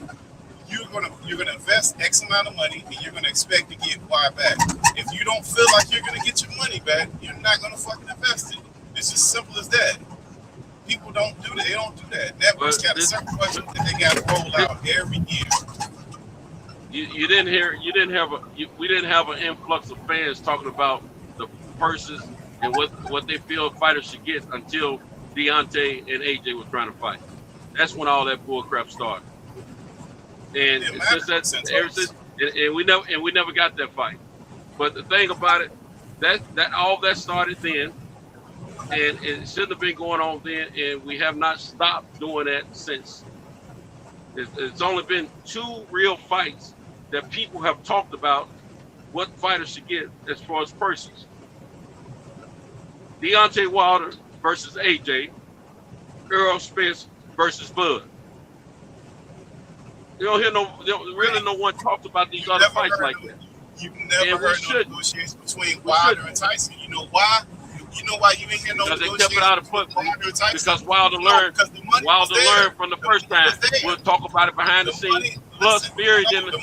you're gonna invest X amount of money and you're gonna expect to get Y back. If you don't feel like you're gonna get your money back, you're not gonna fucking invest it. It's as simple as that. People don't do that. They don't do that. Networks got a certain budget that they got to roll out every year. We didn't have an influx of fans talking about the purses and what they feel fighters should get until Deontay and AJ was trying to fight. That's when all that bull crap started. And we never got that fight. But the thing about it, that all that started then. And it shouldn't have been going on then, and we have not stopped doing that since. It's only been 2 real fights that people have talked about what fighters should get as far as purses. Deontay Wilder versus AJ, Earl Spence versus Bud. You don't hear really no one talks about these other fights like that. You've never heard no negotiations between Wilder and Tyson. You know why? You know why you ain't hear no negotiations? They kept it out of foot because Wilder learned from the first time. We'll talk about it behind the scenes. Plus, Fury didn't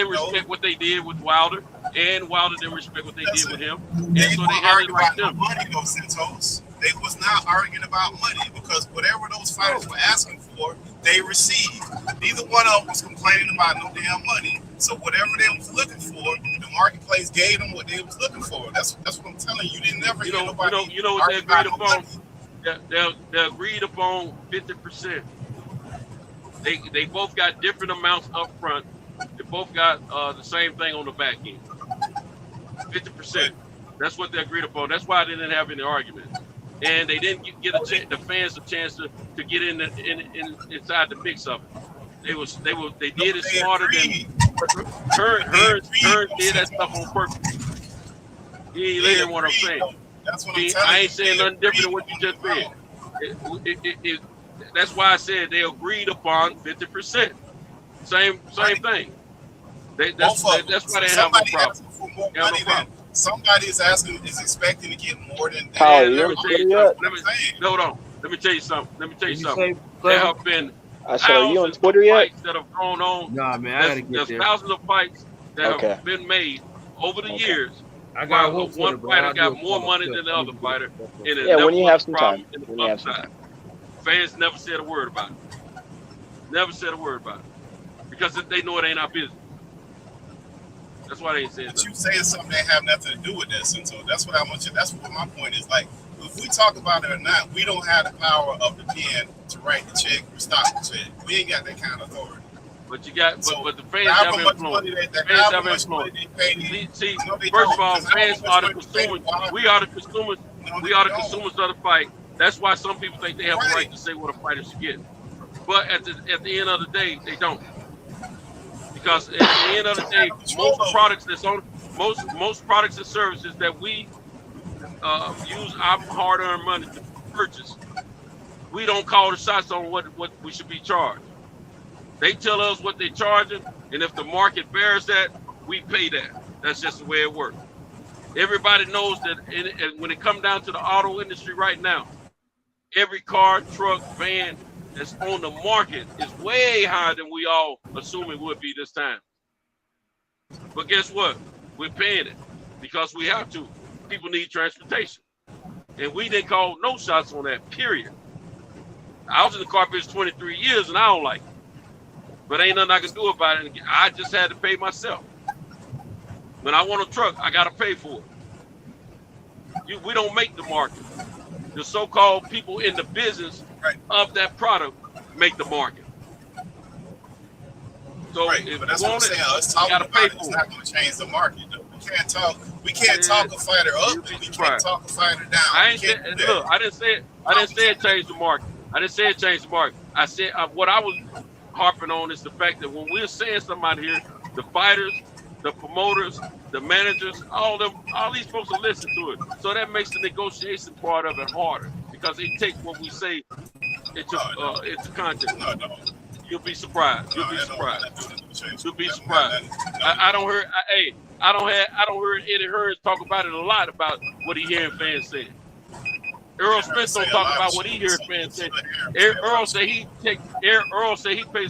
respect what they did with Wilder, and Wilder didn't respect what they did with him. And they so they had it right there. Money, though, Santos. They was not arguing about money because whatever those fighters were asking for they received. Neither one of them was complaining about no damn money. So whatever they was looking for, the marketplace gave them what they was looking for. That's what I'm telling you. You didn't never hear nobody. You know what they agreed upon? They agreed upon 50%. They both got different amounts up front. They both got the same thing on the back end. 50%. That's what they agreed upon. That's why they didn't have any argument. And they didn't get the fans a chance to get inside the mix of it. They did it smarter than Hearns did that stuff on purpose. He ain't listening what I'm saying. That's what I'm telling you. I ain't saying nothing different than what you just said. That's why I said they agreed upon 50%. Same thing. That's why they have no problem. Somebody is expecting to get more than that. Kyle, Let me tell you something. There have been thousands of fights that have gone on. Nah, man, I gotta get There's there. thousands of fights that have been made over the years. I got one fighter got more money than the other fighter. Yeah, when you have some time. Fans never said a word about it. Because they know it ain't our business. That's why they ain't saying nothing. You saying something that have nothing to do with this, and so that's what I want you. That's what my point is. Like, if we talk about it or not, we don't have the power of the pen to write the check or stop the check. We ain't got that kind of authority. But you got, but the fans have influence. Fans have influence. See, first of all, fans are the consumers. We are the consumers. We are the consumers of the fight. That's why some people think they have a right to say what a fighter should get. But at the end of the day, they don't. Because at the end of the day, most products and services that we use our hard-earned money to purchase, we don't call the shots on what we should be charged. They tell us what they're charging, and if the market bears that, we pay that. That's just the way it works. Everybody knows that when it comes down to the auto industry right now, every car, truck, van that's on the market is way higher than we all assume it would be this time. But guess what? We're paying it because we have to. People need transportation. And we didn't call no shots on that, period. I was in the car business 23 years and I don't like it. But ain't nothing I can do about it. I just had to pay myself. When I want a truck, I got to pay for it. We don't make the market. The so-called people in the business of that product make the market. So but that's what I'm saying. Us talking about it is not going to change the market, though. We can't talk a fighter up, and we can't talk a fighter down. I didn't say it changed the market. I didn't say it changed the market. I said what I was harping on is the fact that when we're saying somebody here, the fighters, the promoters, the managers, all these folks will listen to it. So that makes the negotiation part of it harder because they take what we say into context. You'll be surprised. You'll be surprised. I don't hear Eddie Hearns talk about it a lot about what he hearing fans say. Earl Smith don't talk about what he hears fans say. Earl say he pays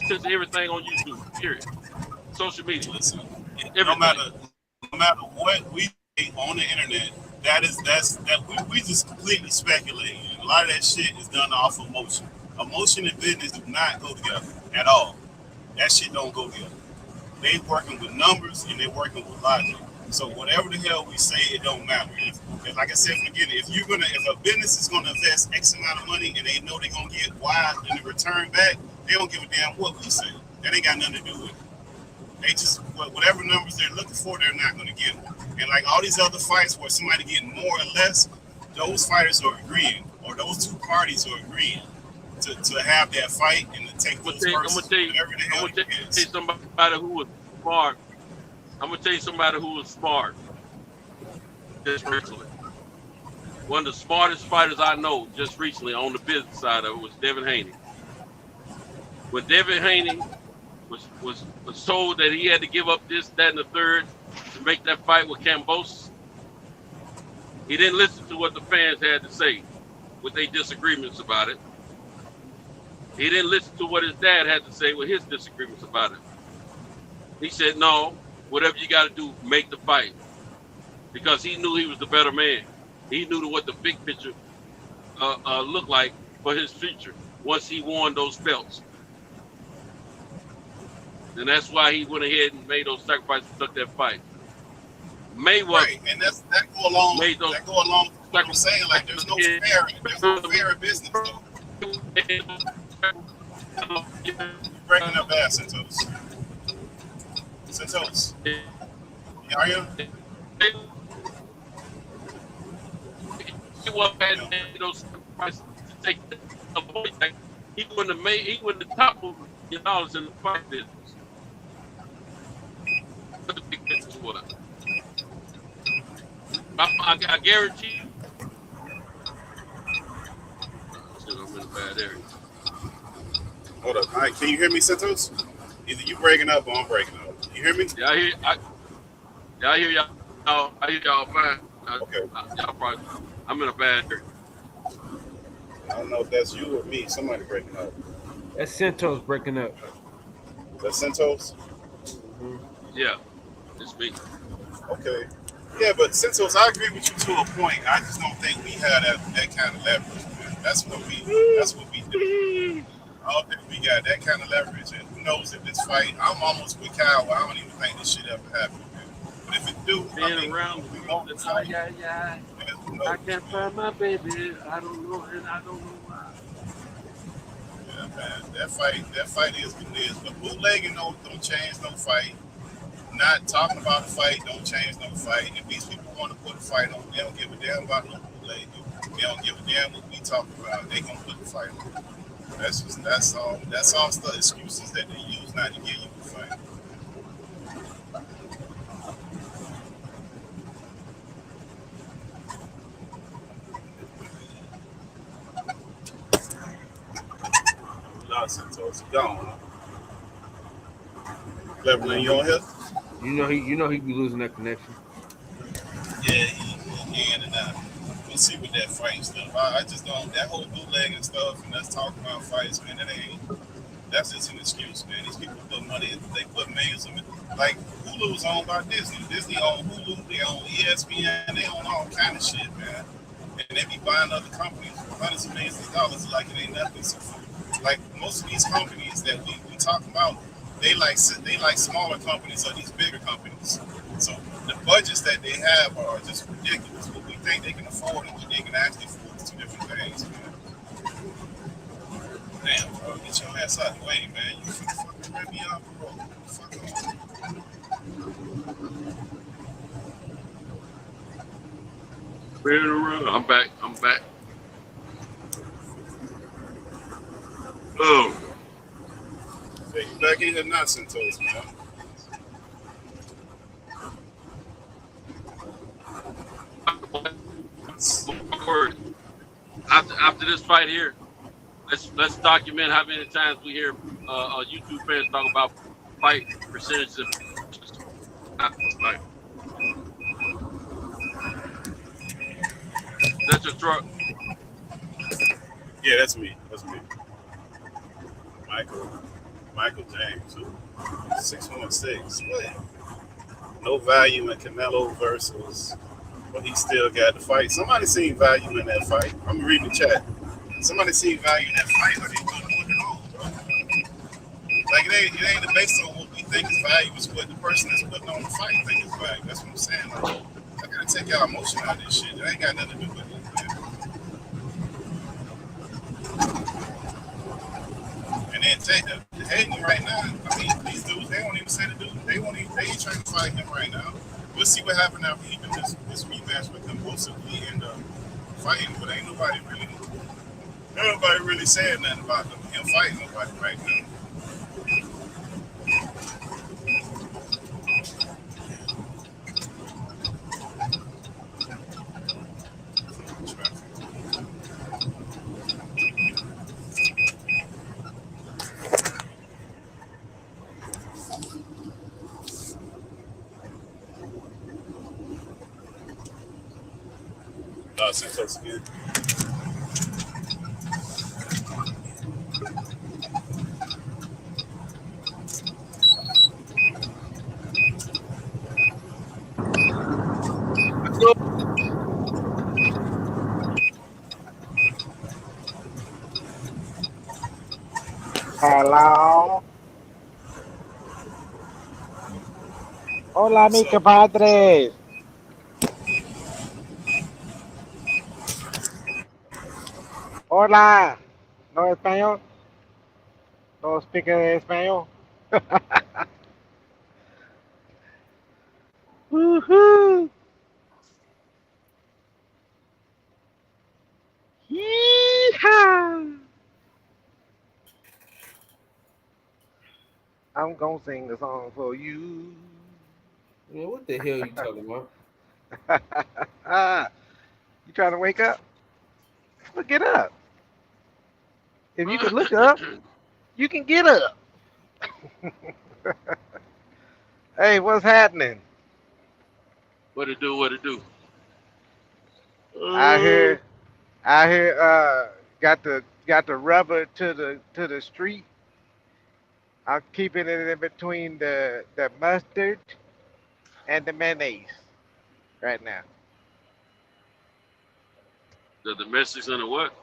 attention to everything on YouTube. Period. Social media. Listen, no matter what we think on the internet, we just completely speculating. A lot of that shit is done off emotion. Emotion and business do not go together at all. That shit don't go together. They working with numbers and they working with logic. So whatever the hell we say, it don't matter. If like I said from the beginning, if a business is gonna invest X amount of money and they know they're gonna get Y in the return back, they don't give a damn what we say. That ain't got nothing to do with it. They just whatever numbers they're looking for, they're not gonna get them. And like all these other fights where somebody getting more or less, those fighters are agreeing, or those two parties are agreeing to have that fight and to take those persons. I'm gonna tell you somebody who was smart. I'm gonna tell you somebody who was smart. Just recently, one of the smartest fighters I know just recently on the business side of it was Devin Haney. When Devin Haney was told that he had to give up this, that, and the third to make that fight with Kambosos, he didn't listen to what the fans had to say with their disagreements about it. He didn't listen to what his dad had to say with his disagreements about it. He said, no, whatever you got to do, make the fight. Because he knew he was the better man. He knew what the big picture looked like for his future once he won those belts. And that's why he went ahead and made those sacrifices, took that fight. Mayweather, right, and that go along. That go along with what I'm saying. Like, there's no fair in business though. You're breaking up bad, Santos. Santos, are you? He wasn't had those sacrifices to take the point. Like, he wouldn't have top $1 million in the fight business. What the big business was. I guarantee you. Shit, I'm in a bad area. Hold up. All right, can you hear me, Santos? Either you breaking up or I'm breaking up. You hear me? Yeah, I hear y'all. I hear y'all fine. Okay. Y'all probably. I'm in a bad area. I don't know if that's you or me. Somebody breaking up. That's Santos breaking up. That's Santos? Mm-hmm. Yeah, it's me. Okay. Yeah, but Santos, I agree with you to a point. I just don't think we have that kind of leverage, man. That's what we do. I don't think we got that kind of leverage, and who knows if this fight. I'm almost with Kyle. I don't even think this shit ever happened, man. But if it do, Being around the world, I can't find my baby. I don't know, and I don't know why. Yeah, man, that fight is what it is. But bootlegging don't change no fight. Not talking about a fight don't change no fight. If these people want to put a fight on, they don't give a damn about no bootlegging. They don't give a damn what we talk about. They gonna put the fight on. That's all the excuses that they use not to give you the fight. Santos gone. Cleveland, you on here? You know he be losing that connection. Yeah, he in and out. We'll see with that fight stuff. I just don't, that whole bootlegging stuff and us talking about fights, man, that's just an excuse, man. These people put money, they put millions of it. Like Hulu's owned by Disney. Disney own Hulu, they own ESPN, they own all kind of shit, man. And they be buying other companies for hundreds of millions of dollars like it ain't nothing. So, like most of these companies that we talk about, they like smaller companies or these bigger companies. So the budgets that they have are just ridiculous. What we think they can afford and what they can actually afford is two different things, man. Damn, bro, get your ass out of the way, man. You fucking rip me off, bro. Fuck off. I'm back. Oh. Hey, you back in here not Santos, man. After this fight here, let's document how many times we hear YouTube fans talk about fight percentages of fight. That's your truck. Yeah, that's me. Michael James, 616. What? No value in Canelo versus, but he still got the fight. Somebody seen value in that fight. I'm reading the chat. Somebody seen value in that fight, or they couldn't put it on, bro. Like it ain't based on what we think is value. It's what the person that's putting on the fight think is value. That's what I'm saying. Like, I gotta take y'all emotion out of this shit. It ain't got nothing to do with it, man. And then hating right now. I mean, these dudes, they won't even say the dude. They ain't trying to fight him right now. We'll see what happens after he do this rematch with them. We'll simply end up fighting, but ain't nobody really saying nothing about him fighting nobody right now. Santos again. Hello. Hola, mi compadre. Hola. No español. No speak español. Woohoo. Yeehaw. I'm gonna sing a song for you. Man, what the hell you talking about? You trying to wake up? Look it up. If you can look up, you can get up. Hey, what's happening? What it do? What it do? I hear, got the rubber to the street. I'm keeping it in between the mustard and the mayonnaise right now. The message and the what?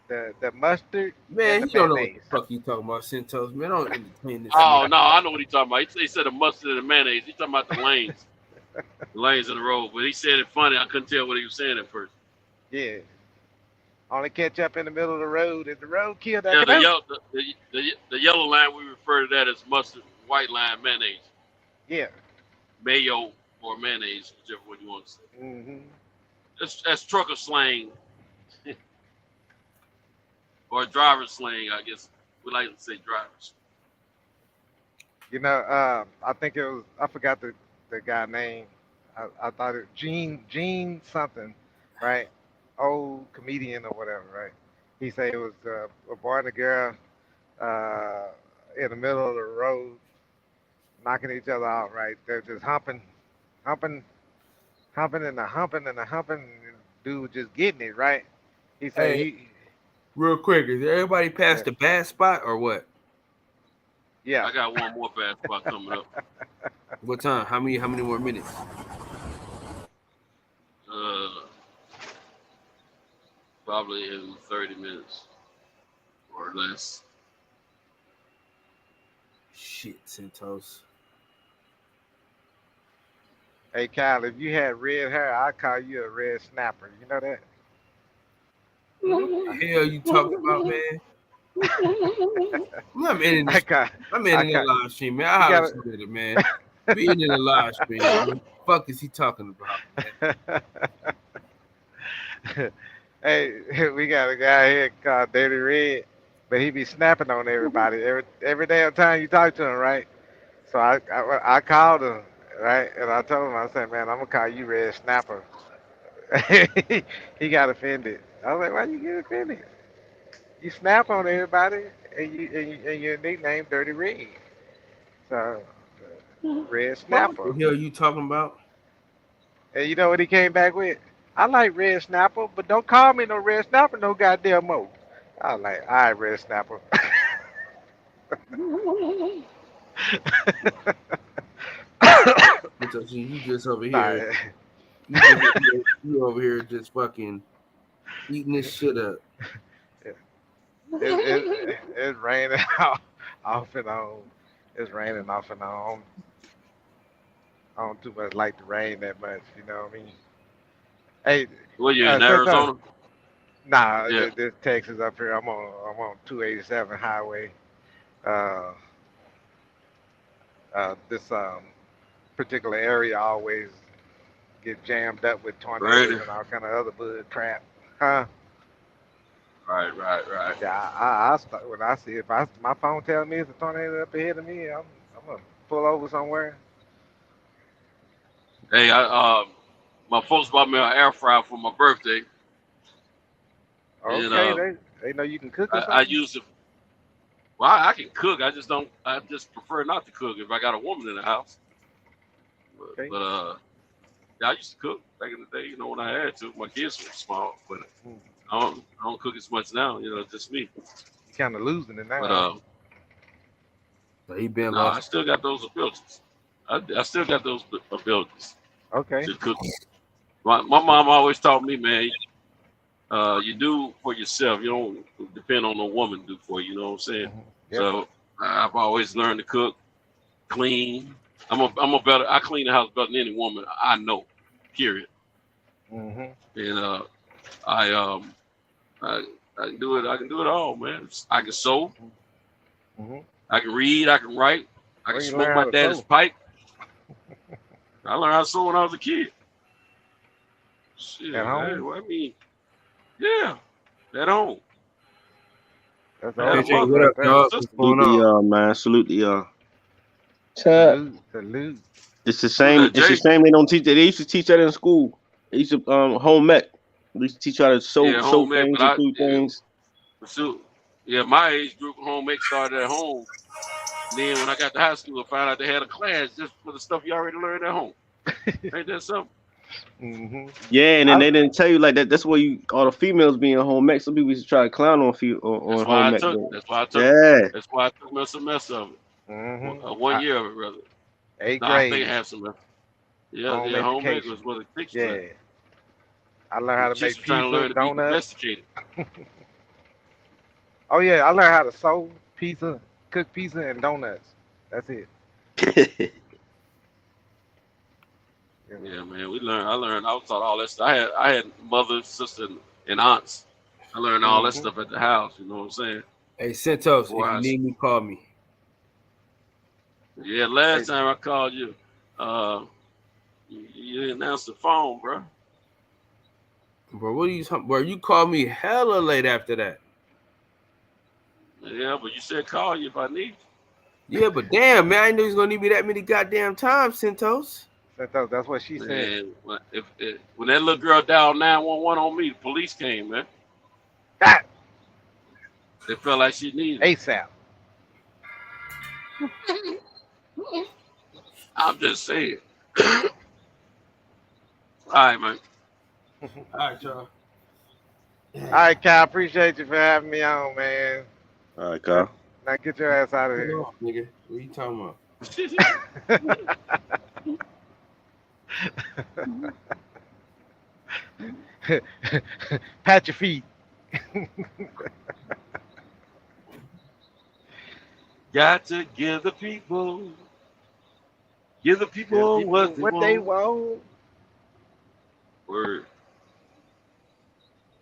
The mustard Man, and the you don't know what the mayonnaise. fuck you talking about, Centos. Man, don't entertain this. Oh man. no, I know what he's talking about. He said the mustard and the mayonnaise. He's talking about the lanes, the lanes of the road. But he said it funny. I couldn't tell what he was saying at first. Yeah. Only catch up in the middle of the road. If the road killed that. Yeah, the yellow line, we refer to that as mustard. White line, mayonnaise. Yeah. Mayo or mayonnaise, whichever one you want to say. Mm-hmm. That's trucker slang. Or driver slang, I guess. We like to say drivers. You know, I think it was, I forgot the guy name. I thought it Gene something, right? Old comedian or whatever, right? He said it was a boy and a girl in the middle of the road, knocking each other out, right? They're just humping, and a humping. And the dude was just getting it, right? He said Hey, real quick, is everybody past the bad spot or what? Yeah. I got one more bad spot coming up. What time? How many more minutes? Probably in 30 minutes or less. Shit, Centos. Hey, Kyle, if you had red hair, I'd call you a red snapper. You know that? What the hell you talking about, man? I'm ending the live stream, man. I holler at it, man. We ending the live stream. Man. What the fuck is he talking about, man? Hey, we got a guy here called Dirty Red, but he be snapping on everybody every damn time you talk to him, right? So I called him, right, and I told him, I said, man, I'm gonna call you Red Snapper. He got offended. I was like, why you get offended? You snap on everybody, and your nickname Dirty Red. So Red Snapper. What the hell you talking about? And you know what he came back with? I like Red Snapper, but don't call me no Red Snapper no goddamn more. I was like, all right, Red Snapper. You just over here. You over here just fucking eating this shit up. It's raining off and on. It's raining off and on. I don't too much like the rain that much, you know what I mean? Hey, Were you in Arizona? Nah, Yeah. this Texas up here. I'm on 287 highway. This particular area always get jammed up with tornadoes Right. and all kind of other bug crap. Huh? Right. Yeah, I start when I see my phone tells me it's a tornado up ahead of me, I'm gonna pull over somewhere. Hey, my folks bought me an air fryer for my birthday. Okay, And, they know you can cook or something. I use it. Well, I can cook. I just prefer not to cook if I got a woman in the house. Okay. But yeah, I used to cook back in the day. You know, when I had to. My kids were small, but I don't cook as much now. You know, just me. You kind of losing it now. But So he been I lost. still got those abilities. I still got those abilities Okay. to cook. My mom always taught me, man, you do for yourself. You don't depend on a woman to do for you. You know what I'm saying? Yep. So I've always learned to cook, clean, I clean the house better than any woman I know. Period. Mm-hmm. And I can do it. I can do it all, man. I can sew. Mm-hmm. I can read. I can write. I Where can you smoke learn my how to daddy's sew? pipe. I learned how to sew when I was a kid. Shit, At man. home? Well, I mean, yeah, at home. That's I had a KJ, old mother, what right up, there. dog? What's Salute going to on? y'all, man. Salute to y'all. Salute, salute. It's the Who's same. that, It's the Jay? same. They don't teach it. They used to teach that in school. They used to home ec. They used to teach you how to sew Yeah, home ec, but things and do things. my age group home ec started at home. And then when I got to high school, I found out they had a class just for the stuff you already learned at home. Ain't that something? Mm-hmm. Yeah, and then they didn't tell you like that. That's why all the females being home ec. Some people used to try to clown on That's on why home I ec. took. That's why I took. Yeah. That's why I took my semester of it. Mm-hmm. 1 year of it, rather. 8th No, I grade. think half semester. Yeah, Home home ec education. was what it takes. Yeah. I learned how to Chicks make were trying to learn pizza, to be donuts. domesticated. Oh yeah, I learned how to sew pizza, cook pizza, and donuts. That's it. Yeah, man, I learned. I was taught all that stuff. I had mother, sister, and aunts. I learned all that Mm-hmm. stuff at the house. You know what I'm saying? Hey, Centos, Before if you need me, call me. Yeah, last time I called you, you didn't answer the phone, bro. Bro, what are you talking? Bro, you called me hella late after that. Yeah, but you said call you if I need you. Yeah, but damn, man, I didn't know he was gonna need me that many goddamn times, Centos. Centos, that's what she said. Man, when that little girl dialed 911 on me, the police came, man. God. They felt like she needed it. ASAP. I'm just saying. All right, man. All right, y'all. All right, Kyle. Appreciate you for having me on, man. All right, Kyle. Now get your ass out of here. Nigga, what are you talking about? Pat your feet. Got to give the people what they want. Word.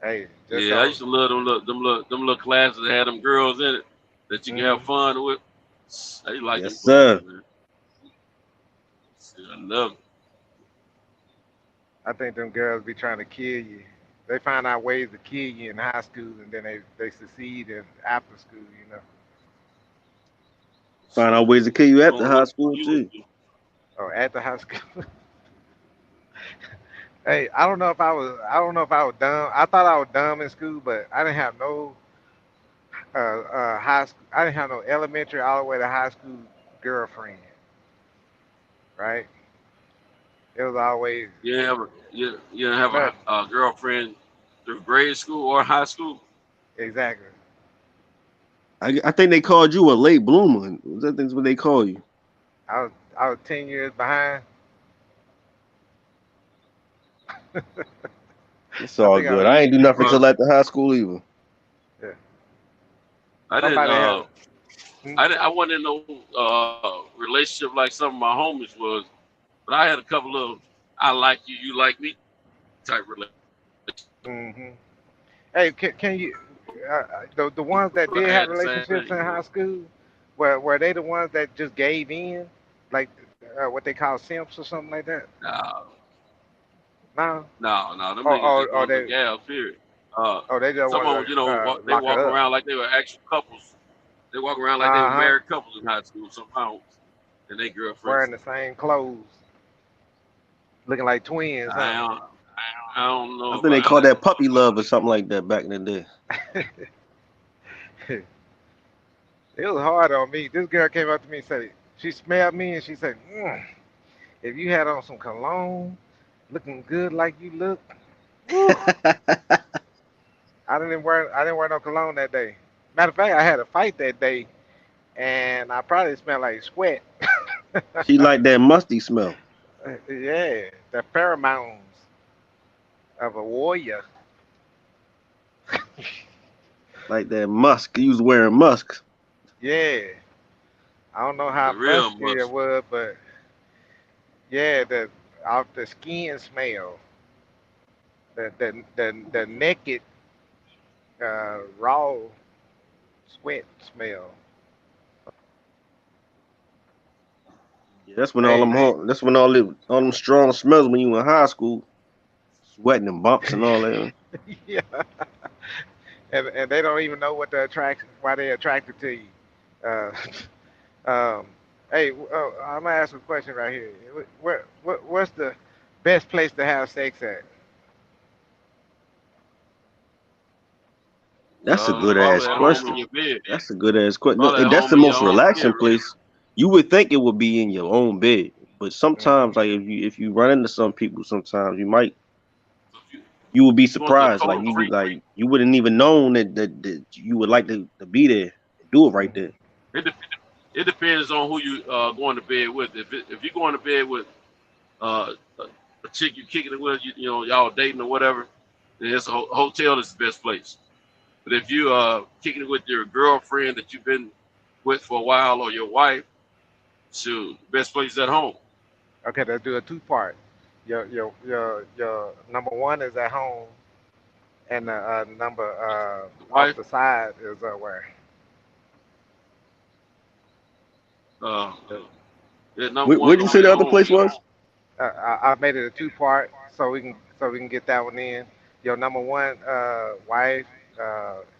Hey, I used to love them little classes that had them girls in it that you can have fun with. I like Yes, them sir. classes, man. I love it. I think them girls be trying to kill you. They find out ways to kill you in high school, and then they succeed in after school. You know. Find out ways to kill you after high school too. Oh, at the high school. Hey, I don't know if I was dumb. I thought I was dumb in school, but I didn't have no high school. I didn't have no elementary all the way to high school girlfriend. Right? It was always You didn't have a girlfriend through grade school or high school? Exactly. I think they called you a late bloomer. I think that's what they call you. I was 10 years behind. It's all good. I ain't do nothing till after high school either. Yeah. I wasn't in no relationship like some of my homies was, but I had a couple of I like you, you like me type relationships. Mm-hmm. Hey, can you the ones that did have relationships in high school, were they the ones that just gave in, like what they call simps or something like that? No. No. Them niggas just want the gal, period. They just some want of them, they walk around like they were actual couples. They walk around like they were married couples in high school somehow, and they girlfriends wearing the same clothes, looking like twins. I don't know. I think they called that puppy love or something like that back in the day. It was hard on me. This girl came up to me and said, she smelled me and she said, if you had on some cologne, looking good like you look. I didn't wear no cologne that day. Matter of fact, I had a fight that day, and I probably smelled like sweat. She liked that musty smell. Yeah, the pheromones of a warrior. Like that musk. You was wearing musk. Yeah. I don't know how musky it was, but Yeah, the off the skin smell, the naked raw sweat smell. Yeah, that's when Hey, that's when all them strong smells when you in high school, sweating and bumps and all that. yeah, and they don't even know what the attraction, why they attracted to you. Uh, um, hey, I'm gonna ask a question right here. What's the best place to have sex at? That's a good Probably ass at home in question. your bed. That's a good ass question. Probably at That's home the in your most own bed, relaxing right? place. You would think it would be in your own bed, but Hmm. sometimes, like if you run into some people, sometimes you would be You want the surprised. Like total freak? you wouldn't even known that you would like to be there and do it right there. It, de- it depends on who you going to bed with. If you going to bed with a chick you kicking it with, you know y'all dating or whatever, then it's a hotel is the best place. But if you kicking it with your girlfriend that you've been with for a while or your wife, shoot, best place is at home. Okay, let's do a two-part. Your number one is at home, and the number The off wife, the side is where? uh, that number one Where'd you gonna say be the at other home. place was? I made it a two-part so we can get that one in. Your number one wife,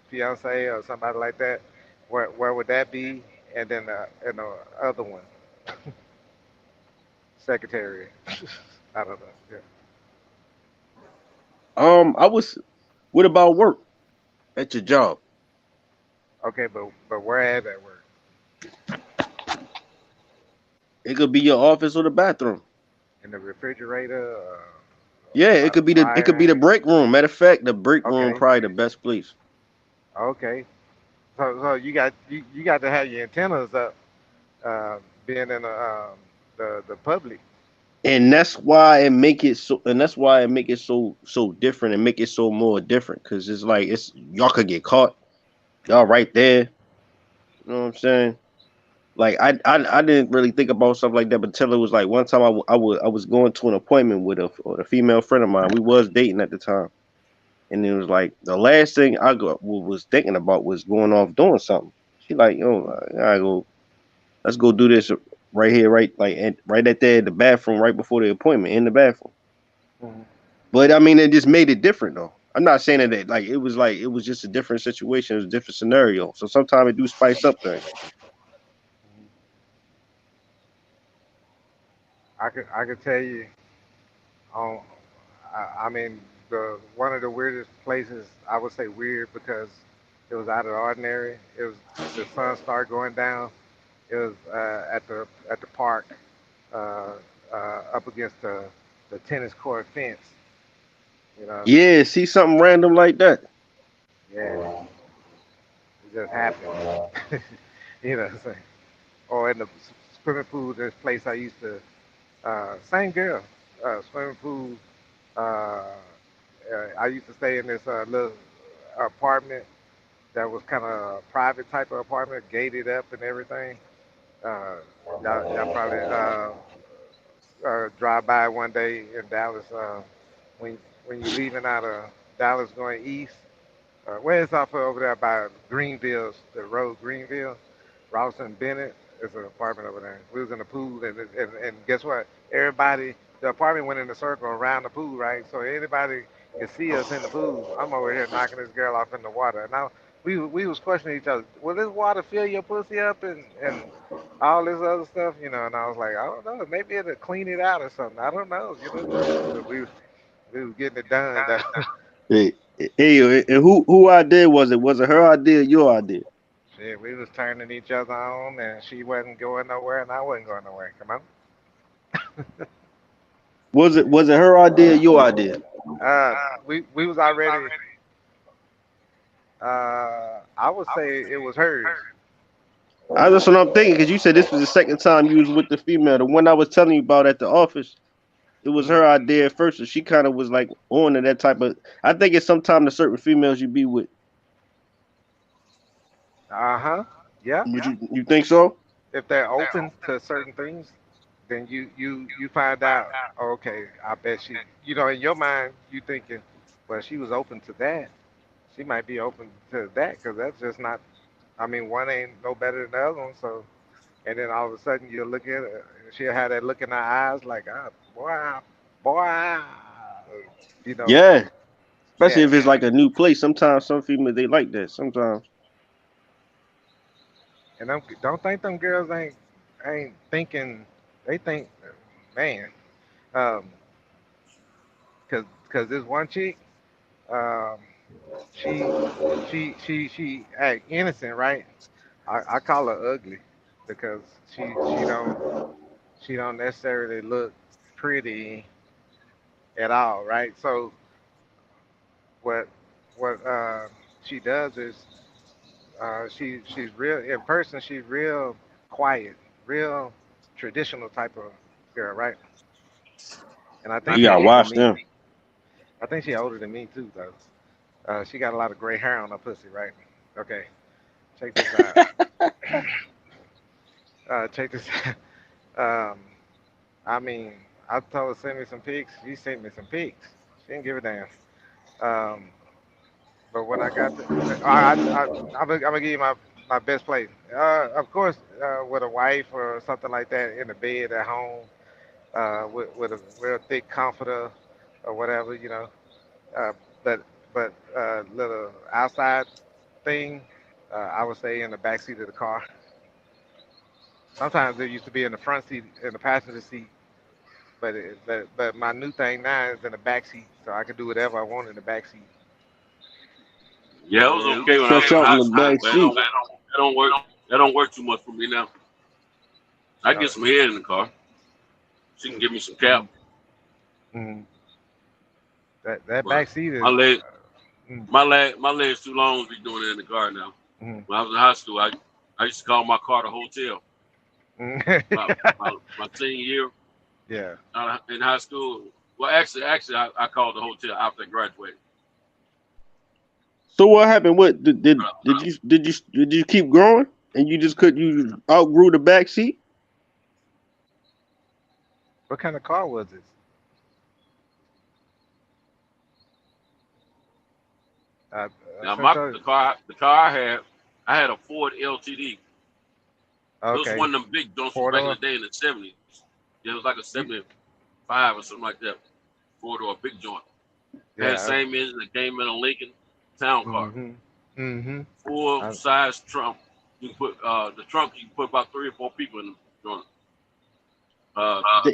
fiance, or somebody like that. Where would that be? And the other one, secretary. I don't know. Yeah. I was. What about work at your job? Okay, but where at that work? It could be your office or the bathroom. In the refrigerator, Yeah, by the it could be the fire. break room. Matter of fact, the break room Okay, probably the best place. okay. So you got to have your antennas up, being in the public. And that's why it make it so and that's why it make it so different and make it so more different because it's like it's y'all could get caught, y'all right there. You know what I'm saying? Like I didn't really think about stuff like that, but until it was like one time I was going to an appointment with a female friend of mine. We was dating at the time, and it was like the last thing was thinking about was going off doing something. She like, yo, I go, let's go do this right here, right like right at there in the bathroom, right before the appointment in the bathroom. Mhm. But I mean, it just made it different though. I'm not saying that like it was just a different situation, it was a different scenario. So sometimes it do spice up things. I could tell you, um, I mean the one of the weirdest places, I would say weird because it was out of the ordinary. It was the sun started going down. It was at the park, uh, up against the tennis court fence. You know, Yeah, see something random like that. yeah, it just happened. You know what I'm saying? Or in the swimming pool, this place I used to, same girl, swimming pool. Uh, I used to stay in this little apartment that was kind of a private type of apartment, gated up and everything. Uh, y'all probably drive by one day in Dallas, when you're leaving out of Dallas going east. Where it's off of over there by Greenville, the road Greenville, Rawson Bennett. There's an apartment over there. We was in the pool, and guess what? Everybody, the apartment went in a circle around the pool, right? So anybody could see us in the pool. I'm over here knocking this girl off in the water. Now we was questioning each other. Will this water fill your pussy up and all this other stuff, you know? And I was like, I don't know. Maybe it'll clean it out or something. I don't know, you know. But we was getting it done though. Hey, hey, and who idea was it? Was it her idea or your idea? Shit, we was turning each other on, and she wasn't going nowhere, and I wasn't going nowhere. Come on. Was it her idea or your idea? We was already. I would say it was hers. That's what I'm thinking because you said this was the second time you was with the female. The one I was telling you about at the office, it was her idea at first, so she kind of was like on to that type of. I think it's sometimes the certain females you be with. Uh huh. Yeah. Would you think so? If they're open to certain things, then you find out, oh, okay, I bet she, in your mind, you thinking, well, she was open to that. She might be open to that because that's just not. I mean, one ain't no better than the other one. So, and then all of a sudden you look at her, and she'll have that look in her eyes, like, boy, Yeah, especially yeah. if it's like a new place. Sometimes some females they like that. Sometimes. And don't think them girls ain't thinking. They think, man, um, cause this one chick, um, she act innocent, right? I call her ugly because she don't necessarily look pretty at all, right? So what she does is she's real in person. She's real quiet, real traditional type of girl, right? And I think You she's gotta older watch than me. them. I think she's older than me too, though. She got a lot of gray hair on her pussy, right? Okay, check this out. Check this out. I mean, I told her send me some pics. She sent me some pics. She didn't give a damn. Um, but when I got I'm gonna give you my best play. Of course, with a wife or something like that in the bed at home, with a real thick comforter or whatever, Uh, but little outside thing, I would say in the back seat of the car. Sometimes it used to be in the front seat, in the passenger seat, but my new thing now is in the back seat, so I can do whatever I want in the back seat. Yeah, it was okay when I was Stretch in out high in the school, back but seat. that don't work. That don't work too much for me now. I get some head in the car. She can give me some cap. Mm-hmm. That But back seat is. my legs too long to be doing it in the car now. Mm-hmm. When I was in high school, I used to call my car the hotel. my senior year, Yeah. In high school. Well, actually, I called the hotel after I graduated. So what happened? What did you keep growing and you outgrew the back seat? What kind of car was it? Now Central- the car I had a Ford LTD. It was Okay. one of them big dumps from back in the day in the 70s. It was like a 75 or something like that. Ford or a big joint. It had the same engine that came in a Lincoln Town car. Mm-hmm. Full size trunk. You can put the trunk. You can put about 3 or 4 people in the joint.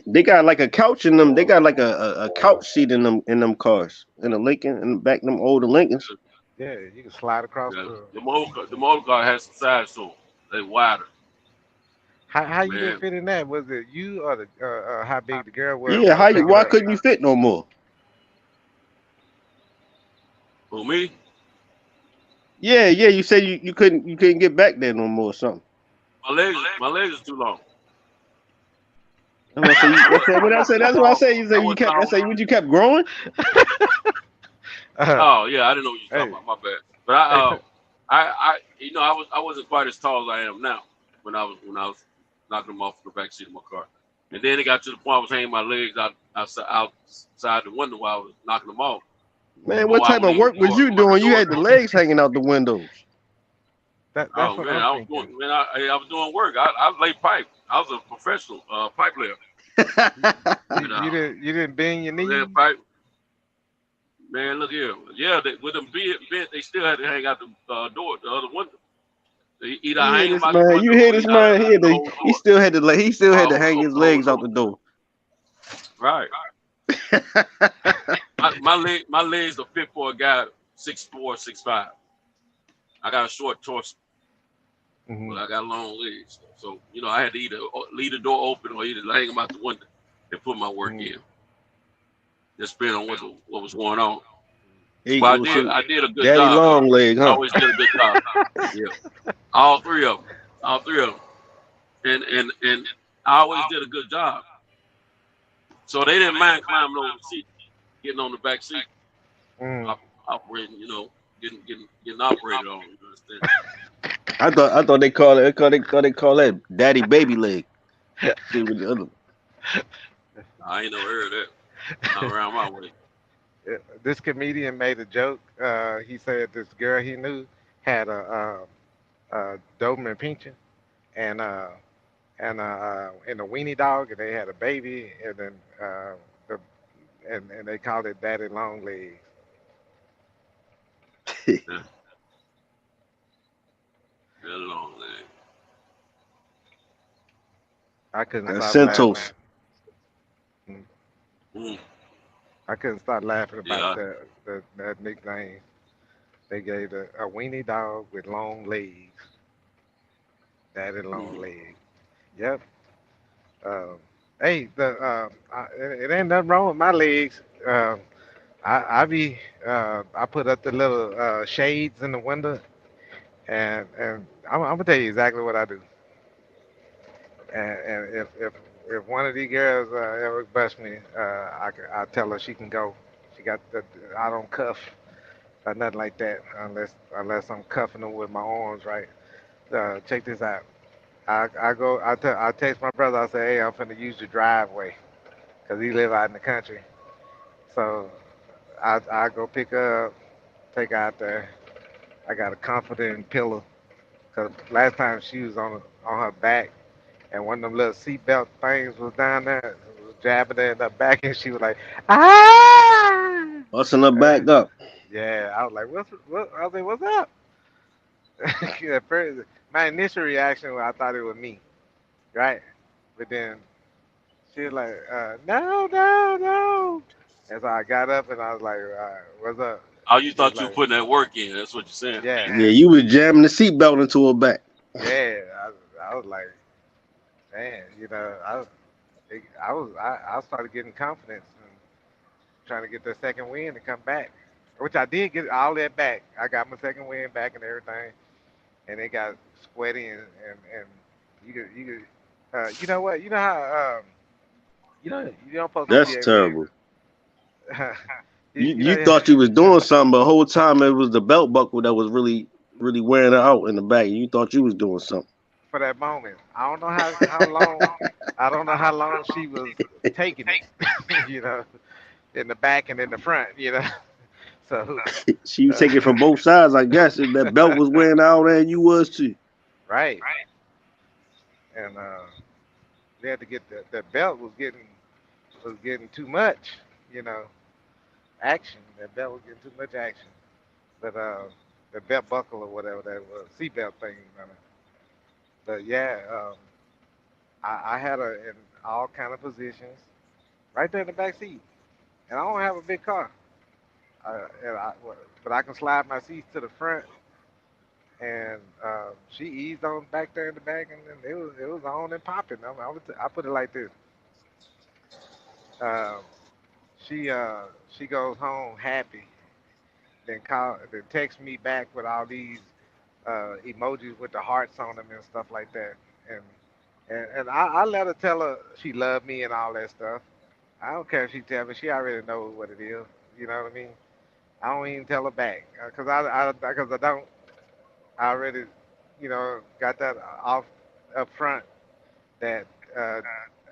They got like a couch in them. They got like a couch seat in them cars. In the Lincoln, in the back of them older Lincolns. Yeah, you can slide across The motor car has some size to them. They're wider. How you Man. didn't fit in that? Was it you or the how big the girl was? Yeah, why couldn't you fit no more? Who, me? Yeah, you said you couldn't get back there no more or something. My legs are too long. That's what I said. That's what I said. You said you kept. I said you kept growing. Oh yeah, I didn't know what you were talking about. My bad. But I wasn't quite as tall as I am now when I was knocking them off the back seat of my car. And then it got to the point I was hanging my legs outside the window while I was knocking them off. Man, what type of work was you doing? You had the legs hanging out the windows. That's what man, I was doing. Man, I was doing work. I laid pipe. I was a professional pipe layer. You didn't bend your knees. Laying pipe. Man, look here. Yeah, with them bent, they still had to hang out the door, the other window. They either hang them out the window. You hear this man here? He still had to hang his legs out the door. Right. my legs are fit for a guy 6'4", 6'5". I got a short torso, but I got long legs. So I had to either leave the door open or either hang them out the window and put my work in. Just depending on what was going on. But I did a good Daddy job. long leg, huh? I always did a good job. Yeah. All three of them. And I always did a good job. So they didn't mind climbing over the seat, getting on the back seat, operating, getting operated on. You understand? I thought they call that daddy baby leg. See with the other. I ain't never heard of that. Not around my way. This comedian made a joke. He said this girl he knew had a Doberman Pinscher and a weenie dog, and they had a baby, and then and they called it Daddy Long Legs. Yeah. Daddy Long Legs. I couldn't That's stop Centos. laughing. I couldn't stop laughing about that nickname. They gave a weenie dog with long legs. Daddy Long Legs. Yep. Hey, it ain't nothing wrong with my legs. I put up the little shades in the window, and I'm gonna tell you exactly what I do. And if one of these girls ever bust me, I tell her she can go. She got I don't cuff or nothing like that unless I'm cuffing her with my arms, right? Check this out. I text my brother. I say, hey, I'm finna use your driveway, cause he live out in the country. So I go pick her up, take her out there. I got a comforting pillow, cause last time she was on her back, and one of them little seatbelt things was down there, was jabbing her in the back, and she was like, ah! Busting her back up. Yeah, I was like, what? I was like, what's up? At first, my initial reaction was I thought it was me, right? But then she was like, no. And so I got up and I was like, what's up? Oh, you thought She's you were like, putting that work in. That's what you're saying. yeah, Yeah, you was jamming the seatbelt into her back. yeah. I was like, man, I started getting confidence and trying to get the second win to come back, which I did get all that back. I got my second win back and everything, and it got sweaty and you know what? You know how you don't supposed to be That's able terrible. to. You thought you was doing something, but the whole time it was the belt buckle that was really wearing her out in the back. You thought you was doing something. For that moment, I don't know how long. I don't know how long she was taking it. In the back and in the front. So She was taking it from both sides, I guess. If that belt was wearing out there, you was too. right. And they had to get the belt was getting too much. Action. That belt was getting too much action. But the belt buckle or whatever that was, seatbelt thing. But yeah, I had her in all kind of positions, right there in the back seat. And I don't have a big car, but I can slide my seats to the front. And she eased on back there in the back, and then it was on and popping. I put it like this. She goes home happy, then text me back with all these emojis with the hearts on them and stuff like that. And I let her tell her she loved me and all that stuff. I don't care if she tell me. She already knows what it is. You know what I mean? I don't even tell her back because I don't. I already, got that off up front that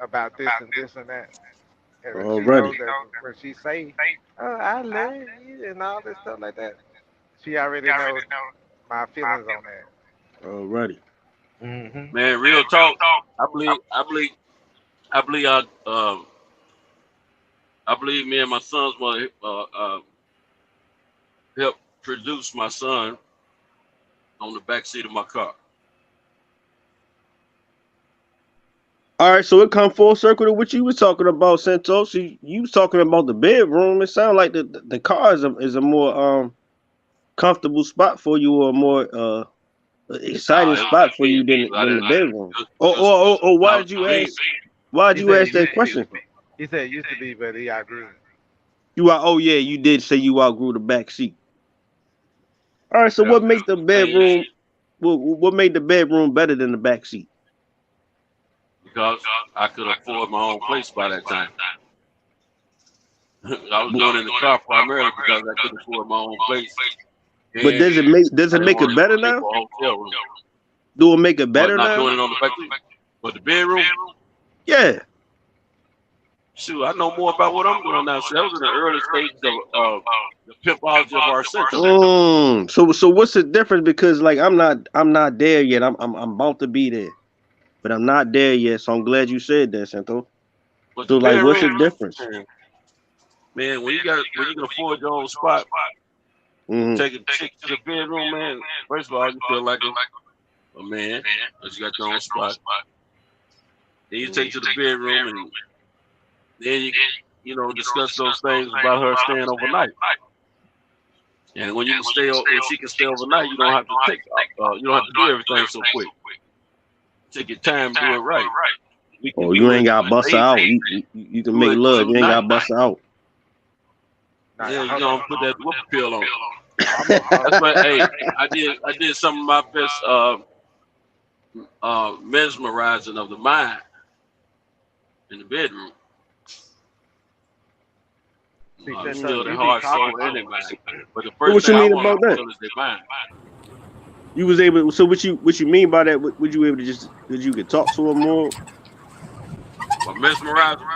about this and this and that. And she Already. knows that when she say, "Oh, I love you" and all this stuff like that, she already knows my feelings on that. Already. Mm-hmm. Man, real talk. I believe me and my son's mother helped produce my son on the back seat of my car. All right, so it come full circle to what you was talking about, Santos. You was talking about the bedroom. It sounds like the car is a more comfortable spot for you, or a more exciting spot for you than the bedroom. Oh, why did you ask? Why did you ask that question? He said it used to be, but he outgrew it. You did say you outgrew the back seat. All right, so what makes the bedroom? What made the bedroom better than the back seat? Because I could afford my own place by that time. I was going in the car primarily because I could afford my own place. But does it make it better now? Do it make it better now? Not doing it on the back seat. But the bedroom? Yeah. shoot, I know more about what I'm doing now. So that was in the early stages of the pimpology of our century. So what's the difference? Because like I'm not there yet. I'm about to be there, but I'm not there yet. So I'm glad you said that, Santo. But So the like, what's the bedroom, difference? man, when you can afford your own spot, Mhm. take a chick to the bedroom, man. First of all, you feel like a man because you got your own spot. Then you take to the bedroom, and then you know discuss those things about her staying overnight. And when you can stay, when she can stay overnight, you don't have to take, you don't have to do everything so quick. Take your time, do it right. Oh, you ain't got to bust her out. You can make love. You ain't got to bust her out. Yeah, you don't put that whoop pill on. That's why, hey, I did some of my best mesmerizing of the mind in the bedroom. Still the heart, soul, and their mind. But the first What you thing I mean want about to that? feel is their mind. You was able. So what you mean by that? Would you able to just? Did you could talk to her more? But mesmerizing.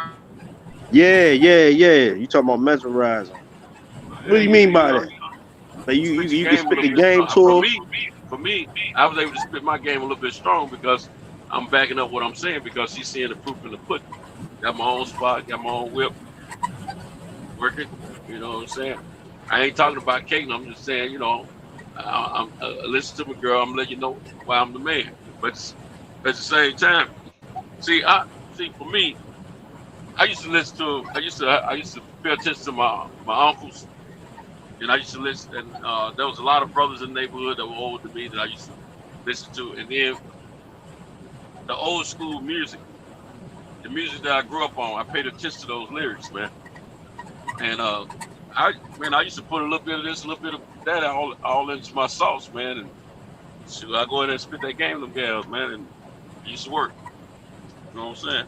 Yeah. You talking about mesmerizing? What do you mean by that? Like you can spit the game to her? For me, I was able to spit my game a little bit strong because I'm backing up what I'm saying because she's seeing the proof in the pudding. Got my own spot, got my own whip, working. You know what I'm saying? I ain't talking about Kaden. I'm just saying, you know, I'm listen to my girl. I'm letting you know why I'm the man. But at the same time, see, for me, I used to listen to. I used to pay attention to my uncles. And I used to listen, and there was a lot of brothers in the neighborhood that were older than me that I used to listen to. And then the old school music, the music that I grew up on, I paid attention to those lyrics, man. And I used to put a little bit of this, a little bit of that all into my sauce, man. And shoot, I go in there and spit that game with them gals, man, and it used to work. You know what I'm saying?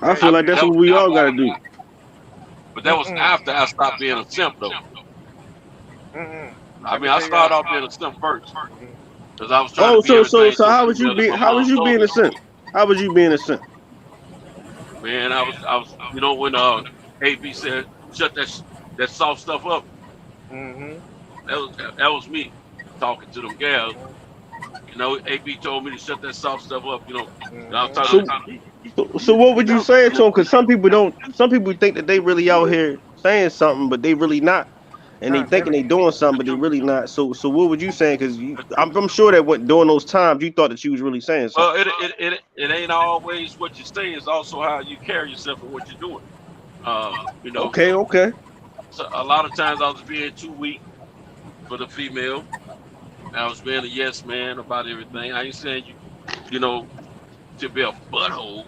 I feel like that's what we all gotta do. But that was after I stopped being a simp, though. I mean, I started off being a simp first, because I was trying to be everything. So how was you being? How was you being a simp? How was you being a simp? Man, I was, you know, when AB said shut that soft stuff up. That was me talking to them gals. You know, AB told me to shut that soft stuff up. You know, I was talking. So what would you say to them? Because some people think that they really out here saying something, but they really not, and they thinking they doing something, but they really not. So what would you say? Because I'm sure that during those times you thought that you was really saying something. Well, it ain't always what you say. It's also how you carry yourself and what you're doing. You know. Okay. So a lot of times I was being too weak for the female. I was being a yes man about everything. I ain't saying you know, to be a butthole,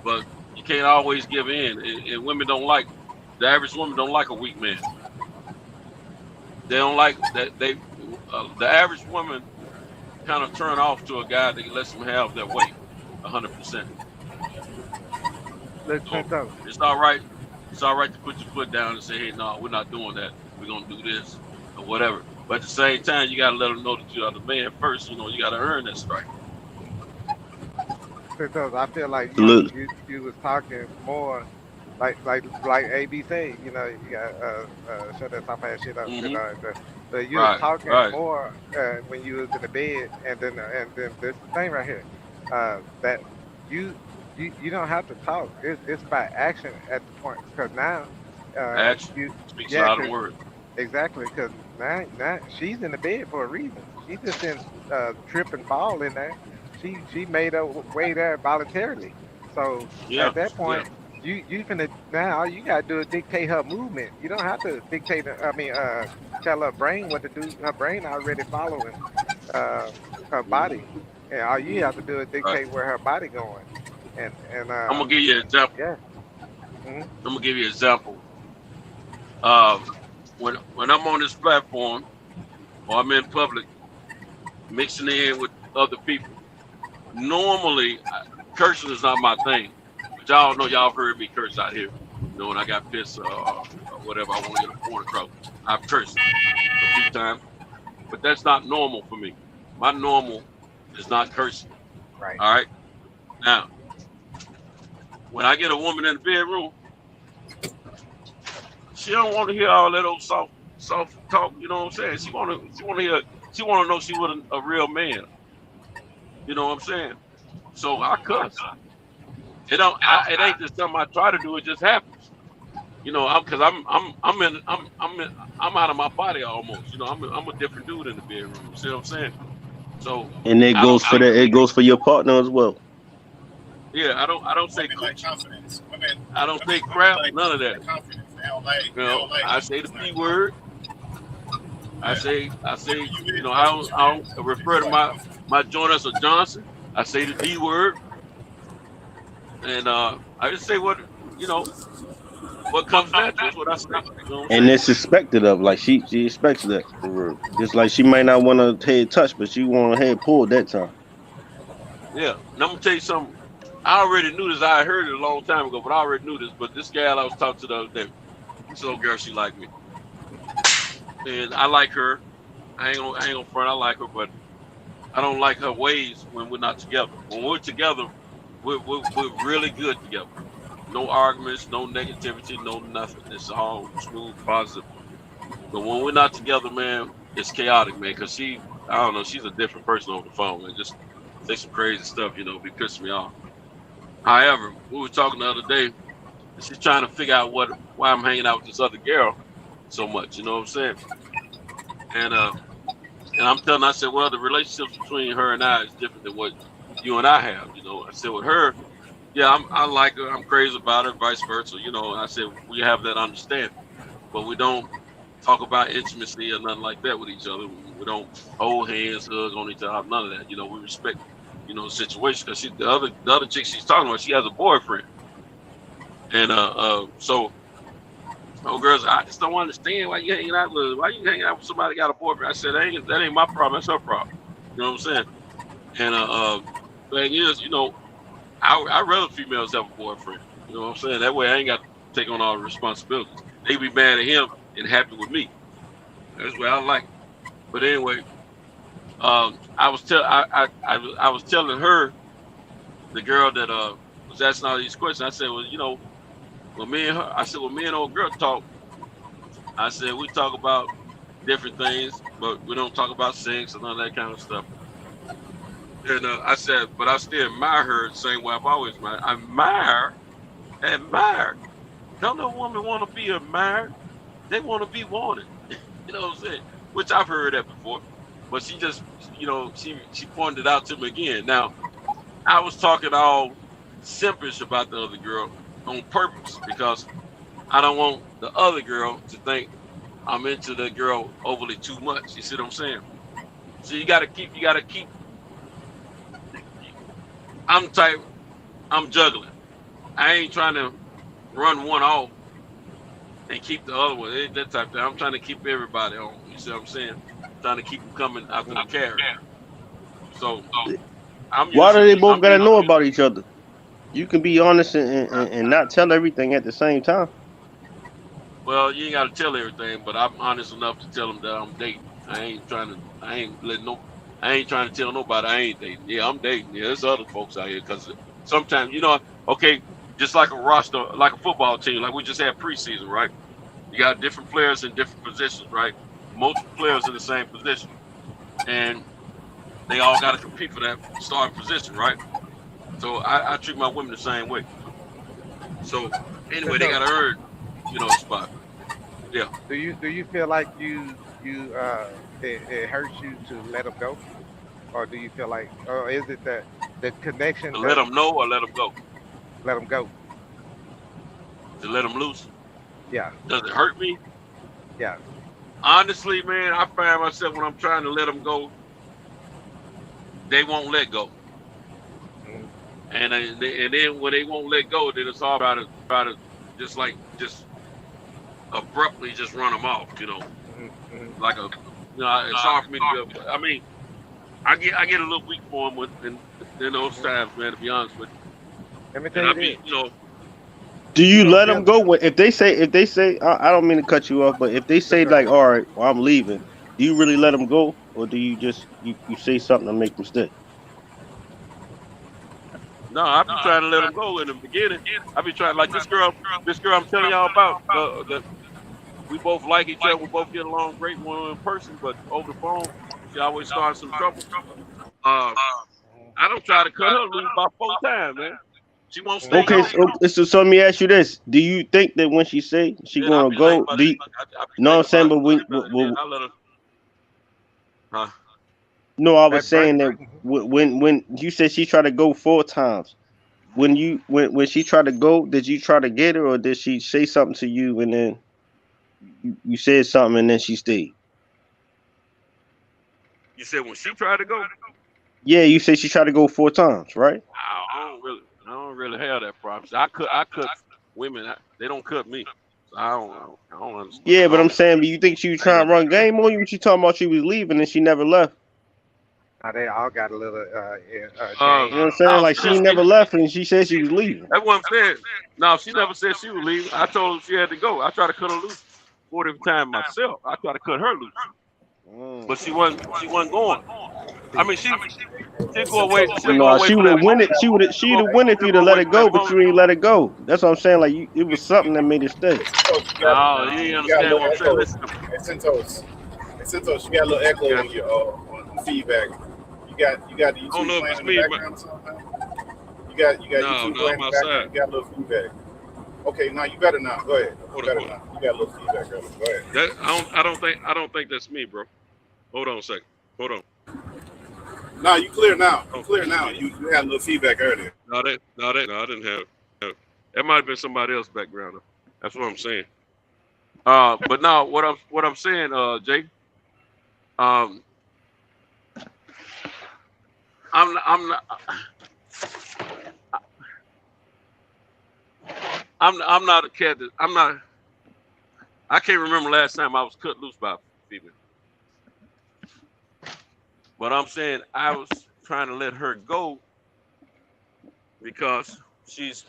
but you can't always give in. And women don't like, the average woman don't like a weak man. They don't like that. The average woman kind of turn off to a guy that lets them have their way, 100%. So it's all right. It's all right to put your foot down and say, hey, no, we're not doing that. We're gonna do this or whatever. But at the same time, you gotta let them know that you are the man first. You know, you gotta earn that strike. Because I feel like you was talking more like AB said, you know, you got shut that soft ass shit up. You know, but you was talking more when you was in the bed, and then this thing right here, that you don't have to talk. It's by action at the point, because now action speaks louder than words. Exactly, because now she's in the bed for a reason. She just didn't trip and fall in there. She made her way there voluntarily. So at that point, you finna, now all you gotta do is dictate her movement. You don't have to dictate. Tell her brain what to do. Her brain already following her body, and all you have to do is dictate where her body going. And I'm gonna give you an example. Yeah. I'm gonna give you an example. When I'm on this platform or I'm in public, mixing in with other people, normally cursing is not my thing. But y'all know, y'all heard me curse out here. You know, when I got pissed or whatever, I want to get a point across. I've cursed a few times, but that's not normal for me. My normal is not cursing. Right. All right. Now, when I get a woman in the bedroom, she don't want to hear all that old soft talk. You know what I'm saying? She want to hear. She want to know she was a real man. You know what I'm saying? So I cuss. It ain't just something I try to do. It just happens. You know, because I'm out of my body almost. You know, I'm a different dude in the bedroom. You see what I'm saying? So And it goes for that. It goes for your partner as well. Yeah, I don't say coochie. I don't say crap. None of that. You know, I say the P word. I say. You know, I don't refer to my joint as a Johnson. I say the D word. And I just say what what comes natural. That's what I say. You know what And it's expected of, like she expects that. Just like she might not want to head touch, but she want to head pulled that time. Yeah, and I'm gonna tell you something. I already knew this. I heard it a long time ago, but I already knew this. But this gal I was talking to the other day, this old girl, she liked me, and I like her. I ain't gonna front. I like her, but I don't like her ways when we're not together. When we're together, we're really good together. No arguments, no negativity, no nothing. It's all smooth, positive. But when we're not together, man, it's chaotic, man. Cause I don't know, she's a different person over the phone, man. Just say some crazy stuff, be pissing me off. However, we were talking the other day, and she's trying to figure out why I'm hanging out with this other girl so much. You know what I'm saying? And I'm telling her, I said, well, the relationship between her and I is different than what you and I have. You know, I said with her, yeah, I like her. I'm crazy about her, vice versa. You know, and I said we have that understanding, but we don't talk about intimacy or nothing like that with each other. We don't hold hands, hug on each other, none of that. You know, we respect, the situation. Because the other chick she's talking about, she has a boyfriend, and so, oh girls, I just don't understand why you hanging out with somebody that got a boyfriend. I said that ain't my problem. That's her problem. You know what I'm saying? And thing is, I'd rather females have a boyfriend. You know what I'm saying? That way I ain't got to take on all the responsibilities. They be mad at him and happy with me. That's what I like. But anyway, I was telling her, the girl that was asking all these questions. I said, well, when me and old girl talk, I said we talk about different things, but we don't talk about sex and all that kind of stuff. And I said, but I still admire her the same way I've always admired. Admire. Don't no woman want to be admired. They want to be wanted. You know what I'm saying? Which I've heard that before. But she just, she pointed it out to me again. Now, I was talking all simpish about the other girl on purpose because I don't want the other girl to think I'm into the girl overly too much. You see what I'm saying? So you gotta keep I'm juggling. I ain't trying to run one off and keep the other one. It ain't that type of thing. I'm trying to keep everybody on. You see what I'm saying? Trying to keep them coming after the carry. So why do they both gotta know about each other? You can be honest and not tell everything at the same time. Well, you ain't gotta tell everything, but I'm honest enough to tell them that I'm dating. I ain't trying to tell nobody I ain't dating. Yeah, I'm dating. Yeah, there's other folks out here because sometimes, okay, just like a roster, like a football team, like we just had preseason, right? You got different players in different positions, right? Multiple players in the same position. And they all got to compete for that starting position, right? So I treat my women the same way. So anyway, they got to earn, a spot. Yeah. Do you feel like it hurts you to let them go, or do you feel like, or is it that the connection? To let them know or let them go? Let them go. To let them loose? Yeah. Does it hurt me? Yeah. Honestly, man, I find myself when I'm trying to let them go, they won't let go. Mm-hmm. And then when they won't let go, then it's all about to just abruptly just run them off, Mm-hmm. Like it's hard for me to do. I mean, I get a little weak for them in those times, man. To be honest with you. Let me tell you Do you let them go if they say I don't mean to cut you off, but if they say like, all right, well, I'm leaving, do you really let them go, or do you just you say something to make them stay? No, I be trying to let them go in the beginning. I be trying, like this girl I'm telling y'all about. That we both like each other. We both get along great when we're in person, but over the phone, she always starts some trouble. I don't try to cut her loose about 4 times, man. She won't stay. Okay, so let me ask you this: do you think that when she say she gonna go, do you know what I'm saying? But I let her. Huh? No, I was saying that when you said she tried to go 4 times, when she tried to go, did you try to get her, or did she say something to you and then you said something and then she stayed? You said when she tried to go? Yeah, you said she tried to go 4 times, right? I don't really have that problem. I cut women. They don't cut me. So I don't understand. Yeah, but I'm saying, you think she was trying to run game on you? She talking about she was leaving and she never left. They all got a little. You know what I'm saying? Like she never left and she said she was leaving. That's what I'm saying. No, she never said she was leaving. I told her she had to go. I tried to cut her loose 4 different times myself. I tried to cut her loose, but she wasn't going. I mean, she'd go away. She would have win it. She'd have win if you'd have let it go, but you ain't let it go. That's what I'm saying. Like it was something that made it stay. No, you ain't understand what I'm saying. Listen. Santos, you got a little echo on your on feedback. You got the YouTube playing in the background somehow? You got YouTube playing in the background. You got a little feedback. Okay, now you better now. Go ahead. You got a little feedback. Go ahead. I don't think that's me, bro. Hold on a second. Hold on. No, you clear now. You had a little feedback earlier. No, I didn't have. That might have been somebody else's background. That's what I'm saying. But now what I'm saying, Jake. I'm not a cat. I can't remember last time I was cut loose by a female. But I'm saying I was trying to let her go because she's,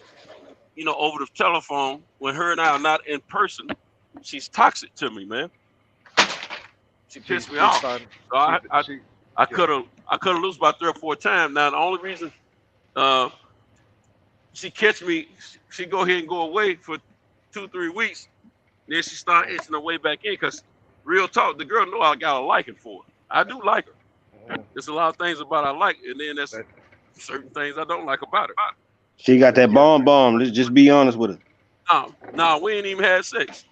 over the telephone. When her and I are not in person, she's toxic to me, man. She pissed me off. So I cut her loose about 3 or 4 times. Now the only reason she catch me, she go ahead and go away for 2-3 weeks. Then she start inching her way back in. Cause real talk, the girl know I got a liking for her. I do like her. There's a lot of things about her I like, and then there's certain things I don't like about her. She got that bomb. Let's just be honest with her. No, we ain't even had sex.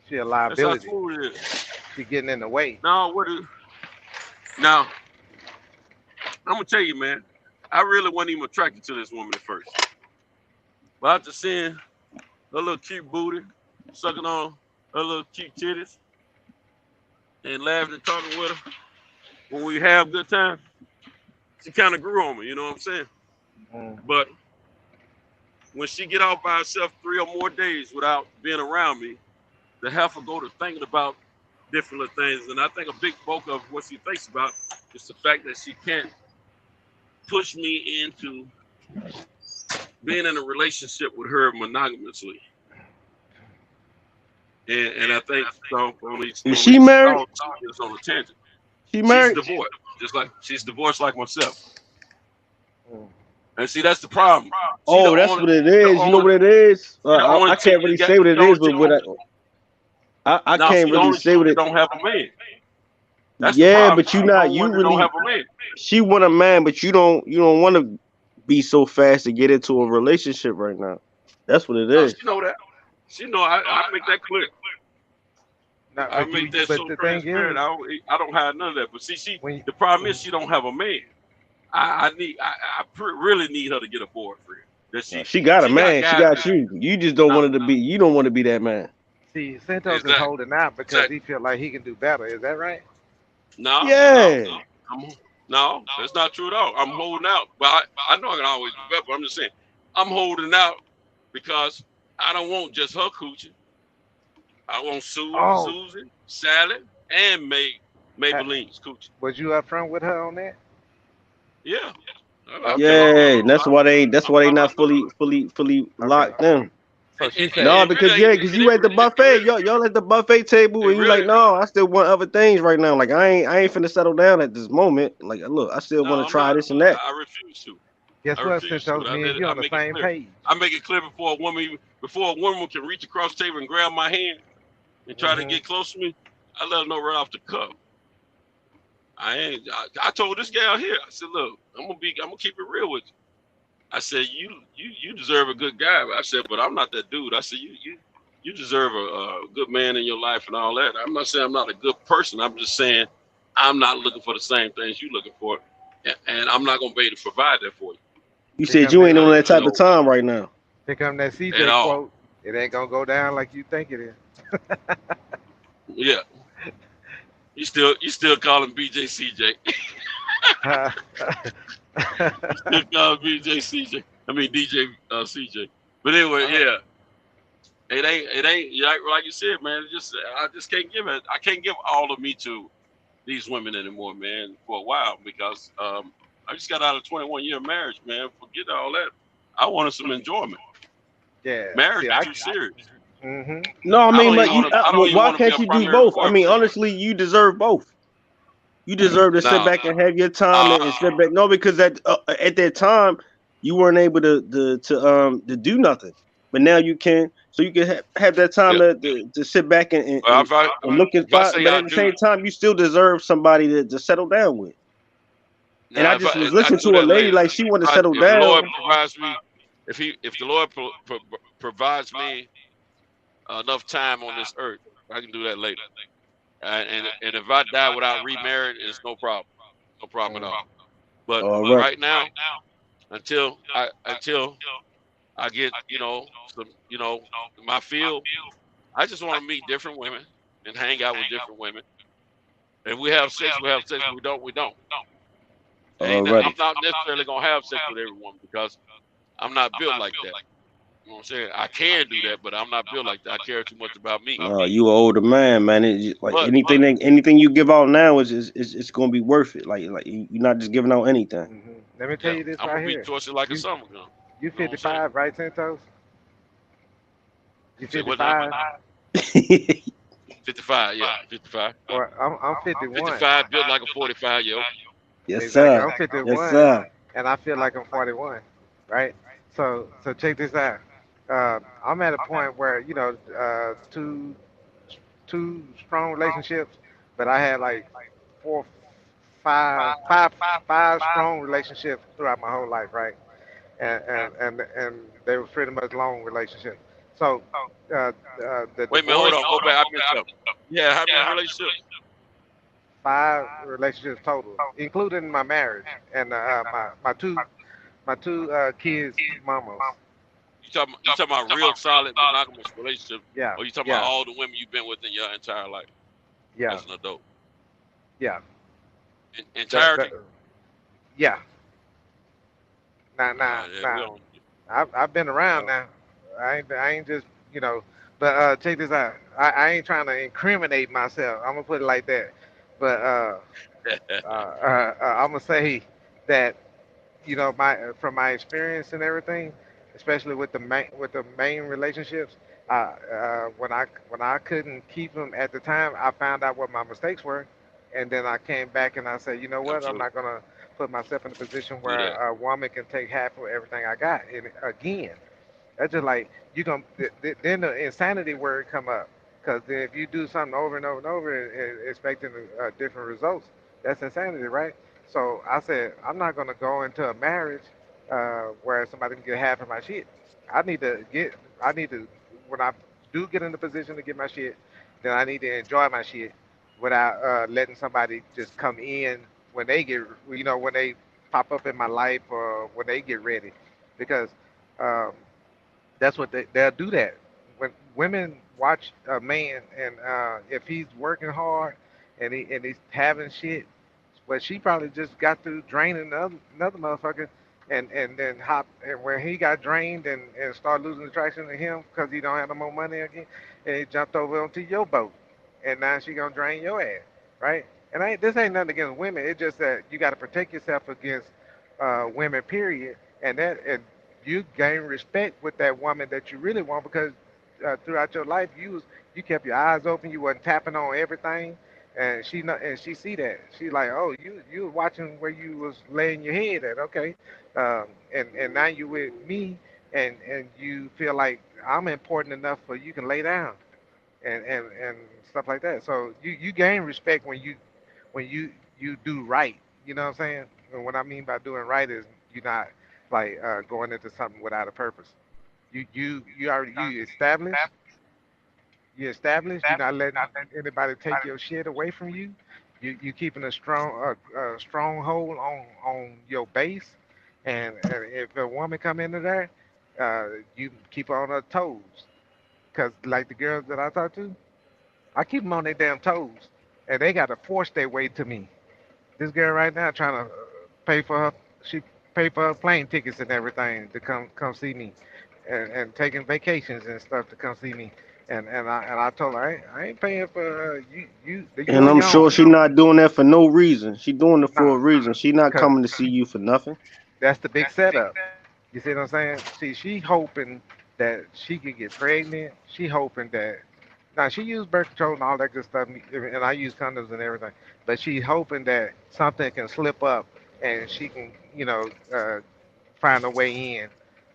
She a liability. That's how smooth it is. She getting in the way. Now, I'm gonna tell you, man, I really wasn't even attracted to this woman at first. But after seeing her little cute booty, sucking on her little cute titties, and laughing and talking with her when we have a good time, she kind of grew on me, you know what I'm saying? But when she get out by herself 3 or more days without being around me, the heifer go to thinking about different things. And I think a big bulk of what she thinks about is the fact that she can't push me into being in a relationship with her monogamously. And I think so. Is she married? On a tangent. She married? She's divorced. She's divorced like myself. And see, that's the problem. That's what it is. You know what it is? I can't really say what it is, but what I can't really say what it. Don't have a man. That's but you really don't have a man. She want a man, but you don't want to be so fast to get into a relationship right now. That's what it is. She know that. She know I make that clear. I make that so transparent. I don't have none of that. But see, the problem is she don't have a man. I really need her to get a boyfriend. She got a man. She got you. You just don't want it to be. You don't want to be that man. See, Santos is holding out because he feel like he can do better. Is that right? No. Yeah. No, that's not true at all. I'm holding out, but I know I can always do better. But I'm just saying, I'm holding out because I don't want just her coochie. I want Susan, Sally, and Maybelline's coochie. Was you up front with her on that? Yeah. Yeah, that's why they not fully locked in. No, because you at the buffet, y'all at the buffet table, and you like, no, I still want other things right now. Like I ain't finna settle down at this moment. Like, look, I still want to try this and that. I refuse to. Guess I what, refuse to. Centos? Me and you I on the make it same clear. page. I make it clear before a woman can reach across the table and grab my hand and try to get close to me. I let her know right off the cuff. I told this gal here. I said, look, I'm gonna keep it real with you. I said, you deserve a good guy. I said, but I'm not that dude. I said, you deserve a good man in your life and all that. I'm not saying I'm not a good person. I'm just saying I'm not looking for the same things you're looking for, and I'm not gonna be able to provide that for you. You said you ain't on that type You of time right now. Pick up that At CJ all. quote. It ain't gonna go down like you think it is. Yeah. You still call him BJ CJ. You still call him BJ CJ. I mean DJ CJ. But anyway, yeah. It ain't like you said, man. I just can't give it. I can't give all of me to these women anymore, man, for a while because I just got out of 21-year marriage, man. Forget all that. I wanted some enjoyment. Yeah. Marriage is too serious. No, I mean, don't but even wanna- why be can't a you do primary both? I partner. mean, honestly, you deserve both. You deserve to sit No. back and have your time and sit back. No, because at that time you weren't able to do nothing, but now you can. So you can have that time to sit back and Well, look at. if I say But I at the do, same time, you still deserve somebody to settle down with. And I just was listening to a lady like she wanted to settle If the down. Lord provides me, if the Lord provides me enough time on this earth, I can do that later. And if I die without remarried, it's no problem. No problem at all. But All right. right now, until I get my field, I just want to meet different women and hang out with different women. If we have sex, we have sex. If we don't, we don't. All right. I'm not necessarily gonna have sex with every woman because I'm not built like that. You know what I'm saying? I can do that, but I'm not built like that. I care too much about me. You an older man, man. Like But- anything you give out now is gonna be worth it. Like you're not just giving out anything. Let me tell you this I'm right gonna be here. tortured like a summer gun. You 55, right, Santos? You Say what now? 55? 55, yeah, 55. Or I'm 51. 55, built like a 45-year-old. Yes, Exactly. sir. I'm 51, Yes, sir. and I feel like I'm 41, right? So check this out. I'm at a point where two strong relationships, but I had like five strong relationships throughout my whole life, right? And they were pretty much long relationships. So the Wait a minute, hold divorce- on, go back. I missed something. Yeah, how many relationships? 5 relationships total, including my marriage and my two kids' mamas. You talking about real solid monogamous relationships? Yeah, Or you talking about all the women you've been with in your entire life? Yeah. As an adult. Yeah. Entirety? Yeah. Nah. we don't- I've been around now. I ain't just But check this out. I ain't trying to incriminate myself. I'm gonna put it like that. But I'm gonna say that from my experience and everything, especially with the main relationships, when I couldn't keep them at the time, I found out what my mistakes were, and then I came back and I said, you know what, I'm not gonna put myself in a position where a woman can take half of everything I got. And again, that's just like then the insanity word come up, because if you do something over and over and over and expecting different results, that's insanity, right? So I said, I'm not gonna go into a marriage where somebody can get half of my shit. When I do get in the position to get my shit, then I need to enjoy my shit without letting somebody just come in when they when they pop up in my life or when they get ready, because that's what they'll do that. When women watch a man and if he's working hard and he's having shit, but she probably just got through draining another motherfucker, and then when he got drained and started losing attraction to him because he don't have no more money again, and he jumped over onto your boat, and now she gonna drain your ass, right? And this ain't nothing against women. It's just that you got to protect yourself against women, period, and you gain respect with that woman that you really want, because throughout your life you kept your eyes open, you wasn't tapping on everything, and she see that. She like, oh, you was watching where you was laying your head at, okay, and now you with me, and you feel like I'm important enough for you can lay down and stuff like that. So you gain respect when you do right. You know what I'm saying? And what I mean by doing right is you're not like going into something without a purpose. You already you established. You established. You're not letting anybody take your shit away from you. You keeping a stronghold on your base, and if a woman come into there, you keep her on her toes. Cause like the girls that I talk to, I keep them on their damn toes, and they got to force their way to me. This girl right now trying to pay for her. She pay for her plane tickets and everything to come see me, and taking vacations and stuff to come see me. And I told her I ain't paying for you. And I'm sure she not doing that for no reason. She doing it for a reason. She not Cause coming to see you for nothing. that's the big setup. You see what I'm saying? See, she hoping that she can get pregnant. She hoping that now she used birth control and all that good stuff, and I use condoms and everything. But she hoping that something can slip up and she can, find a way in.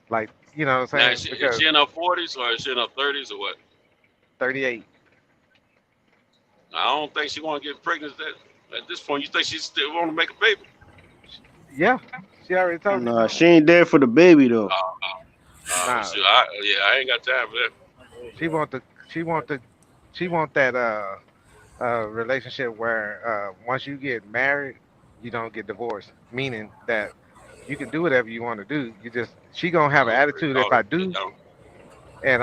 Like, you know what I'm Now, saying? is Because she in her 40s or is she in her 30s or what? 38. I don't think she want to get pregnant at this point. You think she still want to make a baby? Yeah, she already told me. Nah, she ain't there for the baby though. Nah, Shoot, I ain't got time for that. she want that relationship where once you get married, you don't get divorced. Meaning that you can do whatever you want to do. She gonna have an attitude if I do, and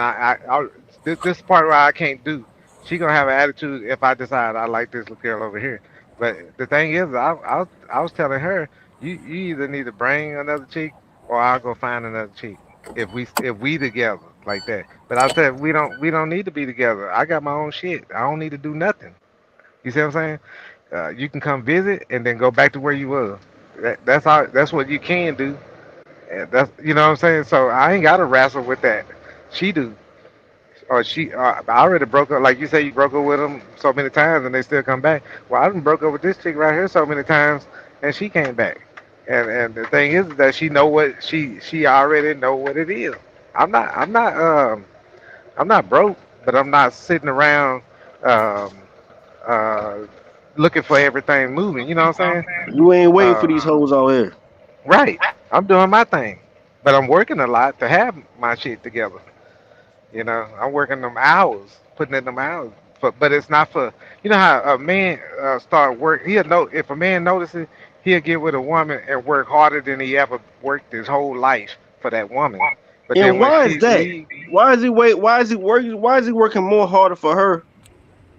this part where I can't do. She gonna have an attitude if I decide I like this little girl over here. But the thing is, I was telling her, you either need to bring another chick or I'll go find another chick if we together like that. But I said we don't need to be together. I got my own shit. I don't need to do nothing. You see what I'm saying? You can come visit and then go back to where you were. That's what you can do. And that's you know what I'm saying. So I ain't got to wrestle with that. She do. Or I already broke up. Like you say, you broke up with them so many times and they still come back. Well, I done broke up with this chick right here so many times and she came back. And the thing is that she know what she already know what it is. I'm not broke, but I'm not sitting around um, uh, looking for everything moving. You know what I'm saying? You ain't waiting for these hoes out here. Right. I'm doing my thing, but I'm working a lot to have my shit together. I'm working them hours, putting in them hours. But it's not for how a man start work. He'll know if a man notices, he'll get with a woman and work harder than he ever worked his whole life for that woman. But And then when why she is that? leave, Why is he wait? Why is he working? Why is he working more harder for her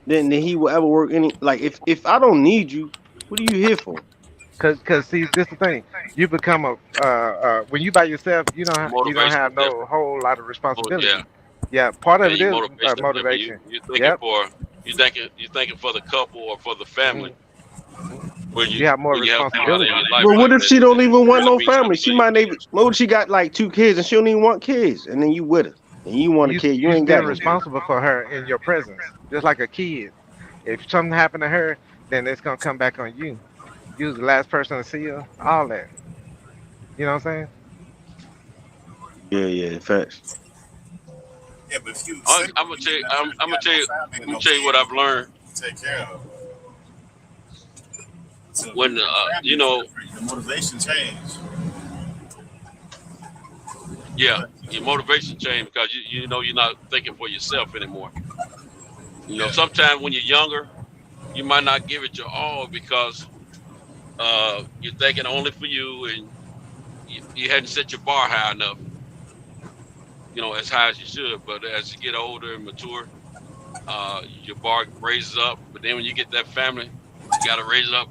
than he will ever work any? Like if I don't need you, what are you here for? cause see, this the thing. You become when you by yourself, you don't Motivation have is different. no whole lot of Oh, responsibility. yeah. Yeah, part Yeah, of it you is motivation is different. motivation. You thinking Yep. you thinking for the couple or for the family. When You have more when you have somebody in responsibility. your life But what like if that, she don't even want it'll no be family? something She to might even. What if she got like 2 kids and she don't even want kids, and then you with her and you want a kid? You You ain't still got no kid. responsible for her in your presence, just like a kid. If something happened to her, then it's gonna come back on you. You was the last person to see her, all that. You know what I'm saying? Yeah, facts. Yeah, but if you I'm single, gonna you tell you. got I'm no gonna tell you. family I'm and gonna no tell you what kids I've learned to take care of. So when the motivation change. yeah, your motivation change because you know you're not thinking for yourself anymore. Sometimes when you're younger, you might not give it your all because you're thinking only for you and you hadn't set your bar high enough. As high as you should. But as you get older and mature, your bar raises up. But then when you get that family, you got to raise it up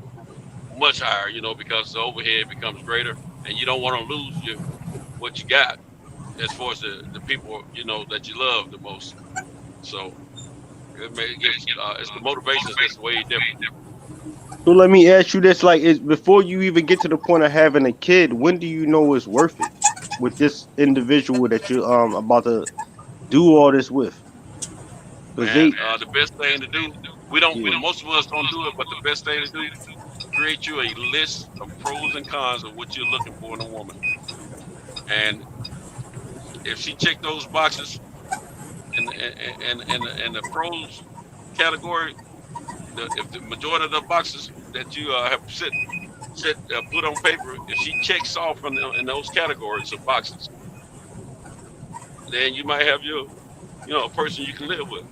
much higher, because the overhead becomes greater, and you don't want to lose what you got as far as the people, that you love the most. So it's the motivation that's way different. So let me ask you this: like, is before you even get to the point of having a kid, when do you know it's worth it with this individual that you're about to do all this with? Because Man, the best thing to do We don't. Most of us don't do it, but the best thing to do is create you a list of pros and cons of what you're looking for in a woman. And if she checked those boxes in the pros category, if the majority of the boxes that you have put on paper, if she checks off in those categories of boxes, then you might have a person you can live with.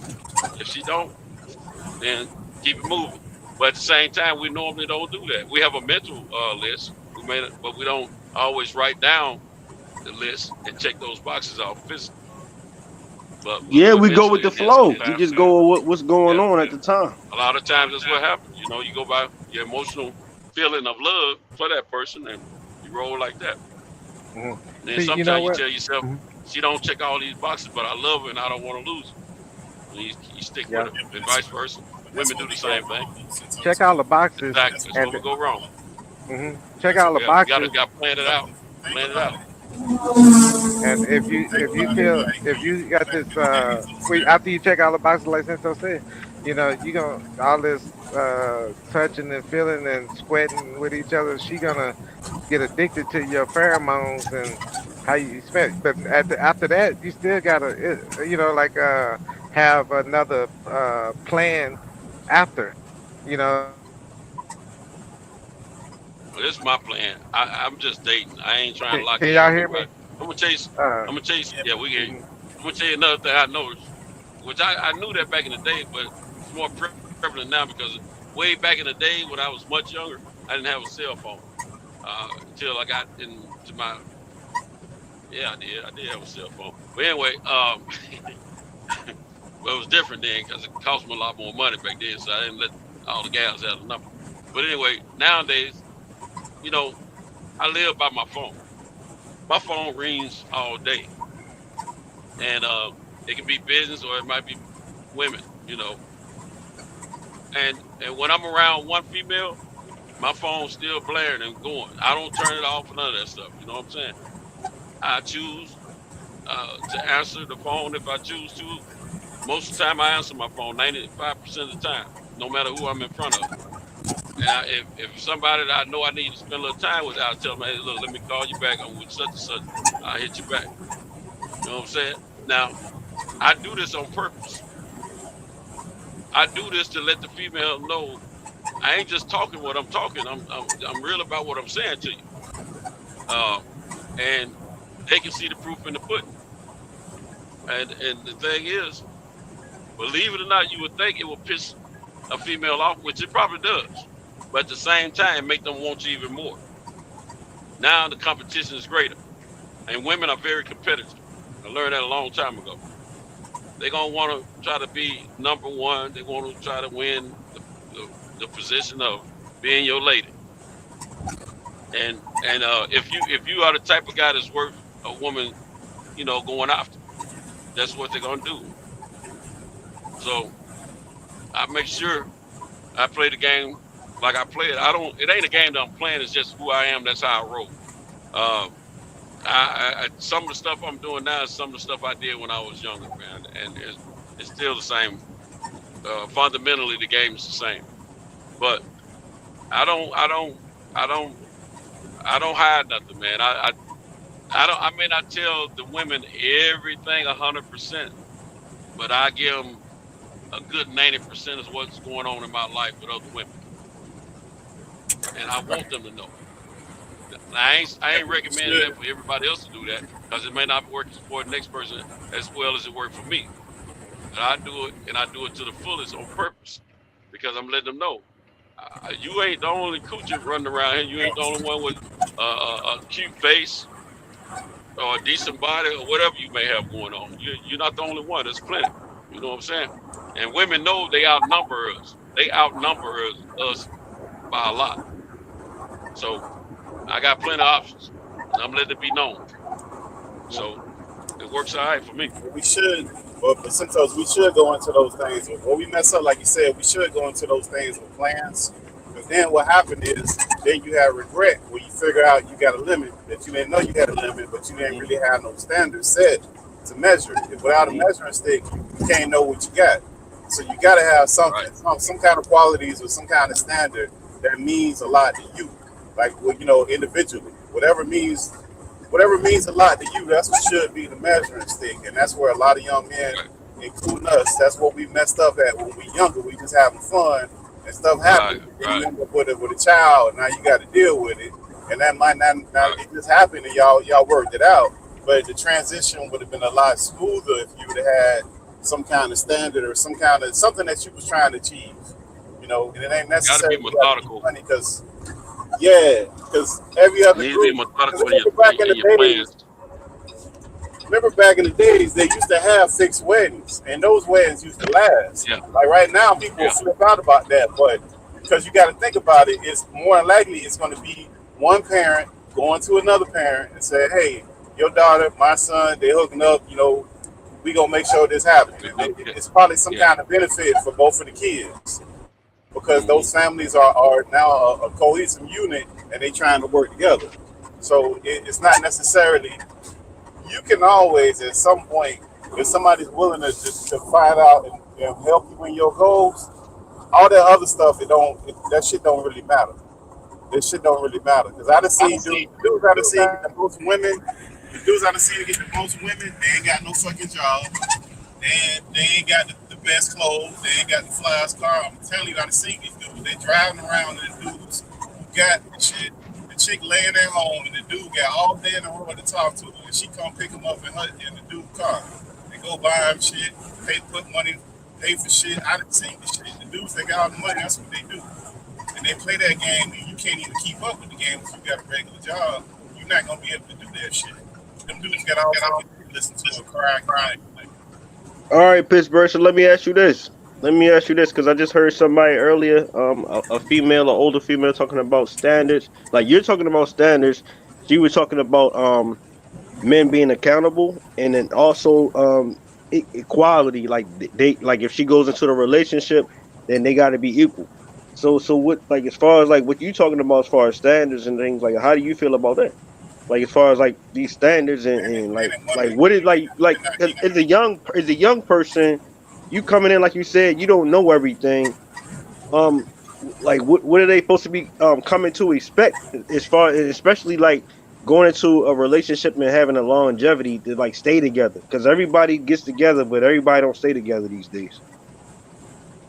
If she don't, then keep it moving. But at the same time, we normally don't do that. We have a mental list, but we don't always write down the list and check those boxes off physically. But yeah, we go with the flow. We just go with what's going on at the time. A lot of times that's what happens. You go by your emotional feeling of love for that person, and you roll like that. Mm-hmm. Then sometimes you tell yourself, she don't check all these boxes, but I love her and I don't want to lose her. And you stick with her, and vice versa. Women do the same thing. Check all the boxes. Exactly. That's where we go wrong. Check all the boxes. You got to plan it out. And if you got this, after you check all the boxes, like Cento said, you gonna all this touching and feeling and sweating with each other. She gonna get addicted to your pheromones and how you smell. But after that, you still gotta, have another plan after, Well, this is my plan. I'm just dating. I ain't trying to lock Can in. y'all hear me? I'm gonna chase. Yeah, we hear you. I'm gonna tell you another thing I noticed, which I knew that back in the day, but it's more prevalent now because way back in the day when I was much younger, I didn't have a cell phone until I got into my. Yeah, I did have a cell phone. But anyway, well, it was different then because it cost me a lot more money back then, so I didn't let all the gals have the number. But anyway, nowadays, I live by my phone. My phone rings all day. And it can be business or it might be women, And when I'm around one female, my phone's still blaring and going. I don't turn it off or none of that stuff, you know what I'm saying? I choose to answer the phone if I choose to. Most of the time I answer my phone, 95% of the time, no matter who I'm in front of. Now, if somebody that I know I need to spend a little time with, I'll tell them, hey, look, let me call you back. I'm with such and such. I'll hit you back. You know what I'm saying? Now, I do this on purpose. I do this to let the female know I ain't just talking what I'm talking. I'm real about what I'm saying to you. And they can see the proof in the pudding. And the thing is, believe it or not, you would think it will piss a female off, which it probably does. But at the same time, make them want you even more. Now the competition is greater. And women are very competitive. I learned that a long time ago. They're going to want to try to be number one. They want to try to win the position of being your lady. And if you are the type of guy that's worth a woman, going after, that's what they're going to do. So I make sure I play the game like I play it. It ain't a game that I'm playing. It's just who I am. That's how I roll. Some of the stuff I'm doing now is some of the stuff I did when I was younger, man. And it's still the same. Fundamentally, the game is the same. But I don't hide nothing, man. I may not tell the women everything 100%, but I give them a good 90% of what's going on in my life with other women. And I want them to know. I ain't recommending that for everybody else to do that because it may not work for the next person as well as it worked for me. But I do it, and I do it to the fullest on purpose because I'm letting them know. You ain't the only coochie running around here. You ain't the only one with a cute face or a decent body or whatever you may have going on. You're not the only one. There's plenty. You know what I'm saying? And women know they outnumber us. They outnumber us by a lot. So I got plenty of options. And I'm letting it be known. So it works all right for me. We should, but sometimes we should go into those things. When we mess up, like you said, we should go into those things with plans. But then what happened is, then you have regret where you figure out you got a limit that you didn't know you had a limit, but you didn't really have no standards set to measure. Without a measuring stick, you can't know what you got. So you got to have something, some kind of qualities or some kind of standard that means a lot to you, like individually. Whatever means a lot to you, that's what should be the measuring stick, and that's where a lot of young men, including us, that's what we messed up at when we younger. We just having fun and stuff happens. Then you end up with a child, now you got to deal with it, and that might not it just happened, and y'all worked it out. But the transition would have been a lot smoother if you would have had some kind of standard or some kind of something that you was trying to achieve, and it ain't necessarily gotta be methodical. Because every other group. Remember back in the days, they used to have fixed weddings, and those weddings used to last. Yeah. Like right now, people flip out about that, but because you got to think about it, it's more likely it's going to be one parent going to another parent and say, "Hey, your daughter, my son, they're hooking up. We gonna make sure this happens." It's probably some kind of benefit for both of the kids because those families are now a cohesive unit and they trying to work together. So it's not necessarily. You can always, at some point, if somebody's willing to find out and help you in your goals, all that other stuff, that shit don't really matter. This shit don't really matter because I done seen dudes I done seen get the most women. The dudes I done seen get the most women, they ain't got no fucking job, and they ain't got the best clothes, they ain't got the flyest car. I'm telling you, I done seen these dudes. They driving around in dudes who got shit. The chick laying at home, and the dude got all day in the road to talk to her, and she come pick him up in the dude's car. They go buy him shit, put money, pay for shit. I done seen the shit. The dudes, they got all the money. That's what they do. And they play that game, and you can't even keep up with the game if you got a regular job. You're not gonna be able to do that shit. Them dudes got all listen to a crying. All right, Pittsburgh. So let me ask you this. Because I just heard somebody earlier, a female, an older female, talking about standards. Like you're talking about standards. She was talking about men being accountable, and then also equality. Like if she goes into the relationship, then they got to be equal. So what, like, as far as like what you talking about as far as standards and things, like how do you feel about that? Like as far as like these standards and like what is like as a young person, you coming in, like you said, you don't know everything. Like what are they supposed to be coming to expect as far as, especially like going into a relationship and having a longevity to like stay together? Because everybody gets together, but everybody don't stay together these days.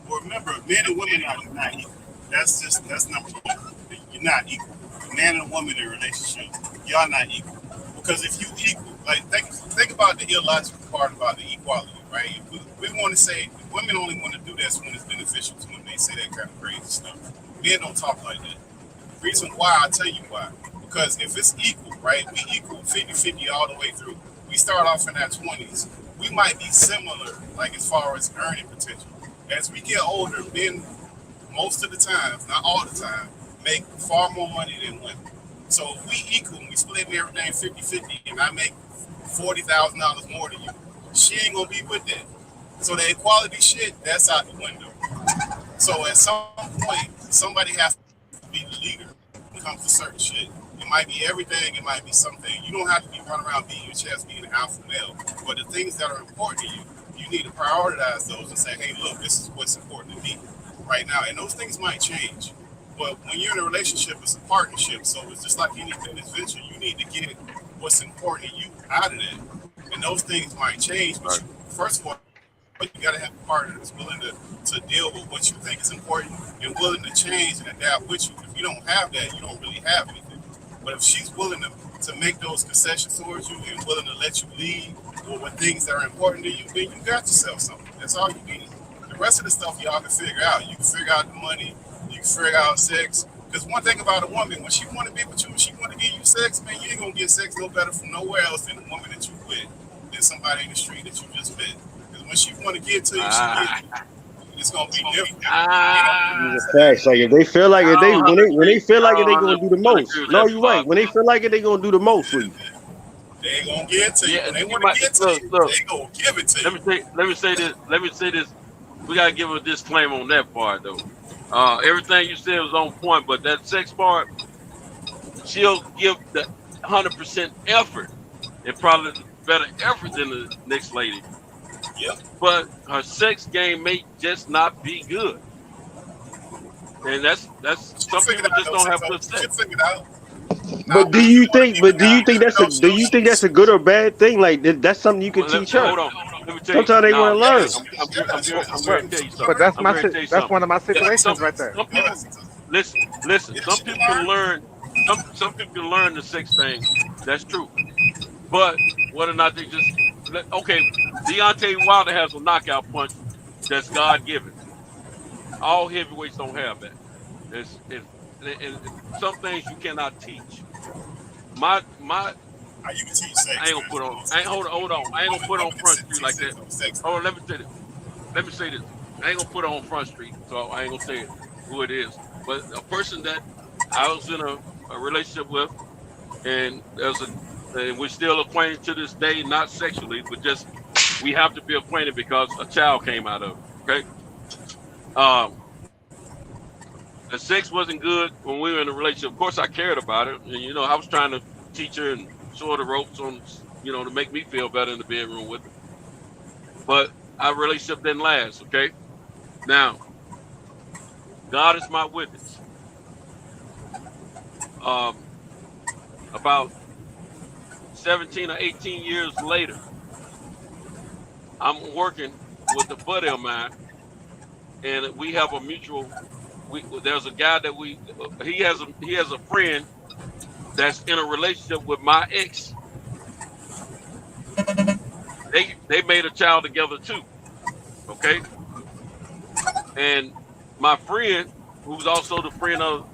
Well, remember, men and women are not equal. That's number one. You're not equal. Man and woman in a relationship, y'all not equal. Because if you equal, like think about the illogical part about the equality, right? We want to say women only want to do this when it's beneficial to them. They say that kind of crazy stuff. Men don't talk like that. The reason why, I'll tell you why. Because if it's equal, right? We equal 50-50 all the way through. We start off in our 20s. We might be similar, like as far as earning potential. As we get older, men, most of the time, not all the time, make far more money than women. So if we equal and we split everything 50-50 and I make $40,000 more than you, she ain't gonna be with that. So the equality shit, that's out the window. So at some point, somebody has to be the leader when it comes to certain shit. It might be everything, it might be something. You don't have to be running around beating your chest, being an alpha male. But the things that are important to you, you need to prioritize those and say, hey, look, this is what's important to me right now. And those things might change. But when you're in a relationship, it's a partnership. So it's just like anything in this venture, you need to get what's important to you out of that. And those things might change. But you, first of all, you got to have a partner that's willing to deal with what you think is important and willing to change and adapt with you. If you don't have that, you don't really have anything. But if she's willing to make those concessions towards you and willing to let you lead with things that are important to you, then you got yourself something. That's all you need. The rest of the stuff y'all can figure out. You can figure out the money. You can figure out sex. Because one thing about a woman, when she want to be with you, when she want to give you sex, man, you ain't going to get sex no better from nowhere else than the woman that you with, than somebody in the street that you just met. Because when she want to get to you, she get you. It's going to be different. Facts. Like if they feel like it, when they feel like it, they gonna do the most. No, you're right. When they feel like it, they gonna do the most for you. They ain't gonna give it to you. When they want to get to you, they gonna give it to you. Let me say this. We gotta give a disclaimer on that part though. Everything you said was on point, but that sex part, she'll give the 100% effort, and probably better effort than the next lady. but her sex game may just not be good. And that's some people just don't have good sex. But do you think that's a good or bad thing? Like that's something you can teach her. Hold on. Let me tell you. Sometimes they want to learn. I'm going to tell you something. But that's one of my situations right there. Some people, listen. Some people can learn. Some people can learn the sex thing. That's true. But whether or not they just Deontay Wilder has a knockout punch that's God given. All heavyweights don't have that. And some things you cannot teach. My you can teach sex. I ain't gonna put on. Hold on. I ain't gonna put on Front Street like that. Hold on, let me say this. I ain't gonna put on Front Street, so I ain't gonna say who it is. But a person that I was in a relationship with, and we're still acquainted to this day, not sexually, but just we have to be acquainted because a child came out of it. Okay. The sex wasn't good when we were in a relationship. Of course, I cared about it, and I was trying to teach her and show her the ropes on, to make me feel better in the bedroom with her. But our relationship didn't last. Okay. Now, God is my witness. About 17 or 18 years later, I'm working with a buddy of mine, and we have a mutual. There's a guy that he has a friend that's in a relationship with my ex. They made a child together too. Okay. And my friend, who's also the friend of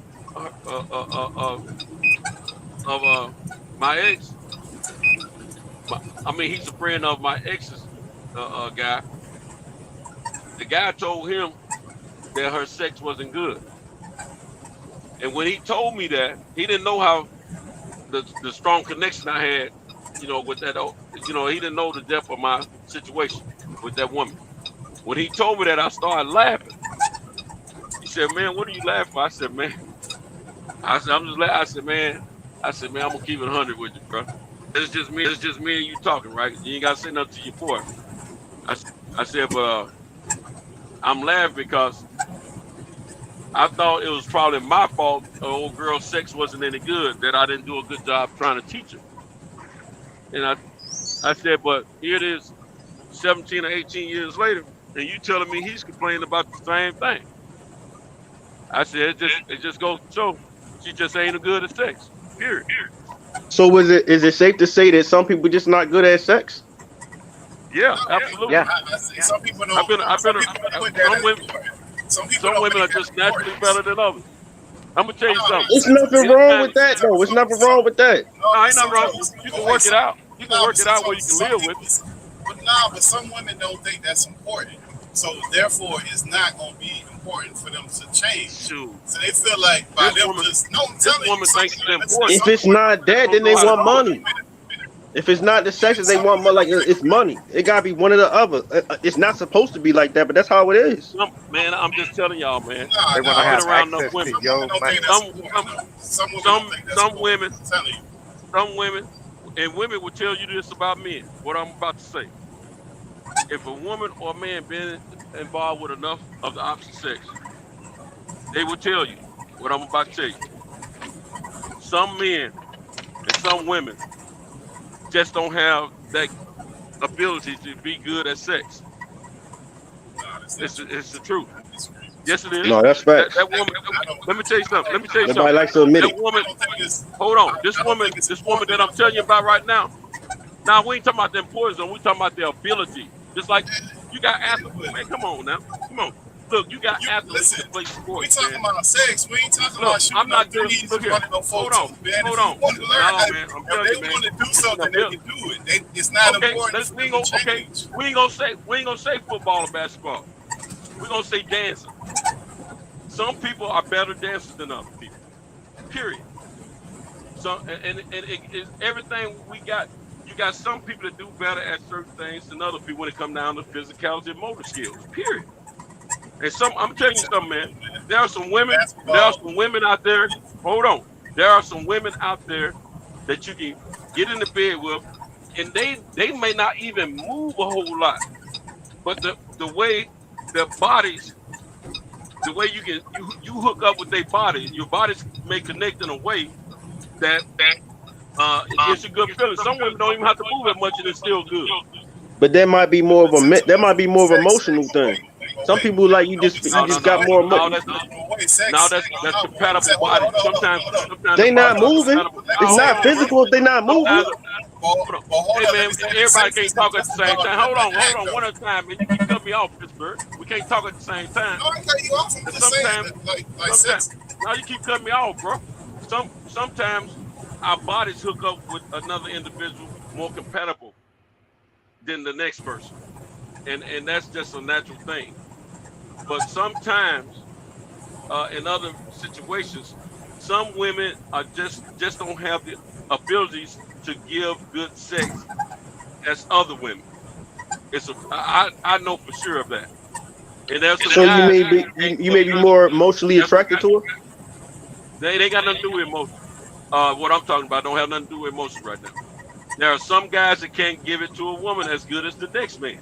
my ex. He's a friend of my ex's guy. The guy told him that her sex wasn't good. And when he told me that, he didn't know how the strong connection I had, with that, he didn't know the depth of my situation with that woman. When he told me that, I started laughing. He said, "Man, what are you laughing for?" I said, "Man," I'm just laughing. I said, "Man, I'm gonna keep it 100 with you, bro. It's just me and you talking, right? You ain't gotta say nothing to your boy." I said, "But I'm laughing because I thought it was probably my fault the old girl's sex wasn't any good, that I didn't do a good job trying to teach her." And I said, "But here it is 17 or 18 years later, and you telling me he's complaining about the same thing." I said, it just goes to show she just ain't good at sex, period. So is it safe to say that some people just not good at sex? Yeah, absolutely. Yeah. Some people don't. Some women are just naturally better than others. I'm gonna tell you something. It's nothing wrong with that, though. It's nothing wrong with that. No, ain't nothing wrong. You can work it out. You can work it out where you can live with it. But some women don't think that's important. So therefore, it's not gonna be important for them to change. Shoot. So they feel like by them just I'm telling you, If it's not that, then they want money. If it's not the sex, they want money. Like it's money. It gotta be one or the other. It's not supposed to be like that, but that's how it is. Man, I'm just telling y'all, man. They want to have around access women. to your money. Some women, and women will tell you this about men. What I'm about to say. If a woman or man been involved with enough of the opposite sex, they will tell you what I'm about to tell you. Some men and some women just don't have that ability to be good at sex. It's the truth. Yes, it is. No, that's facts. That woman. Let me tell you something. Nobody likes to admit it. That woman. Hold on. This woman that I'm telling you about right now. Now we ain't talking about the importance. We talking about their ability. Just like you got athletes. Man, come on now. Come on. Look, you got athletes that play sports. We talking about sex. We ain't talking about shooting. I'm not just look here. Hold on. Man. Hold on. Want to learn No, man. I'm telling if you, they man. want to do something, they can do it. It's not important. For them to change. We ain't gonna say football and basketball. We're gonna say dancing. Some people are better dancers than other people. Period. So and it's everything we got. You got some people that do better at certain things than other people when it comes down to physicality and motor skills. Period. And I'm telling you something, man. There are some women. There are some women out there. Hold on. There are some women out there that you can get in the bed with, and they may not even move a whole lot, but the way their bodies, the way you hook up with their body, your bodies may connect in a way that it's a good feeling. Some women don't even have to move that much and it's still good. But that might be more of a emotional thing. Some people like you just got more emotion. That's compatible body. Sometimes they not moving. It's not physical if they not moving. Hey man, everybody can't talk at the same time. Hold on, one at a time, man. You keep cutting me off, Pittsburgh. We can't talk at the same time. Sometimes, now you keep cutting me off, bro. Sometimes our bodies hook up with another individual more compatible than the next person, and that's just a natural thing. But sometimes, in other situations, some women are just don't have the abilities to give good sex as other women. I know for sure of that. And there's so you may be more emotionally attracted to her. They got nothing to do with emotion. What I'm talking about don't have nothing to do with emotion right now. There are some guys that can't give it to a woman as good as the next man.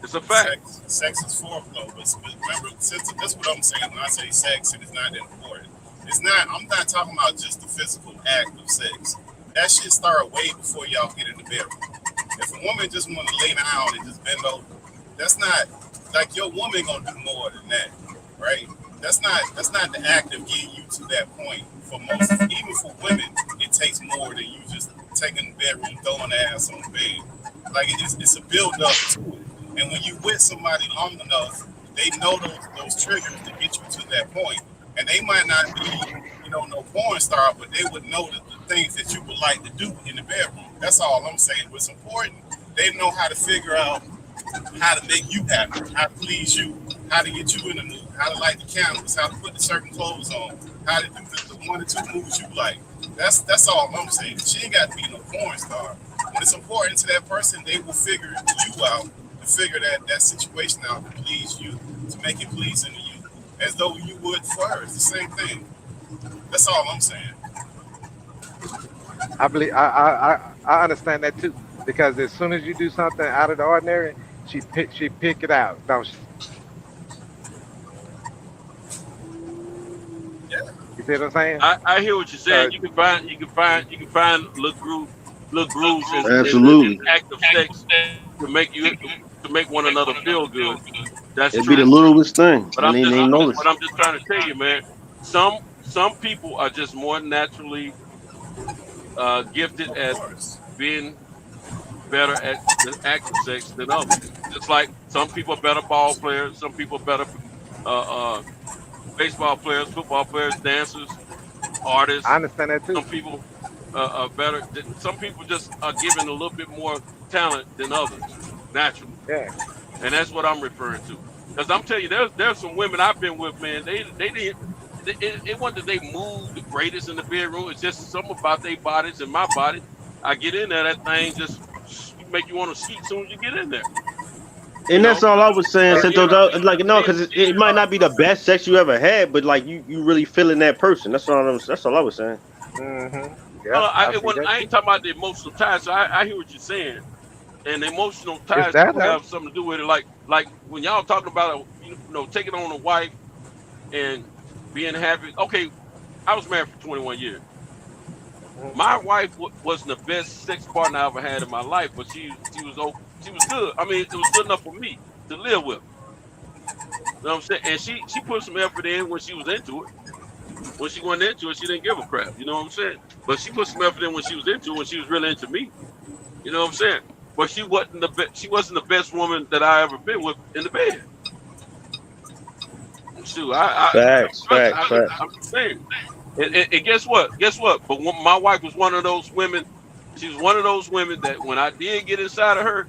It's a fact. Sex is foreplay, but remember, that's what I'm saying when I say sex, and it's not that important. It's not. I'm not talking about just the physical act of sex. That shit start way before y'all get in the bedroom. If a woman just want to lay down and just bend over, that's not like your woman gonna do more than that, right? That's not the act of getting you to that point. For most, even for women, it takes more than you just taking the bedroom, throwing the ass on the bed. Like it's a build up to it. And when you with somebody long enough, they know those triggers to get you to that point. And they might not be, no porn star, but they would know the things that you would like to do in the bedroom. That's all I'm saying. What's important, they know how to figure out how to make you happy, how to please you, how to get you in the mood, how to light the candles, how to put the certain clothes on, how to do the 1 or 2 moves you like. That's all I'm saying. She ain't got to be no porn star. When it's important to that person, they will figure you out, to figure that situation out to please you, to make it pleasing to you, as though you would for her. It's the same thing. That's all I'm saying. I believe I understand that too, because as soon as you do something out of the ordinary, she pick it out, don't she? Yeah. You see what I'm saying? I hear what you're saying. You can find little grooves Absolutely. in act of sex to make one another feel good. That's It'd true. be the littlest thing. But I'm just trying to tell you, man. Some people are just more naturally gifted at being better at the act of sex than others. Just like some people are better ball players, some people are better baseball players, football players, dancers, artists. I understand that too. Some people are better. Some people just are given a little bit more talent than others, naturally. Yeah. And that's what I'm referring to. Because I'm telling you, there's some women I've been with, man. They didn't. It wasn't that they moved the greatest in the bedroom. It's just something about their bodies and my body. I get in there, that thing just make you want to ski as soon as you get in there. And that's all I was saying. Because it might not be the best sex you ever had, but like you really feeling that person. That's all I was saying. Mm-hmm. Yeah, I ain't talking about the emotional ties. So I hear what you're saying, and the emotional ties have something to do with it. Like when y'all talking about taking on a wife and being happy. Okay, I was married for 21 years. My wife wasn't the best sex partner I ever had in my life, but she was good. I mean, it was good enough for me to live with. You know what I'm saying? And she put some effort in when she was into it. When she wasn't into it, she didn't give a crap. You know what I'm saying? But she put some effort in when she was into it, when she was really into me. You know what I'm saying? But she wasn't the best woman that I ever been with in the bed. Shoot, Facts. I'm saying. And guess what? But my wife was one of those women. She was one of those women that when I did get inside of her,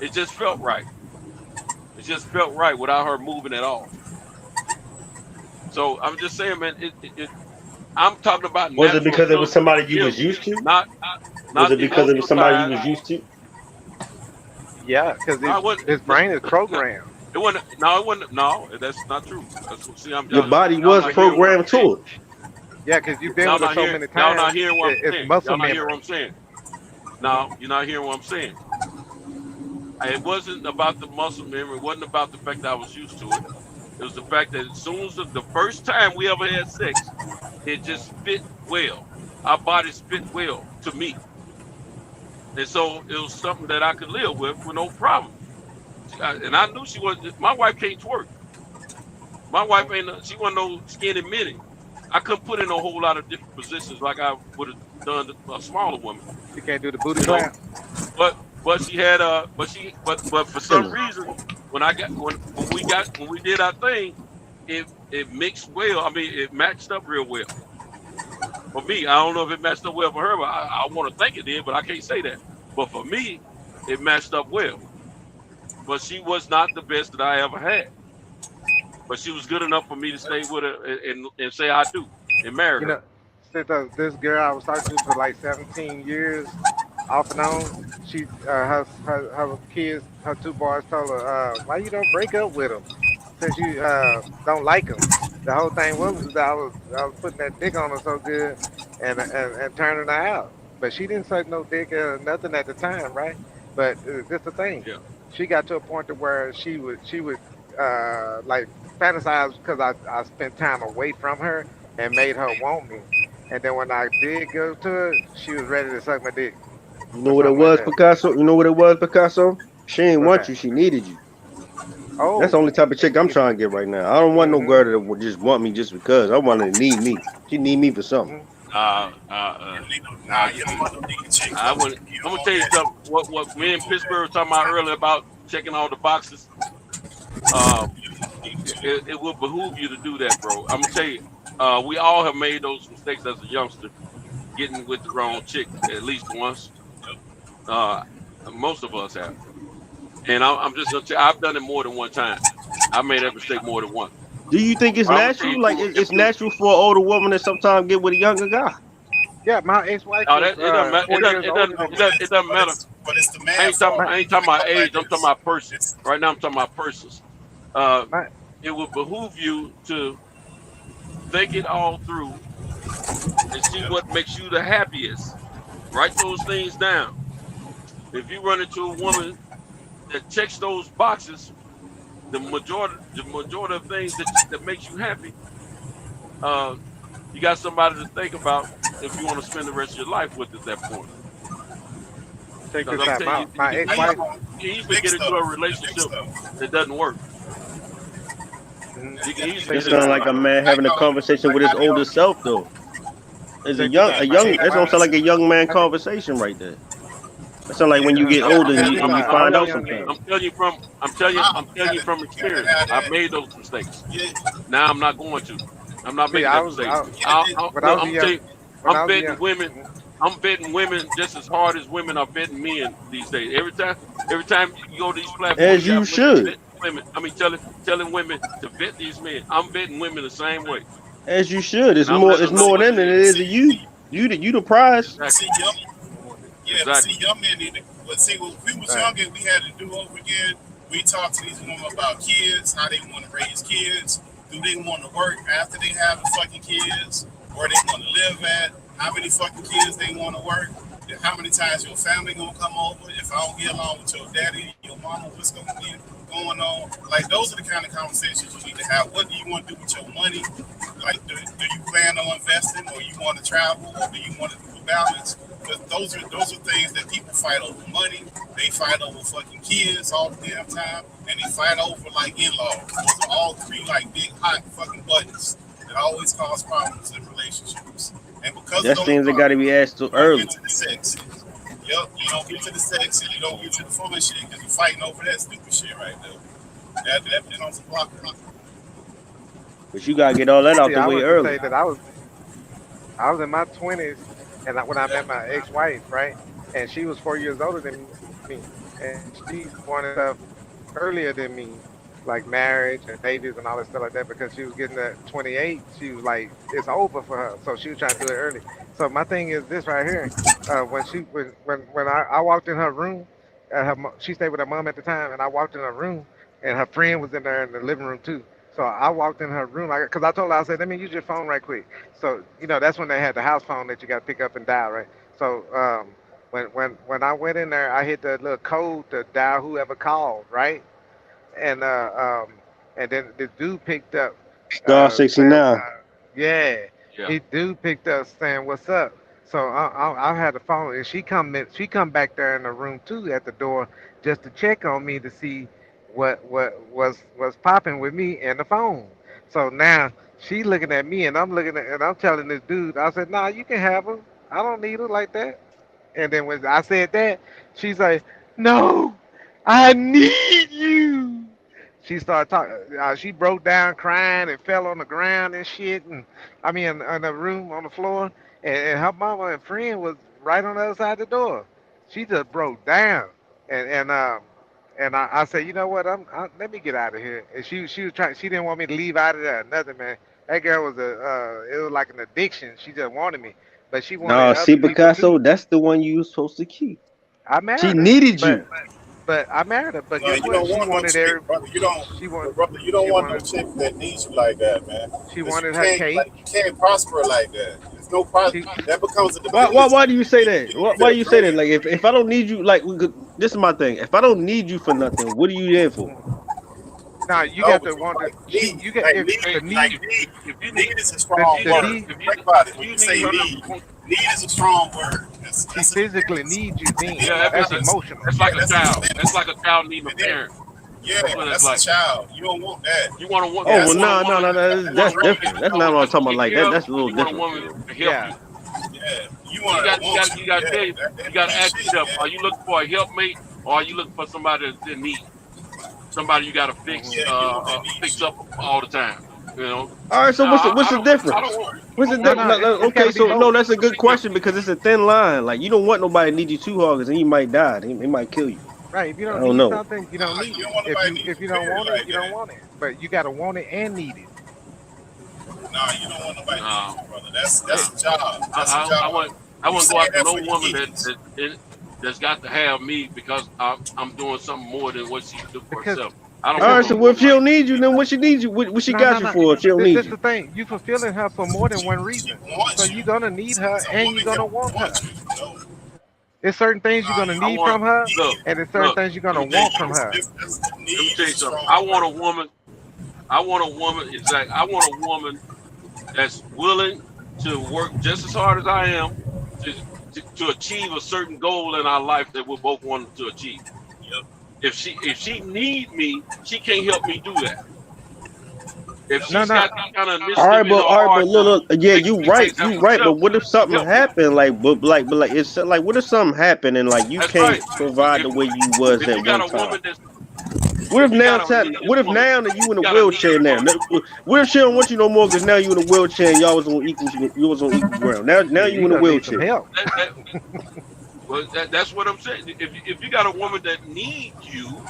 it just felt right. It just felt right without her moving at all. So I'm just saying, man. I'm talking about. Was it because it was somebody you was used to? Was it because it was somebody you was used to? Yeah, because his brain is programmed. It wasn't. No, that's not true. Your body was programmed to it. Yeah, because you've been with her so many times. Y'all not hearing what I'm saying. It's muscle Y'all not memory. hearing what I'm saying. No, you're not hearing what I'm saying. It wasn't about the muscle memory. It wasn't about the fact that I was used to it. It was the fact that as soon as the first time we ever had sex, it just fit well. Our bodies fit well to me. And so it was something that I could live with no problem. And I knew she was, my wife can't twerk. My wife she wasn't no skinny mini. I couldn't put in a whole lot of different positions like I would have done a smaller woman. You can't do the booty clap. But she had but for some reason when we did our thing, it mixed well. I mean, it matched up real well. For me, I don't know if it matched up well for her, but I want to think it did, but I can't say that. But for me, it matched up well. But she was not the best that I ever had. But she was good enough for me to stay with her and say I do and marry her. Since this girl I was talking to for like 17 years, off and on, she her kids, her 2 boys told her, why you don't break up with them? Since you don't like them. The whole thing was that I was putting that dick on her so good and turning her out. But she didn't suck no dick or nothing at the time, right? But that's the thing. Yeah. She got to a point to where she would like fantasize because I spent time away from her and made her want me. And then when I did go to her, she was ready to suck my dick. You know what it was, Picasso? You know what it was, Picasso? She didn't want you. She needed you. Oh, that's the only type of chick I'm trying to get right now. I don't want no girl that would just want me just because. I want her to need me. She need me for something. I'm gonna tell you something. What me and Pittsburgh were talking about earlier about checking all the boxes. It will behoove you to do that, bro. I'm gonna tell you. We all have made those mistakes as a youngster, getting with the wrong chick at least once. Most of us have. And I'm just gonna tell you, I've done it more than one time. I made that mistake more than once. Do you think it's natural? Like it's natural for an older woman to sometimes get with a younger guy? Yeah, my ex-wife. It doesn't matter. But it's the man. I ain't talking about age. I'm talking about persons. Right now, I'm talking about persons. It would behoove you to think it all through and see what makes you the happiest. Write those things down. If you run into a woman that checks those boxes, the majority of things that makes you happy, you got somebody to think about if you want to spend the rest of your life with at that point. Take this out. My ex-wife. You easily get into a relationship that doesn't work. It sounds like a man having a conversation with his older self, though. It's a young. That don't sound like a young man conversation right there. It sounds like when you get older and you find out something. I'm telling you from experience. I've made those mistakes. Now I'm not going to. I'm not making that mistake. I'm betting women. I'm betting women just as hard as women are betting men these days. Every time you go to these platforms, as you should. Women, I mean, telling women to bet these men. I'm betting women the same way. As you should. It's more them than it is to you. You the prize. See, young men need to. But see, when we was younger, we had to do over again. We talked to these women about kids, how they want to raise kids. Do they want to work after they have the fucking kids? Where they want to live at? How many fucking kids they want to work? How many times your family gonna come over? If I don't get along with your daddy, your mama, what's gonna be going on? Like, those are the kind of conversations you need to have. What do you want to do with your money? Like, do you plan on investing, or you want to travel, or do you want to do balance? Because those are things that people fight over. Money, they fight over fucking kids all the damn time, and they fight over like in-laws. Those are all three like big hot fucking buttons that always cause problems in relationships. And because that's things that got to be asked too early. Get to the sex. Yep, you don't get to the sex and you don't get to the full shit because you're fighting over that stupid shit right there. That on some block. But you gotta get all that out the way early. That I was in my 20s, and when I met my ex-wife, right, and she was 4 years older than me, and she wanted stuff earlier than me, like marriage and babies and all that stuff like that, because she was getting at 28. She was like, it's over for her, so she was trying to do it early. So my thing is this right here: when I walked in her room, she stayed with her mom at the time, and I walked in her room, and her friend was in there in the living room too. So I walked in her room, because I told her, I said, let me use your phone right quick. So that's when they had the house phone that you got to pick up and dial, right? So when I went in there, I hit the little code to dial whoever called, right? And and then the dude picked up, Star saying, 69. yeah, Yeah. he dude picked up saying, "What's up?" So I had the phone, and she come back there in the room too at the door just to check on me to see what was popping with me and the phone. So now she looking at me, and I'm telling this dude, I said, "Nah, you can have her. I don't need her like that." And then when I said that, she's like, "No, I need you." She started talking. She broke down crying and fell on the ground and shit. And I mean, in the room on the floor. And her mama and friend was right on the other side of the door. She just broke down. And I said, you know what? Let me get out of here. And she was trying. She didn't want me to leave out of there. Nothing, man. That girl was it was like an addiction. She just wanted me, but she wanted No, other see, people Picasso, too. that's the one you was supposed to keep. I She married her, needed you. but I married her. But No, guess you what? don't She want no wanted chick, brother. Brother, you don't she want no wanted chick that needs you like that, man. she 'Cause wanted her cake. you can't prosper like that. There's no that becomes a Why dependency. do you say that? Why do you say that? Like if I don't need you, like this is my thing. If I don't need you for nothing, what are you there for? Nah, you No, got but to want to. need, You got like if need, the like need, need. If you Need need, is a strong the word. need. Think about it. When you you say need her, need is a strong word. She physically needs you. Then yeah, that's that's emotional. like a That's child. That's like a child needing a and then, parent. yeah, That's what it's that's like. a child. You don't want that. You want a woman. Oh Yeah, well, You want a no, woman. that's You want a woman different. That's not what I'm talking about. Like that that's a little you want a different. woman to help Yeah. you. yeah. You You want got, to you want got, you. you got to tell Yeah, you. that You got to be ask shit. yourself: Yeah, are you looking for a helpmate, or are you looking for somebody that's in need? Somebody you got to fix, yeah. You want that need fix up all the time. You know. All right, so what's I the don't difference? want. What's the No, difference? no, it's Okay, got to be so no, both. that's a good question because it's a thin line. Like you don't want nobody to need you too hard because then you might die. They might kill you. Right. If you I don't don't need know. something, you don't need you it. don't want nobody to need If you you don't period want it, like you don't that. want it. But you got to want it and need it. Nah, you don't want nobody to No. need you, brother. That's a job. That's a I job. wouldn't go say after that no for your woman kids. that's got to have me because I'm doing something more than what she can do for Because herself. I don't All want right, no so what if woman she like don't need you? Then what she needs you? What she got you no. for if she don't need This you? the thing. You fulfilling her for more than one reason. So you're gonna need her and you're gonna want her. There's certain things you're gonna I need want. from her, Look, and there's certain things you're let gonna me tell you want from something. her. Let me tell you something. I want a woman. Exactly. I want a woman that's willing to work just as hard as I am to achieve a certain goal in our life that we both want to achieve. If she need me, she can't help me do that. If she's No. got that kind of All right, initiative in her heart look, to yeah, make you me right, things happen But herself, what if she something help me. happened? Like it's like what if something happened and like you That's can't right. provide the way you was If that you got one a time? woman that's What if you now got a needed what if woman, now that you in a you got a wheelchair needed now? woman. What if she don't want you no more because now you in a wheelchair and y'all was on equal ground. Now Yeah, you you're in a gonna need some wheelchair. help. That's what I'm saying. If you got a woman that needs you,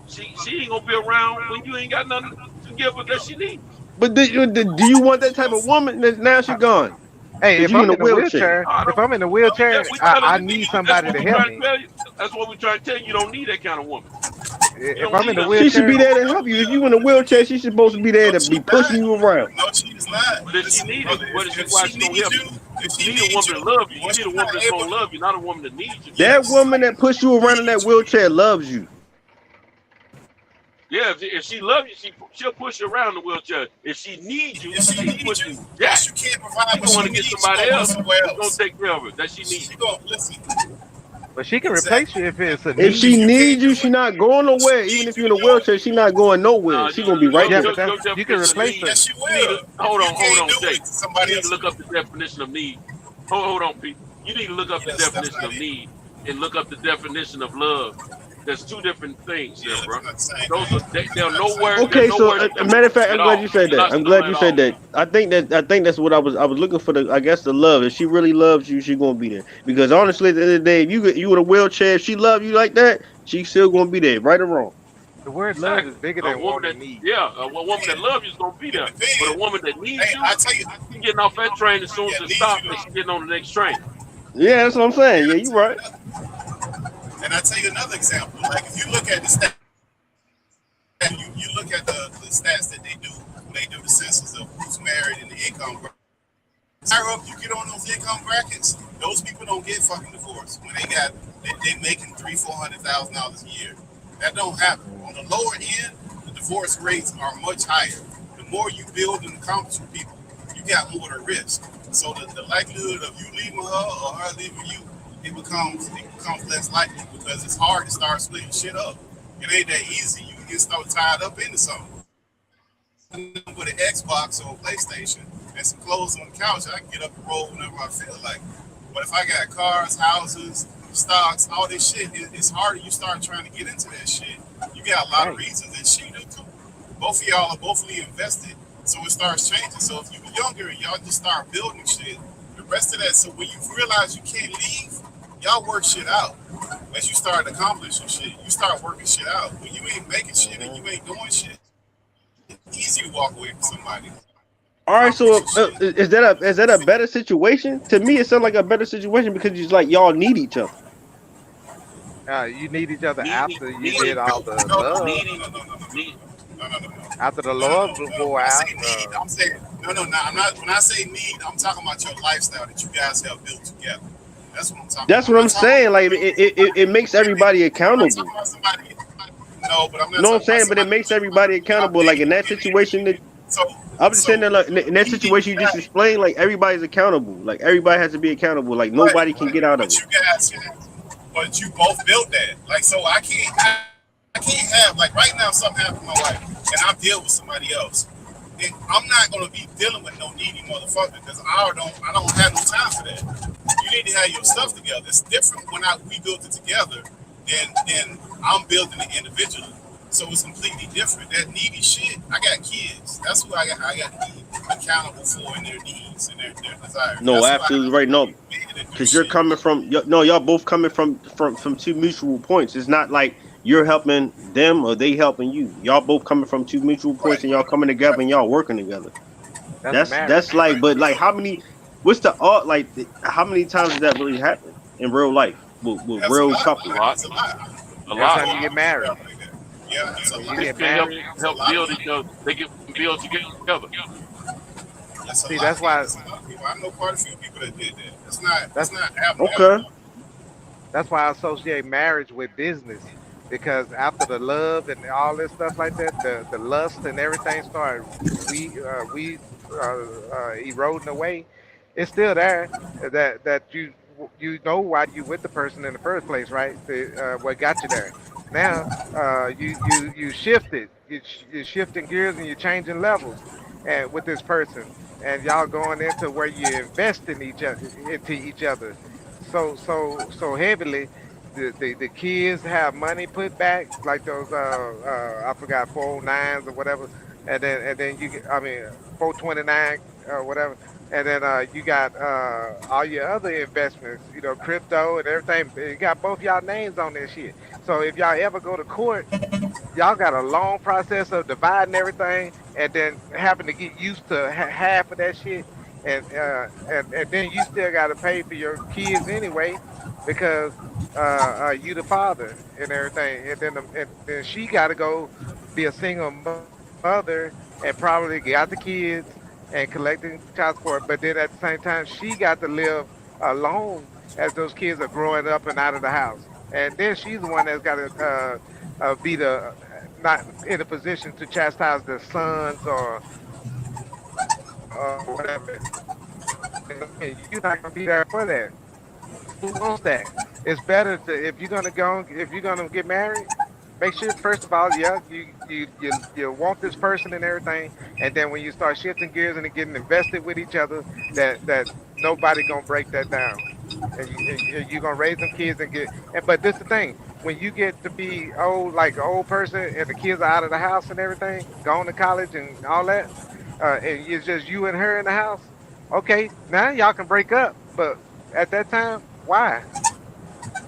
she ain't gonna be around when you ain't got nothing to give her that she needs. But do you want that type of woman? That now she gone. Hey, Cause if you in I'm a in a wheelchair. wheelchair, I need That's somebody what to we help trying to me. tell you. That's what we trying to tell you. You don't need that kind of woman. You If don't I'm in need a her. She should be wheelchair, there to help you. If you in a wheelchair, she's supposed to be there to be pushing you around. No, she's not. But if she Listen, need brother, it, what is if why she she gonna needs help you? you, if You she need a needs woman you, to love you. You once need a you're woman not that's able, gonna love you, not a woman that needs you. That yes, woman that push you around in that wheelchair loves you. Yeah, if she loves you, she'll push you around the wheelchair. If she needs you, if she she's needs pushing you, jack. once you can't provide She's what going she to get needs, she somebody gonna go else somewhere who's gonna else. take care of her that she needs. She gonna listen. but she can replace Exactly. you if it's a If need. she If you needs can't do you, it, she not going she nowhere. Even needs if you you're in a to do it. wheelchair, she not going nowhere. She gonna be right Yeah, there. but Your you can definition of replace need. her. Yes, she You need to will. hold You on, can't do Jay. it. You Somebody need to else look will. up the definition of need. Hold on, Pete. You need to look up the Yes, that's definition not of it. need and look up the definition of love. There's two different things Yeah, there, bro. that's not the same Those thing. are they're That's not the same nowhere. thing. They're Okay, so nowhere a matter of similar fact, I'm at glad all. you said They're that. not I'm similar glad at you said all. that. I think that's what I was looking for. I guess the love. If she really loves you, she gonna be there. Because honestly, at the end of the day, if you in a wheelchair, if she love you like that, she still gonna be there, right or wrong. The word love is Exactly. bigger A than woman want that and need. a woman that loves you is gonna be It there. But a depends. woman that needs Hey, you, I tell you, she's getting off that train as soon as yeah, it needs stops you and to. she's getting on the next train. Yeah, that's what I'm saying. Yeah, you right. And I tell you another example. Like if you look at the stats, you look at the stats that they do when they do the census of who's married and the income higher up you get on those income brackets, those people don't get fucking divorced when they making $300,000-$400,000 a year. That don't happen. On the lower end, the divorce rates are much higher. The more you build and accomplish with people, you got more to risk. So the likelihood of you leaving her or her leaving you, it becomes less likely because it's hard to start splitting shit up. It ain't that easy. You can get start tied up into something. With an Xbox or a PlayStation and some clothes on the couch, I can get up and roll whenever I feel like. But if I got cars, houses, stocks, all this shit, it's harder. You start trying to get into that shit. You got a lot of reasons, and she do too. Both of y'all are bothly invested, so it starts changing. So if you were younger and y'all just start building shit, the rest of that, so when you realize you can't leave, y'all work shit out. As you start accomplishing shit, you start working shit out. When you ain't making shit and you ain't doing shit, it's easy to walk away from somebody. All right, so is that a better situation? To me, it sounds like a better situation because it's like y'all need each other. You need each other after you did all the love. After the love will go out. I'm saying no. I'm not. When I say need, I'm talking about your lifestyle that you guys have built together. That's what I'm talking. That's what I'm saying. Like it makes everybody accountable. No, but I'm not. You know what I'm saying? But it makes everybody accountable. Like in that situation, that I'm just saying that like, in that situation you just explained, like everybody's accountable. Like everybody has to be accountable. Like nobody can get out of it. But you both built that. Like so, I can't have like right now something happened to my wife and I deal with somebody else. And I'm not gonna be dealing with no needy motherfucker because I don't have no time for that. You need to have your stuff together. It's different when we built it together than I'm building it individually. So it's completely different. That needy shit, I got kids. That's who I got to be accountable for in their needs and their desires. No, that's absolutely right. No, because you're coming from y'all both coming from two mutual points. It's not like you're helping them or they helping you. Y'all both coming from two mutual points and y'all coming together and y'all working together. That's like, but like how many? What's the art like? How many times does that really happen in real life with real couples? A lot. Every time you get married. Yeah, it's a lot. You get married. Help build each other. They get build together. See, that's why. I know quite a few people that did that. That's not happening. Okay. That's why I associate marriage with business, because after the love and all this stuff like that, the lust and everything started eroding away. It's still there. That you know why you with the person in the first place, right? What got you there. Now you shifted. You're shifting gears and you're changing levels, and with this person, and y'all going into where you invest in each other, so heavily. The kids have money put back, like those I forgot 409s or whatever, and then 429 or whatever, and then you got all your other investments, crypto and everything. You got both y'all names on this shit. So if y'all ever go to court, y'all got a long process of dividing everything, and then having to get used to half of that shit, and then you still got to pay for your kids anyway, because you the father and everything, and then she got to go be a single mother and probably got the kids and collecting child support, but then at the same time she got to live alone as those kids are growing up and out of the house, and then she's the one that's got to be not in a position to chastise the sons or whatever. You're not gonna be there for that. Who wants that? It's better to, if you're gonna get married, make sure first of all, you want this person and everything, and then when you start shifting gears and getting invested with each other, that nobody gonna break that down, and you're gonna raise them kids but this is the thing, when you get to be old, like an old person, and the kids are out of the house and everything, going to college and all that, and it's just you and her in the house. Okay, now y'all can break up, but at that time, why?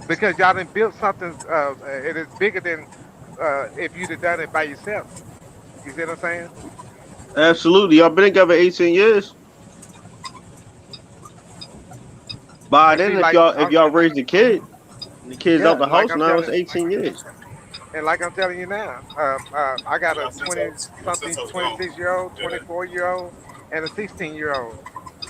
Because y'all done built something, it is bigger than if you'd have done it by yourself. You see what I'm saying? Absolutely. Y'all been together 18 years. By then, if y'all raised the kid, the kid's out the house now, it's 18 years. And like I'm telling you now, I got a 20-something, 26-year-old, 24-year-old, and a 16-year-old.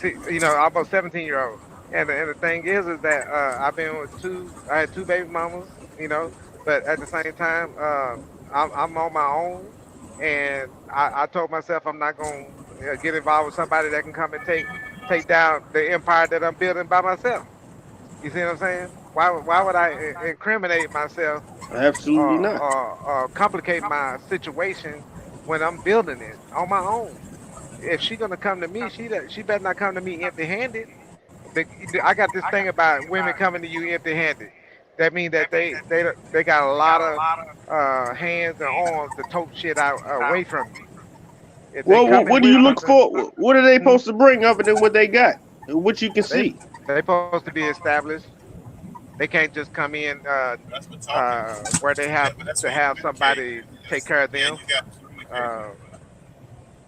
you know, almost 17-year-old. And the thing is that I've been with I had two baby mamas, you know, but at the same time, I'm on my own, and I told myself I'm not gonna get involved with somebody that can come and take down the empire that I'm building by myself. You see what I'm saying? Why would I incriminate myself Absolutely not. or complicate my situation when I'm building it on my own? If she gonna come to me, she better not come to me empty-handed. I got this thing about women coming to you empty-handed. That means that they got a lot of hands and arms to tote shit out away from you. If they Well, come in what do with you look something, for? What are they supposed to bring other than what they got? What you can see? they supposed to be established. They can't just come in where they have to have somebody take care of them.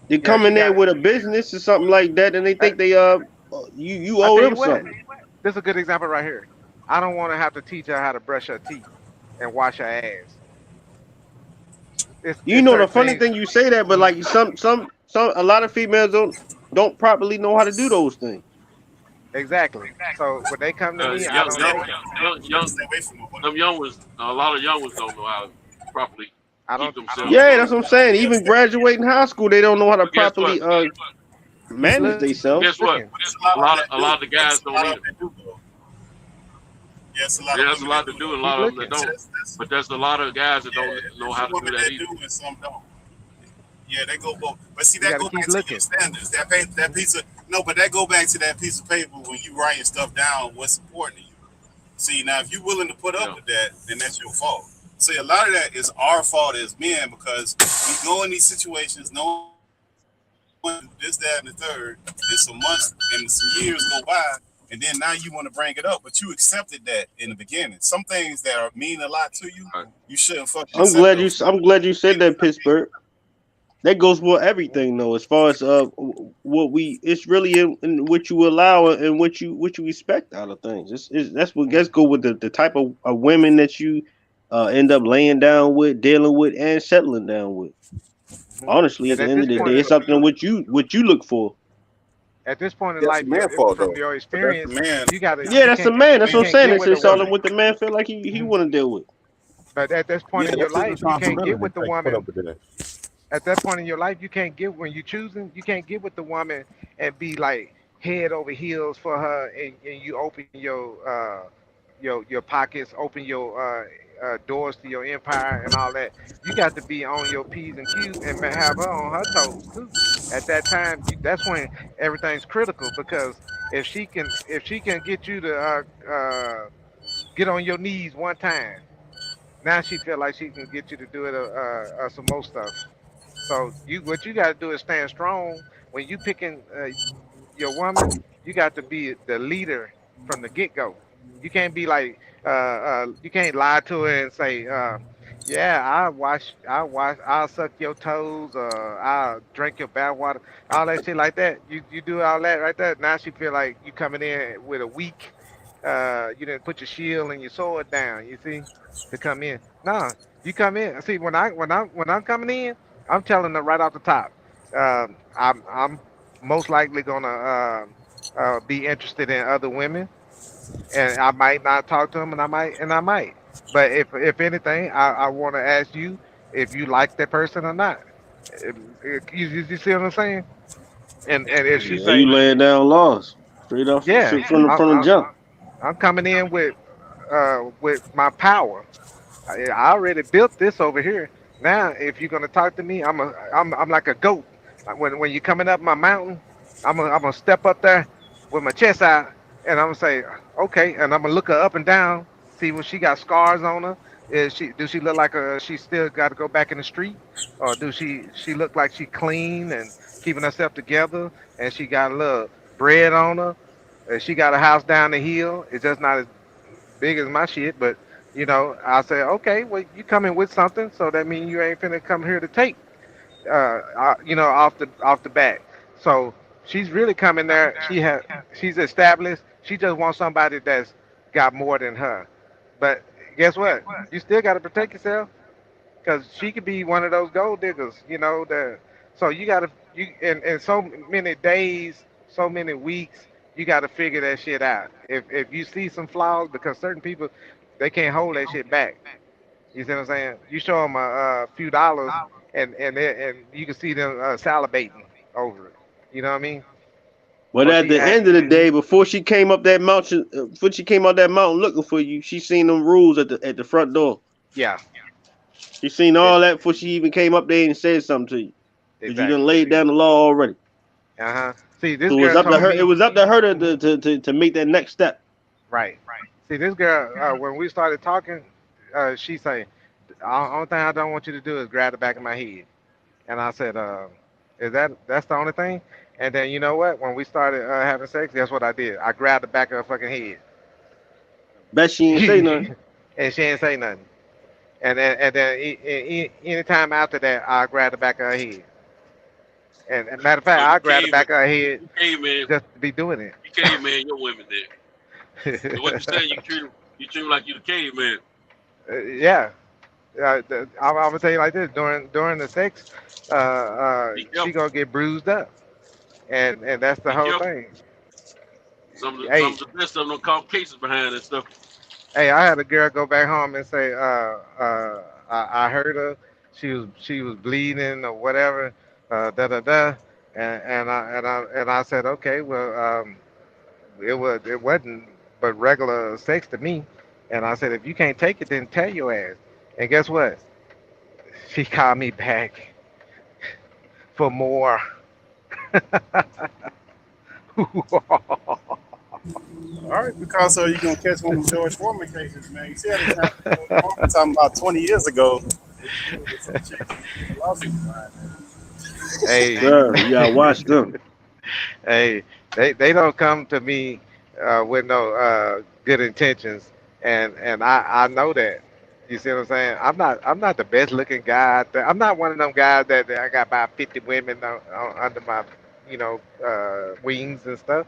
They come in there with a business or something like that, and they think they you I owe tell them you what, something. this is a good example right here. I don't want to have to teach her how to brush her teeth and wash her ass. You know, the funny things- thing you say that, but like a lot of females don't properly know how to do those things. Exactly. So when they come to me, I don't know. Them young ones, a lot of young ones don't know how to properly keep themselves. Yeah, that's what I'm saying. Even graduating high school, they don't know how to Guess properly what? manage themselves. Guess what? A lot of the guys don't either. Yes, Yeah, there's a lot to do, and a lot of them that don't. But there's a lot of guys that don't know how to do that either. And some don't. Yeah, they go both. But see, that go back to your standards. That piece of but that go back to that piece of paper when you writing stuff down. What's important to you? See, now if you're willing to put up with that, then that's your fault. See, a lot of that is our fault as men because we go in these situations, no one this, that, and the third, and some months and some years go by, and then now you want to bring it up, but you accepted that in the beginning. Some things that mean a lot to you, you shouldn't fucking. I'm glad you said that, Pittsburgh. That goes with everything, though. As far as it's really in what you allow and what you expect out of things. That's what let's go with the type of women that you end up laying down with, dealing with, and settling down with. Honestly, at the end of the day, it's something what you look for. At this point in life, from your experience, you got to. Yeah, that's a man. That's what I'm saying. It's all what the man feel like he want to deal with. But at this point in your life, you can't get with the woman. At that point in your life, you can't get when you choosing. You can't get with the woman and be like head over heels for her, and you open your pockets, open your doors to your empire and all that. You got to be on your P's and Q's and have her on her toes too. At that time, that's when everything's critical because if she can get you to get on your knees one time, now she feel like she can get you to do it some more stuff. So what you got to do is stand strong when you picking your woman. You got to be the leader from the get go. You can't be like you can't lie to her and say, yeah, I'll suck your toes, I'll drink your bath water, all that shit like that. You do all that right there. Now she feel like you coming in with a weak, you didn't put your shield and your sword down. You see, to come in. No, you come in. See, when I'm coming in, I'm telling her right off the top. I'm most likely gonna be interested in other women. And I might not talk to him, and I might. But if anything, I want to ask you if you like that person or not. You see what I'm saying? And if she say you laying down laws straight off from the jump. I'm coming in with my power. I already built this over here. Now, if you're gonna talk to me, I'm like a goat. When you're coming up my mountain, I'm gonna step up there with my chest out. And I'm gonna say, okay, and I'm gonna look her up and down, see when she got scars on her. Does she look like she still got to go back in the street, or do she look like she clean and keeping herself together, and she got a little bread on her, and she got a house down the hill. It's just not as big as my shit, but I say, okay, well you coming with something, so that means you ain't finna come here to take, off the bat. So she's really coming there. She's established. She just wants somebody that's got more than her. But guess what? You still got to protect yourself because she could be one of those gold diggers, So you got to in so many days so many weeks. You got to figure that shit out. If you see some flaws, because certain people they can't hold that shit back. You see what I'm saying? You show them a few dollars, and you can see them salivating over it. You know what I mean? But Or at she the act, end of the day, before she came up that mountain, before she came out that mountain looking for you, she seen them rules at the front door. yeah, She seen all that before she even came up there and said something to you. Because you done exactly. laid down the law already. See, this So it was girl up to told her. me It was up to her to make that next step. right. See, this girl when we started talking, she say, "The only thing I don't want you to do is grab the back of my head." And I said, "Is that's the only thing?" And then you know what? When we started having sex, guess what I did? I grabbed the back of her fucking head. Bet she ain't say nothing. And she ain't say nothing. And then anytime after that, I grabbed the back of her head. And matter of fact, So I grabbed the back of her head you caveman, just to be doing it. you caveman, your women did. So what you saying? You treat them like you the caveman. Yeah. I'm gonna tell you like this: during the sex, she gonna get bruised up, and that's the Be whole careful. thing. Some Hey, of the best of them don't call cases behind and stuff. hey, I had a girl go back home and say, I heard her, she was bleeding or whatever, da da da, and I said, okay, well, it wasn't but regular sex to me, and I said, if you can't take it, then tell your ass. And guess what? She called me back for more. All right, because you're gonna catch one of them George Foreman cases, man. You see how this happened? I'm talking about 20 years ago. Hey, Sir, you gotta watch them. hey, they don't come to me with no good intentions, and I know that. You see what I'm saying? I'm not the best looking guy out there. I'm not one of them guys that I got about 50 women under my wings and stuff.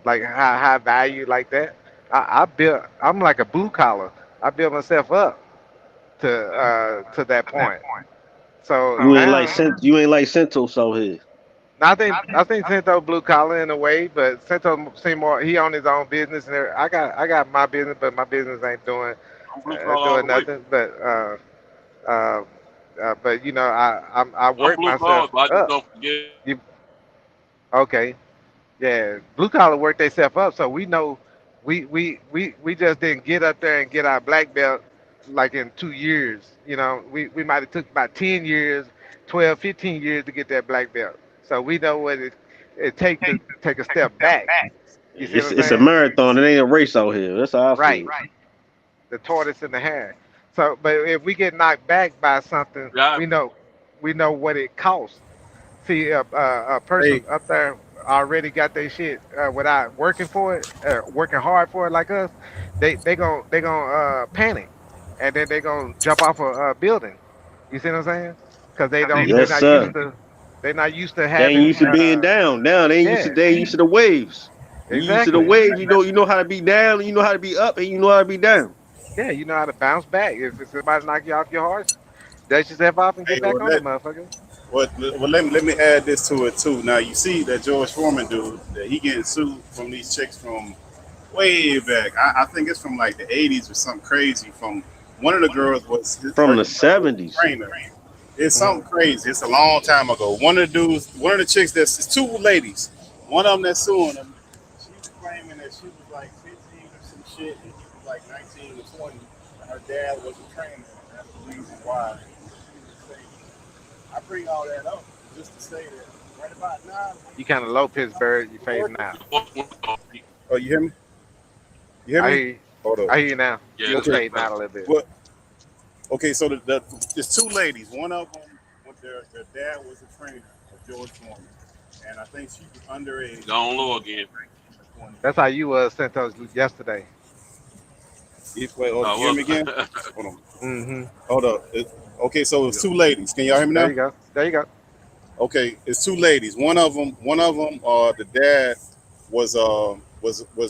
Like high value like that. I'm like a blue collar. I built myself up to that point. So You ain't now like you ain't like Sentos out here. I think Cento blue collar in a way, but Cento seem more he on his own business and I got my business, but my business ain't doing I'm blue collar all the way. nothing. Uh, but I I'm work blue collar, myself but I just up. don't forget. You okay? Yeah, blue collar work themselves up, so we know we just didn't get up there and get our black belt like in 2 years. We might have took about 10 years, 12, 15 years to get that black belt. So we know what it take to take a step back. You see what I'm It's a saying? marathon. It ain't a race out here. That's how I Right. feel. The tortoise and the hare. So, but if we get knocked back by something, Yeah, we know what it costs. See, a person Hey, up there already got their shit without working for it, working hard for it like us. They gonna panic, and then they gonna jump off a building. You see what I'm saying? Because they're Yes, not sir. used to They ain't having used to being down. Now yeah, they ain't used to the waves. You used to the exactly. waves. You know how to be down. You know how to be up, and you know how to be down. Yeah, you know how to bounce back. If somebody knock you off your horse, dust yourself off and hey, get back on it, motherfucker. let me add this to it too. Now you see that George Foreman dude that he getting sued from these chicks from way back. I think it's from like the 80s or something crazy. From one of the girls was From the 70s. trainer. It's something crazy. It's a long time ago. One of the chicks it's two ladies. One of them that's suing him. She was claiming that she was like 15 or some shit, and he was like 19 or 20. And her dad was a trainer. And that's the reason why. I bring all that up just to say that right about now. You kind of low, Pittsburgh. You fading out. Oh, you hear me? You hear I me? hear you. Hold up. I hear you now. Yeah, You're fading out a little bit. What? Okay, so there's two ladies. One of them, their dad was a trainer of George Foreman, and I think she was underage. gone low again. That's how you sent those yesterday. Wait, hold on. You hear me again? Hold on. Mm-hmm. Hold up. Okay, so it's two ladies. Can y'all hear me now? There you go. There you go. Okay, it's two ladies. One of them, the dad was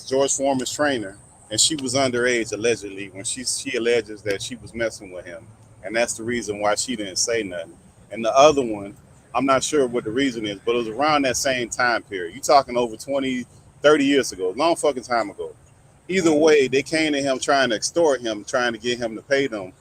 George Foreman's trainer, and she was underage allegedly when she alleges that she was messing with him, and that's the reason why she didn't say nothing. And the other one, I'm not sure what the reason is, but it was around that same time period. You talking over 20, 30 years ago, long fucking time ago. Either way, they came to him trying to extort him, trying to get him to pay them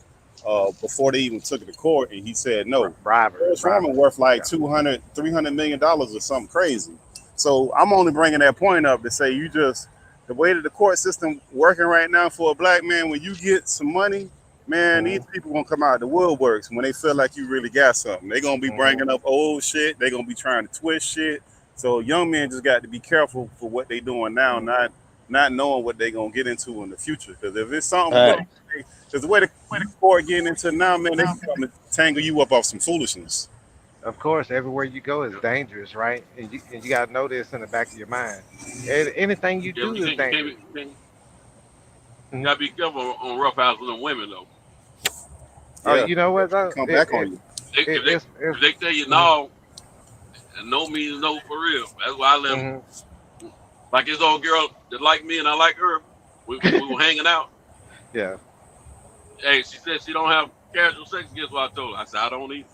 before they even took it to court, and he said no. George Foreman worth like $200, $300 million or something crazy. So I'm only bringing that point up to say the way that the court system working right now for a black man, when you get some money, man, these people gonna come out of the woodworks when they feel like you really got something. They're gonna be bringing up old shit. They're gonna be trying to twist shit. So young men just got to be careful for what they doing now, not knowing what they're gonna get into in the future. Because if it's something, because the way the court getting into now, man, they can come and tangle you up off some foolishness. Of course, everywhere you go is dangerous, right? And you got to know this in the back of your mind. Anything you do is dangerous. You gotta be careful on roughhousing them women though. Oh, you know what? Come back on you. If they tell you no, and no means no for real. That's why I let them. Like this old girl that like me and I like her. We were hanging out. Yeah. Hey, she said she don't have casual sex. Guess what I told her? I said I don't either.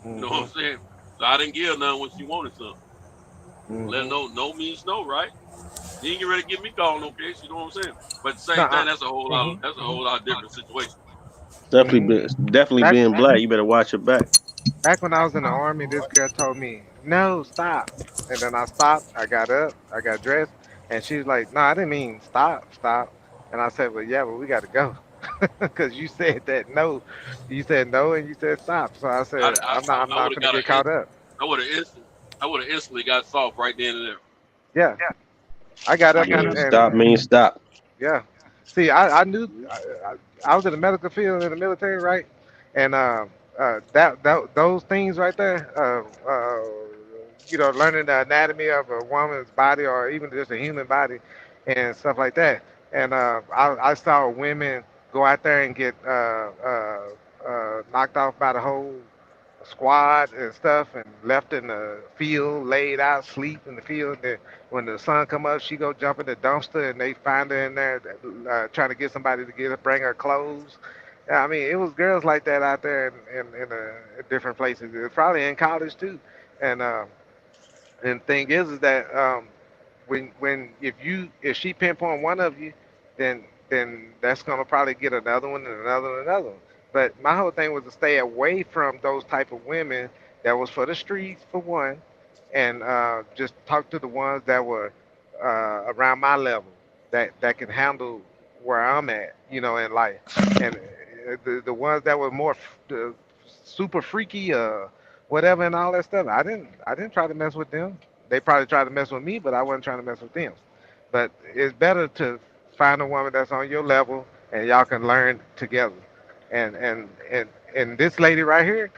You know what I'm saying? So I didn't give her none when she wanted something. Let her know no means no, right? You ain't get ready to give me call no case. You know what I'm saying? But at the same time, that's a whole lot. That's a whole lot different situation. Definitely being black, you better watch your back. Back when I was in the army, this girl told me, "No, stop." And then I stopped. I got up. I got dressed, and she was like, "No, I didn't mean stop." And I said, "Well, yeah, but we got to go." Because you said that no, you said no, and you said stop. So I said, I'm not going to get caught up. I would have instantly got soft right then and there. Yeah. I got up and stop means stop. Yeah. See, I knew I was in the medical field in the military, right? And those things right there, learning the anatomy of a woman's body or even just a human body and stuff like that. And I saw women go out there and get knocked off by the whole squad and stuff and left in the field, laid out, sleep in the field. Then when the sun come up, she go jump in the dumpster and they find her in there trying to get somebody to bring her clothes. Yeah, I mean, it was girls like that out there in different places. It's probably in college too. And the thing is that if she pinpoint one of you, then that's gonna probably get another one and another and another one. But my whole thing was to stay away from those type of women that was for the streets for one, and just talk to the ones that were around my level that can handle where I'm at, in life. And the ones that were more super freaky, whatever, and all that stuff, I didn't try to mess with them. They probably tried to mess with me, but I wasn't trying to mess with them. But it's better to find a woman that's on your level and y'all can learn together. And this lady right here,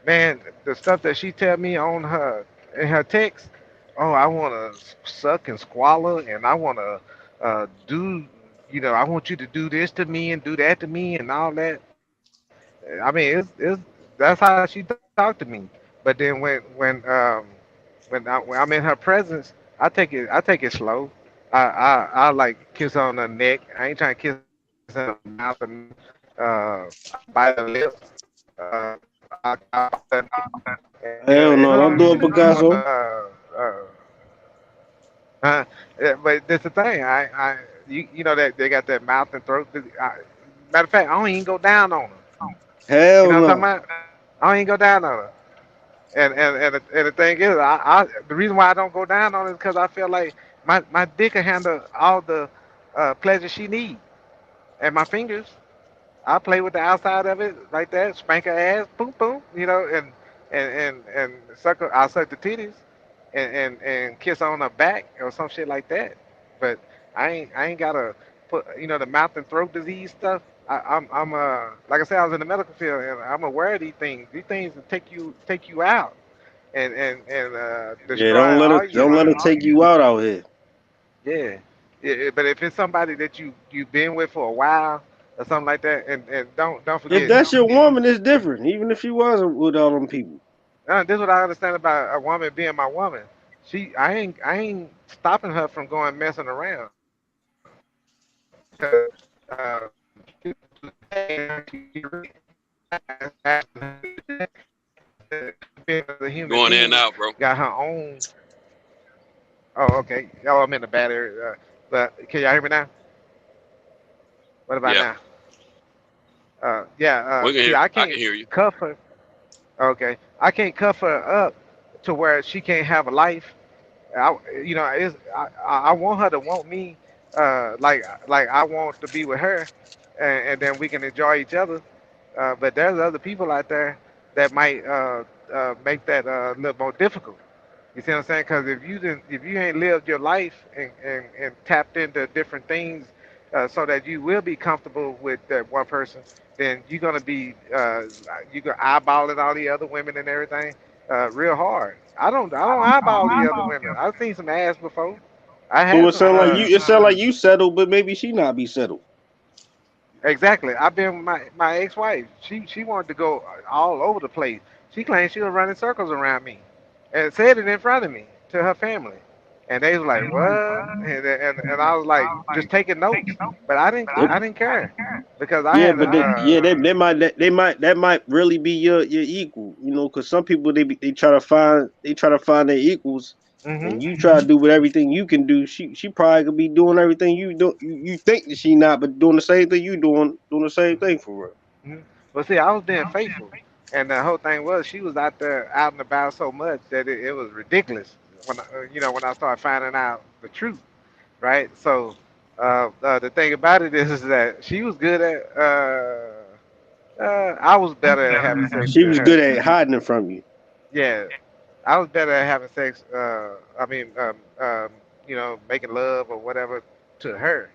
man, the stuff that she tell me in her text, oh, I want to suck and squalor, and I want to do, I want you to do this to me and do that to me and all that. I mean, that's how she talked to me. But then when I'm in her presence, I take it slow. I like kiss on the neck. I ain't trying to kiss in the mouth and bite the lip. Hell no, don't do it, Picasso. But that's the thing. You know that they got that mouth and throat. Matter of fact, I don't even go down on her. Hell you know no. what I'm talking about? I don't even go down on her. And the thing is, the reason why I don't go down on it is because I feel like my dick can handle all the pleasure she needs, and my fingers. I play with the outside of it like that, spank her ass, boom, boom, and suck her. I suck the titties, and kiss on her back or some shit like that. But I ain't gotta put the mouth and throat disease stuff. I'm like I said, I was in the medical field and I'm aware of these things. These things will take you out and destroy don't let it take you out here. Yeah. But if it's somebody that you've been with for a while or something like that, and don't forget. If that's your woman, it's different. Even if she wasn't with all them people. This is what I understand about a woman being my woman. I ain't stopping her from going messing around. in as a human Going in being, and out, bro. got her own. Oh, okay. Oh, I'm in the bad area. But can y'all hear me now? What about Yeah, now? Yeah. we can See, hear. I I can can't hear you. cuff her. Okay, I can't cuff her up to where she can't have a life. I want her to want me, like I want to be with her, and then we can enjoy each other. But there's other people out there that might make that a little more difficult. You see what I'm saying? Because if you ain't lived your life and tapped into different things, so that you will be comfortable with that one person, then you're gonna be you gonna eyeballing all the other women and everything real hard. I don't eyeball the other women. I've seen some ass before. I So had it some. sound like you. It sound like you settled, but maybe she not be settled. Exactly. I've been with my ex-wife. She wanted to go all over the place. She claimed she was running circles around me, and said it in front of me to her family. And they was like, "What?" And I was like, just taking notes. But Yep. I didn't care because I Yeah, had but that might really be your equal, you know, because some people they try to find their equals, and you try to do with everything you can do. She probably could be doing everything you do. You think that she not, but doing the same thing you doing the same thing for real. But see, I was being faithful, and the whole thing was she was out there out and about so much that it was ridiculous when I started finding out the truth, right? So the thing about it is that she was good at. I was better at having sex She than was her. good at hiding it from you. Yeah, I was better at having sex. Making love or whatever to her,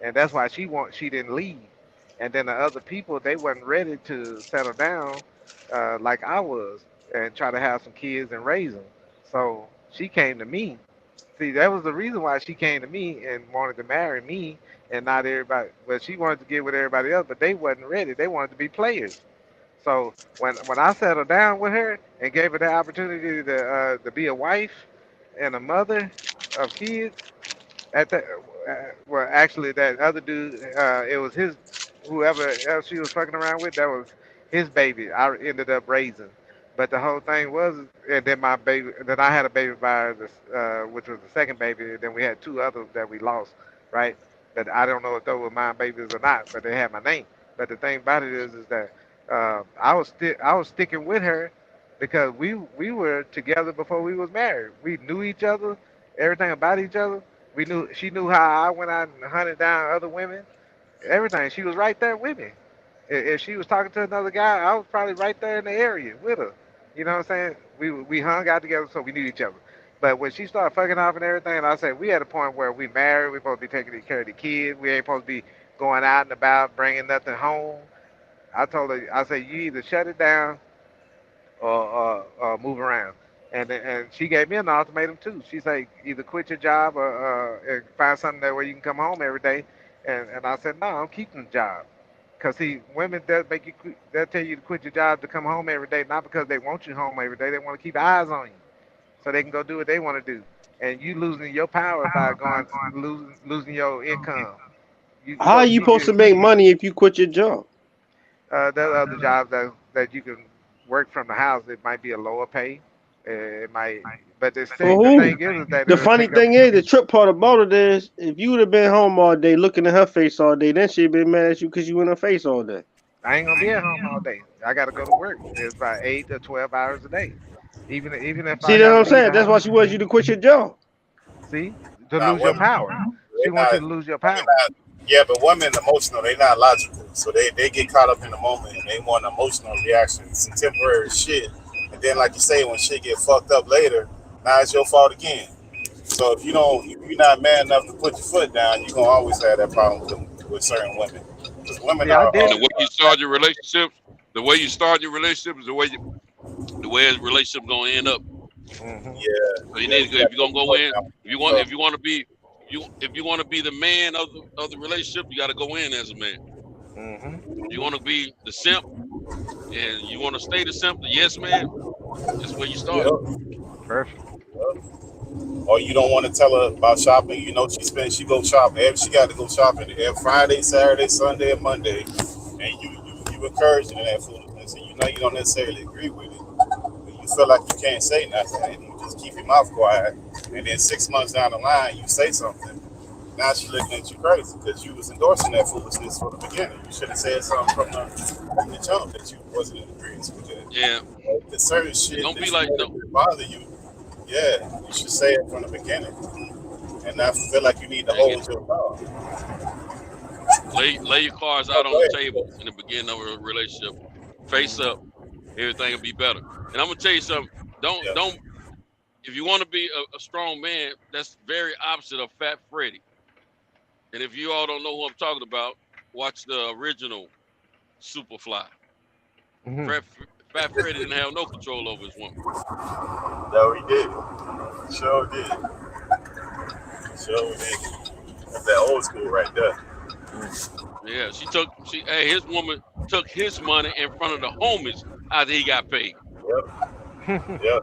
and that's why she didn't leave. And then the other people, they wasn't ready to settle down like I was and try to have some kids and raise them. So she came to me. See, that was the reason why she came to me and wanted to marry me and not everybody. Well, she wanted to get with everybody else, but they wasn't ready. They wanted to be players. So when I settled down with her and gave her the opportunity to be a wife and a mother of kids, at that well, actually, that other dude, it was his whoever else she was fucking around with. That was his baby. I ended up raising. But the whole thing was, and then my baby, then I had a baby by her, which was the second baby. And then we had two others that we lost, right? That I don't know if those were my babies or not, but they had my name. But the thing about it is that I was sticking with her because we were together before we was married. We knew each other, everything about each other. She knew how I went out and hunted down other women, everything. She was right there with me. If she was talking to another guy, I was probably right there in the area with her. You know what I'm saying? We hung out together, so we knew each other. But when she started fucking off and everything, and I said we at a point where we married, we supposed to be taking care of the kids, we ain't supposed to be going out and about bringing nothing home. I told her, I said you either shut it down or move around. And she gave me an ultimatum too. She said either quit your job or and find something that where you can come home every day. And I said no, I'm keeping the job. Cause see, women they'll tell you to quit your job to come home every day, not because they want you home every day. They want to keep eyes on you, so they can go do what they want to do. And you losing your power by losing your income. How are you supposed to make money if you quit your job? There are other jobs that you can work from the house. It might be a lower pay. It might, but the thing is that the funny thing is, the trip part about it is, if you would have been home all day looking at her face all day, then she'd been mad at you because you in her face all day. I ain't gonna be at home all day. I gotta go to work. It's about 8 to 12 hours a day. Even if see that what I'm saying? That's why she wants you to quit your job. See, to lose your power. She wants you to lose your power. Yeah, but women emotional, they not logical. So they get caught up in the moment and they want an emotional reaction. Some temporary shit. And then like you say, when shit get fucked up later, now it's your fault again. So if you're not man enough to put your foot down, you're gonna always have that problem with certain women. Because women are And the way you start your relationship, the way you start your relationship is the way his relationship gonna end up. Yeah. So you need to, if you're gonna go in, if you want to be the man of the relationship, you got to go in as a man. You want to be the simp, and you want to stay the simp, the yes man. That's where you start. Perfect. Or you don't want to tell her about shopping. You know, she go shopping. She got to go shopping every Friday, Saturday, Sunday, and Monday, and you encourage her in that foolishness, and you know you don't necessarily agree with it. But you feel like you can't say nothing and you just keep your mouth quiet. And then 6 months down the line, you say something. Now she looking at you crazy because you was endorsing that foolishness from the beginning. You should have said something from the jump that you wasn't in agreement with it. Yeah. The certain shit Don't that be you like, let no. it bother you. Yeah, you should say it from the beginning. And I feel like you need to hold your mouth. Lay your cards out on the table in the beginning of a relationship. Face up, everything will be better. And I'm gonna tell you something. Don't. If you want to be a strong man, that's very opposite of Fat Freddy. And if you all don't know who I'm talking about, watch the original Superfly. Fat Freddy didn't have no control over his woman. No, he did. Sure did. Sure did. That's that old school right there. Yeah, his woman took his money in front of the homies after he got paid. Yep. Yep.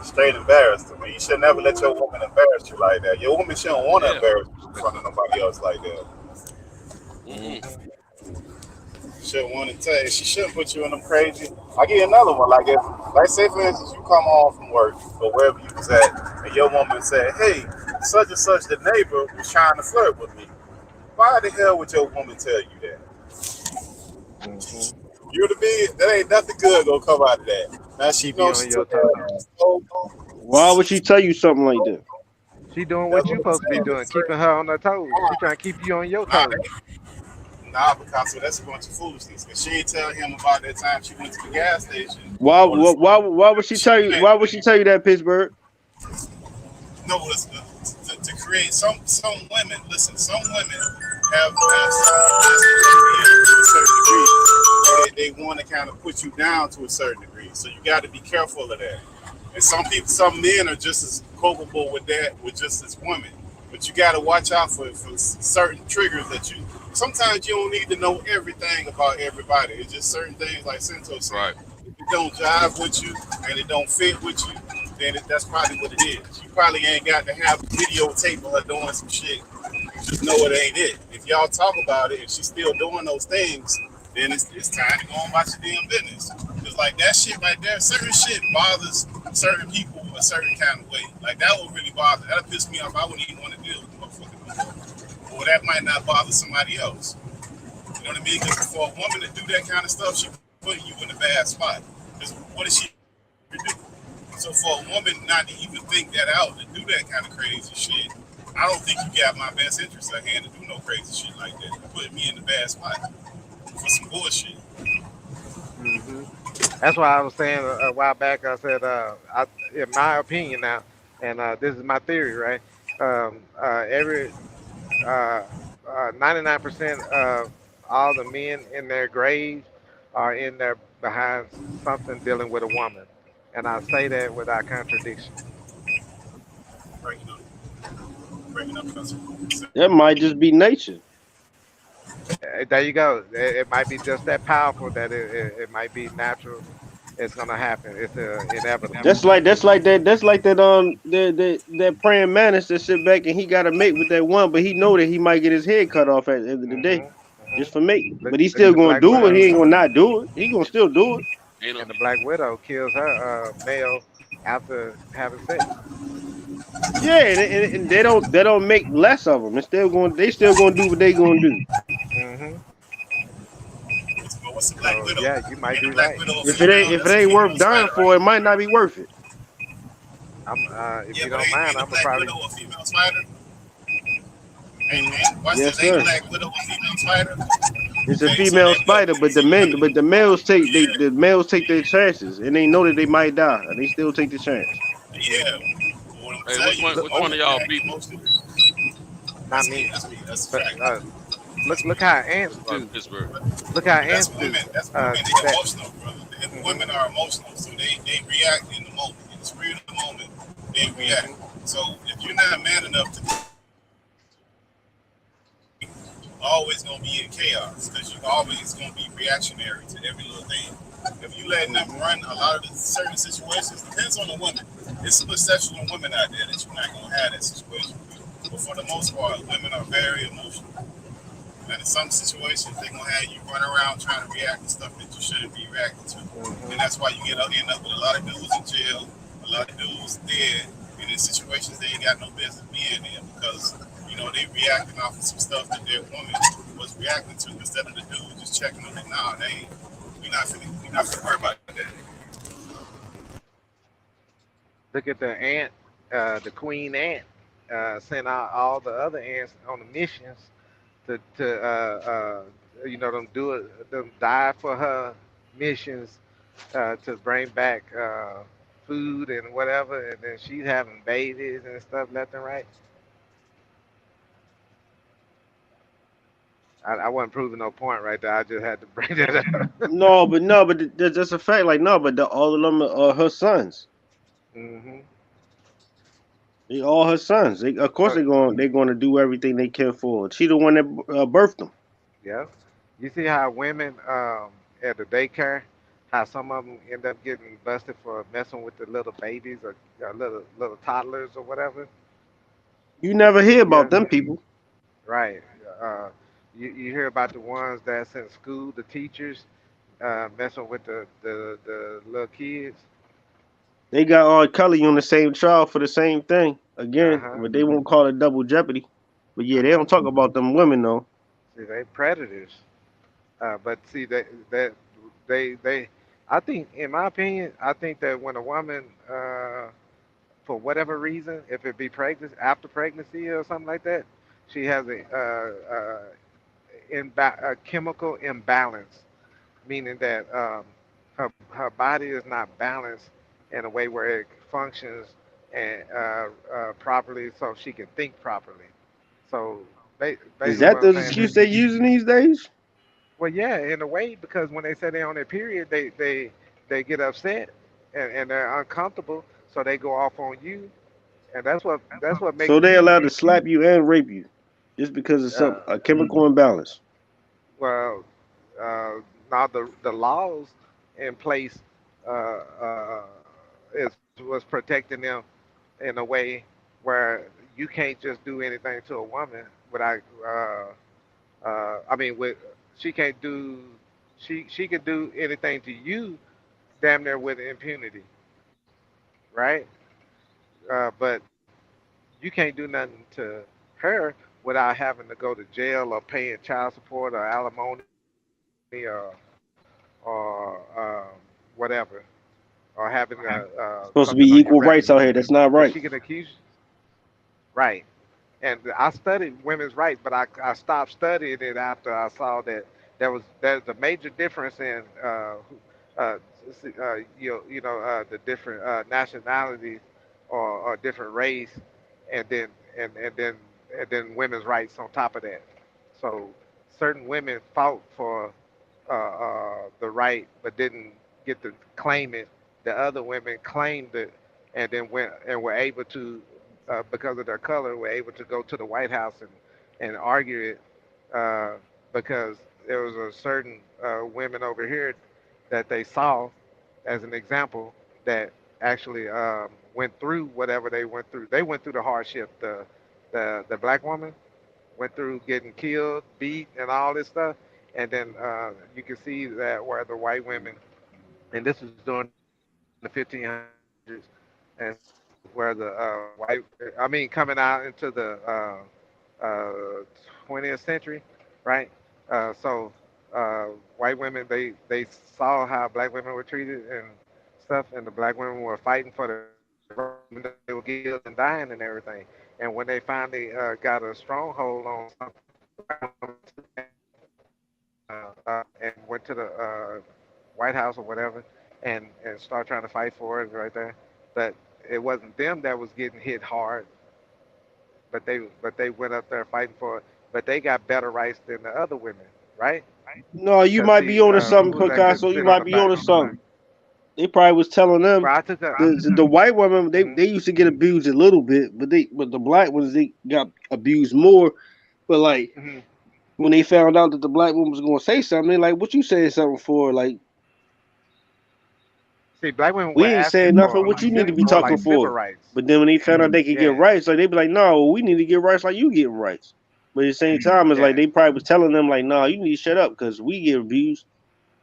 Straight embarrassed to me. You should never let your woman embarrass you like that. Your woman shouldn't want to embarrass you in front of nobody else like that. Shouldn't want to tell you. She shouldn't put you in them crazy. I give you another one. Like say for instance, you come home from work or wherever you was at, and your woman said, "Hey, such and such, the neighbor was trying to flirt with me." Why the hell would your woman tell you that? You to me, that ain't nothing good gonna come out of that. Now she knows she took Why would she tell you something like that? She doing what you supposed to be doing, keeping her on her toes. She trying to keep you on your toes. Nah, because that's a bunch of foolishness. Cause she ain't tell him about that time she went to the gas station. Why would she tell you? Why would she tell you that, Pittsburgh? No, listen, to create some women. Listen, some women have a certain degree. They want to kind of put you down to a certain degree. So you got to be careful of that. And some men are just as culpable with that, with just as women. But you got to watch out for certain triggers that you. Sometimes you don't need to know everything about everybody. It's just certain things, like Sento said. Right. If it don't jive with you and it don't fit with you, then that's probably what it is. You probably ain't got to have videotape of her doing some shit. You just know it ain't it. If y'all talk about it and she's still doing those things, then it's time to go on about your damn business. Because like that shit right there, certain shit bothers certain people a certain kind of way. Like that would really bother. That'll piss me off. I wouldn't even want to deal with the motherfucker before. Or that might not bother somebody else. You know what I mean? Because for a woman to do that kind of stuff, she putting you in a bad spot. Because what is she do? So for a woman not to even think that out, to do that kind of crazy shit, I don't think you got my best interest at hand to do no crazy shit like that. You're putting me in the bad spot for some bullshit. That's why I was saying a while back. I said, in my opinion now, and this is my theory, right? 99% of all the men in their graves are in there behind something dealing with a woman, and I say that without contradiction. That might just be nature. There you go. It might be just that powerful that it might be natural. It's gonna happen. It's inevitable. That's like that praying mantis that sit back and he got to mate with that one, but he know that he might get his head cut off at the end of the day, just for mating. But he's still gonna do it. He ain't gonna not do it. He gonna still do it. And the Black Widow kills her male after having sex. Yeah, and they don't make less of them. They still gonna do what they gonna do. So, yeah, you might be right. If it ain't worth dying for, it might not be worth it. If you don't mind, I'm probably. Yes, sir. It's a female spider, but the males take their chances, and they know that they might die, and they still take the chance. Yeah. Hey, which one of y'all people? Not me. Look how ants do. Look how ants do. That's women. They emotional, brother. Women are emotional, so they react in the moment. In the spirit of the moment, they react. So if you're not man enough to, always gonna be in chaos because you're always gonna be reactionary to every little thing. If you letting them run a lot of the certain situations, depends on the woman. There's some exceptional women out there that you're not gonna have that situation with. But for the most part, women are very emotional. And in some situations, they're gonna have you run around trying to react to stuff that you shouldn't be reacting to, and that's why you end up with a lot of dudes in jail, a lot of dudes dead, and in situations they ain't got no business being in because they reacting off of some stuff that their woman was reacting to instead of the dude just checking them. Nah, we not finna worry about that. Look at the ant, the queen ant, sent out all the other ants on the missions to them die for her missions to bring back food and whatever, and then she's having babies and stuff left and right. I wasn't proving no point right there. I just had to bring that up. No, but that's a fact. Like no, but all of them are her sons. Mm-hmm. They all her sons. Of course, they're going to do everything they can for her. She the one that birthed them. Yeah. You see how women at the daycare, how some of them end up getting busted for messing with the little babies or little toddlers or whatever. You never hear about them people. Right. You hear about the ones that's in school, the teachers messing with the little kids. They got R. Kelly on the same trial for the same thing again, but they won't call it double jeopardy. But yeah, they don't talk about them women though. See, they predators. But see that they I think, in my opinion, I think that when a woman for whatever reason, if it be pregnancy after pregnancy or something like that, she has a chemical imbalance, meaning that her body is not balanced in a way where it functions and properly, so she can think properly. So is that the excuse they're using these days? Well, yeah, in a way, because when they say they're on their period, they get upset and they're uncomfortable, so they go off on you, and that's what makes. So they allowed to slap you and rape you just because of a chemical imbalance. Well, now the laws in place was protecting them in a way where you can't just do anything to a woman without. She can't do. She can do anything to you, damn near with impunity, right? But you can't do nothing to her without having to go to jail or paying child support or alimony or whatever, or having supposed to be equal rights out here. That's not right. She can accuse. Right. And I studied women's rights, but I stopped studying it after I saw that there's a major difference in the different nationalities or different race, and then women's rights on top of that. So certain women fought for the right, but didn't get to claim it. The other women claimed it, and then went and were able to. Because of their color, were able to go to the White House and argue it because there was a certain women over here that they saw as an example that actually went through whatever they went through. They went through the hardship. The black woman went through getting killed, beat, and all this stuff. And then you can see that where the white women, and this was during the 1500s, and where the coming out into the 20th century, right? So white women, they saw how black women were treated and stuff, and the black women were fighting for they were killed and dying and everything. And when they finally got a stronghold on something, and went to the White House or whatever, and start trying to fight for it right there, but it wasn't them that was getting hit hard, but they went up there fighting for it. But they got better rights than the other women, right? No, you might be on to something, Picasso. You might be on to something. They probably was telling them the white women they used to get abused a little bit, but the black ones they got abused more. But like when they found out that the black woman was gonna say something, they like, what you saying something for? Like, see, black women we ain't saying nothing. What you need to be talking for? But then when they found out they could get rights, like they be like, no, we need to get rights like you getting rights. But at the same time, it's like they probably was telling them like, "Nah, you need to shut up because we get abused."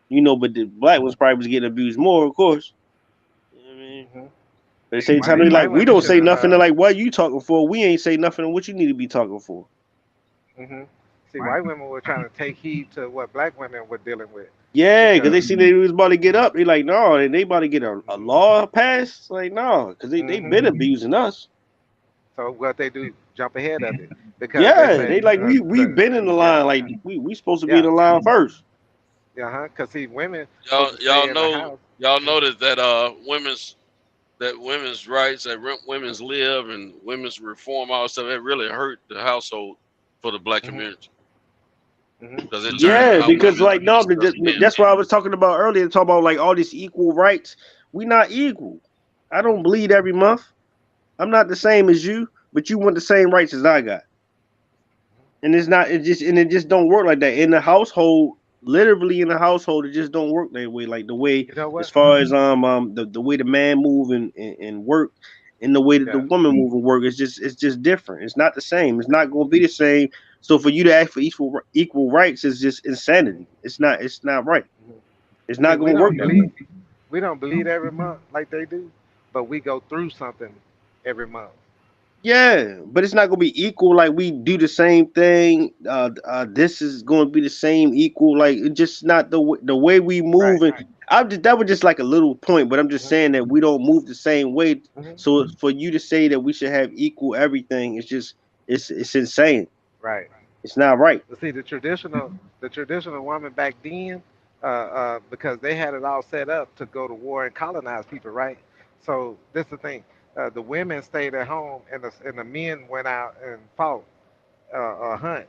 You know, but the black ones probably was getting abused more, of course. You know what I mean? But at the same time, they like, we don't say nothing. They're like, what you talking for? We ain't say nothing of what you need to be talking for. See, white women were trying to take heed to what black women were dealing with. Yeah, because they seen they was about to get up. They like, no, and they about to get a law passed. Like, no, because they been abusing us. So what they do, jump ahead of it. Because Yeah, say, they like we been in the line. Like we supposed to be in the line first. Because see, women. Y'all notice that women's rights, that women's live and women's reform, all that stuff, it really hurt the household for the black community. Because like no, that's what I was talking about earlier. Talk about like all these equal rights. We not equal. I don't bleed every month. I'm not the same as you, but you want the same rights as I got. And it just don't work like that in the household. Literally in the household, it just don't work that way. Like the way, as far as the way the man move and work, and the way that the woman move and work, it's just different. It's not the same. It's not going to be the same. So for you to ask for equal rights is just insanity. It's not right. It's not going to work that way. We don't bleed every month like they do, but we go through something every month. Yeah, but it's not gonna be equal. Like we do the same thing. This is going to be the same equal. Like it's just not the way we move. And that was just like a little point, but I'm just saying that we don't move the same way. So for you to say that we should have equal everything, it's insane. Right. It's not right. But see, the traditional woman back then, because they had it all set up to go to war and colonize people, right? So this is the thing. The women stayed at home, and the men went out and fought, hunt.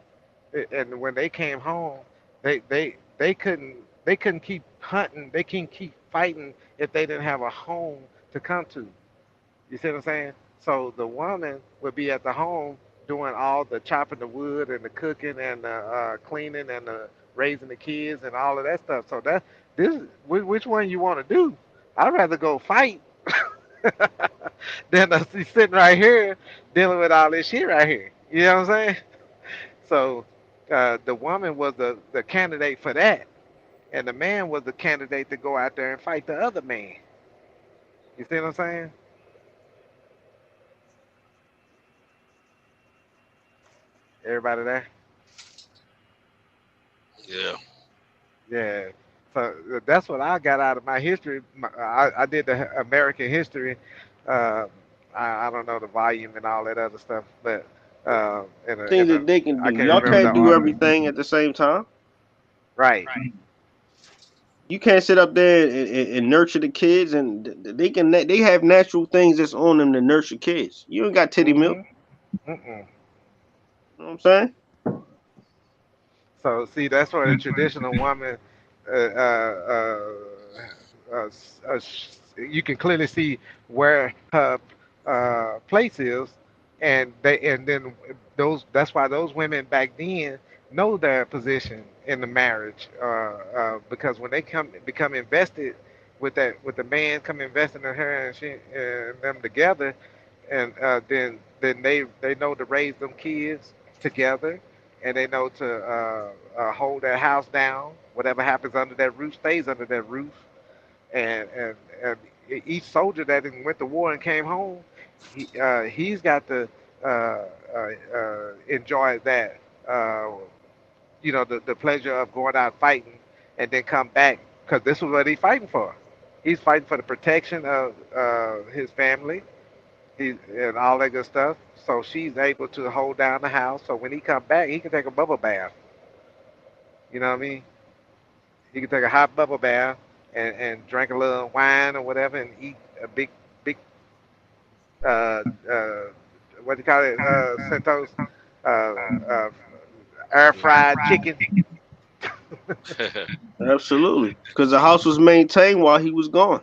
And when they came home, they couldn't keep hunting. They couldn't keep fighting if they didn't have a home to come to. You see what I'm saying? So the woman would be at the home doing all the chopping the wood and the cooking and the cleaning and the raising the kids and all of that stuff. So which one you want to do? I'd rather go fight. Then she's sitting right here dealing with all this shit right here. You know what I'm saying? So the woman was the candidate for that. And the man was the candidate to go out there and fight the other man. You see what I'm saying? Everybody there? Yeah. Yeah. So that's what I got out of my history. I did the American history. I don't know the volume and all that other stuff, but things that they can do. Y'all can't do everything at the same time. Right. You can't sit up there and nurture the kids, and they have natural things that's on them to nurture kids. You ain't got titty milk. You know what I'm saying? So see, that's where the traditional woman, you can clearly see where her place is, and then that's why those women back then know their position in the marriage, because when they become invested with the man come investing in her and them together, and then they know to raise them kids together, and they know to hold their house down. Whatever happens under that roof stays under that roof, and each soldier that went to war and came home, he's got to enjoy that. The pleasure of going out fighting and then come back, because this is what he's fighting for. He's fighting for the protection of his family, and all that good stuff. So she's able to hold down the house. So when he come back, he can take a bubble bath. You know what I mean? He can take a hot bubble bath and drink a little wine or whatever, and eat a big what do you call it, Santos? Air fried chicken. Absolutely, because the house was maintained while he was gone.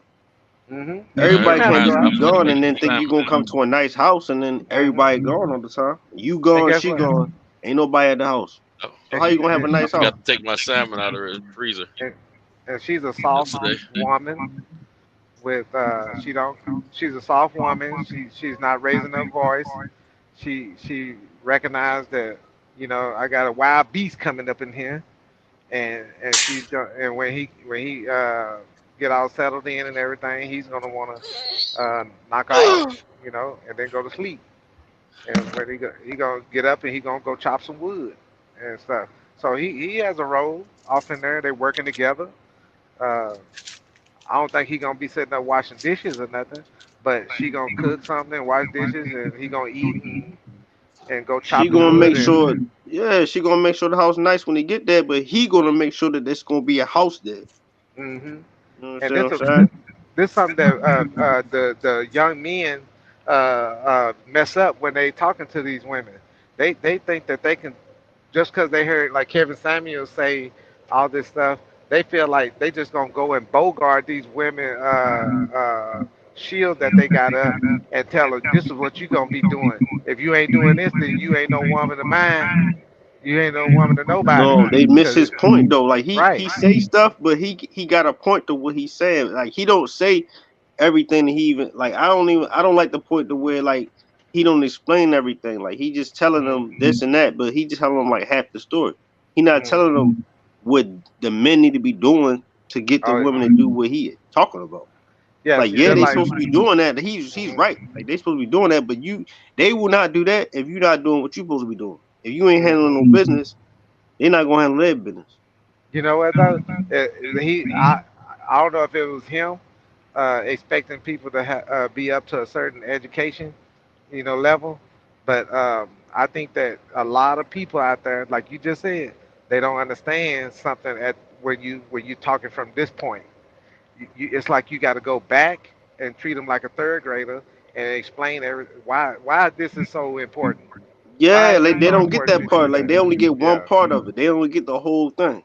Everybody can't just be gone and then think you're gonna come to a nice house and then everybody gone all the time. You gone, she gone, ain't nobody at the house. So how you gonna have a nice house? I got to take my salmon out of her freezer. And she's a soft woman. With she's a soft woman. She's not raising her voice. She recognized that You know, I got a wild beast coming up in here, and she's going and when he get all settled in and everything, he's gonna want to knock her out. You know, and then go to sleep. And when he gonna get up and he gonna go chop some wood and stuff. So he has a role off in there. They're working together. Uh, I don't think he gonna be sitting there washing dishes or nothing, but she gonna cook something, wash dishes, and he gonna eat and go chop She the gonna wood. make sure, yeah, she gonna make sure the house nice when he get there, but he gonna make sure that there's gonna be a house there. Mm-hmm. You know what And I'm saying? this something that the young men mess up when they talking to these women. They think that they can just because they heard like Kevin Samuels say all this stuff. They feel like they just gonna go and bogart these women shield that they got up and tell them this is what you gonna be doing. If you ain't doing this, then you ain't no woman of mine. You ain't no woman of nobody. No, they miss 'Cause his point though. Like right. he say stuff, but he got a point to what he's saying. Like he don't say everything that he even like. I don't like the point to where like he don't explain everything. Like he just telling them this and that, but he just telling them like half the story. He not telling them what the men need to be doing to get the Oh, women to do what he is talking about. yeah, Like see, yeah, they're they like, supposed to be doing that. He's right. Like they supposed to be doing that, but they will not do that if you're not doing what you supposed to be doing. If you ain't handling no business, they're not gonna handle their business. you know what though? I don't know if it was him expecting people to be up to a certain education, you know, level, but I think that a lot of people out there, like you just said, they don't understand something at when you talking from this point. It's like you got to go back and treat them like a third grader and explain why this is so important. Why Yeah, is like it they so don't get important that that you part. do Like that? they only get one Yeah. part of it. They only get the whole thing.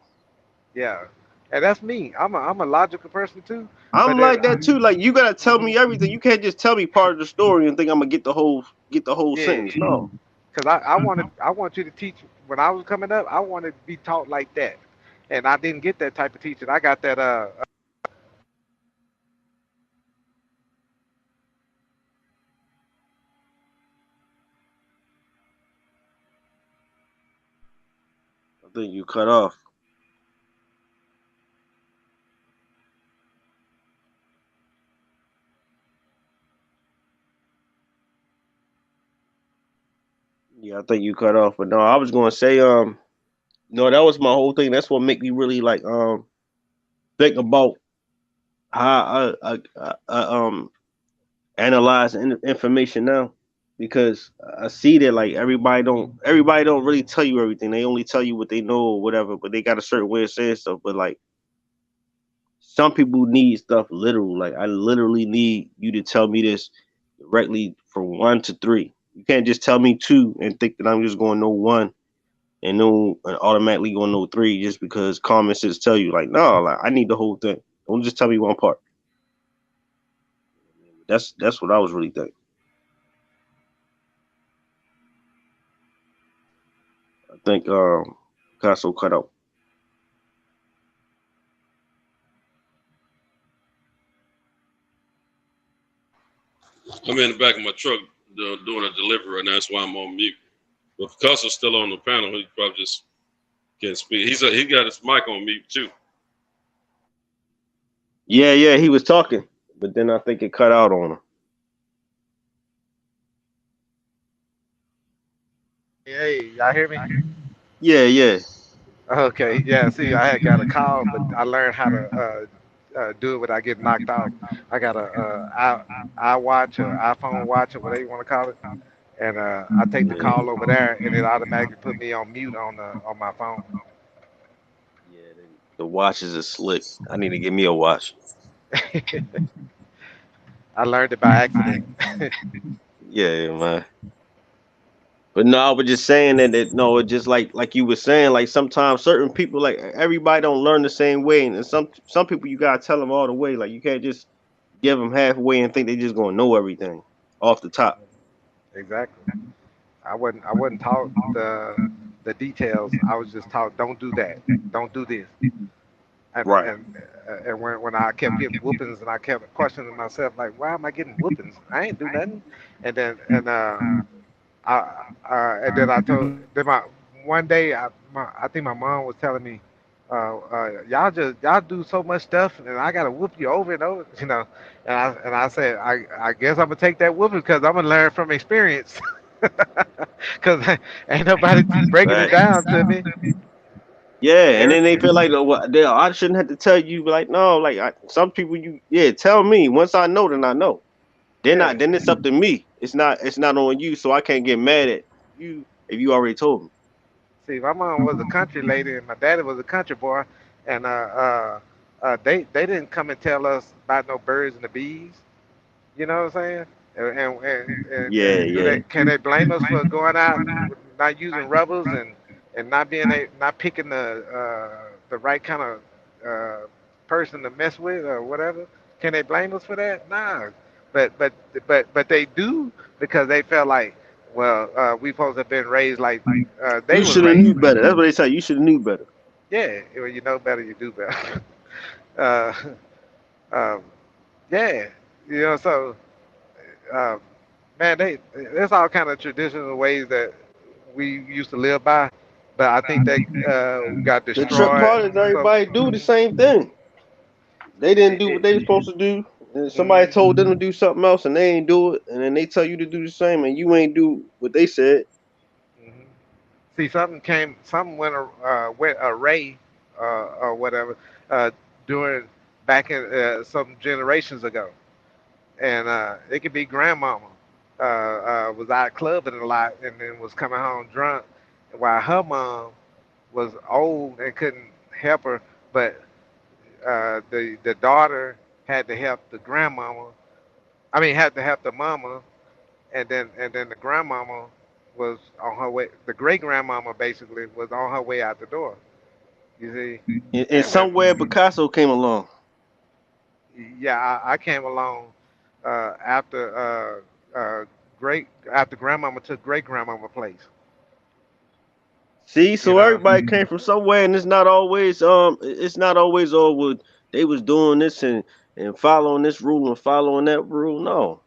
Yeah, and that's me. I'm a logical person too. I'm But then, like that too. Like you gotta tell me everything. You can't just tell me part of the story and think I'm gonna get the whole yeah, sentence. No. because I want you to teach. When I was coming up, I wanted to be taught like that, and I didn't get that type of teaching. I got that. I think you cut off. Yeah, I think you cut off. But no, I was gonna say no, that was my whole thing. That's what make me really like think about how I analyze information now, because I see that like everybody don't really tell you everything. They only tell you what they know or whatever, but they got a certain way of saying stuff. But like some people need stuff literal. Like I literally need you to tell me this directly from 1 to 3. You can't just tell me 2 and think that I'm just going to know 1 and know and automatically going to know 3 just because common sense tell you like no, like I need the whole thing. Don't just tell me one part. That's what I was really thinking. I think Picasso cut out. I'm in the back of my truck doing a delivery right now. That's why I'm on mute. But Picasso's still on the panel. He probably just can't speak. He got his mic on mute too. Yeah, he was talking, but then I think it cut out on him. Hey, y'all hear me? Yeah. Okay, yeah. See, I had got a call, but I learned how to do it without getting knocked out. I got a iWatch or iPhone watch or whatever you want to call it, and I take the call over there, and it automatically put me on mute on my phone. The watches are slick. I need to get me a watch. I learned it by accident. Yeah, man. But no, I was just saying that no, it just like you were saying, like sometimes certain people, like everybody don't learn the same way, and some people you gotta tell them all the way. Like you can't just give them halfway and think they just gonna know everything off the top. Exactly. I wasn't taught the details. I was just taught don't do that, don't do this. Right. And when I kept getting whoopings and I kept questioning myself like, why am I getting whoopings? I ain't do nothing. And then I told then one day I think my mom was telling me, y'all do so much stuff, and I gotta whoop you over and over, you know. And I said, I guess I'm gonna take that whooping because I'm gonna learn from experience, because ain't nobody breaking it down to me. Yeah, and then Every- they feel like I shouldn't have to tell you. Like no, like some people tell me. Once I know, then I know. Yeah. Then it's up to me. It's not on you, so I can't get mad at you if you already told me. See, my mom was a country lady and my daddy was a country boy, and they didn't come and tell us about no birds and the bees. You know what I'm saying? Yeah, And yeah. can they blame us for going out with not using rubbers and not picking the right kind of person to mess with or whatever? Can they blame us for that? Nah. But they do because they felt like, well, we supposed to have been raised like they You was should have raised. knew better. That's what they say. You should have knew better. Yeah, when you know better, you do better. uh, um, yeah, you know. So, um, man, there's all kind of traditional ways that we used to live by, but I think they got The trip destroyed. part is So, everybody do the same thing. They didn't do what they were supposed to do. And somebody told them to do something else, and they ain't do it. And then they tell you to do the same, and you ain't do what they said. see, something went array or whatever uh, during back in some generations ago, and it could be grandmama was out clubbing a lot and then was coming home drunk, while her mom was old and couldn't help her, but the daughter had to help the grandmama. I mean, had to help the mama, and then the grandmama was on her way. The great grandmama basically was on her way out the door. You see, And somewhere Picasso came along. yeah, I came along after after grandmama took great grandmama place. See, You so know, everybody came from somewhere, and it's not always all what they was doing this and following this rule and following that rule. No,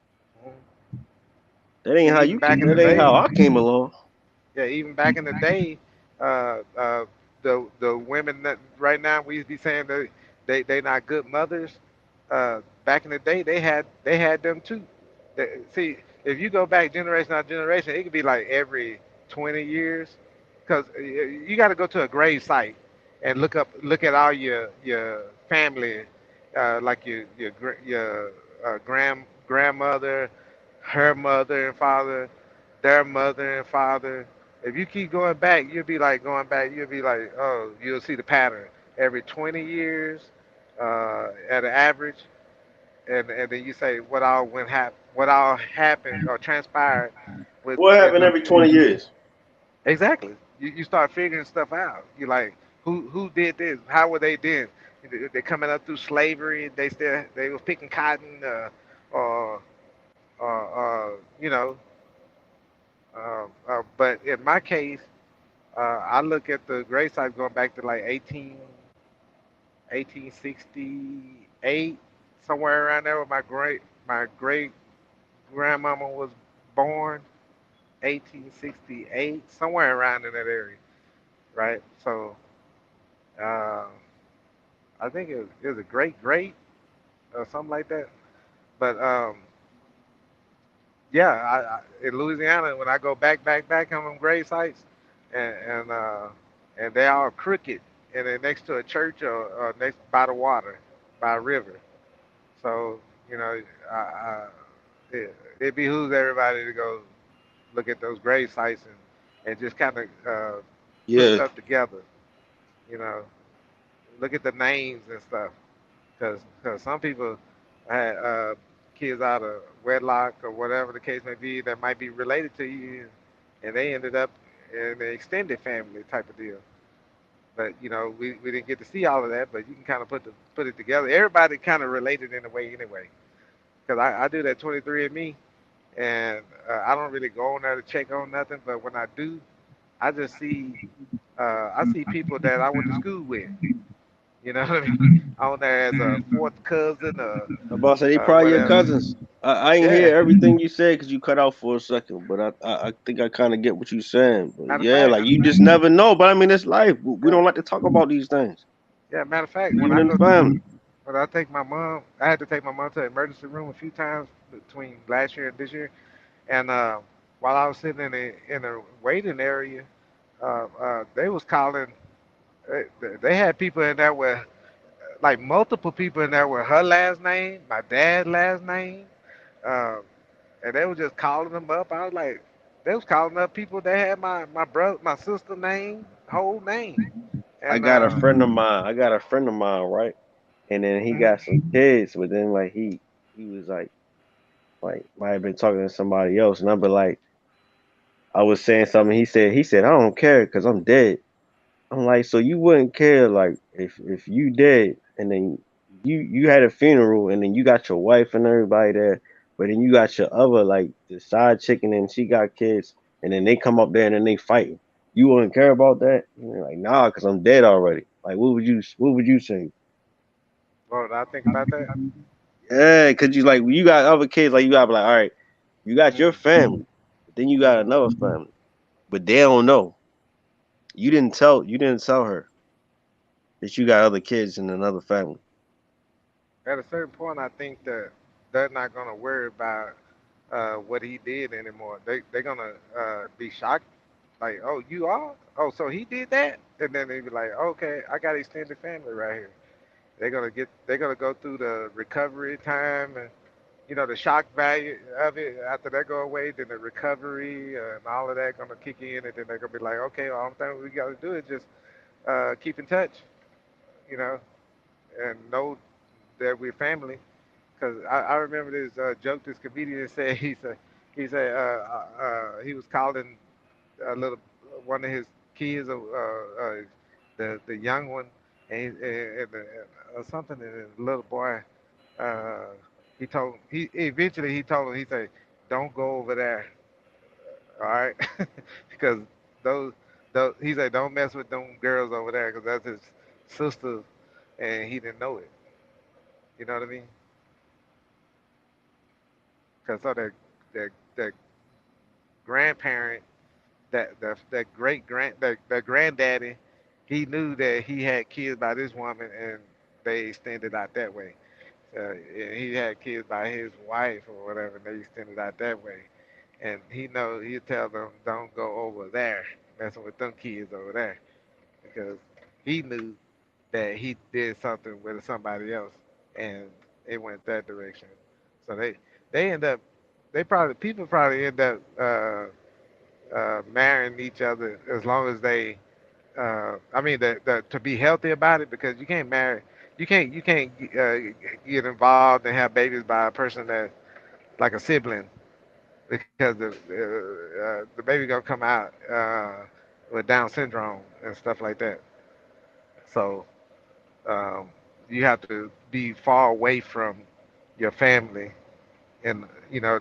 that ain't how even you. back in the That ain't how day, I came along. yeah, even back in the day, uh, uh, the women that right now we used to be saying that they not good mothers. Back in the day, they had them too. See, if you go back generation after generation, it could be like every 20 years, because you got to go to a grave site and look at all your family, like your grandmother, her mother and father, their mother and father. If you keep going back, you'll be like going back. You'll be like, oh, you'll see the pattern every 20 years at an average, and then you say what all happened or transpired What in happened the every 20 years? exactly. You start figuring stuff out. You like who did this? How were they then? They coming up through slavery. They was picking cotton, or you know. But in my case, I look at the grave sites going back to like 1868, somewhere around there where my great grandmama was born, 1868, somewhere around in that area, right? So uh, I think it was a great or something like that. But yeah, in Louisiana, when I go back on them grave sites, and and, uh, and they all crooked, and they're next to a church or next by the water, by a river. So you know, it behooves everybody to go look at those grave sites and just kind of put Yeah. stuff together. You know, look at the names and stuff, because some people had kids out of wedlock or whatever the case may be that might be related to you, and they ended up in the extended family type of deal. But you know, we didn't get to see all of that, but you can kind of put it together. Everybody kind of related in a way anyway, because I do that 23andMe, and I don't really go on there to check on nothing, but when I do, I just see I see people that I went to school with, You know what I mean? On there as a fourth cousin or I'm about to say they probably your whatever. cousins. I ain't Yeah. hear everything you said because you cut out for a second, but I think I kind of get what you're saying. But Matter of yeah, fact, like you just never know. But I mean, it's life. We don't like to talk about these things, yeah. Matter of fact, when even I in the go, family. when I take my mom, I had to take my mom to the emergency room a few times between last year and this year. And while I was sitting in a waiting area, they was calling. They had people in there with like multiple people in there with her last name, my dad's last name, uh, and they was just calling them up. I was like, they was calling up people that had my brother, my sister name, whole name, I and got a friend of mine. I got a friend of mine, right? And then he got some kids, but then like he was like might have been talking to somebody else, and I be like, I was saying something. He said I don't care because I'm dead. I'm like, so you wouldn't care like if you dead and then you had a funeral and then you got your wife and everybody there, but then you got your other like the side chicken and she got kids and then they come up there and then they fighting. You wouldn't care about that? You're like, nah, cause I'm dead already. Like, what would you say? well, I think about that. Yeah, cause you like you got other kids, like you gotta be like, all right, you got your family, but then you got another family, but they don't know. You didn't tell her that you got other kids in another family. At a certain point, I think that they're not gonna worry about what he did anymore. They're gonna be shocked, like, oh, you are? Oh, so he did that? And then they be like, okay, I got extended family right here. They're gonna go through the recovery time and the shock value of it. After that go away, then the recovery and all of that gonna kick in, and then they're gonna be like, okay, all the thing we gotta do is just keep in touch, you know, and know that we're family. Because I remember this joke this comedian said. He was calling a little one of his kids, the young one, or something, and the little boy. Uh, he told him, he said, "Don't go over there, all right?" Because those he said, "Don't mess with them girls over there, because that's his sister," and he didn't know it. You know what I mean? Because so that grandparent, that great that granddaddy, he knew that he had kids by this woman, and they extended out that way. He had kids by his wife or whatever, and they extended out that way. And he'll tell them, don't go over there, messing with them kids over there, because he knew that he did something with somebody else, and it went that direction. So they end up, people probably end up marrying each other as long as they, I mean, to be healthy about it, because you can't get involved and have babies by a person that like a sibling, because the baby gonna come out with Down syndrome and stuff like that. So um, you have to be far away from your family, and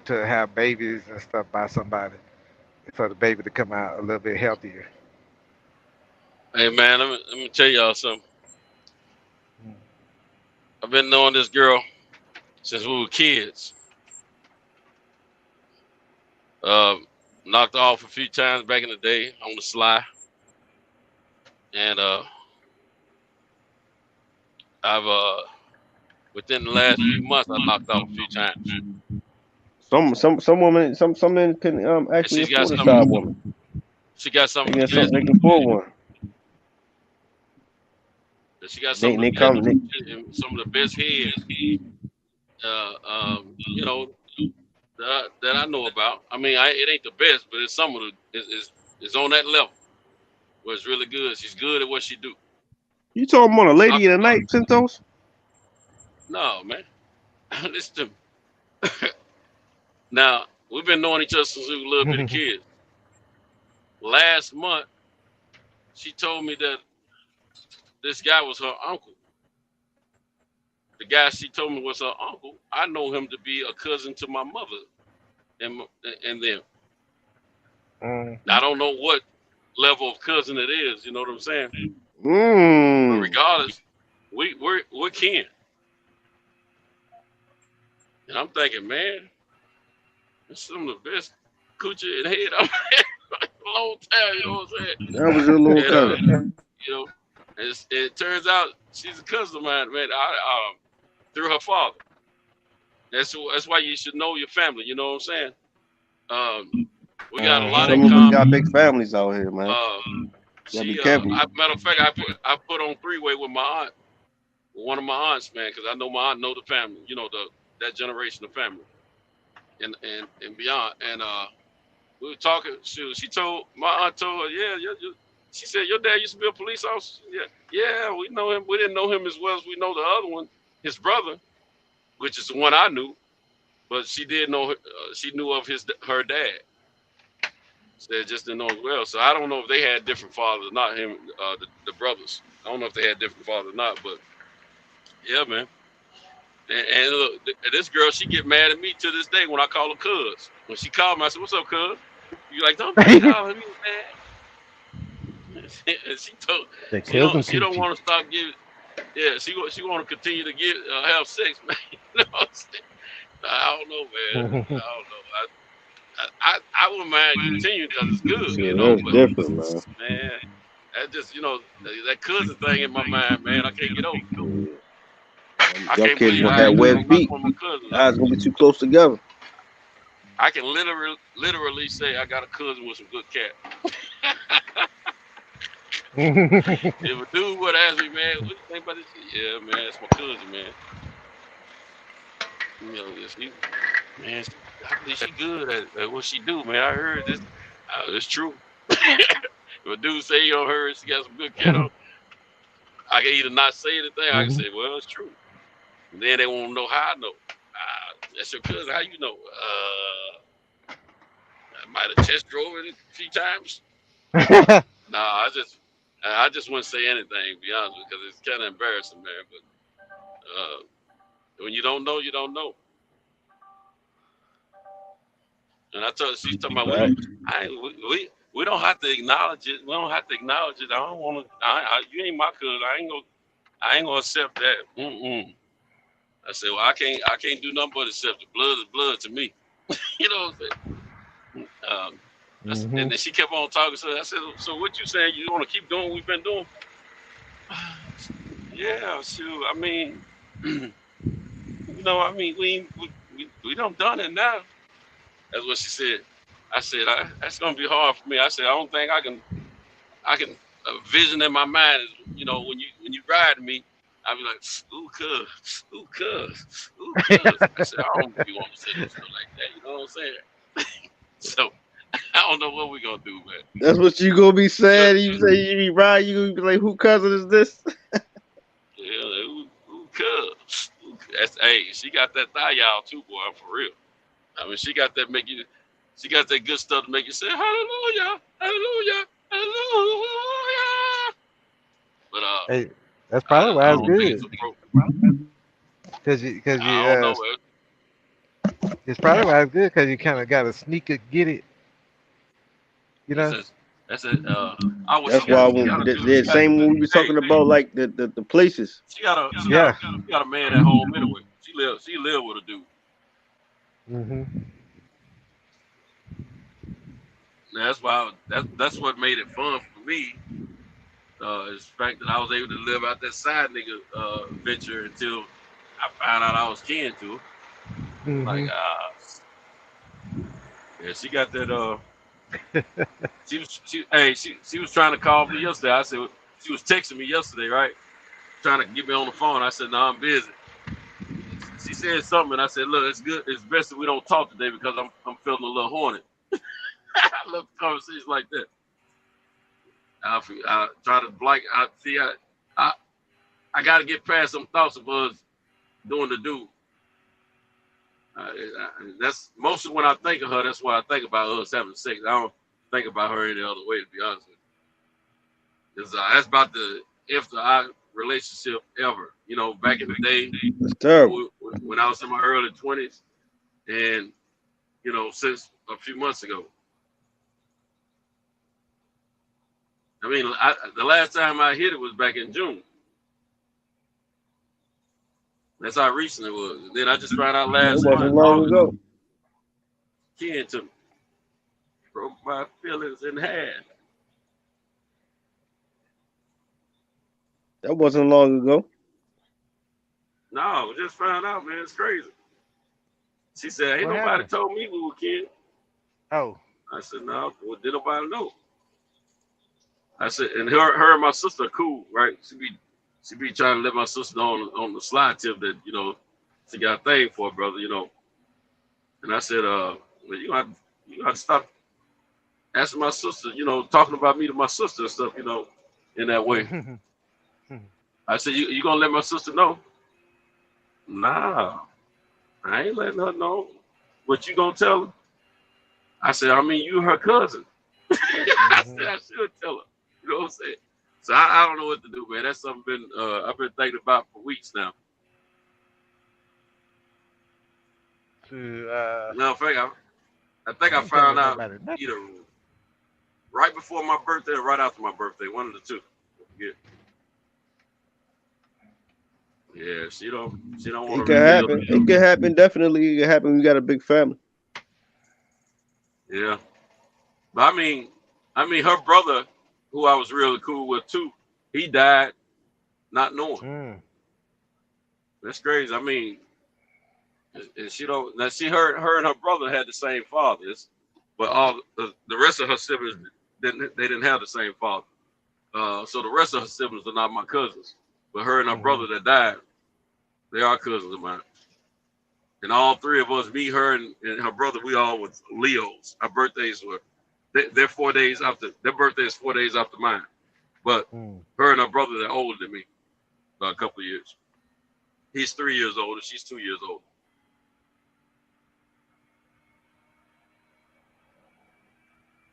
to have babies and stuff by somebody for the baby to come out a little bit healthier. Hey man, let me tell y'all something. I've been knowing this girl since we were kids. Knocked her off a few times back in the day on the sly, and I've within the last few months I knocked off a few times. Some women, some men can And actually she's got afford a side some. woman. She got some They of got the best. something they can afford one. She got They some of they the best. come. They, Some of the best head. You know that I know about. I mean, it ain't the best, but it's some of the. It's on that level where it's really good. She's good at what she do. you talking about a lady in the night, Centos? No, man. Listen to me. Now, we've been knowing each other since we were little bitty kids. Last month, she told me that this guy was her uncle. The guy she told me was her uncle. I know him to be a cousin to my mother and them. I don't know what level of cousin it is, you know what I'm saying? But regardless, we're kin. And I'm thinking, man, this is some of the best coochie and head I've had in a long time. You know what I'm saying? That was your little And, cousin. you know, and it turns out she's a cousin of mine, man. Through her father. That's why you should know your family. You know what I'm saying? We got a lot Some in of us got common. big families out here, man. Gotta be careful. Matter of fact, I put on three-way with my aunt, one of my aunts, man, because I know my aunt know the family. You know that generation of family, and beyond. And we were talking. She told my aunt told her, yeah. She said your dad used to be a police officer. Yeah, we know him. We didn't know him as well as we know the other one, his brother, which is the one I knew. But she did know. She knew of her dad. They just didn't know as well. So I don't know if they had different fathers or not. Him, the brothers. I don't know if they had different fathers or not. But yeah, man. And look, this girl, she get mad at me to this day when I call her cuz. When she called me, I said, "What's up, cuz?" You like, don't be calling me mad. And she told she don't want to stop giving. Yeah, she want to continue to have sex, man. You know what I'm saying? I don't know, man. I don't know. I wouldn't mind continuing because it's good, Yeah, you know. that's But different, man. man, that just that cousin thing in my mind, man. I can't get over. I Y'all can't kids believe want I that ain't web gonna feet. rock with my cousin. Guys gonna be too close together. I can literally say I got a cousin with some good cat. If a dude would ask me, man, what do you think about this? Yeah, man, it's my cousin, man. You know, man, I believe she good at what she do, man. I heard this. It's true. If a dude say he don't heard she got some good cat on, I can either not say anything, I can say, well, it's true. And then they won't know how I know. That's your cousin. How you know? I might have test drove it a few times. Nah, I just wouldn't say anything, to be honest with you, because it's kind of embarrassing, man. But when you don't know, you don't know. And she's talking about we don't have to acknowledge it. We don't have to acknowledge it. I don't want to. You ain't my cousin. I ain't gonna accept that. I said, well, I can't do nothing but accept it. Blood is blood to me. You know what I'm saying? And then she kept on talking. So I said, so what you saying? You want to keep doing what we've been doing? Yeah, sure. I mean, we done done it now. That's what she said. I said, that's gonna be hard for me. I said, I don't think I can vision in my mind is, when you ride me, I'll be like, ooh, cuz. I said, I don't really want to say this stuff like that. You know what I'm saying? So I don't know what we're gonna do, man. That's what you gonna be saying. You say you be riding, you gonna be like, who cousin is this? Yeah, ooh, cuz. Hey, she got that thigh y'all too, boy, for real. I mean, she got that good stuff to make you say, hallelujah, hallelujah, hallelujah. But hey, that's probably why it's good. Cause you I don't know. It's probably why it's good because you kind of got to sneak it, get it. You know. That's it. That's why the same when we were talking about like the places. She got a man at home anyway. She live with a dude. That's why that's what made it fun for me. Is the fact that I was able to live out that side nigga venture until I found out I was kin to her. Like yeah, she got that she was trying to call me yesterday. I said she was texting me yesterday, right? Trying to get me on the phone. I said, no, I'm busy. She said something, and I said, look, it's good. It's best that we don't talk today because I'm feeling a little horny. I love conversations like that. I try to I got to get past some thoughts of us doing the do. That's most of when I think of her. That's why I think about us having sex. I don't think about her any other way, to be honest with you. That's about the our relationship ever. Back in the day, that's terrible. When I was in my early 20s, and since a few months ago. I mean, the last time I hit it was back in June. That's how recent it was. And then I just found out last It wasn't month, long ago. Ken to broke my feelings in half. That wasn't long ago. No, just found out, man. It's crazy. She said, ain't What nobody happened? told me we were kids. Oh, I said, no, well, did nobody know? I said, and her and my sister are cool, right? She be trying to let my sister know on the slide tip that, you know, she got a thing for her brother, you know. And I said, well, you have to stop asking my sister, you know, talking about me to my sister and stuff, you know, in that way. I said, you gonna let my sister know? Nah, I ain't letting her know. What you gonna tell her? I said, I mean, you her cousin. I said, I should tell her. You know what I'm saying? So I don't know what to do, man. That's something I've been thinking about for weeks now. No, I think I found out either right before my birthday or right after my birthday, one of the two. Yeah, she don't want It to can happen. reveal. It can happen. Definitely, it can happen. We got a big family. Yeah, but I mean, her brother, who I was really cool with too, he died not knowing. That's crazy. I mean, and she don't. Now, her and her brother had the same fathers, but all the rest of her siblings didn't have the same father. So the rest of her siblings are not my cousins, but her and her brother that died, they are cousins of mine. And all three of us, me, her, and her brother, we all was Leos. Our birthdays were, they're 4 days after, their birthday is 4 days after mine. But her and her brother, they're older than me by a couple of years. He's 3 years older, she's 2 years older.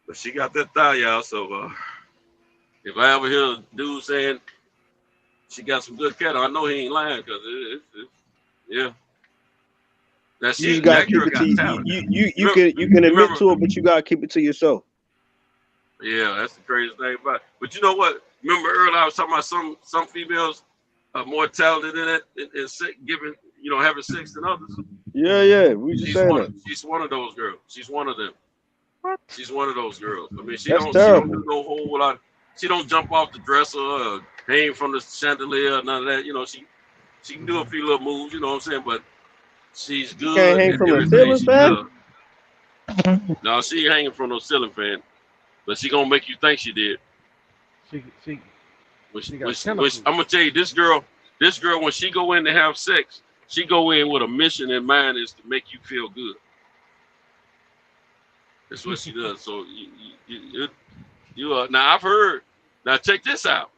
But she got that thigh, y'all, so if I ever hear a dude saying she got some good cattle, I know he ain't lying, because yeah. Now You just gotta keep it to you can admit to it, but you gotta keep it to yourself. Yeah, that's the craziest thing about it. But you know what? Remember earlier I was talking about some females are more talented in it in giving, you know, having sex than others. Yeah. We just saying that. She's one of those girls. She's one of them. What? She's one of those girls. I mean, she That's don't terrible. do no whole lot. She don't jump off the dresser or hang from the chandelier, none of that. You know, she can do a few little moves. You know what I'm saying? But she's good. Can't hang at from a everything ceiling she fan? does. No, she ain't hanging from no ceiling fan, but she gonna make you think she did. Which I'm gonna tell you, this girl, when she go in to have sex, she go in with a mission in mind is to make you feel good. That's what she does. So you now I've heard. Now check this out.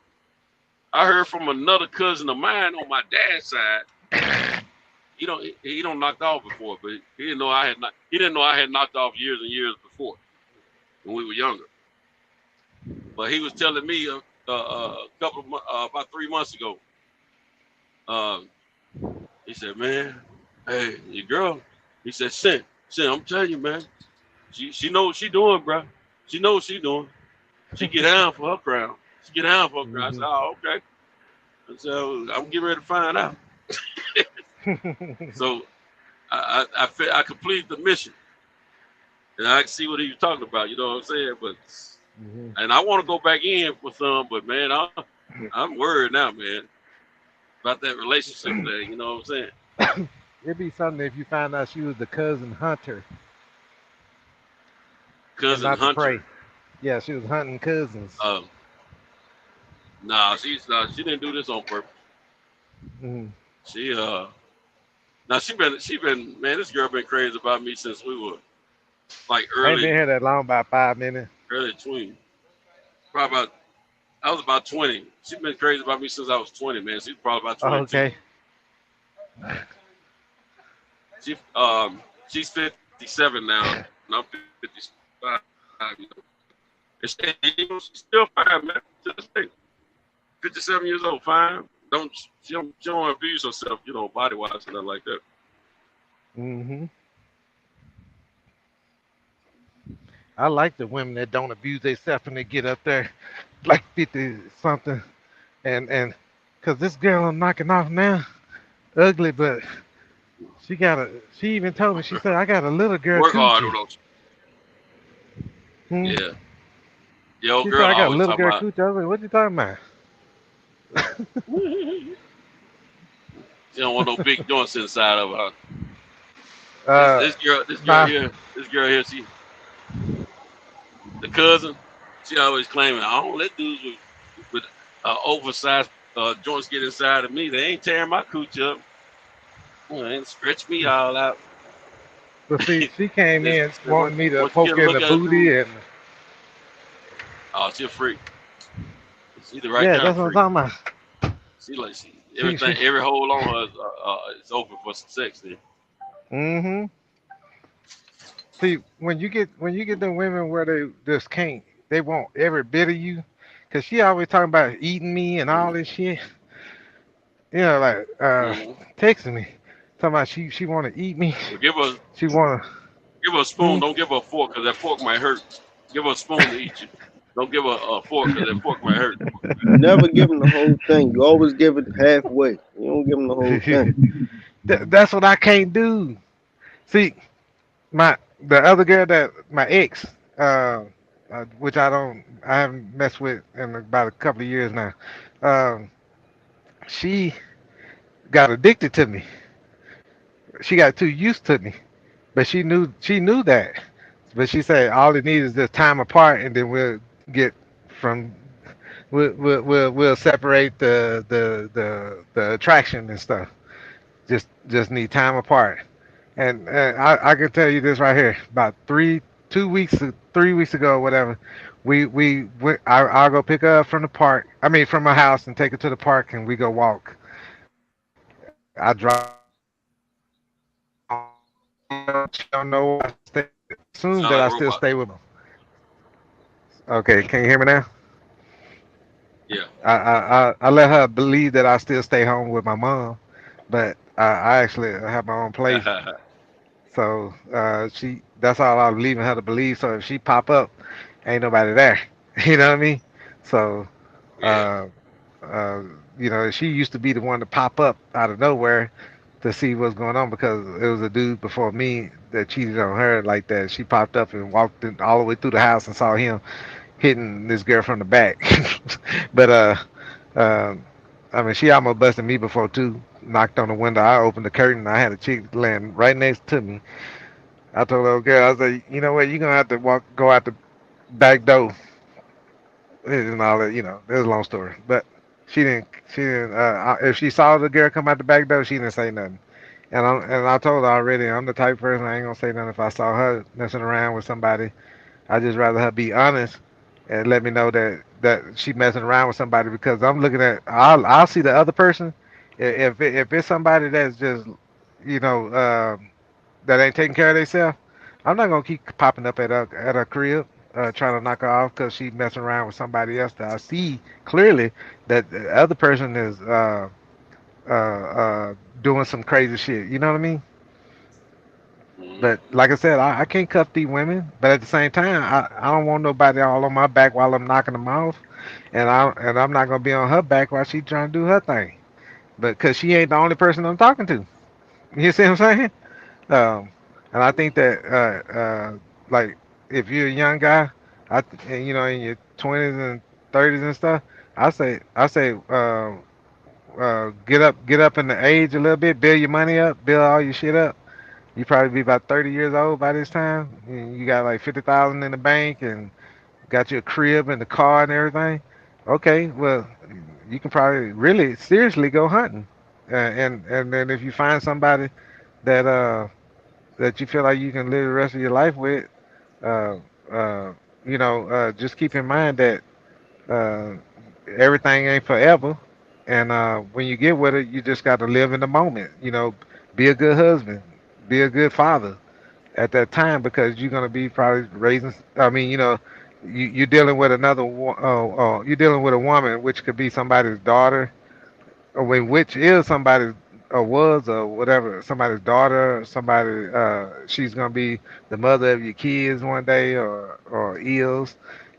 I heard from another cousin of mine on my dad's side. He don't knocked off before, but he didn't know I had knocked off years and years before when we were younger. But he was telling me about 3 months ago. He said, "Man, hey, your girl." He said, "Sin, I'm telling you, man. She knows what she doing, bro. She knows what she doing. She get down for her crown. She get down for her crown." I said, "Oh, okay." So I'm getting ready to find out. So I completed the mission, and I can see what he was talking about. You know what I'm saying? But and I want to go back in with some, but man, I'm worried now, man, about that relationship thing. You know what I'm saying? It'd be something if you found out she was the cousin hunter. Cousin not hunter. to pray. Yeah, she was hunting cousins. Nah, she didn't do this on purpose. She now she been man, this girl been crazy about me since we were like I ain't early. been here that long, about 5 minutes. Early 20. Probably I was about 20. She's been crazy about me since I was 20, man. She's probably about 22. Okay. She's 57 now, and I'm 55. You know. And she's still fine, man. Just 57 years old, fine. She don't abuse herself, you know, body wise and nothing like that. I like the women that don't abuse themselves and they get up there like 50 something, and because this girl I'm knocking off now, ugly, but she got a. She even told me. She said, "I got a little girl Work hard, coochie." don't Hmm? you? Yeah. The old She said, girl "I got a always little talking girl about. coochie." I was like, "What you talking about?" She don't want no big joints inside of her. Uh, This girl nah. here, she, the cousin, she always claiming, I don't let dudes with oversized joints get inside of me. They ain't tearing my cooch up. They ain't stretch me all out. But see, she came in Once wanting me to you get poke a in look the at a dude, booty, and she a freak. She the right yeah, kind of that's what I'm freak. talking about. She She. every hole on her is open for some sex. Then. Mm-hmm. See, when you get the women where they just can't, they want every bit of you, cause she always talking about eating me and all this shit. You know, like Mm-hmm. texting me, talking about she want to eat me. So give her She want a spoon. to. Don't give her a fork because that fork might hurt. Give her a spoon to eat you. Don't give her a fork because that fork might hurt. Never give them the whole thing. You always give it halfway. You don't give them the whole thing. That's what I can't do. See, the other girl that my ex, which I haven't messed with in about a couple of years now. Um, she got addicted to me. She got too used to me, but she knew that. But she said all it needs is just time apart, and then we'll get from we'll separate the attraction and stuff. Just need time apart. And I can tell you this right here. About 3 weeks ago, or whatever, we went. I'll go pick her up from the park. I mean, from my house and take her to the park, and we go walk. I drive. She don't know I stay. Assume Sound that like I a still robot. stay with them. Okay, can you hear me now? Yeah. I let her believe that I still stay home with my mom, but I actually have my own place. So she that's all I'm leaving her to believe. So if she pop up, ain't nobody there. You know what I mean? So Yeah. uh, uh, she used to be the one to pop up out of nowhere to see what's going on because it was a dude before me that cheated on her like that. She popped up and walked all the way through the house and saw him hitting this girl from the back. But uh, I mean, she almost busted me before too. Knocked on the window. I opened the curtain. I had a chick laying right next to me. I told the little girl, I was like, you know what? You're gonna have to go out the back door and all that. There's a long story, but she didn't. She didn't. If she saw the girl come out the back door, she didn't say nothing. And I told her already, I'm the type of person I ain't gonna say nothing if I saw her messing around with somebody. I just rather her be honest and let me know that she messing around with somebody because I'm looking at. I'll see the other person. If it's somebody that's just you know. That ain't taking care of themselves, I'm not gonna keep popping up at her crib, trying to knock her off because she messing around with somebody else. That I see clearly that the other person is doing some crazy shit. You know what I mean? Mm-hmm. But like I said, I can't cuff these women. But at the same time, I don't want nobody all on my back while I'm knocking them off, and I'm not gonna be on her back while she trying to do her thing. But because she ain't the only person I'm talking to. You see what I'm saying? Um, and I think that like if you're a young guy, and, in your 20s and 30s and stuff, I say get up in the age a little bit, build your money up, build all your shit up. You probably be about 30 years old by this time. You got like 50,000 in the bank and got your crib and the car and everything. Okay, well, you can probably really seriously go hunting, and then if you find somebody that you feel like you can live the rest of your life with, uh, just keep in mind that uh, everything ain't forever. And when you get with it, you just got to live in the moment. Be a good husband, be a good father at that time because you're gonna be probably raising. I mean, you're dealing with you're dealing with a woman, which could be somebody's daughter, which is somebody's or was or whatever somebody's daughter, somebody she's gonna be the mother of your kids one day or is,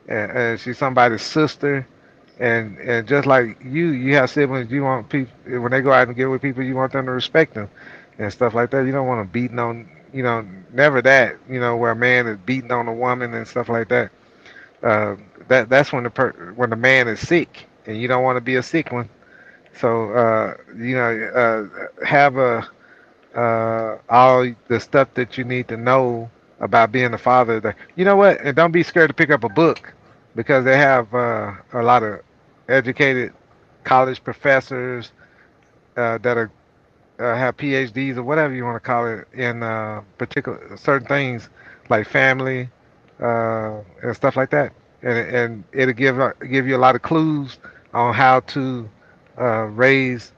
and she's somebody's sister, And just like you have siblings. You want people when they go out and get with people, you want them to respect them and stuff like that. You don't want them beating on. Never that. Where a man is beating on a woman and stuff like that. Uh, that's when when the man is sick, and you don't want to be a sick one. So have all the stuff that you need to know about being a father. You know what? And don't be scared to pick up a book because they have a lot of educated college professors that are have PhDs or whatever you want to call it in particular certain things like family and stuff like that, and it'll give you a lot of clues on how to raise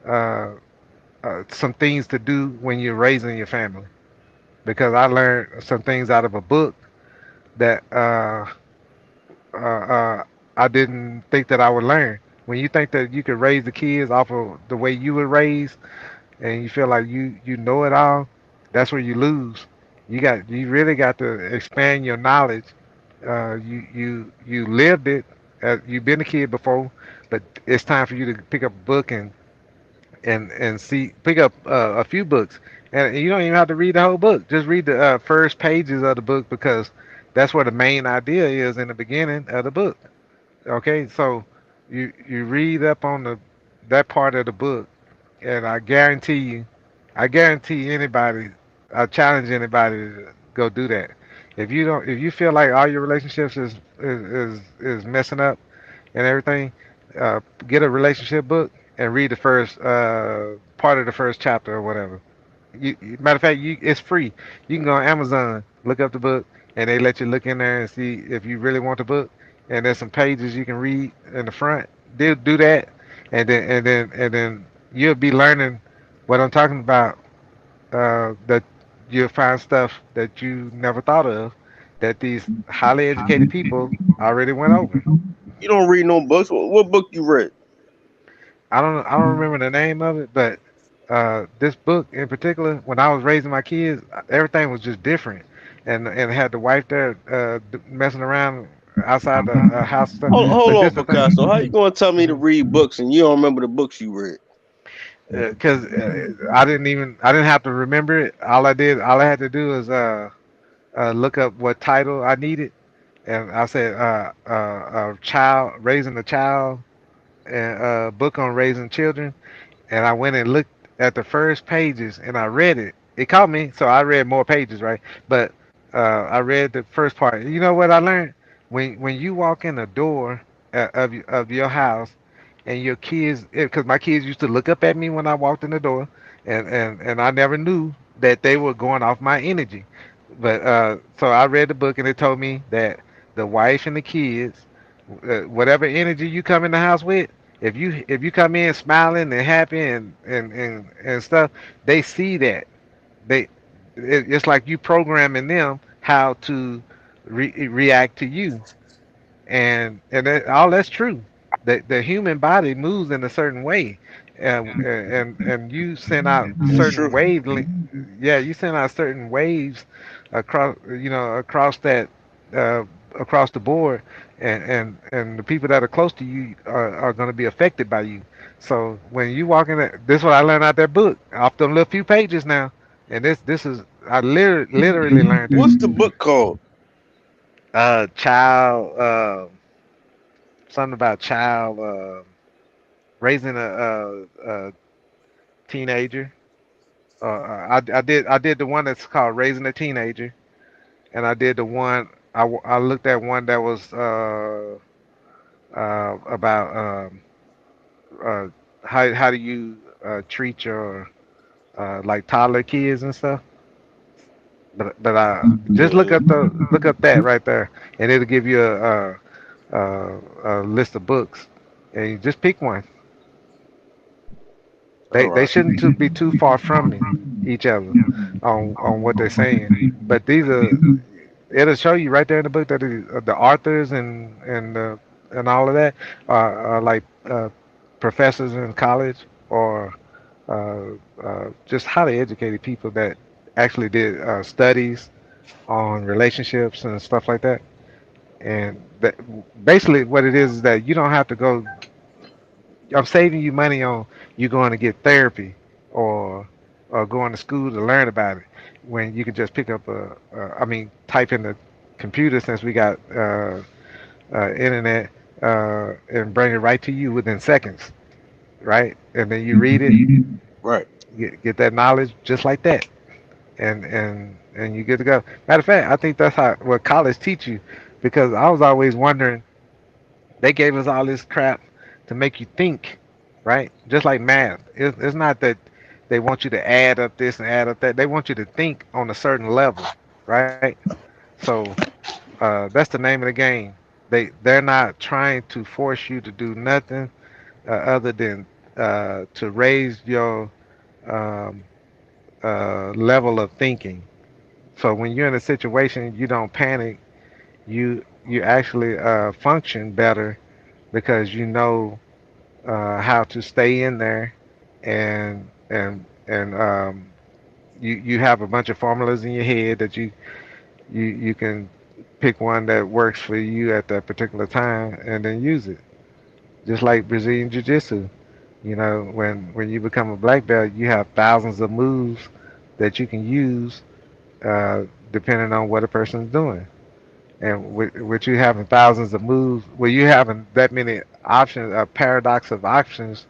some things to do when you're raising your family. Because I learned some things out of a book that I didn't think that I would learn. When you think that you could raise the kids off of the way you were raised, and you feel like you know it all, that's where you lose. You really got to expand your knowledge. You lived it. You've been a kid before, but it's time for you to pick up a book and pick up a few books, and you don't even have to read the whole book. Just read the first pages of the book because that's where the main idea is in the beginning of the book. Okay, so you read up on that part of the book, and I guarantee anybody, I challenge anybody to go do that. If you feel like all your relationships is messing up and everything, get a relationship book and read the first part of the first chapter or whatever. Matter of fact, it's free. You can go on Amazon, look up the book, and they let you look in there and see if you really want the book. And there's some pages you can read in the front. Do that, and then you'll be learning what I'm talking about. That you'll find stuff that you never thought of that these highly educated people already went over. You don't read no books. What book you read? I don't remember the name of it, but this book in particular, when I was raising my kids, everything was just different, and had the wife there messing around outside the house. Stuff. Hold on, Picasso. How you gonna tell me to read books and you don't remember the books you read? Because I didn't have to remember it. All I had to do was look up what title I needed, and I said raising a child, and a book on raising children, and I went and looked at the first pages and I read it. It caught me, so I read more pages, right? But I read the first part. You know what I learned? When you walk in the door of your house, and your kids, because my kids used to look up at me when I walked in the door, and I never knew that they were going off my energy. But so I read the book and it told me that the wife and the kids, whatever energy you come in the house with, if you come in smiling and happy and stuff, they see that. It's like you programming them how to react to you, and all that's true. The human body moves in a certain way, and you send out certain wavelengths. Yeah, you send out certain waves across that across the board, and the people that are close to you are going to be affected by you. So when you walk in, this is what I learned out that book off them little few pages now, and this is I literally learned. What's the book called? Child. Something about child raising a teenager. I did the one that's called Raising a Teenager, and I did the one I looked at one that was about how do you treat your like toddler kids and stuff. But just look up that right there, and it'll give you a list of books, and you just pick one. They shouldn't be too far from each other on what they're saying. But it'll show you right there in the book that the authors and all of that are like professors in college or just highly educated people that actually did studies on relationships and stuff like that. And that, basically what it is that you don't have to go. I'm saving you money on you going to get therapy or going to school to learn about it when you can just pick up type in the computer since we got internet and bring it right to you within seconds, right? And then you read it, Right. get that knowledge just like that, and you get to go. Matter of fact, I think that's how what college teach you, because I was always wondering. They gave us all this crap to make you think, right? Just like math. It's not that they want you to add up this and add up that. They want you to think on a certain level, right? So that's the name of the game. They're not trying to force you to do nothing other than to raise your um, level of thinking. So when you're in a situation, you don't panic. You actually function better because you know how to stay in there, and you have a bunch of formulas in your head that you can pick one that works for you at that particular time and then use it. Just like Brazilian Jiu-Jitsu, when you become a black belt, you have thousands of moves that you can use depending on what a person's doing. And with you having thousands of moves, well, you having that many options, a paradox of options,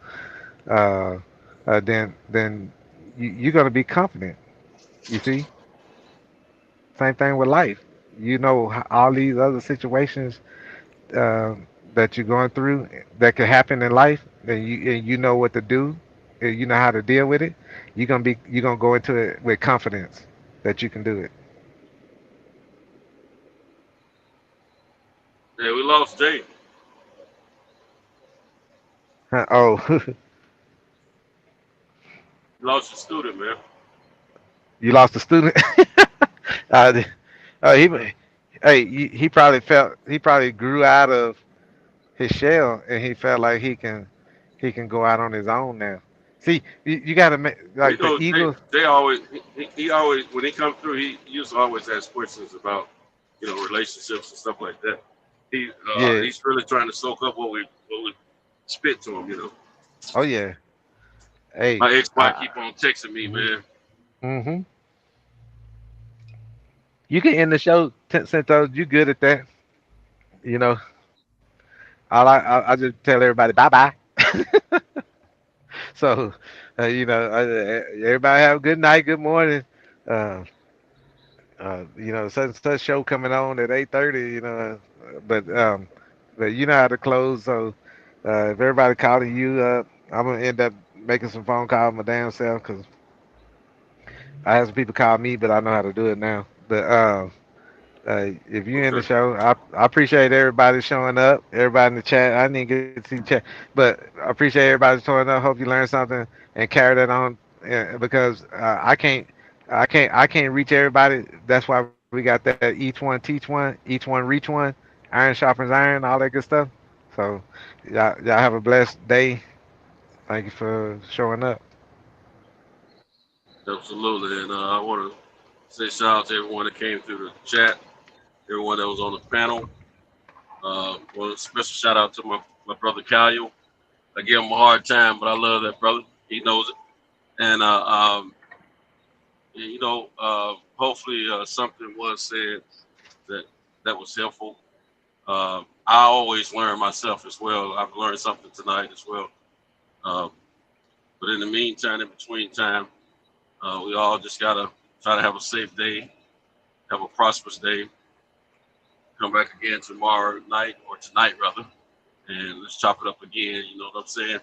then you're going to be confident. You see, same thing with life. All these other situations uh, that you're going through that could happen in life, and you know what to do, and you know how to deal with it. You're gonna go into it with confidence that you can do it. Yeah, we lost Jay. Oh, We lost your student, man. you lost a student. uh, he, hey, he probably grew out of his shell, and he felt like he can go out on his own now. See, you got to make You like the know, Eagles. they always he always when he come through, he used to always ask questions about relationships and stuff like that. Yeah. He's really trying to soak up what we spit to him. Oh yeah. Hey. My ex-wife keep on texting me, man. Mm-hmm. You can end the show, Santos. You good at that? You know. I just tell everybody bye bye. So, everybody have a good night, good morning. Uh, such and such show coming on at 8:30. But you know how to close. So, if everybody calling you up, I'm gonna end up making some phone calls my damn self because I have some people call me, but I know how to do it now. But if you're in the show, I appreciate everybody showing up. Everybody in the chat. I didn't get to see the chat, but I appreciate everybody showing up. Hope you learned something and carry that on because I can't reach everybody. That's why we got that each one teach one, each one reach one. Iron sharpens iron, all that good stuff. So y'all have a blessed day. Thank you for showing up. Absolutely, and I want to say shout out to everyone that came through the chat, everyone that was on the panel. One special shout out to my brother Calio. I give him a hard time, but I love that brother. He knows it, and hopefully something was said that was helpful. I always learn myself as well. I've learned something tonight as well. But in the meantime, in between time, we all just gotta try to have a safe day, have a prosperous day. Come back again tomorrow night or tonight rather, and let's chop it up again. You know what I'm saying?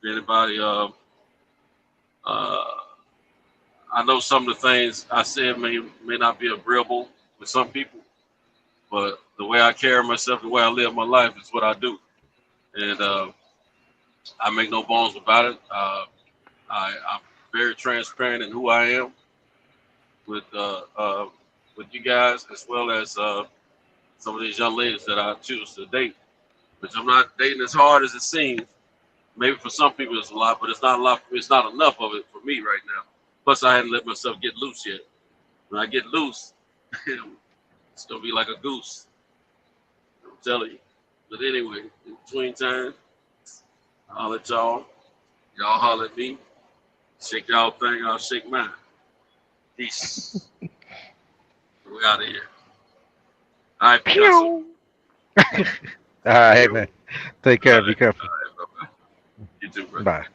If anybody, I know some of the things I said may not be agreeable with some people, but the way I carry myself, the way I live my life is what I do, and I make no bones about it. I'm very transparent in who I am with you guys, as well as some of these young ladies that I choose to date. Which I'm not dating as hard as it seems. Maybe for some people it's a lot, but it's not a lot. It's not enough of it for me right now. Plus, I hadn't let myself get loose yet. When I get loose, It's gonna be like a goose. I'm telling you. But anyway, in between time, I'll let y'all. Y'all holler at me. Shake y'all thing, I'll shake mine. Peace. We out of here. All right, Picasso. All right, man. Take care. Be careful. All right, bye-bye. You too, bro. Bye.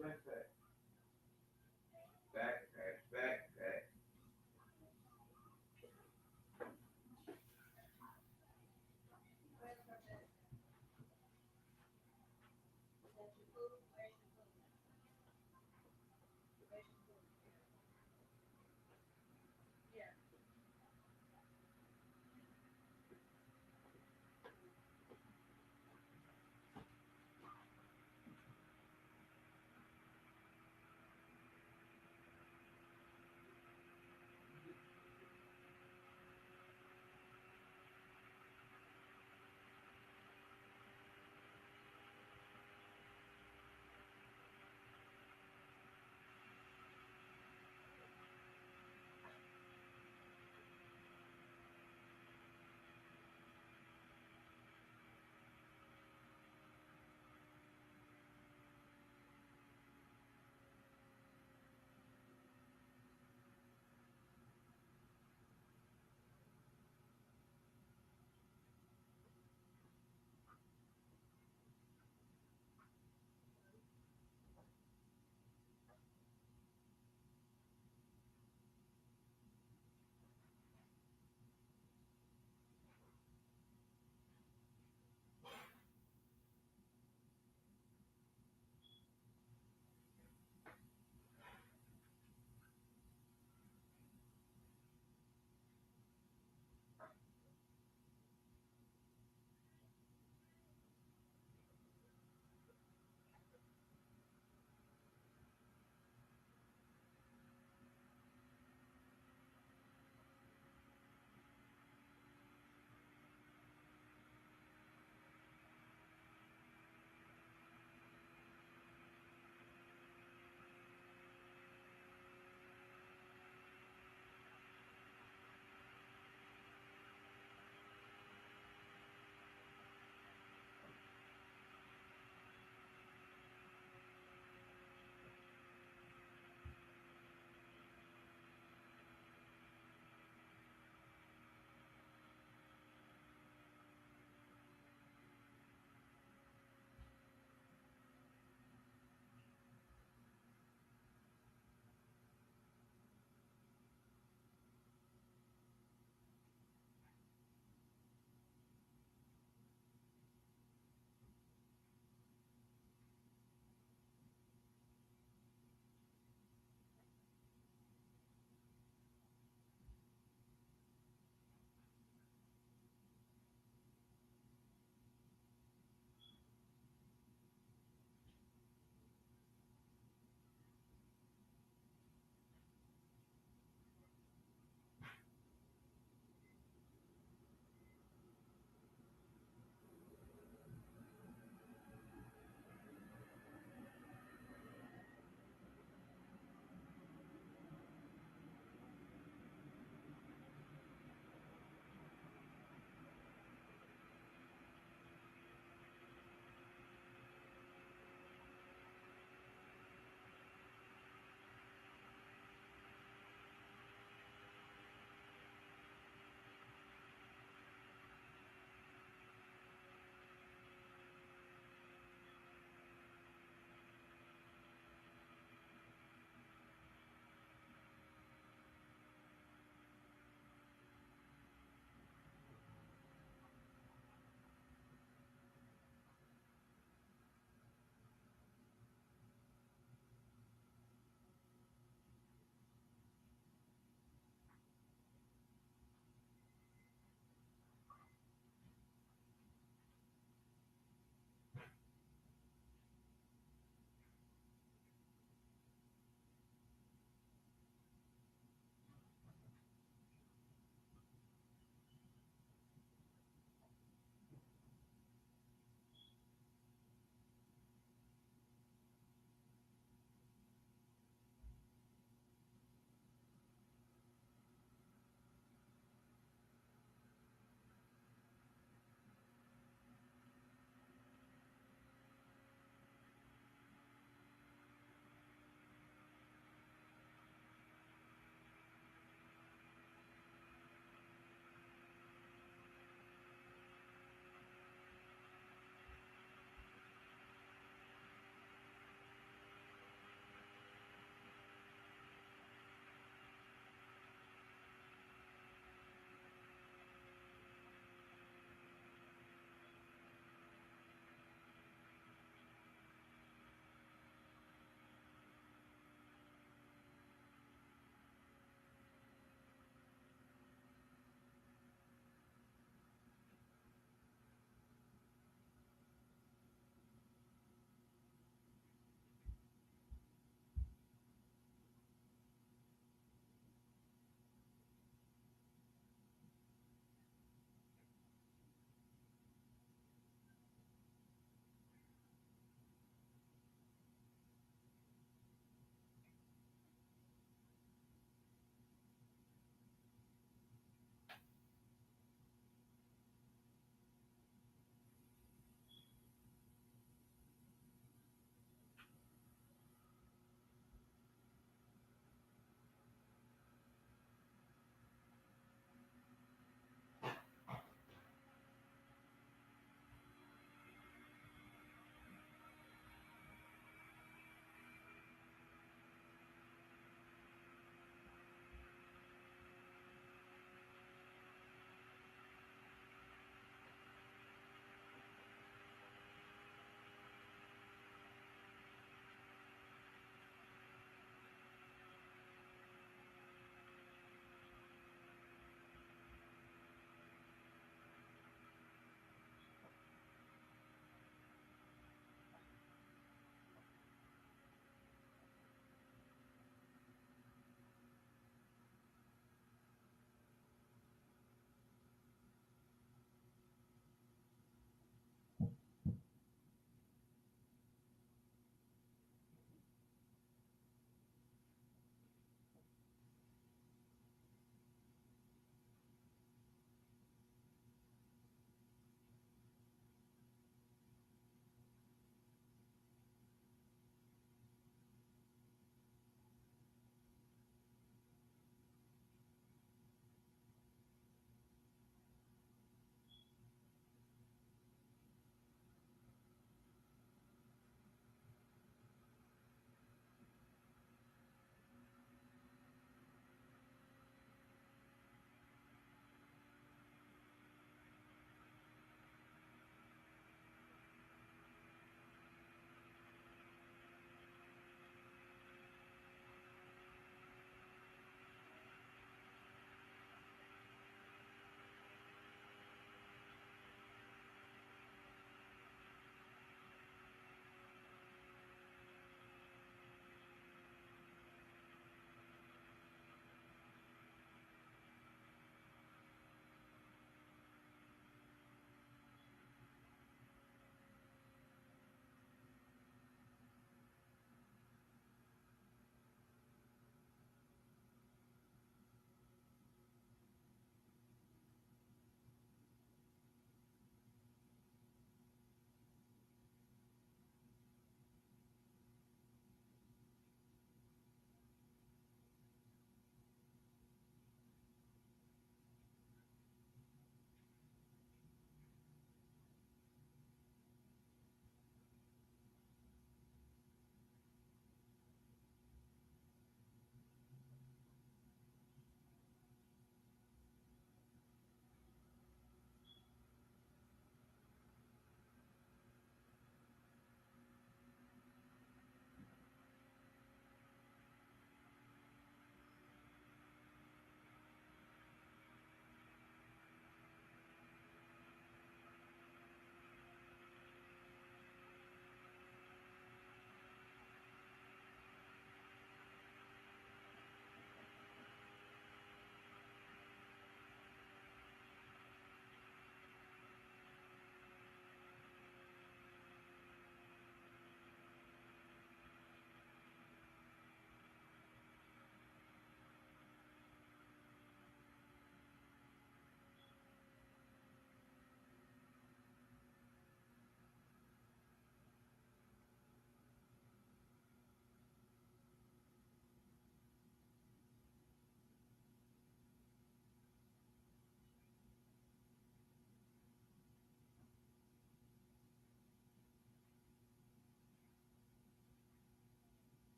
backpack.